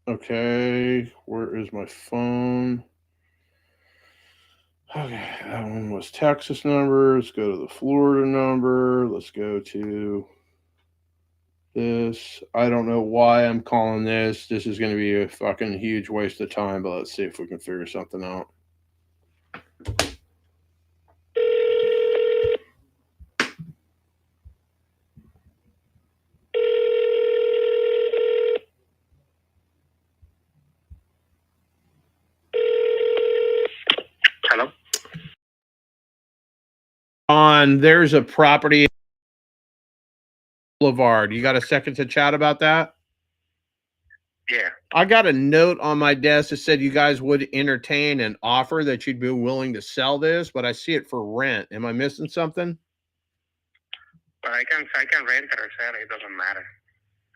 Okay, where is my phone? Okay, that one was Texas number. Let's go to the Florida number. Let's go to this. I don't know why I'm calling this. This is going to be a fucking huge waste of time, but let's see if we can figure something out. Hello? There's a property Boulevard. You got a second to chat about that? Yeah. I got a note on my desk that said you guys would entertain an offer that you'd be willing to sell this, but I see it for rent. Am I missing something? But I can rent it or sell it. It doesn't matter.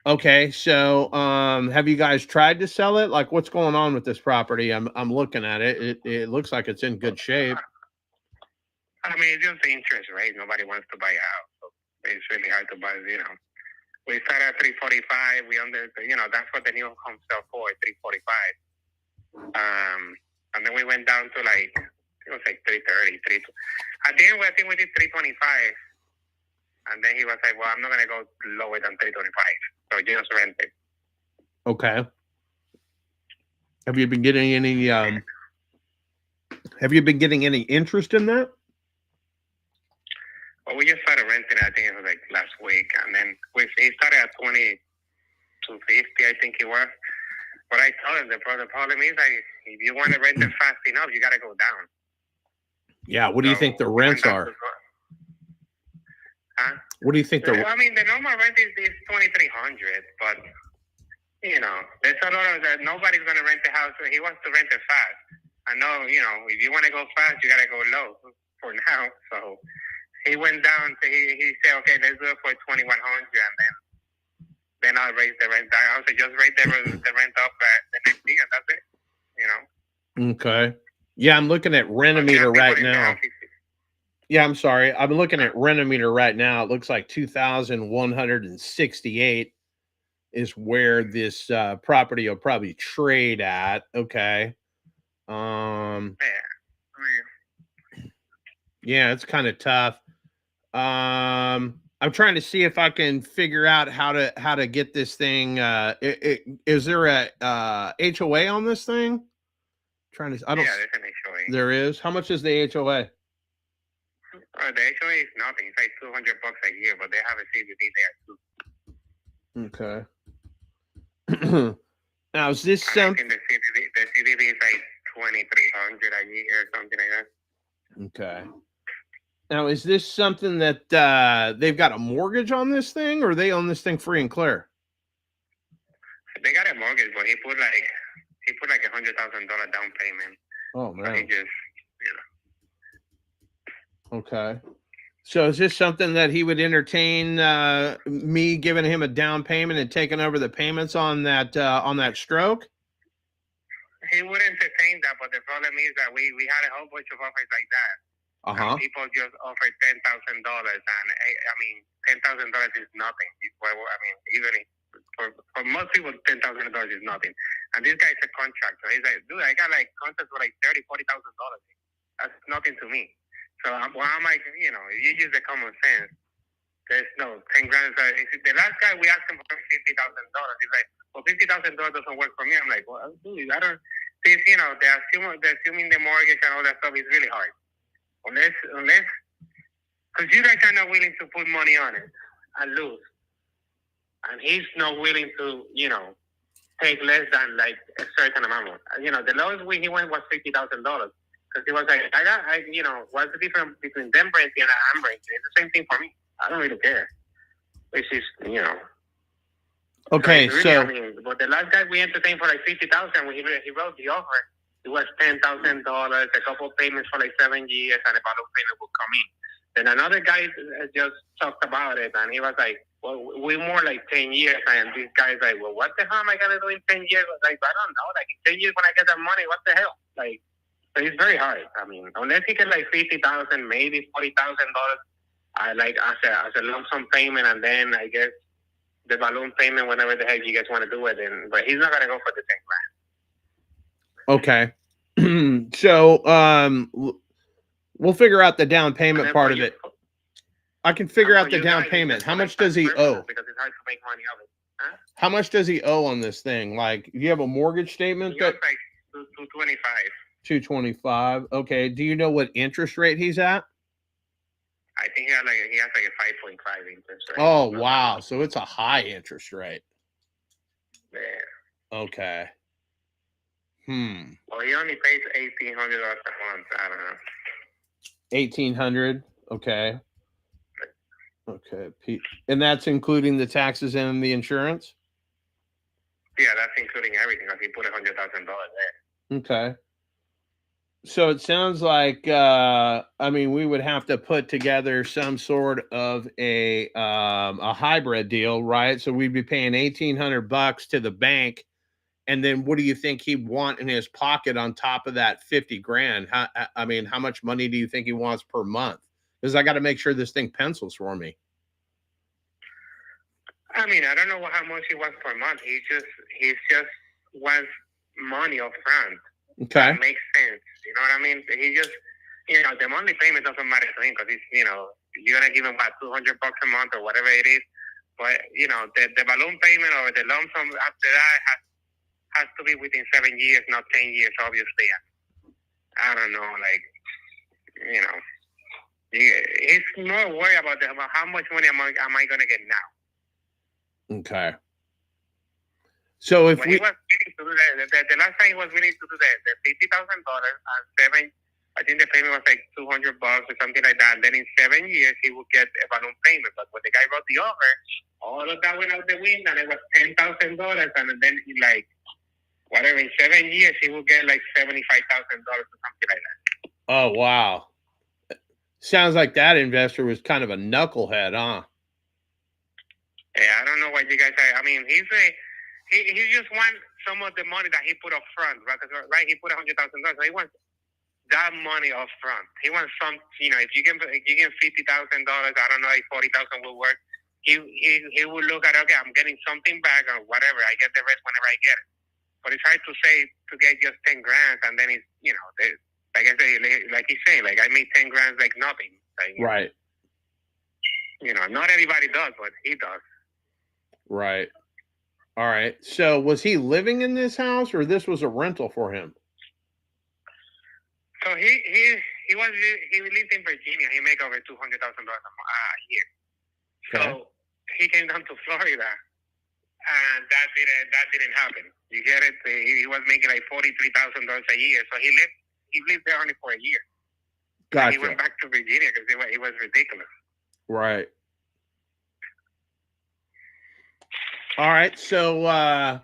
Okay, so have you guys tried to sell it? Like, what's going on with this property? I'm looking at it. It looks like it's in good shape. I mean, it's just the interest rate. Nobody wants to buy a house. So it's really hard to buy, you know. We started at 345. We that's what the new home sell for, 345. And then we went down to it was like 330, 3. At the end, I think we did 325. And then he was like, well, I'm not going to go lower than 325. So just rent it. Okay. Have you been getting any interest in that? Well, we just started renting, I think it was like last week. And then he started at 20 to 50, I think it was. But I told him the problem is if you want to rent it fast enough, you got to go down. Yeah, what do you think the rents are? Huh? What do you think I mean, the normal rent is $2,300, but there's a lot of that. Nobody's gonna rent the house. So he wants to rent it fast. I know, if you want to go fast, you gotta go low for now. So he went down. So he said, okay, let's do it for $2,100, and then I'll raise the rent down. I said, just raise the rent up the next year, and that's it. Okay. Yeah, I'm looking at Renometer right now. Yeah, I'm sorry. I'm looking at Renometer right now. It looks like 2,168 is where this property will probably trade at. Okay. Yeah, it's kind of tough. I'm trying to see if I can figure out how to get this thing. Is there a HOA on this thing? Trying to. I don't. Yeah, there's an HOA. There is. How much is the HOA? The HOA is nothing. It's like $200 a year, but they have a CBD there too. Okay. Now, is this And I something? think the CBD is like $2,300 a year or something like that. Okay. Now, is this something that they've got a mortgage on this thing, or they own this thing free and clear? They got a mortgage, but he put like $100,000 down payment. Oh So he man. just, Okay. So is this something that he would entertain me giving him a down payment and taking over the payments on that stroke? he would entertain that, but the problem is that we had a whole bunch of offers like that. Uh-huh. People just offered $10,000, and I mean, $10,000 is nothing. Well, I mean, even if, for most people, $10,000 is nothing. And this guy's a contractor. He's like, dude, I got like contracts for like $30,000, $40,000. That's nothing to me. So I'm like, you know, if you use the common sense, there's no 10 grand. The last guy we asked him for $50,000. He's like, well, $50,000 doesn't work for me. I'm like, well, dude, I don't. See, you know, they're assuming the mortgage and all that stuff is really hard. Unless, because you guys are not willing to put money on it and lose, and he's not willing to, you know, take less than like a certain amount. You know, the lowest he went was $50,000 because he was like, you know, what's the difference between them renting and I'm renting? It's the same thing for me. I don't really care. Which is, you know. Okay, really, so I mean, but the last guy we entertained for like $50,000 when he wrote the offer, it was $10,000, a couple of payments for like 7 years, and a balloon payment would come in. Then another guy just talked about it, and he was like, well, we more like 10 years, and this guy's like, well, what the hell am I going to do in 10 years? Like, I don't know. Like, in 10 years when I get that money, what the hell? Like, so it's very hard. I mean, unless he get like $50,000, maybe $40,000, I like as a lump sum payment, and then I guess the balloon payment whenever the heck you guys want to do it. But he's not going to go for the 10 grand. okay. So we'll figure out the down payment part of it. I can figure out the down payment. How much does he owe? Because it's hard to make money of it. Huh? How much does he owe on this thing? Like, do you have a mortgage statement? He owes like 225. 225. Okay. Do you know what interest rate he's at? I think he has like a 5.5 interest rate. Oh, wow. So it's a high interest rate. Yeah. Okay. Well, he only pays $1,800 a month. I don't know. 1,800. Okay. Okay. And that's including the taxes and the insurance? Yeah, that's including everything. Because he put $100,000 there. Okay. So it sounds like, I mean, we would have to put together some sort of a hybrid deal, right? So we'd be paying $1,800 to the bank. And then what do you think he'd want in his pocket on top of that 50 grand? I mean, how much money do you think he wants per month? Because I got to make sure this thing pencils for me. I mean, I don't know how much he wants per month. He just wants money up front. Okay. That makes sense. You know what I mean? He just, you know, the monthly payment doesn't matter to him because he's, you know, you're going to give him about $200 a month or whatever it is. But, you know, the balloon payment or the lump sum after that has to be within 7 years, not 10 years, obviously. I don't know, like, you know, he's more worried about how much money am I going to get now. Okay. So if he was willing to do that, the last time he was willing to do the $50,000 and I think the payment was like $200 or something like that. And then in 7 years he would get a balloon payment. But when the guy wrote the offer, all of that went out the window, and it was $10,000. And then he like, whatever, in 7 years he would get like $75,000 or something like that. Oh wow. Sounds like that investor was kind of a knucklehead, huh? Yeah, I don't know what you guys say. I mean, he just wants some of the money that he put up front, right? Because he put $100,000. So he wants that money up front. He wants some, you know, if you get $50,000, I don't know if $40,000 will work. He will look at, okay, I'm getting something back or whatever. I get the rest whenever I get it. But it's hard to say to get just 10 grand and then it's, you know, like I say, like he's saying, like I made 10 grand like nothing. Like, right. You know, not everybody does, but he does. Right. All right. So was he living in this house or this was a rental for him? So he lives in Virginia. He make over $200,000 a year. So he came down to Florida, and that didn't happen. You get it? He was making like $43,000 a year. So he lived there only for a year. Gotcha. He went back to Virginia because it was ridiculous. Right. All right. So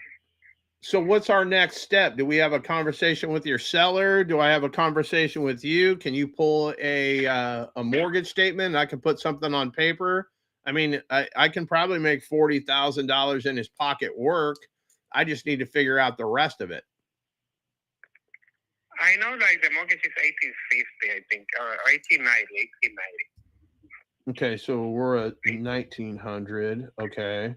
what's our next step? Do we have a conversation with your seller? Do I have a conversation with you? Can you pull a mortgage statement? I can put something on paper. I mean, I can probably make $40,000 in his pocket work. I just need to figure out the rest of it. I know, like the mortgage is 1850, I think, or 1890. Okay, so we're at 1900. Okay.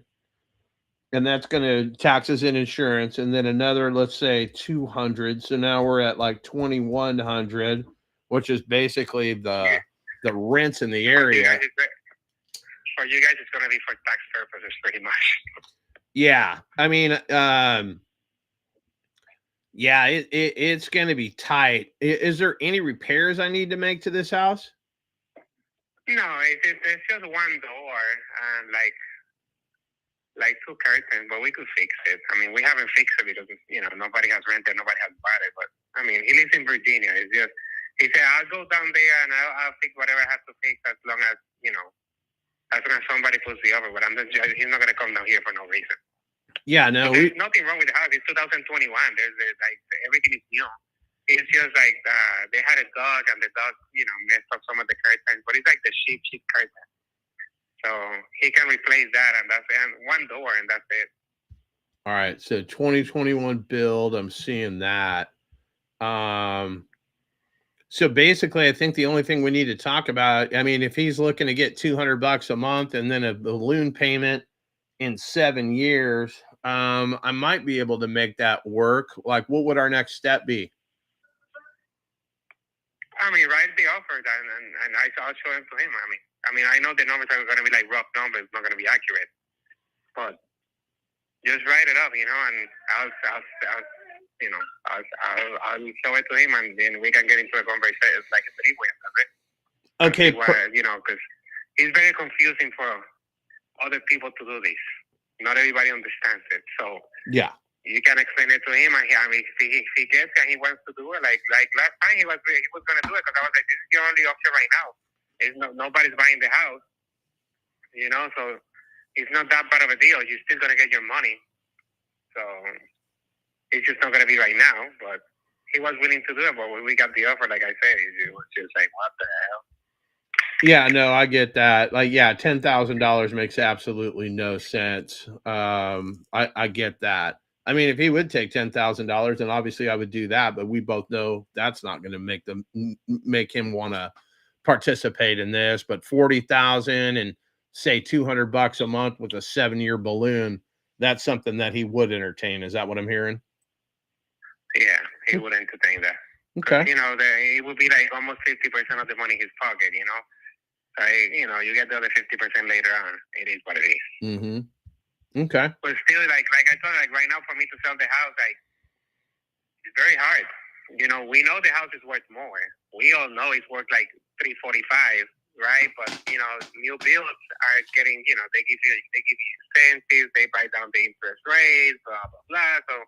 And that's going to taxes and insurance, and then another, let's say 200. So now we're at like 2100, which is basically the rents in the area. For you guys, it's going to be for tax purposes, pretty much. Yeah, I mean, yeah, it's going to be tight. Is there any repairs I need to make to this house? No, it's just one door and like two curtains, but we could fix it. I mean, we haven't fixed it because nobody has rented, nobody has bought it. But I mean, he lives in Virginia. It's just he said I'll go down there and I'll fix whatever I have to fix as long as as soon as somebody puts the offer. But he's not gonna come down here for no reason. Yeah, no. There's nothing wrong with the house. It's 2021. There's like everything is new. It's just like they had a dog and the dog messed up some of the curtains, but it's like the sheep curtain. So he can replace that, and that's it. And one door, and that's it. All right. So 2021 build. I'm seeing that. So basically, I think the only thing we need to talk about, I mean, if he's looking to get $200 a month and then a balloon payment in 7 years, I might be able to make that work. Like, what would our next step be? I mean, write the offer and I'll show it to him. I mean, I know the numbers are going to be like rough numbers, not going to be accurate, but just write it up, and I'll show it to him, and then we can get into a conversation. It's like a three-way, right? Okay. Because it's very confusing for other people to do this. Not everybody understands it, so yeah. You can explain it to him, and if he gets it and he wants to do it, like last time he was going to do it, because I was like, this is the only option right now. Nobody's buying the house, so it's not that bad of a deal. You're still going to get your money. So it's just not going to be right now, but he was willing to do it. But when we got the offer, like I said, it was just like, what the hell? Yeah, no, I get that. Like, yeah, $10,000 makes absolutely no sense. I get that. I mean, if he would take $10,000, then obviously I would do that. But we both know that's not going to make him want to participate in this. But $40,000 and say $200 a month with a 7-year balloon, that's something that he would entertain. Is that what I'm hearing? Yeah, he would entertain that. Okay. It would be like almost 50% of the money in his pocket. You get the other 50% later on. It is what it is. Mm-hmm. Okay. But still, like I told you, right now for me to sell the house, it's very hard. We know the house is worth more. We all know it's worth like $345, right? But new builds are getting, they give you incentives, they buy down the interest rates, blah blah blah. So,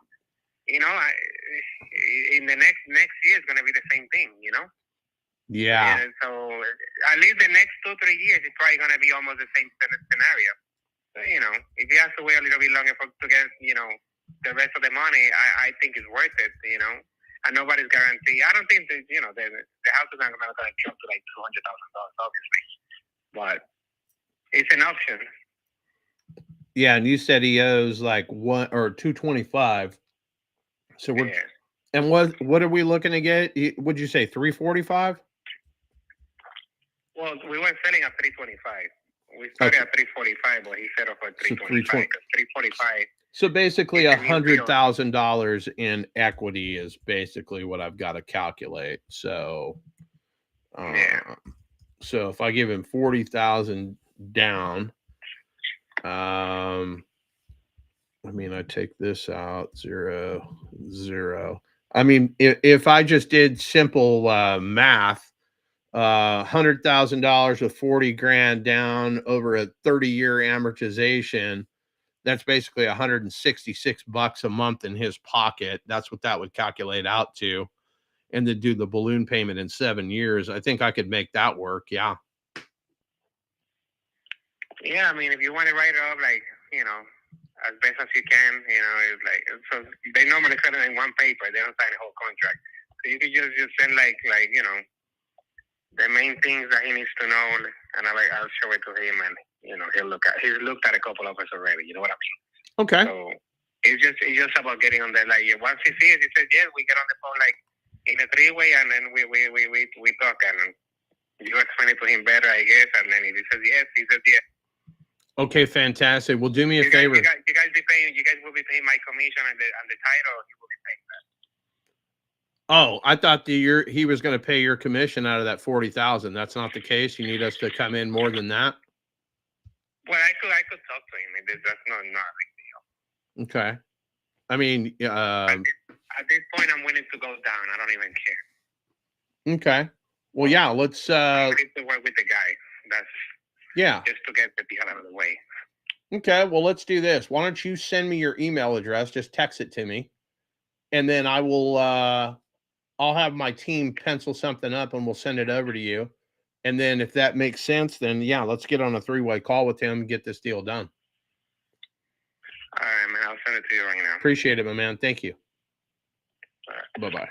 in the next year it's gonna be the same thing, Yeah. And so at least the next 2-3 years it's probably gonna be almost the same scenario. So, if he has to wait a little bit longer to get, the rest of the money, I think it's worth it, and nobody's guaranteed. I don't think that, the house is not going to jump to like $200,000, obviously, but it's an option. Yeah, and you said he owes like $225. So we're, yeah. And what are we looking to get? Would you say $345? Well, we were selling at $325. We started at $345, but he settled for $325. $345. So basically, $100,000 in equity is basically what I've got to calculate. So, so if I give him $40,000 down, I mean, I take this out 0, 0. I mean, if I just did simple math, $100,000 with 40 grand down over a 30-year amortization, that's basically $166 a month in his pocket. That's what that would calculate out to. And to do the balloon payment in 7 years, I think I could make that work. Yeah. Yeah, I mean, if you want to write it up, like, as best as you can, it's like, so they normally send it in one paper. They don't sign the whole contract. So you could just send like, the main things that he needs to know, and I'll show it to him, and, he's looked at a couple of us already. You know what I mean? Okay. So it's just about getting on there. Like, once he sees, he says, yes, we get on the phone, like, in a three-way, and then we talk, and you explain it to him better, I guess, and then if he says yes, he says yes. Okay, fantastic. Well, do me a favor. You guys will be paying my commission and the title. He will be paying that. Oh, I thought he was going to pay your commission out of that 40,000. That's not the case. You need us to come in more than that. Well, I could talk to him. That's not a big deal. Okay. I mean, at this point, I'm willing to go down. I don't even care. Okay. Well, yeah. Let's. I'm willing to work with the guy. That's. Yeah. Just to get the deal out of the way. Okay. Well, let's do this. Why don't you send me your email address? Just text it to me, and then I will. I'll have my team pencil something up, and we'll send it over to you. And then, if that makes sense, then yeah, let's get on a 3-way call with him and get this deal done. All right, man. I'll send it to you right now. Appreciate it, my man. Thank you. All right. Bye-bye.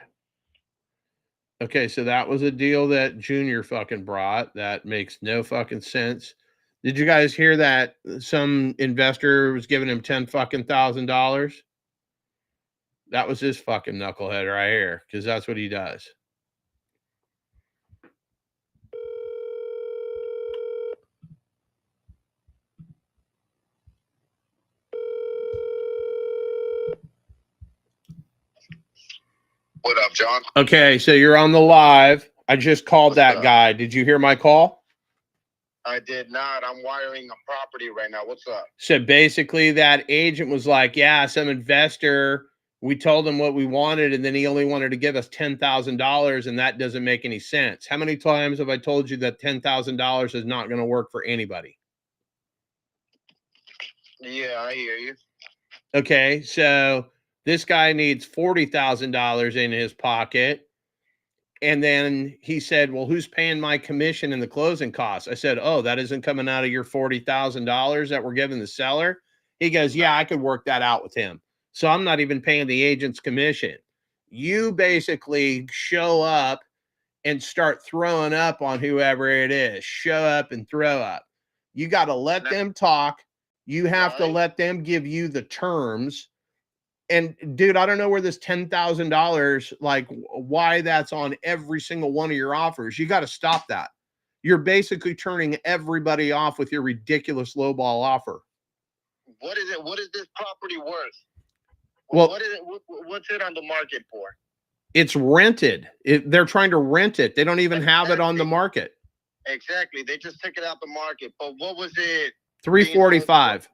Okay, so that was a deal that Junior fucking brought. That makes no fucking sense. Did you guys hear that some investor was giving him $10,000? That was this fucking knucklehead right here, because that's what he does. What up, John? Okay, so you're on the live. I just called What's that up? guy. Did you hear my call? I did not. I'm wiring a property right now. What's up? So basically, that agent was like, yeah, some investor, we told him what we wanted, and then he only wanted to give us $10,000, and that doesn't make any sense. How many times have I told you that $10,000 is not going to work for anybody? Yeah, I hear you. Okay, so this guy needs $40,000 in his pocket. And then he said, well, who's paying my commission and the closing costs? I said, oh, that isn't coming out of your $40,000 that we're giving the seller? He goes, yeah, I could work that out with him. So I'm not even paying the agent's commission. You basically show up and start throwing up on whoever it is. Show up and throw up. You got to let them talk. You have to let them give you the terms. And dude, I don't know where this $10,000, like why that's on every single one of your offers. You got to stop that. You're basically turning everybody off with your ridiculous lowball offer. What is it? What is this property worth? Well, what is it? What's it on the market for? It's rented. They're trying to rent it. They don't even have it on the market. Exactly. They just took it out the market. But what was it? 345.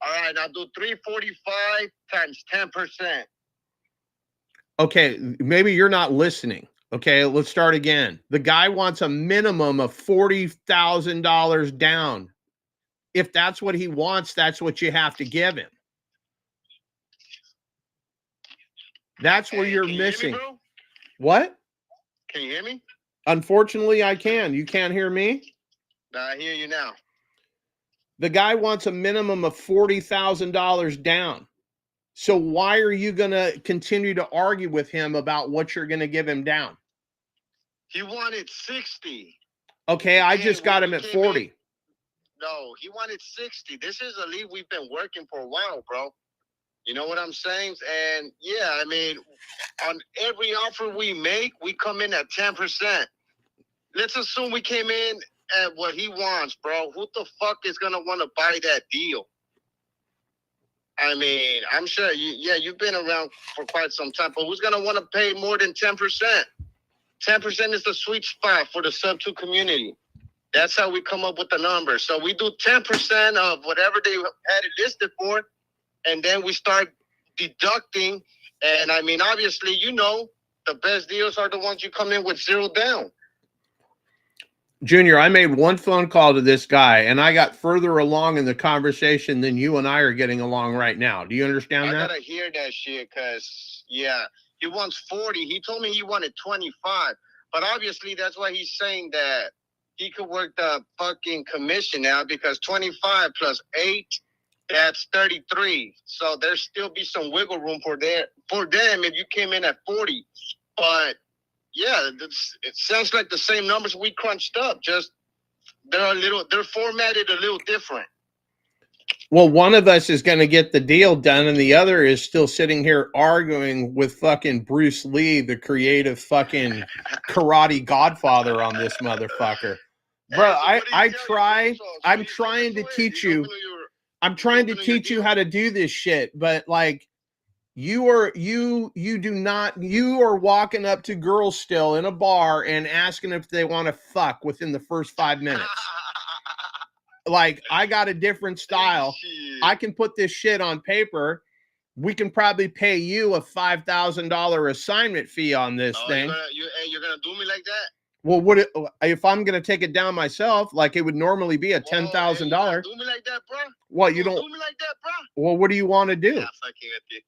All right, now do 345 times 10%. Okay, maybe you're not listening. Okay, let's start again. The guy wants a minimum of $40,000 down. If that's what he wants, that's what you have to give him. That's where you're missing. Hear me, bro? What? Can you hear me? Unfortunately, I can. You can't hear me? No, I hear you now. The guy wants a minimum of $40,000 down. So why are you going to continue to argue with him about what you're going to give him down? He wanted 60. Okay, I just got him at 40. No, he wanted 60. This is a lead we've been working for a while, bro. You know what I'm saying? And yeah, I mean, on every offer we make, we come in at 10%. Let's assume we came in at what he wants, bro. Who the fuck is gonna want to buy that deal? I mean, I'm sure you've been around for quite some time, but who's gonna want to pay more than 10%? 10% is the sweet spot for the sub-2 community. That's how we come up with the number. So we do 10% of whatever they had it listed for, and then we start deducting And I mean, obviously, you know, the best deals are the ones you come in with 0 down. Junior, I made one phone call to this guy, and I got further along in the conversation than you and I are getting along right now. Do you understand that? I gotta hear that shit, cause yeah, he wants 40. He told me he wanted 25, but obviously that's why he's saying that he could work the fucking commission now, because 25 plus 8, that's 33. So there still be some wiggle room for them if you came in at 40. But yeah, it sounds like the same numbers we crunched up. Just they're formatted a little different. Well, one of us is going to get the deal done, and the other is still sitting here arguing with fucking Bruce Lee, the creative fucking karate godfather on this motherfucker. Bro, I'm trying to teach you. I'm trying to teach you how to do this shit, but like you are walking up to girls still in a bar and asking if they want to fuck within the first 5 minutes. Like, I got a different style. I can put this shit on paper. We can probably pay you a $5,000 assignment fee on this thing. You're gonna do me like that? Well, if I'm gonna take it down myself, like it would normally be a $10,000. Do me like that, bro? What, you don't do me like that, bro? Well, what do you want to do? Yeah, fucking with you.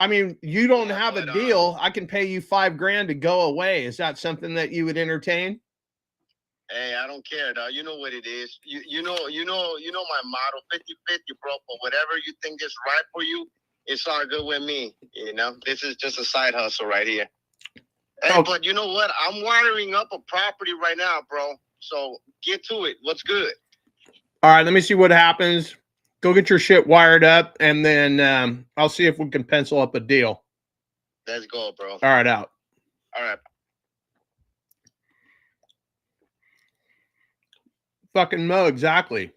I mean, you don't have a deal. I can pay you $5,000 to go away. Is that something that you would entertain? Hey, I don't care, dog. You know what it is. You know my motto, 50-50, bro. But whatever you think is right for you, it's all good with me. You know, this is just a side hustle right here. Hey, but you know what? I'm wiring up a property right now, bro. So get to it. What's good? All right, let me see what happens. Go get your shit wired up, and then I'll see if we can pencil up a deal. Let's go, bro. All right, out. All right. Fucking Mo, exactly.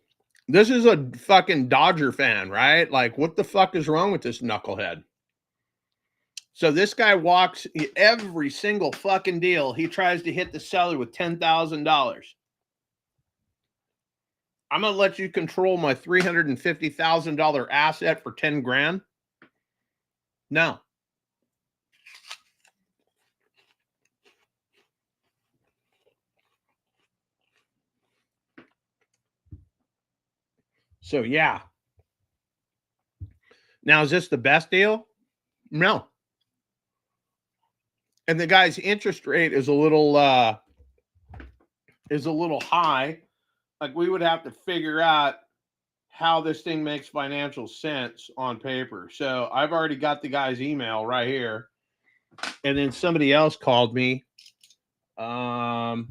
This is a fucking Dodger fan, right? Like, what the fuck is wrong with this knucklehead? So this guy walks every single fucking deal. He tries to hit the seller with $10,000. I'm gonna let you control my $350,000 asset for $10,000. No. So yeah. Now, is this the best deal? No. And the guy's interest rate is a little high. Like, we would have to figure out how this thing makes financial sense on paper. So I've already got the guy's email right here. And then somebody else called me. Let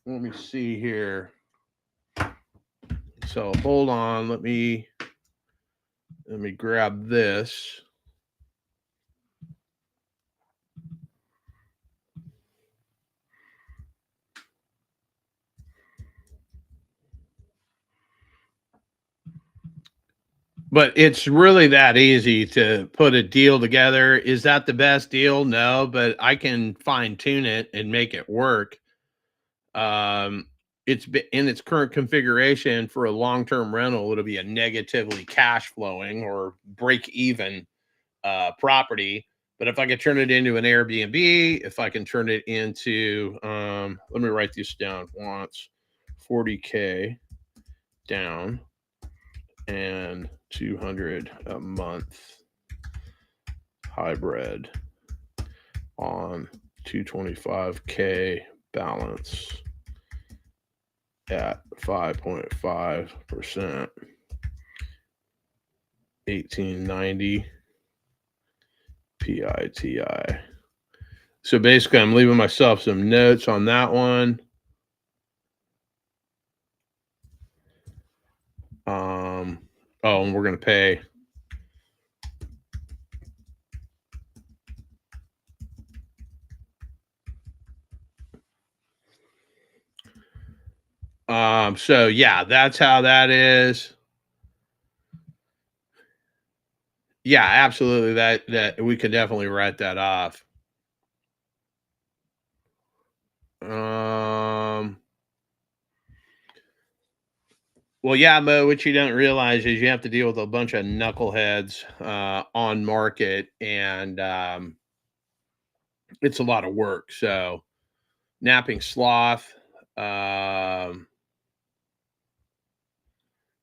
me see here. So hold on. Let me grab this. But it's really that easy to put a deal together. Is that the best deal? No, but I can fine tune it and make it work. It's in its current configuration for a long-term rental. It'll be a negatively cash flowing or break even property. But if I can turn it into an Airbnb, if I can turn it into, let me write this down. Wants $40K down and $200 a month hybrid on $225K balance at 5.5%, 1890 PITI. So basically, I'm leaving myself some notes on that one. And we're going to pay so yeah, that's how that is. Yeah, absolutely. That we could definitely write that off. Well, yeah, Mo, what you don't realize is you have to deal with a bunch of knuckleheads on market, and it's a lot of work. So, napping sloth. Um,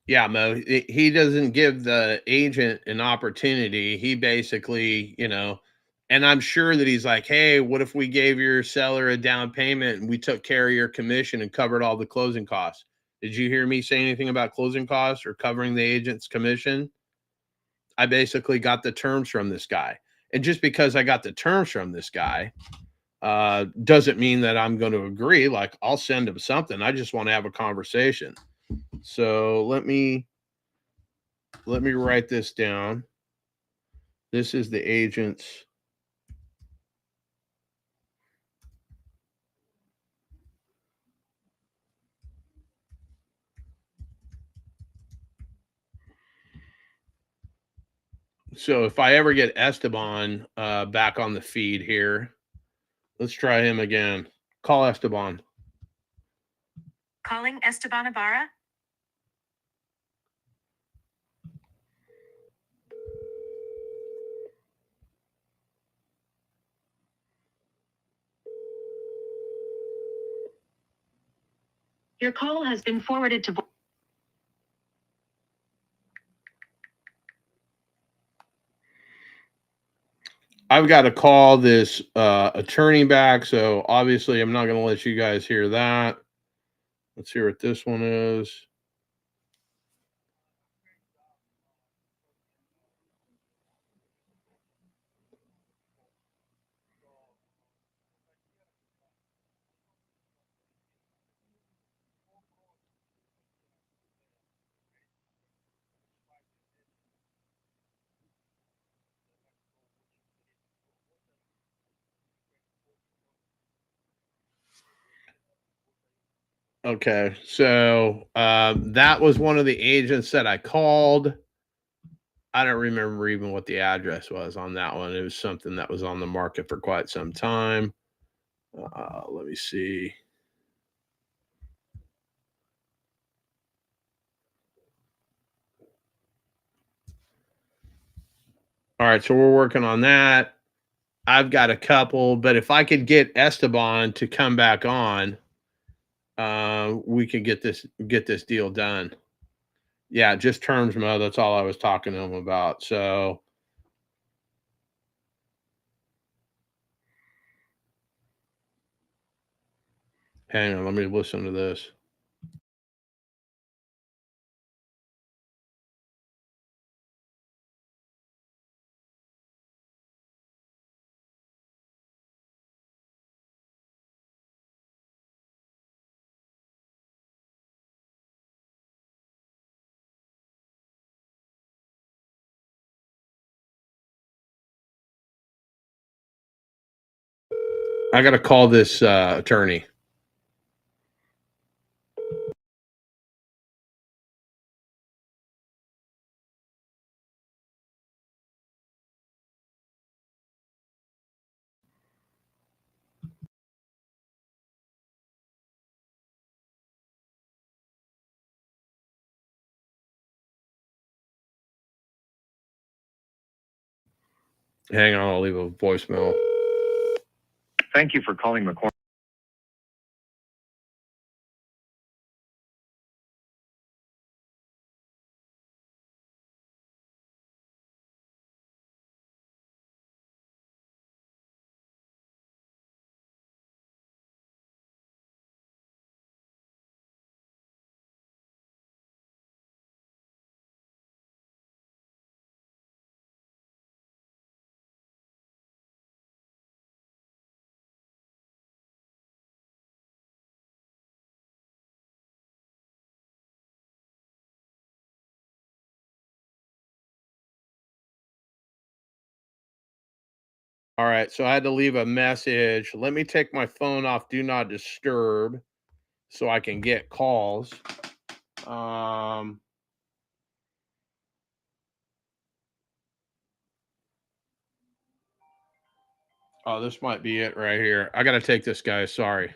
yeah, Mo, he doesn't give the agent an opportunity. He basically, and I'm sure that he's like, hey, what if we gave your seller a down payment and we took care of your commission and covered all the closing costs? Did you hear me say anything about closing costs or covering the agent's commission? I basically got the terms from this guy. And just because I got the terms from this guy doesn't mean that I'm going to agree. Like, I'll send him something. I just want to have a conversation. So let me write this down. This is the agent's. So if I ever get Esteban back on the feed here, let's try him again. Call Esteban. Calling Esteban Ibarra. Your call has been forwarded to. I've got to call this attorney back, so obviously I'm not going to let you guys hear that. Let's hear what this one is. Okay, so that was one of the agents that I called. I don't remember even what the address was on that one. It was something that was on the market for quite some time. Let me see. All right, so we're working on that. I've got a couple, but if I could get Esteban to come back on, we could get this deal done. Yeah, just terms, Mo. That's all I was talking to him about. So, hang on, let me listen to this. I got to call this attorney. Hang on, I'll leave a voicemail. Thank you for calling McCormick. All right, so I had to leave a message. Let me take my phone off Do Not Disturb so I can get calls. Oh, this might be it right here. I got to take this, guy. Sorry.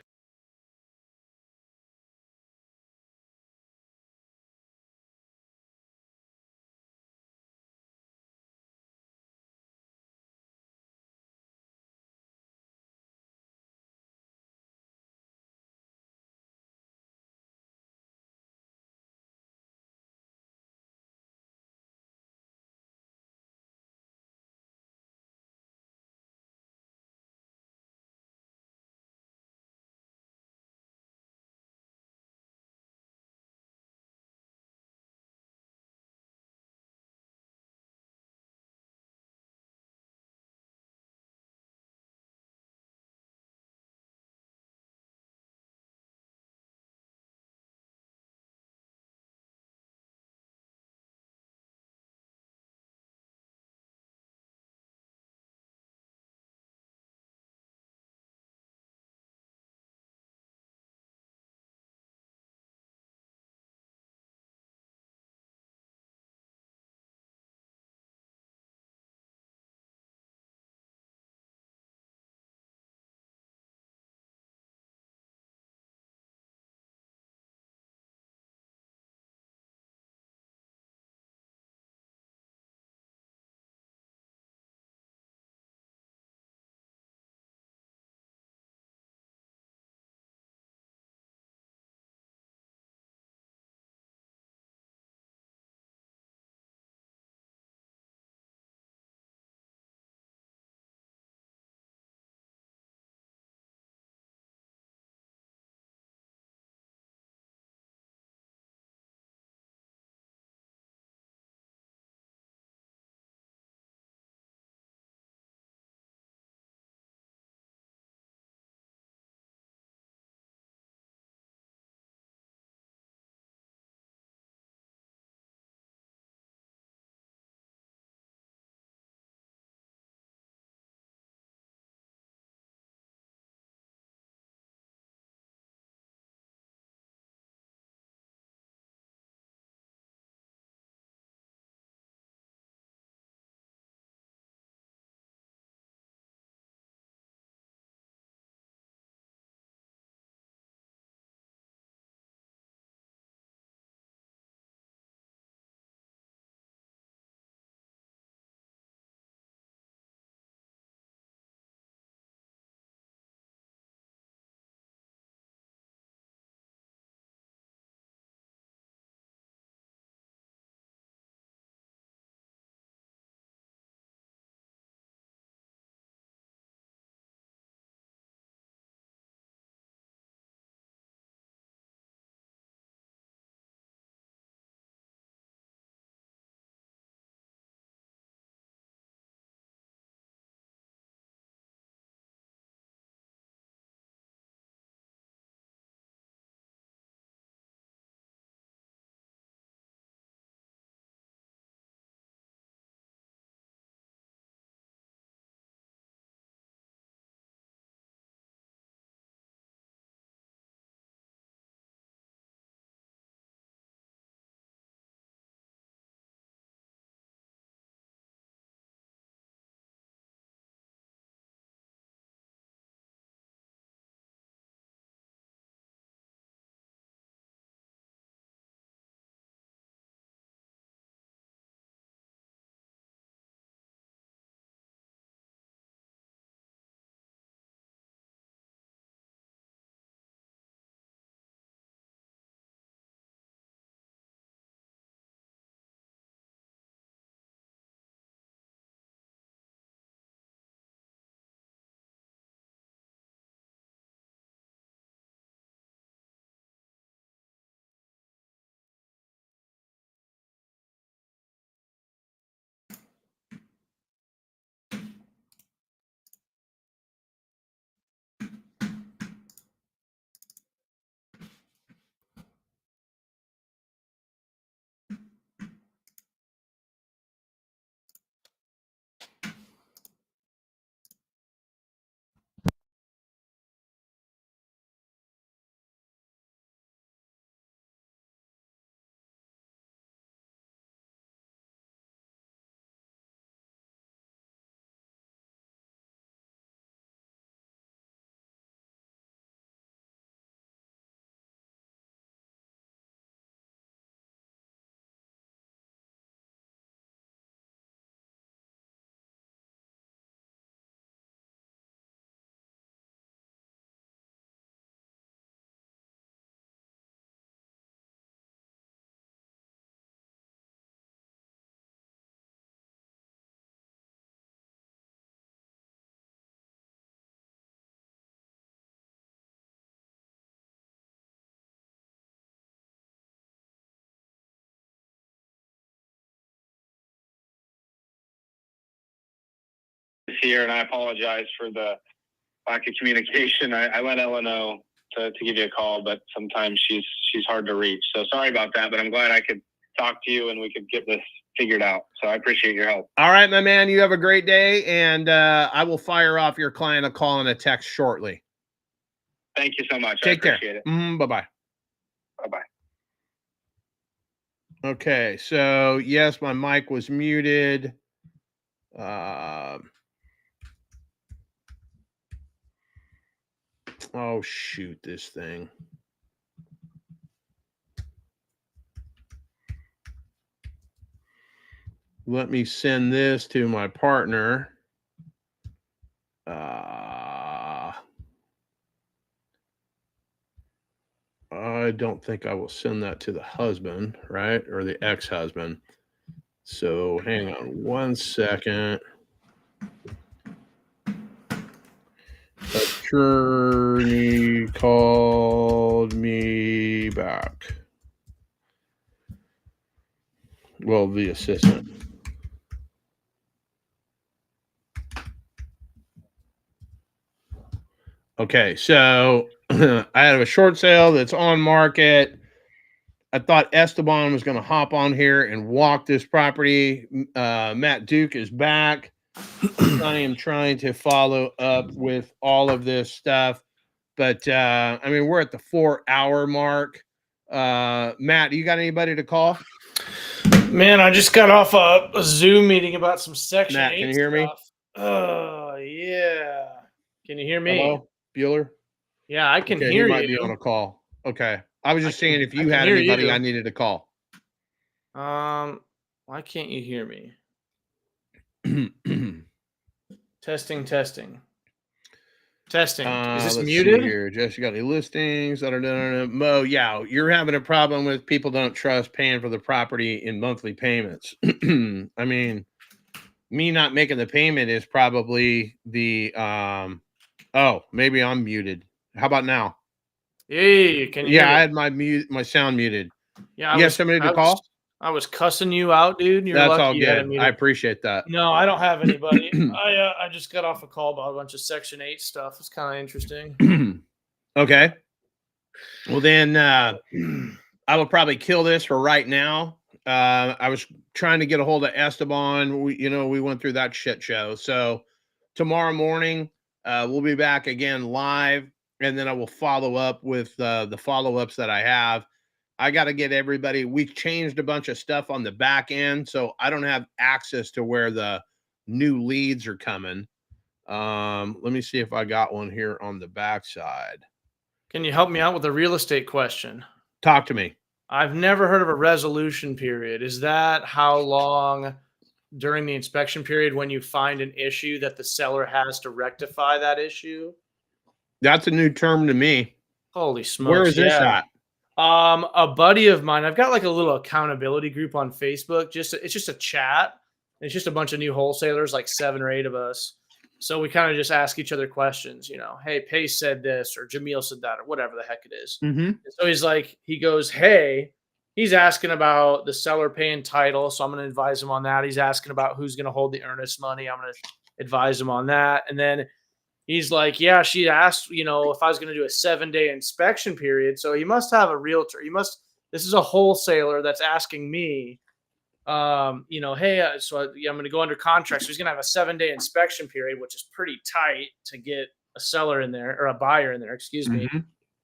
here, and I apologize for the lack of communication. I let Ella know to give you a call, but sometimes she's hard to reach. So sorry about that, but I'm glad I could talk to you and we could get this figured out. So I appreciate your help. All right, my man. You have a great day, and I will fire off your client a call and a text shortly. Thank you so much. Take care. I appreciate it. Bye-bye. Bye-bye. Okay, so yes, my mic was muted. Oh, shoot, this thing. Let me send this to my partner. I don't think I will send that to the husband, right? Or the ex-husband. So hang on 1 second. Attorney called me back. Well, the assistant. Okay, so I have a short sale that's on market. I thought Esteban was going to hop on here and walk this property. Matt Duke is back. I am trying to follow up with all of this stuff. But, I mean, we're at the 4-hour mark. Matt, you got anybody to call? Man, I just got off a Zoom meeting about some Section 8 Matt, can you hear me? Oh, yeah. Can you hear me? Hello, Bueller? Yeah, I can Okay, hear he might you. be on a call. Okay. I was just saying if you can had hear anybody you. I needed to call. Why can't you hear me? Testing. Testing. Is this Let's muted? see here. Jess, you got any listings? Mo, yeah, you're having a problem with people don't trust paying for the property in monthly payments. I mean, me not making the payment is probably the oh, maybe I'm muted. How about now? Hey, can you hear I me? had my sound muted. Yeah, You have somebody to call? I was cussing you out, dude. You're That's lucky all you had good. a meeting. I appreciate that. No, I don't have anybody. I just got off a call about a bunch of Section 8 stuff. It's kind of interesting. Okay. Well, then I will probably kill this for right now. I was trying to get a hold of Esteban. We went through that shit show. So tomorrow morning, we'll be back again live, and then I will follow up with the follow-ups that I have. I got to get everybody. We changed a bunch of stuff on the back end, so I don't have access to where the new leads are coming. Let me see if I got one here on the backside. Can you help me out with a real estate question? Talk to me. I've never heard of a resolution period. Is that how long during the inspection period when you find an issue that the seller has to rectify that issue? That's a new term to me. Holy smokes. Where is this at? A buddy of mine, I've got like a little accountability group on Facebook. It's just a chat. It's just a bunch of new wholesalers, like 7 or 8 of us. So we kind of just ask each other questions, hey, Pace said this, or Jamil said that, or whatever the heck it is. Mm-hmm. So he goes, hey, he's asking about the seller paying title. So I'm going to advise him on that. He's asking about who's going to hold the earnest money. I'm going to advise him on that. And then he's like, yeah, she asked, if I was going to do a 7-day inspection period. So he must have a realtor. This is a wholesaler that's asking me, hey, I'm going to go under contract. So he's going to have a 7-day inspection period, which is pretty tight to get a seller in there, or a buyer in there, excuse me.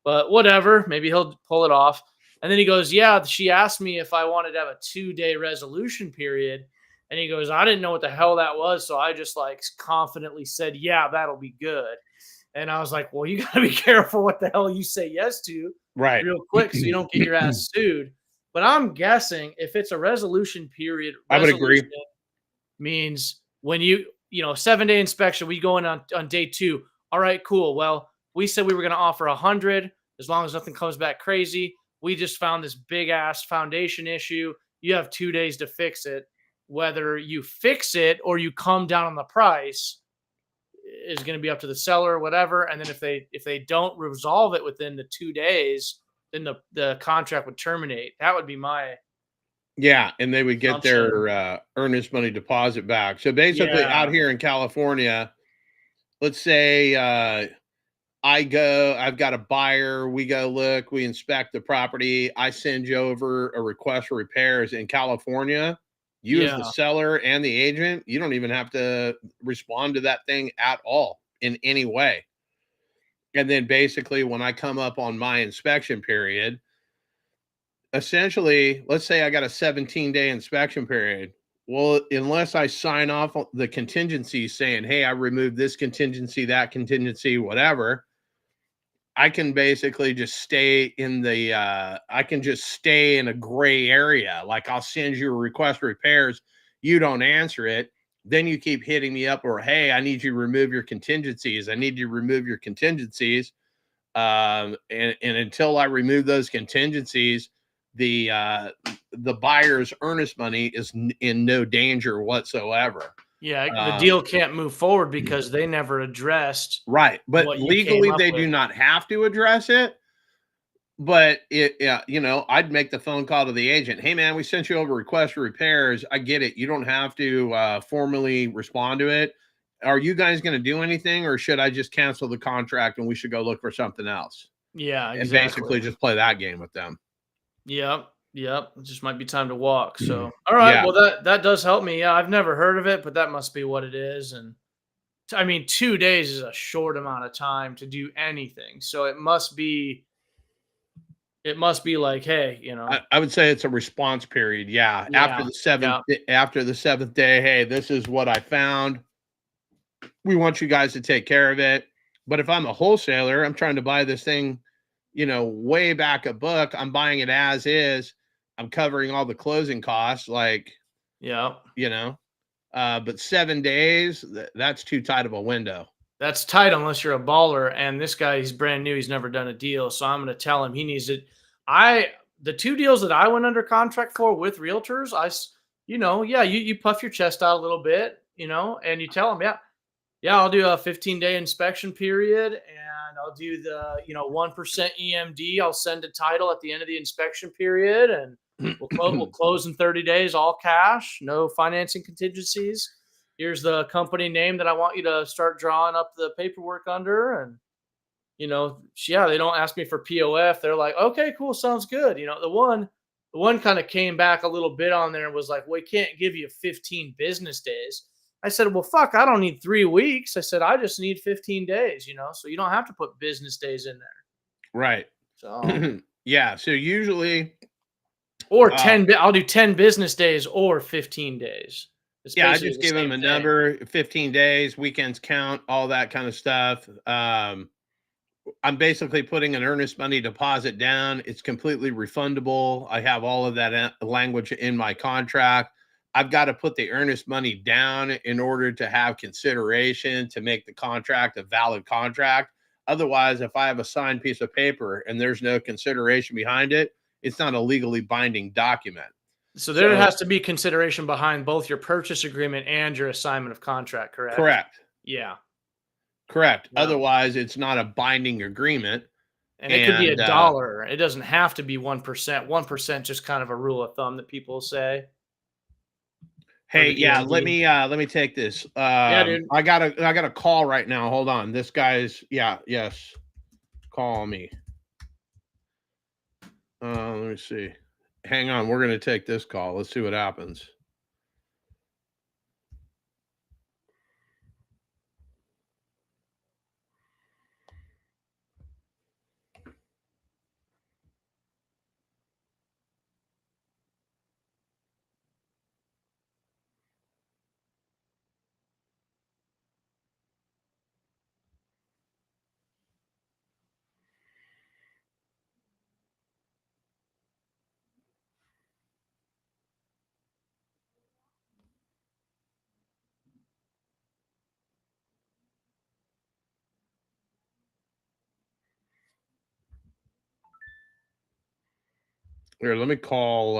But whatever, maybe he'll pull it off. And then he goes, yeah, she asked me if I wanted to have a 2-day resolution period. And he goes, I didn't know what the hell that was. So I just confidently said, yeah, that'll be good. And I was like, well, you got to be careful what the hell you say yes to right real quick so you don't get your ass sued. But I'm guessing if it's a resolution period, I would agree. Means when 7-day inspection, we go in on day 2. All right, cool. Well, we said we were going to offer 100 as long as nothing comes back crazy. We just found this big ass foundation issue. You have 2 days to fix it. Whether you fix it or you come down on the price is going to be up to the seller or whatever. And then if they don't resolve it within the 2 days, then the contract would terminate. That would be my Yeah, and they would get Assumption. their earnest money deposit back. So basically, Yeah. out here in California, let's say I've got a buyer. We go look, we inspect the property. I send you over a request for repairs in California. You, as the Yeah. seller and the agent, you don't even have to respond to that thing at all in any way. And then basically, when I come up on my inspection period, essentially, let's say I got a 17-day inspection period. Well, unless I sign off on the contingency saying, hey, I removed this contingency, that contingency, whatever, I can basically just stay in the I can just stay in a gray area. Like I'll send you a request for repairs, you don't answer it, then you keep hitting me up, or hey, I need you to remove your contingencies. I need you to remove your contingencies. And until I remove those contingencies, the buyer's earnest money is in no danger whatsoever. Yeah, the deal can't move forward because they never addressed Right, but what you legally came up they with. do not have to address it. But yeah, I'd make the phone call to the agent. Hey, man, we sent you over a request for repairs. I get it. You don't have to formally respond to it. Are you guys going to do anything, or should I just cancel the contract and we should go look for something else? Yeah, And exactly. basically just play that game with them. Yep. It just might be time to walk. So, all right. Yeah. Well, that does help me. Yeah, I've never heard of it, but that must be what it is. And I mean, 2 days is a short amount of time to do anything. So it must be like, hey, I would say it's a response period. Yeah. Yeah, After the seventh day, hey, this is what I found. We want you guys to take care of it. But if I'm a wholesaler, I'm trying to buy this thing, way back a book. I'm buying it as is. I'm covering all the closing costs. Like, yeah. But 7 days, that's too tight of a window. That's tight unless you're a baller. And this guy, he's brand new. He's never done a deal. So I'm going to tell him he needs it. The 2 deals that I went under contract for with realtors, you puff your chest out a little bit, and you tell them, yeah, I'll do a 15-day inspection period, and I'll do the, 1% EMD. I'll send a title at the end of the inspection period, and we'll close in 30 days, all cash, no financing contingencies. Here's the company name that I want you to start drawing up the paperwork under. And, they don't ask me for POF. They're like, okay, cool. Sounds good. The one kind of came back a little bit on there and was like, we can't give you 15 business days. I said, well, fuck, I don't need 3 weeks. I said, I just need 15 days, so you don't have to put business days in there. Right. So, yeah. So usually, or 10, I'll do 10 business days or 15 days. I just give them a number, 15 days, weekends count, all that kind of stuff. I'm basically putting an earnest money deposit down. It's completely refundable. I have all of that language in my contract. I've got to put the earnest money down in order to have consideration to make the contract a valid contract. Otherwise, if I have a signed piece of paper and there's no consideration behind it, it's not a legally binding document. So there has to be consideration behind both your purchase agreement and your assignment of contract, correct? Correct. Yeah. Correct. Yeah. Otherwise, it's not a binding agreement. And it could be $1. It doesn't have to be 1%. 1% just kind of a rule of thumb that people say. Hey, yeah, let me take this. Yeah, dude. I got a call right now. Hold on. This guy's yes. Call me. Let me see. Hang on. We're going to take this call. Let's see what happens. Here, let me call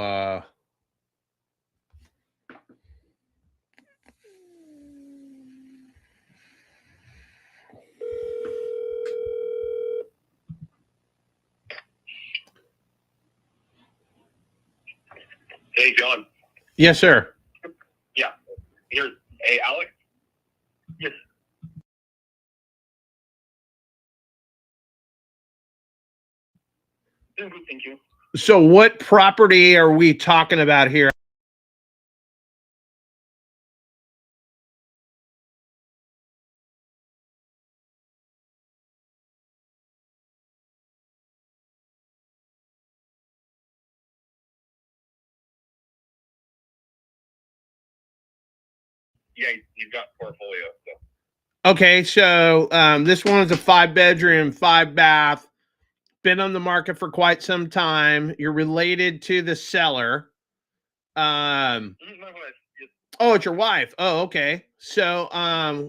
Hey, Hey, John. Yes, sir. Yeah. Here's, hey, Alex. Yes. Doing good, thank you. So what property are we talking about here? Yeah, he's got portfolio. So. Okay, so this one is a 5-bedroom, 5-bath, been on the market for quite some time. You're related to the seller. My wife, yes. Oh, it's your wife. Oh, okay. So, I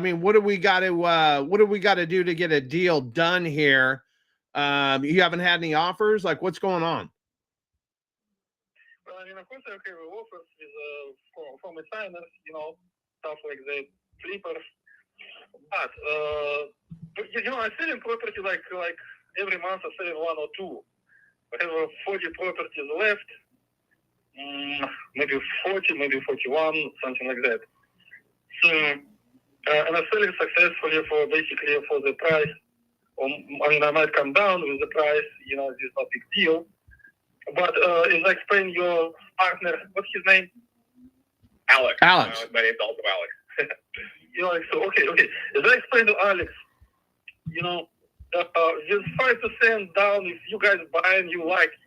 mean, what do we got to do to get a deal done here? You haven't had any offers? Like, what's going on? Well, I mean, of course, I have offers with from the signers, you know, stuff like the flippers. But you know, I sell in property like every month. I sell in 1 or 2. I have 40 properties left. Maybe 40, maybe 41, something like that. So, and I sell it successfully for basically for the price. I mean, I might come down with the price. You know, it's not a big deal. But as I explained, your partner, what's his name? Alex. Alex. My name's also Alex. You know, so okay. As I explained to Alex, you know, just 5% down if you guys buy and you like it.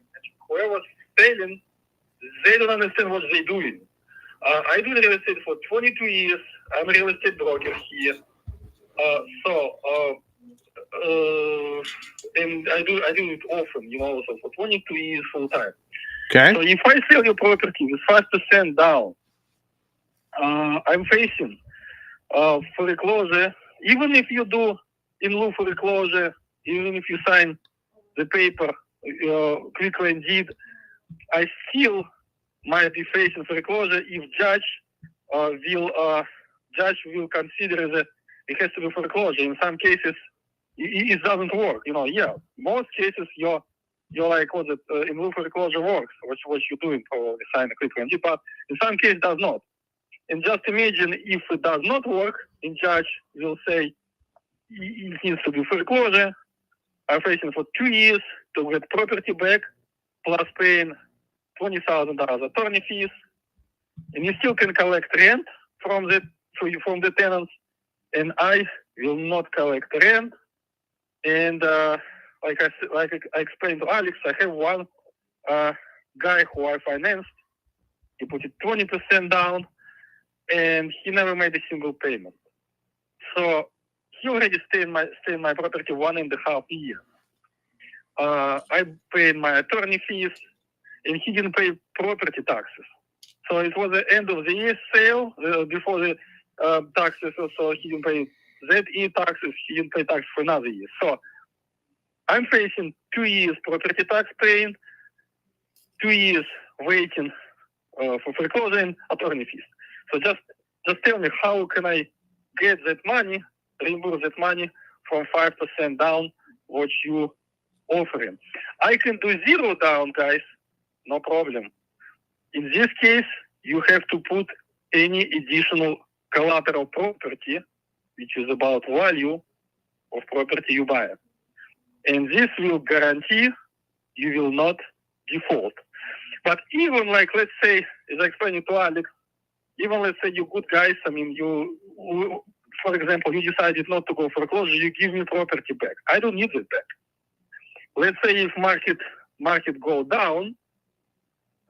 Whoever's selling, they don't understand what they're doing. I do real estate for 22 years. I'm a real estate broker here. And I do it often, you know, so for 22 years full time. Okay. So if I sell your property with 5% down, I'm facing foreclosure. Even if you do in lieu foreclosure, even if you sign the paper, quick claim deed, I still might be facing foreclosure if judge will consider that it has to be foreclosure. In some cases, it doesn't work. You know, yeah, most cases you're like what in lieu foreclosure works, what you're doing for sign a quick claim deed, but in some cases it does not. And just imagine if it does not work, and judge will say it needs to be foreclosure. I'm facing for 2 years to get property back, plus paying $20,000 attorney fees, and you still can collect rent from the tenants, and I will not collect rent. And like I explained to Alex, I have one guy who I financed. He put it 20% down, and he never made a single payment. So he already stayed in my property 1.5 years. I paid my attorney fees, and he didn't pay property taxes. So it was the end of the year sale before the taxes. So he didn't pay ZE taxes. He didn't pay taxes for another year. So I'm facing 2 years property tax paying, 2 years waiting for foreclosure and attorney fees. So just tell me, how can I get that money, reimburse that money from 5% down, what you offering? I can do 0 down, guys, no problem. In this case, you have to put any additional collateral property, which is about value of property you buy. And this will guarantee you will not default. But even like, let's say, as I explained to Alex, even let's say you good guys, I mean, for example, you decided not to go foreclosure, you give me property back. I don't need it back. Let's say if market go down,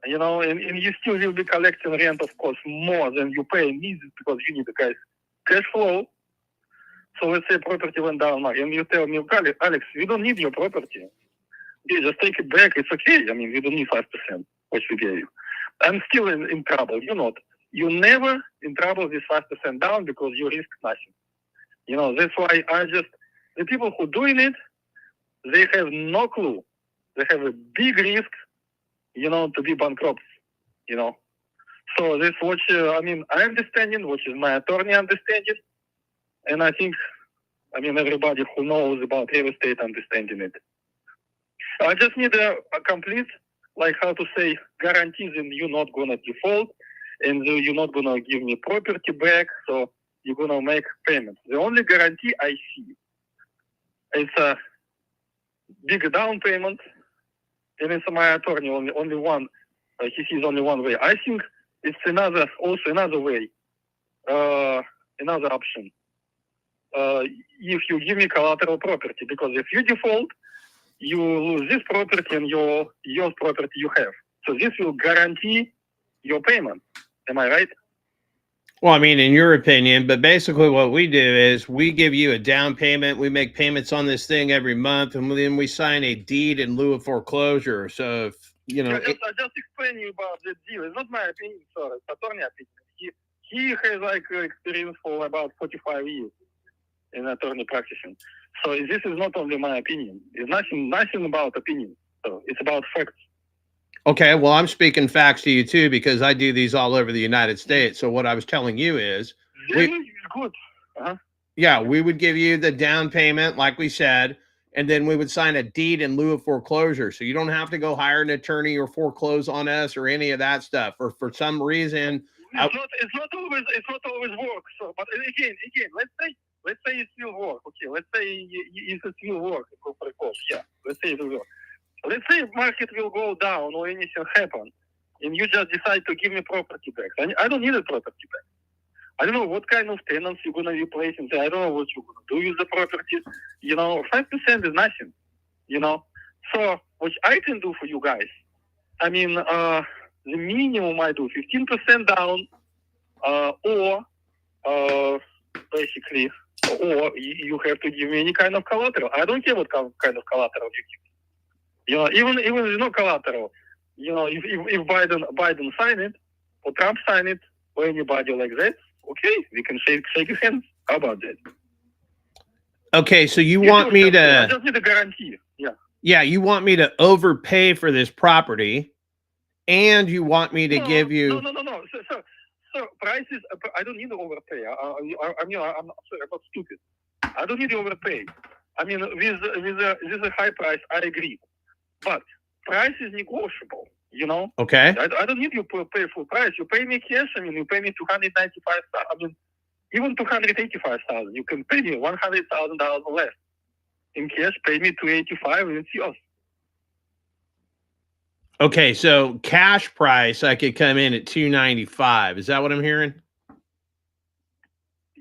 you know, and you still will be collecting rent, of course, more than you pay me because you need the guys cash flow. So let's say property went down, and you tell me, Alex, we don't need your property. You just take it back. It's okay. I mean, we don't need 5%, what we gave you. I'm still in trouble. You're not. You're never in trouble with 5% down because you risk nothing. You know, that's why the people who doing it, they have no clue. They have a big risk, you know, to be bankrupt, you know. So that's what, I understanding, which is my attorney understanding. And I think, everybody who knows about real estate understanding it. I just need a complete like how to say, guarantees and you're not gonna default, and you're not gonna give me property back, so you're gonna make payments. The only guarantee I see is a big down payment, and it's my attorney only one. He sees only one way. I think it's another way, another option. If you give me collateral property, because if you default, you lose this property and your property you have. So this will guarantee your payment. Am I right? Well, I mean, in your opinion, but basically what we do is we give you a down payment. We make payments on this thing every month, and then we sign a deed in lieu of foreclosure. So, if, you know, I just explain you about the deal. It's not my opinion, sorry. It's attorney opinion. He has like experience for about 45 years in attorney practicing. So this is not only my opinion. It's nothing about opinion. So it's about facts. okay, well, I'm speaking facts to you too, because I do these all over the United States. So what I was telling you is, Good. Uh-huh. yeah, we would give you the down payment, like we said, and then we would sign a deed in lieu of foreclosure. So you don't have to go hire an attorney or foreclose on us or any of that stuff. Or for some reason, It's not always work. So, but again, let's say it will work. Okay, let's say it will work. Yeah, let's say it will work. Let's say market will go down or anything happen, and you just decide to give me property back. I don't need a property back. I don't know what kind of tenants you're gonna replace, and I don't know what you're gonna do with the property. 5% is nothing. So what I can do for you guys, I mean, the minimum I do 15% down, or basically, or you have to give me any kind of collateral. I don't care what kind of collateral you give. Even with no collateral, if Biden sign it, or Trump sign it, or anybody like that, okay, we can shake hands. How about that? okay, so you want me I to, just need a guarantee. yeah, you want me to overpay for this property, and you want me to give you, No. So prices, I don't need to overpay. I'm sorry, I'm not stupid. I don't need to overpay. I mean, with a high price, I agree. But price is negotiable, okay, I don't need you to pay full price. You pay me cash, you pay me $295,000, even $285,000. You can pay me $100,000 less. In cash, pay me $285,000 and it's yours. okay, so cash price, I could come in at $295. Is that what I'm hearing?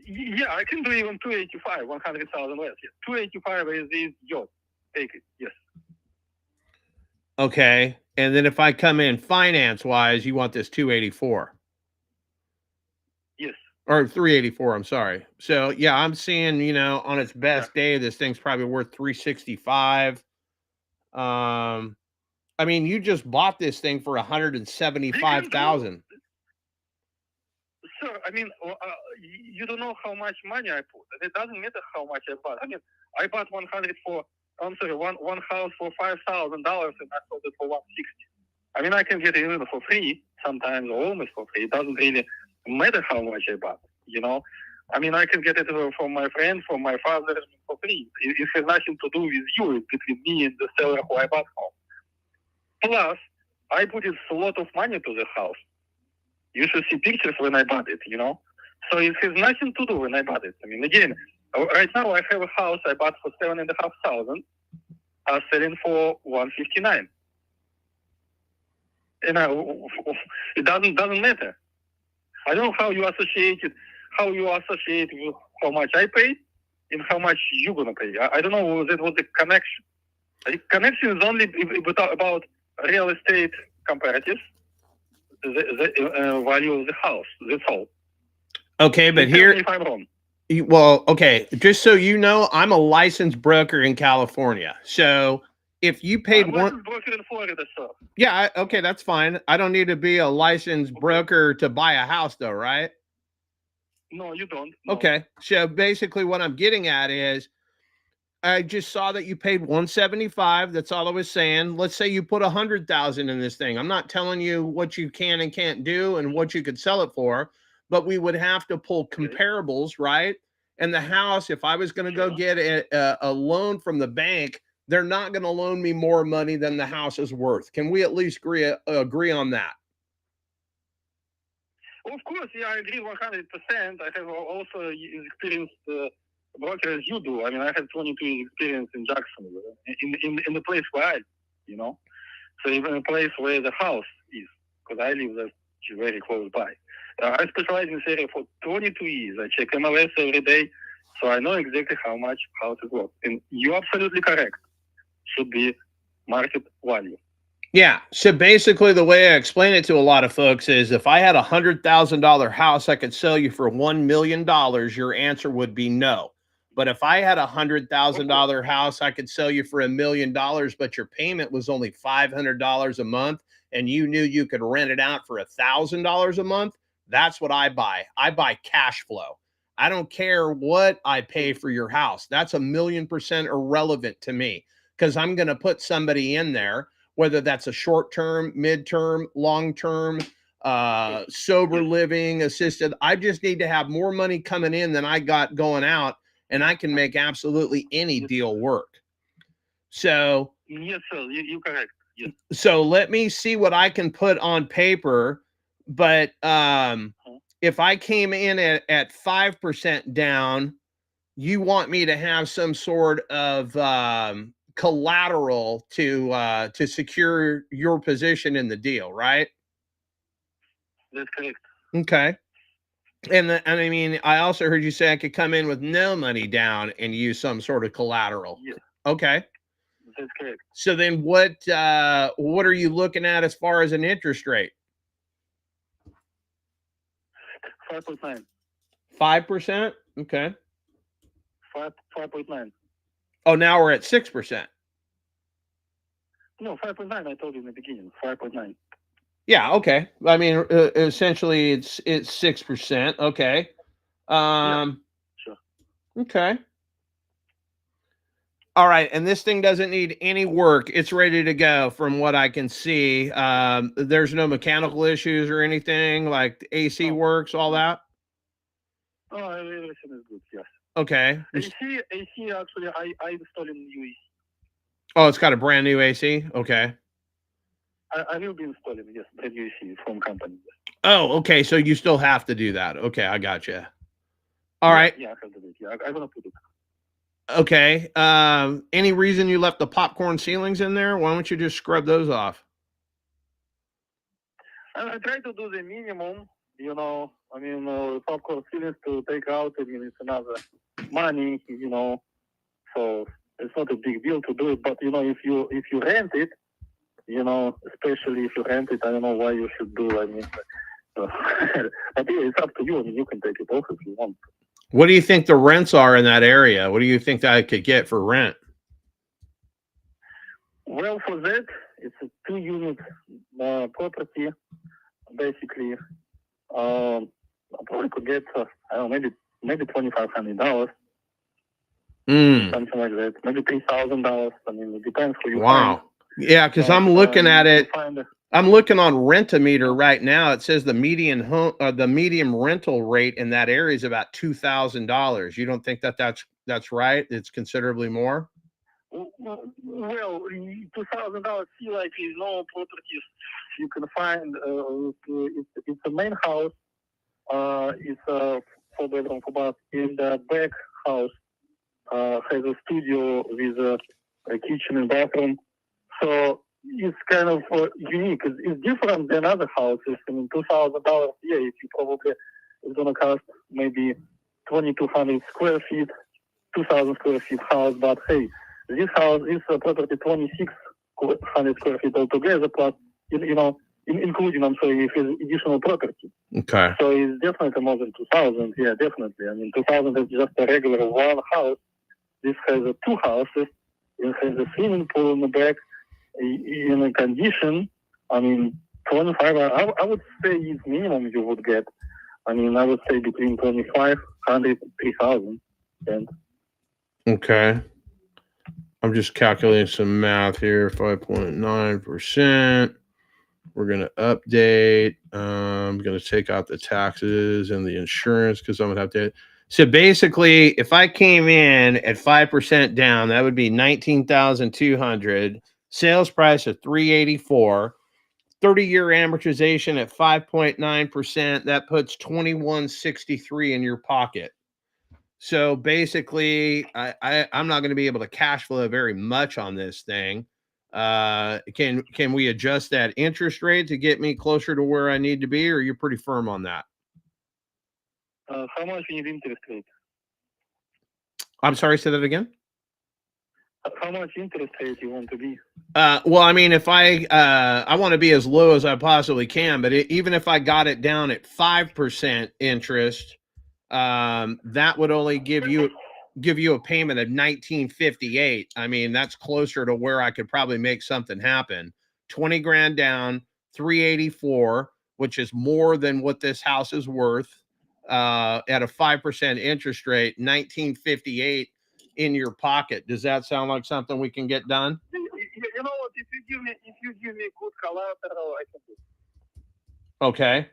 Yeah, I can do even $285,000, $100,000 less. Yes. $285,000 is yours. Take it, yes. Okay, and then if I come in finance-wise, you want this $284. Yes. Or $384, I'm sorry. So, yeah, I'm seeing, on its best day, this thing's probably worth $365. I mean, you just bought this thing for $175,000. Sir, I mean, you don't know how much money I put. It doesn't matter how much I bought. I mean, I bought one house for $5,000 and I sold it for $160. I mean, I can get it even for free sometimes, or almost for free. It doesn't really matter how much I bought. I mean, I can get it from my friend, from my father for free. It has nothing to do with you. It's between me and the seller who I bought from. Plus, I put a lot of money to the house. You should see pictures when I bought it, So it has nothing to do when I bought it. I mean, again, right now I have a house I bought for $7,500, selling for $159. And it doesn't matter. I don't know how you associate with how much I paid and how much you're gonna pay. I don't know what the connection. The connection is only about real estate comparatives, the value of the house. That's all. Okay, but here, if I'm wrong. Well, okay, just so you know, I'm a licensed broker in California. So if you paid one, broker in Florida, sir. yeah, okay, that's fine. I don't need to be a licensed broker to buy a house, though, right? No, you don't. No. Okay, so basically, what I'm getting at is, I just saw that you paid $175. That's all I was saying. Let's say you put $100,000 in this thing. I'm not telling you what you can and can't do and what you could sell it for, but we would have to pull comparables, right? And the house, if I was going to go get a loan from the bank, they're not going to loan me more money than the house is worth. Can we at least agree on that? Of course, yeah, I agree 100%. I have also experienced broker as you do. I mean, I have 22 years experience in Jacksonville, in the place where I live, you know. So even a place where the house is, because I live there very close by. I specialize in this area for 22 years. I check MLS every day, so I know exactly how much houses work. And you're absolutely correct. Should be market value. Yeah. So basically, the way I explain it to a lot of folks is if I had $100,000 house I could sell you for $1 million, your answer would be no. But if I had $100,000 house I could sell you for $1 million, but your payment was only $500 a month, and you knew you could rent it out for $1,000 a month, that's what I buy. I buy cash flow. I don't care what I pay for your house. That's 1,000,000% irrelevant to me, because I'm going to put somebody in there, whether that's a short-term, mid-term, long-term, sober living, assisted. I just need to have more money coming in than I got going out, and I can make absolutely any deal work. So yes, sir, you're correct. Yes. So let me see what I can put on paper. But if I came in at 5% down, you want me to have some sort of collateral to secure your position in the deal, right? That's correct. Okay. And I mean, I also heard you say I could come in with no money down and use some sort of collateral. Yeah. Okay. That's correct. So then what are you looking at as far as an interest rate? 5.9. 5%? Okay. 5.9. Oh, now we're at 6%. No, 5.9. I told you in the beginning. 5.9. Yeah. Okay. I mean, essentially, it's 6%. Okay. Sure. Okay. All right. And this thing doesn't need any work. It's ready to go from what I can see. There's no mechanical issues or anything, like AC works, all that. Oh, everything is good. Yes. Okay. AC actually, I installed in new AC. Oh, it's got a brand new AC. Okay. I will be installing, yes, brand new AC from company. Yes. Oh, okay. So you still have to do that. Okay, I got you. All right. Yeah, I have to do it. Yeah, I'm gonna put it. Okay. Any reason you left the popcorn ceilings in there? Why don't you just scrub those off? I try to do the minimum. You know, I mean, popcorn ceilings to take out. I mean, it's another money. You know, so it's not a big deal to do it. But you know, if you rent it, you know, especially if you rent it, I don't know why you should do. I mean, but yeah, it's up to you. I mean, you can take it off if you want. What do you think the rents are in that area? What do you think that I could get for rent? Well, for that, it's a 2-unit property. Basically, I probably could get, I don't know, maybe $2,500. Something like that. Maybe $3,000. I mean, it depends who you find. Yeah, because I'm looking at it. I'm looking on Rent-A-Meter right now. It says the median rental rate in that area is about $2,000. You don't think that's right? It's considerably more. Well, $2,000 feel like is no properties you can find. It's a main house. It's a 4-bedroom, 4-bath. In the back house has a studio with a kitchen and bathroom. So it's kind of unique. It's different than other houses. I mean, $2,000 a year, if you probably it's going to cost maybe 2,200 square feet, 2,000 square feet house. But hey, this house is property 2,600 square feet altogether, plus including if it's additional property. Okay. So it's definitely more than 2,000. Yeah, definitely. I mean, 2,000 is just a regular one house. This has 2 houses. It has a swimming pool in the back. In a condition, I mean, 25. I would say is minimum you would get. I mean, I would say between 2,500 and 3,000. Okay. I'm just calculating some math here. 5.9%. We're gonna update. I'm gonna take out the taxes and the insurance because I'm gonna have to. So basically, if I came in at 5% down, that would be 19,200. Sales price of 384. 30-year amortization at 5.9%. That puts 2163 in your pocket. So basically, I'm not going to be able to cash flow very much on this thing. Can we adjust that interest rate to get me closer to where I need to be, or you're pretty firm on that? How much you need interest rate? I'm sorry, say that again. How much interest rate you want to be? Well, I mean, if I want to be as low as I possibly can, but even if I got it down at 5% interest, that would only give you a payment of $19.58. I mean, that's closer to where I could probably make something happen. 20 grand down, 384, which is more than what this house is worth, at a 5% interest rate, 1958 in your pocket. Does that sound like something we can get done? You know what? If you give me good collateral, I can do it. Okay.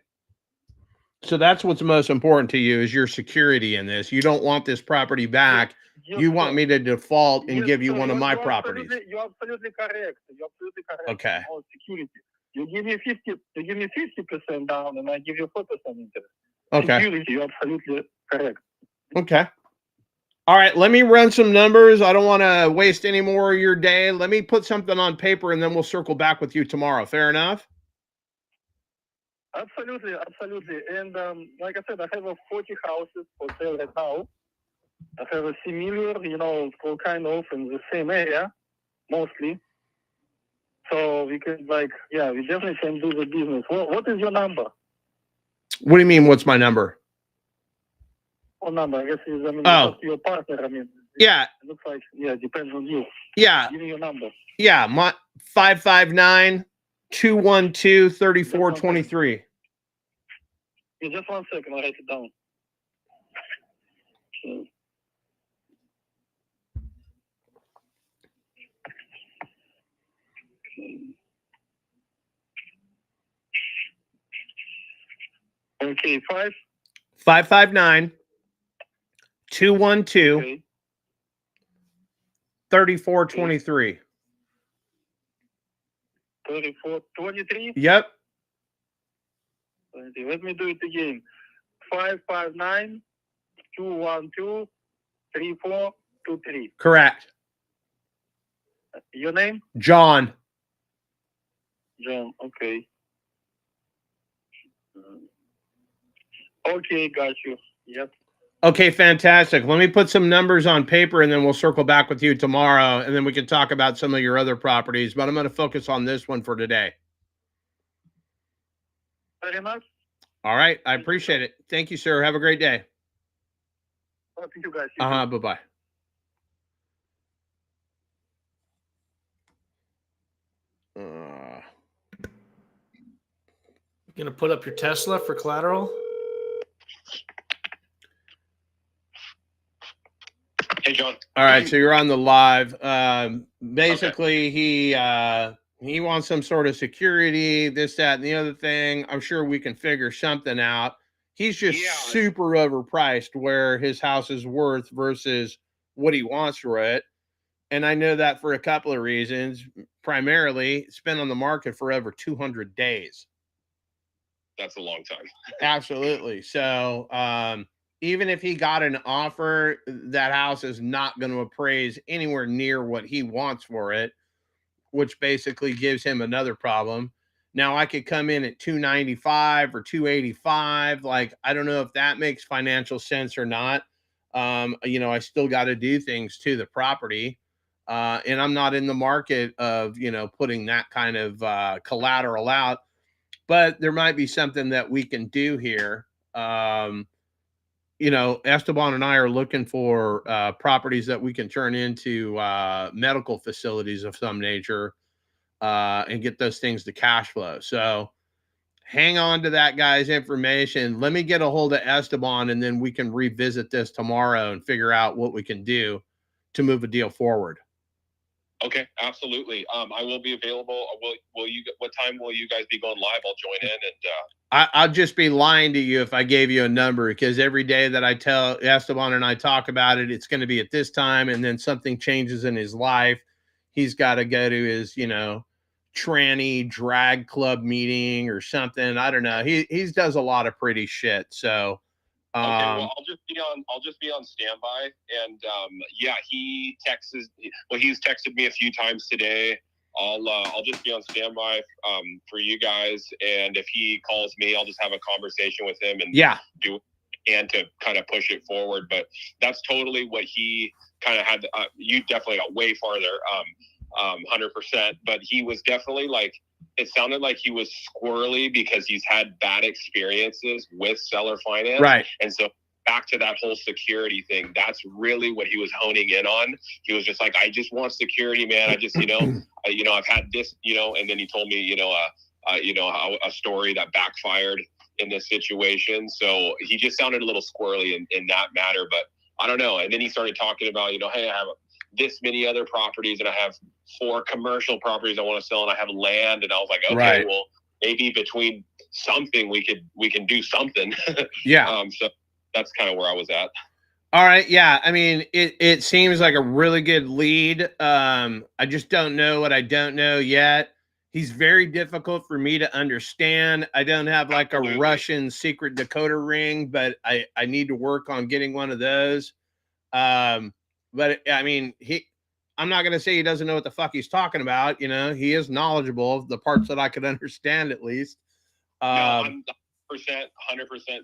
So that's what's most important to you is your security in this. You don't want this property back. You want me to default and give you one of my properties. You're absolutely correct. You're absolutely correct. Okay. More security. You give me 50% down, and I give you 4% interest. Okay. Security, you're absolutely correct. Okay. All right. Let me run some numbers. I don't want to waste any more of your day. Let me put something on paper, and then we'll circle back with you tomorrow. Fair enough? Absolutely, absolutely. And like I said, I have 40 houses for sale right now. I have a similar, all kind of in the same area, mostly. So we can, we definitely can do the business. What is your number? What do you mean, what's my number? What number? I guess is, Oh. you talk to your partner. Yeah. It looks like, it depends on you. Yeah. Give me your number. Yeah. My 559-212-3423. Yeah, just 1 second. I'll write it down. Okay, 559-212-3423. 3423? Yep. Let me do it again. 559-212-3423. Correct. Your name? John. John, okay. Okay, got you. Yep. Okay, fantastic. Let me put some numbers on paper, and then we'll circle back with you tomorrow, and then we can talk about some of your other properties, but I'm going to focus on this one for today. Very much. All right. I appreciate it. Thank you, sir. Have a great day. Thank you, guys. Bye-bye. You gonna put up your Tesla for collateral? Hey, John. All right, so you're on the live. Basically, he wants some sort of security, this, that, and the other thing. I'm sure we can figure something out. He's just super overpriced where his house is worth versus what he wants for it. And I know that for a couple of reasons. Primarily, it's been on the market for over 200 days. That's a long time. Absolutely. So even if he got an offer, that house is not going to appraise anywhere near what he wants for it, which basically gives him another problem. Now I could come in at 295 or 285. Like, I don't know if that makes financial sense or not. I still got to do things to the property. And I'm not in the market of, putting that kind of collateral out, but there might be something that we can do here. Esteban and I are looking for properties that we can turn into medical facilities of some nature and get those things to cash flow. So hang on to that guy's information. Let me get a hold of Esteban, and then we can revisit this tomorrow and figure out what we can do to move a deal forward. Okay, absolutely. I will be available. Will you? What time will you guys be going live? I'll join in and. I'll just be lying to you if I gave you a number, because every day that I tell Esteban and I talk about it, it's going to be at this time, and then something changes in his life. He's got to go to his, tranny drag club meeting or something. I don't know. He does a lot of pretty shit. So. Okay, well, I'll just be on standby, and yeah, he's texted me a few times today. I'll just be on standby for you guys, and if he calls me, I'll just have a conversation with him and do and to kind of push it forward. But that's totally what he kind of had. You definitely got way farther, 100%. But he was definitely like, it sounded like he was squirrely because he's had bad experiences with seller finance. Right. And so back to that whole security thing, that's really what he was honing in on. He was just like, I just want security, man. I just, I've had this, and then he told me, a story that backfired in this situation. So he just sounded a little squirrely in that matter, but I don't know. And then he started talking about, hey, I have this many other properties and I have 4 commercial properties I want to sell and I have land. And I was like, okay, well, maybe between something we can do something. Yeah. So that's kind of where I was at. All right. Yeah. I mean, it seems like a really good lead. I just don't know what I don't know yet. He's very difficult for me to understand. I don't have like a Russian secret decoder ring, but I need to work on getting one of those. But I mean, I'm not going to say he doesn't know what the fuck he's talking about. He is knowledgeable of the parts that I could understand at least. No, I'm 100%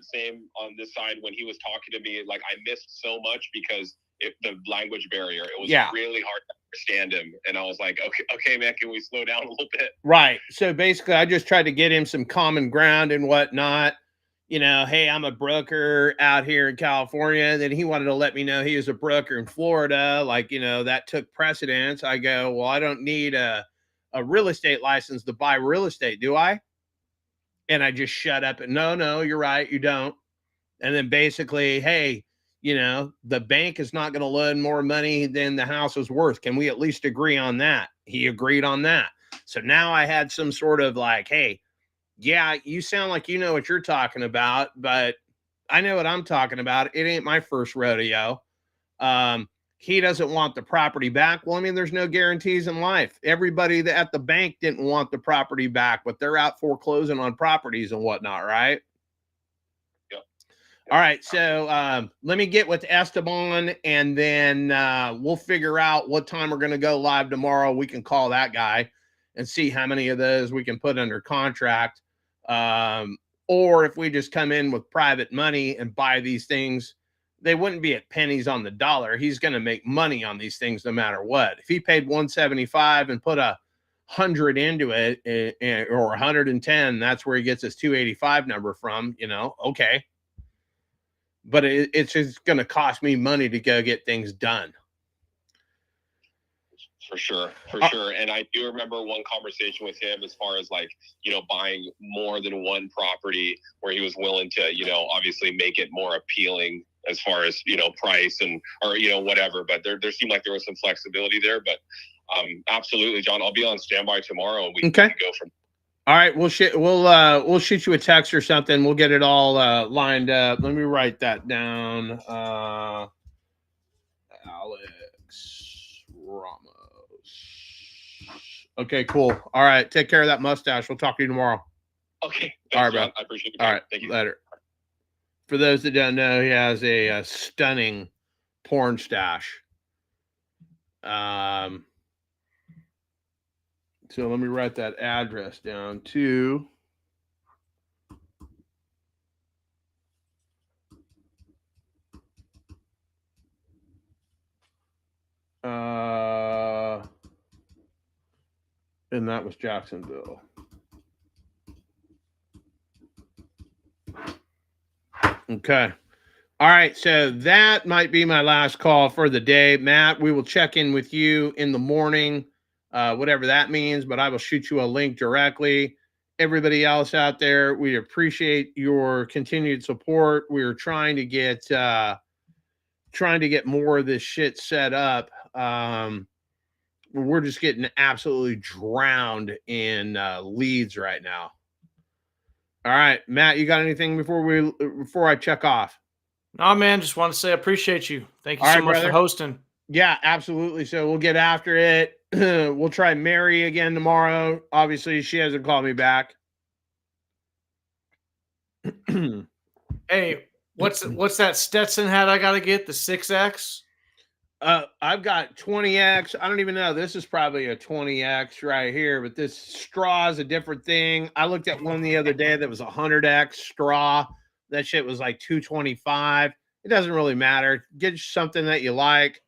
same on this side. When he was talking to me, like I missed so much because the language barrier, it was really hard to understand him. And I was like, okay, man, can we slow down a little bit? Right. So basically I just tried to get him some common ground and whatnot. Hey, I'm a broker out here in California. Then he wanted to let me know he was a broker in Florida. Like, that took precedence. I go, well, I don't need a real estate license to buy real estate, do I? And I just shut up and no, you're right. You don't. And then basically, hey, the bank is not going to loan more money than the house is worth. Can we at least agree on that? He agreed on that. So now I had some sort of like, hey, yeah, you sound like you know what you're talking about, but I know what I'm talking about. It ain't my first rodeo. He doesn't want the property back. Well, I mean, there's no guarantees in life. Everybody at the bank didn't want the property back, but they're out foreclosing on properties and whatnot, right? Yep. All right, so let me get with Esteban, and then we'll figure out what time we're going to go live tomorrow. We can call that guy and see how many of those we can put under contract. Or if we just come in with private money and buy these things, they wouldn't be at pennies on the dollar. He's going to make money on these things no matter what. If he paid 175 and put 100 into it, or 110, that's where he gets his 285 number from, okay. But it's just going to cost me money to go get things done. For sure. And I do remember one conversation with him as far as like, buying more than one property where he was willing to, obviously make it more appealing as far as, price or whatever. But there seemed like there was some flexibility there. But absolutely, John, I'll be on standby tomorrow and we can go from. All right. We'll shoot you a text or something. We'll get it all lined up. Let me write that down. Alex Ramos. Okay, cool. All right. Take care of that mustache. We'll talk to you tomorrow. Okay. Thanks, all right, John. bro. I appreciate it. All right. Thank you. Later. For those that don't know, he has a stunning porn stash. So let me write that address down too. And that was Jacksonville. Okay. All right. So that might be my last call for the day. Matt, we will check in with you in the morning, whatever that means, but I will shoot you a link directly. Everybody else out there, we appreciate your continued support. We're trying to get more of this shit set up. we're just getting absolutely drowned in leads right now. All right, Matt, you got anything before I check off? No, man, just want to say I appreciate you. Thank you All so right, much brother. for hosting. Yeah, absolutely. So we'll get after it. We'll try Mary again tomorrow. Obviously, she hasn't called me back. Hey, what's that Stetson hat I got to get? The 6X? I've got 20X. I don't even know. This is probably a 20X right here, but this straw is a different thing. I looked at one the other day that was a 100X straw. That shit was like $225. It doesn't really matter. Get something that you like.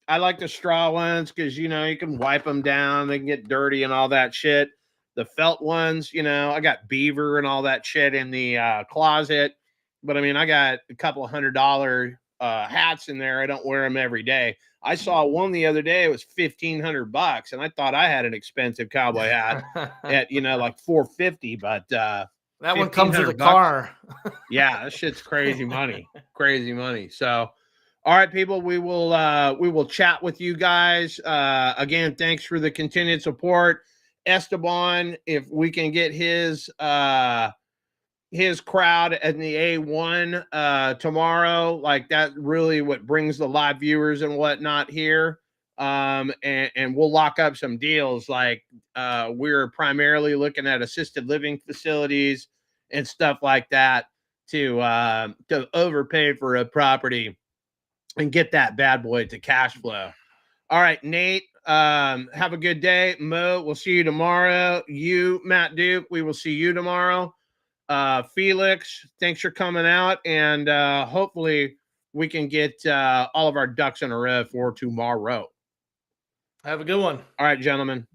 I like the straw ones because, you know, you can wipe them down. They can get dirty and all that shit. The felt ones, you know, I got beaver and all that shit in the closet. But, I mean, I got a couple of $100 hats in there. I don't wear them every day. I saw one the other day. It was $1,500, and I thought I had an expensive cowboy hat at, you know, like $450. But that one comes with a $1,500. car. Yeah, that shit's crazy money. Crazy money. So, all right, people, we will chat with you guys. Again, thanks for the continued support. Esteban, if we can get his crowd at the A1 tomorrow, like that really what brings the live viewers and whatnot here. And we'll lock up some deals. Like we're primarily looking at assisted living facilities and stuff like that to overpay for a property and get that bad boy to cash flow. All right, Nate, have a good day. Mo, we'll see you tomorrow. You, Matt Duke, we will see you tomorrow. Felix, thanks for coming out, and hopefully we can get all of our ducks in a row for tomorrow. Have a good one. All right, gentlemen.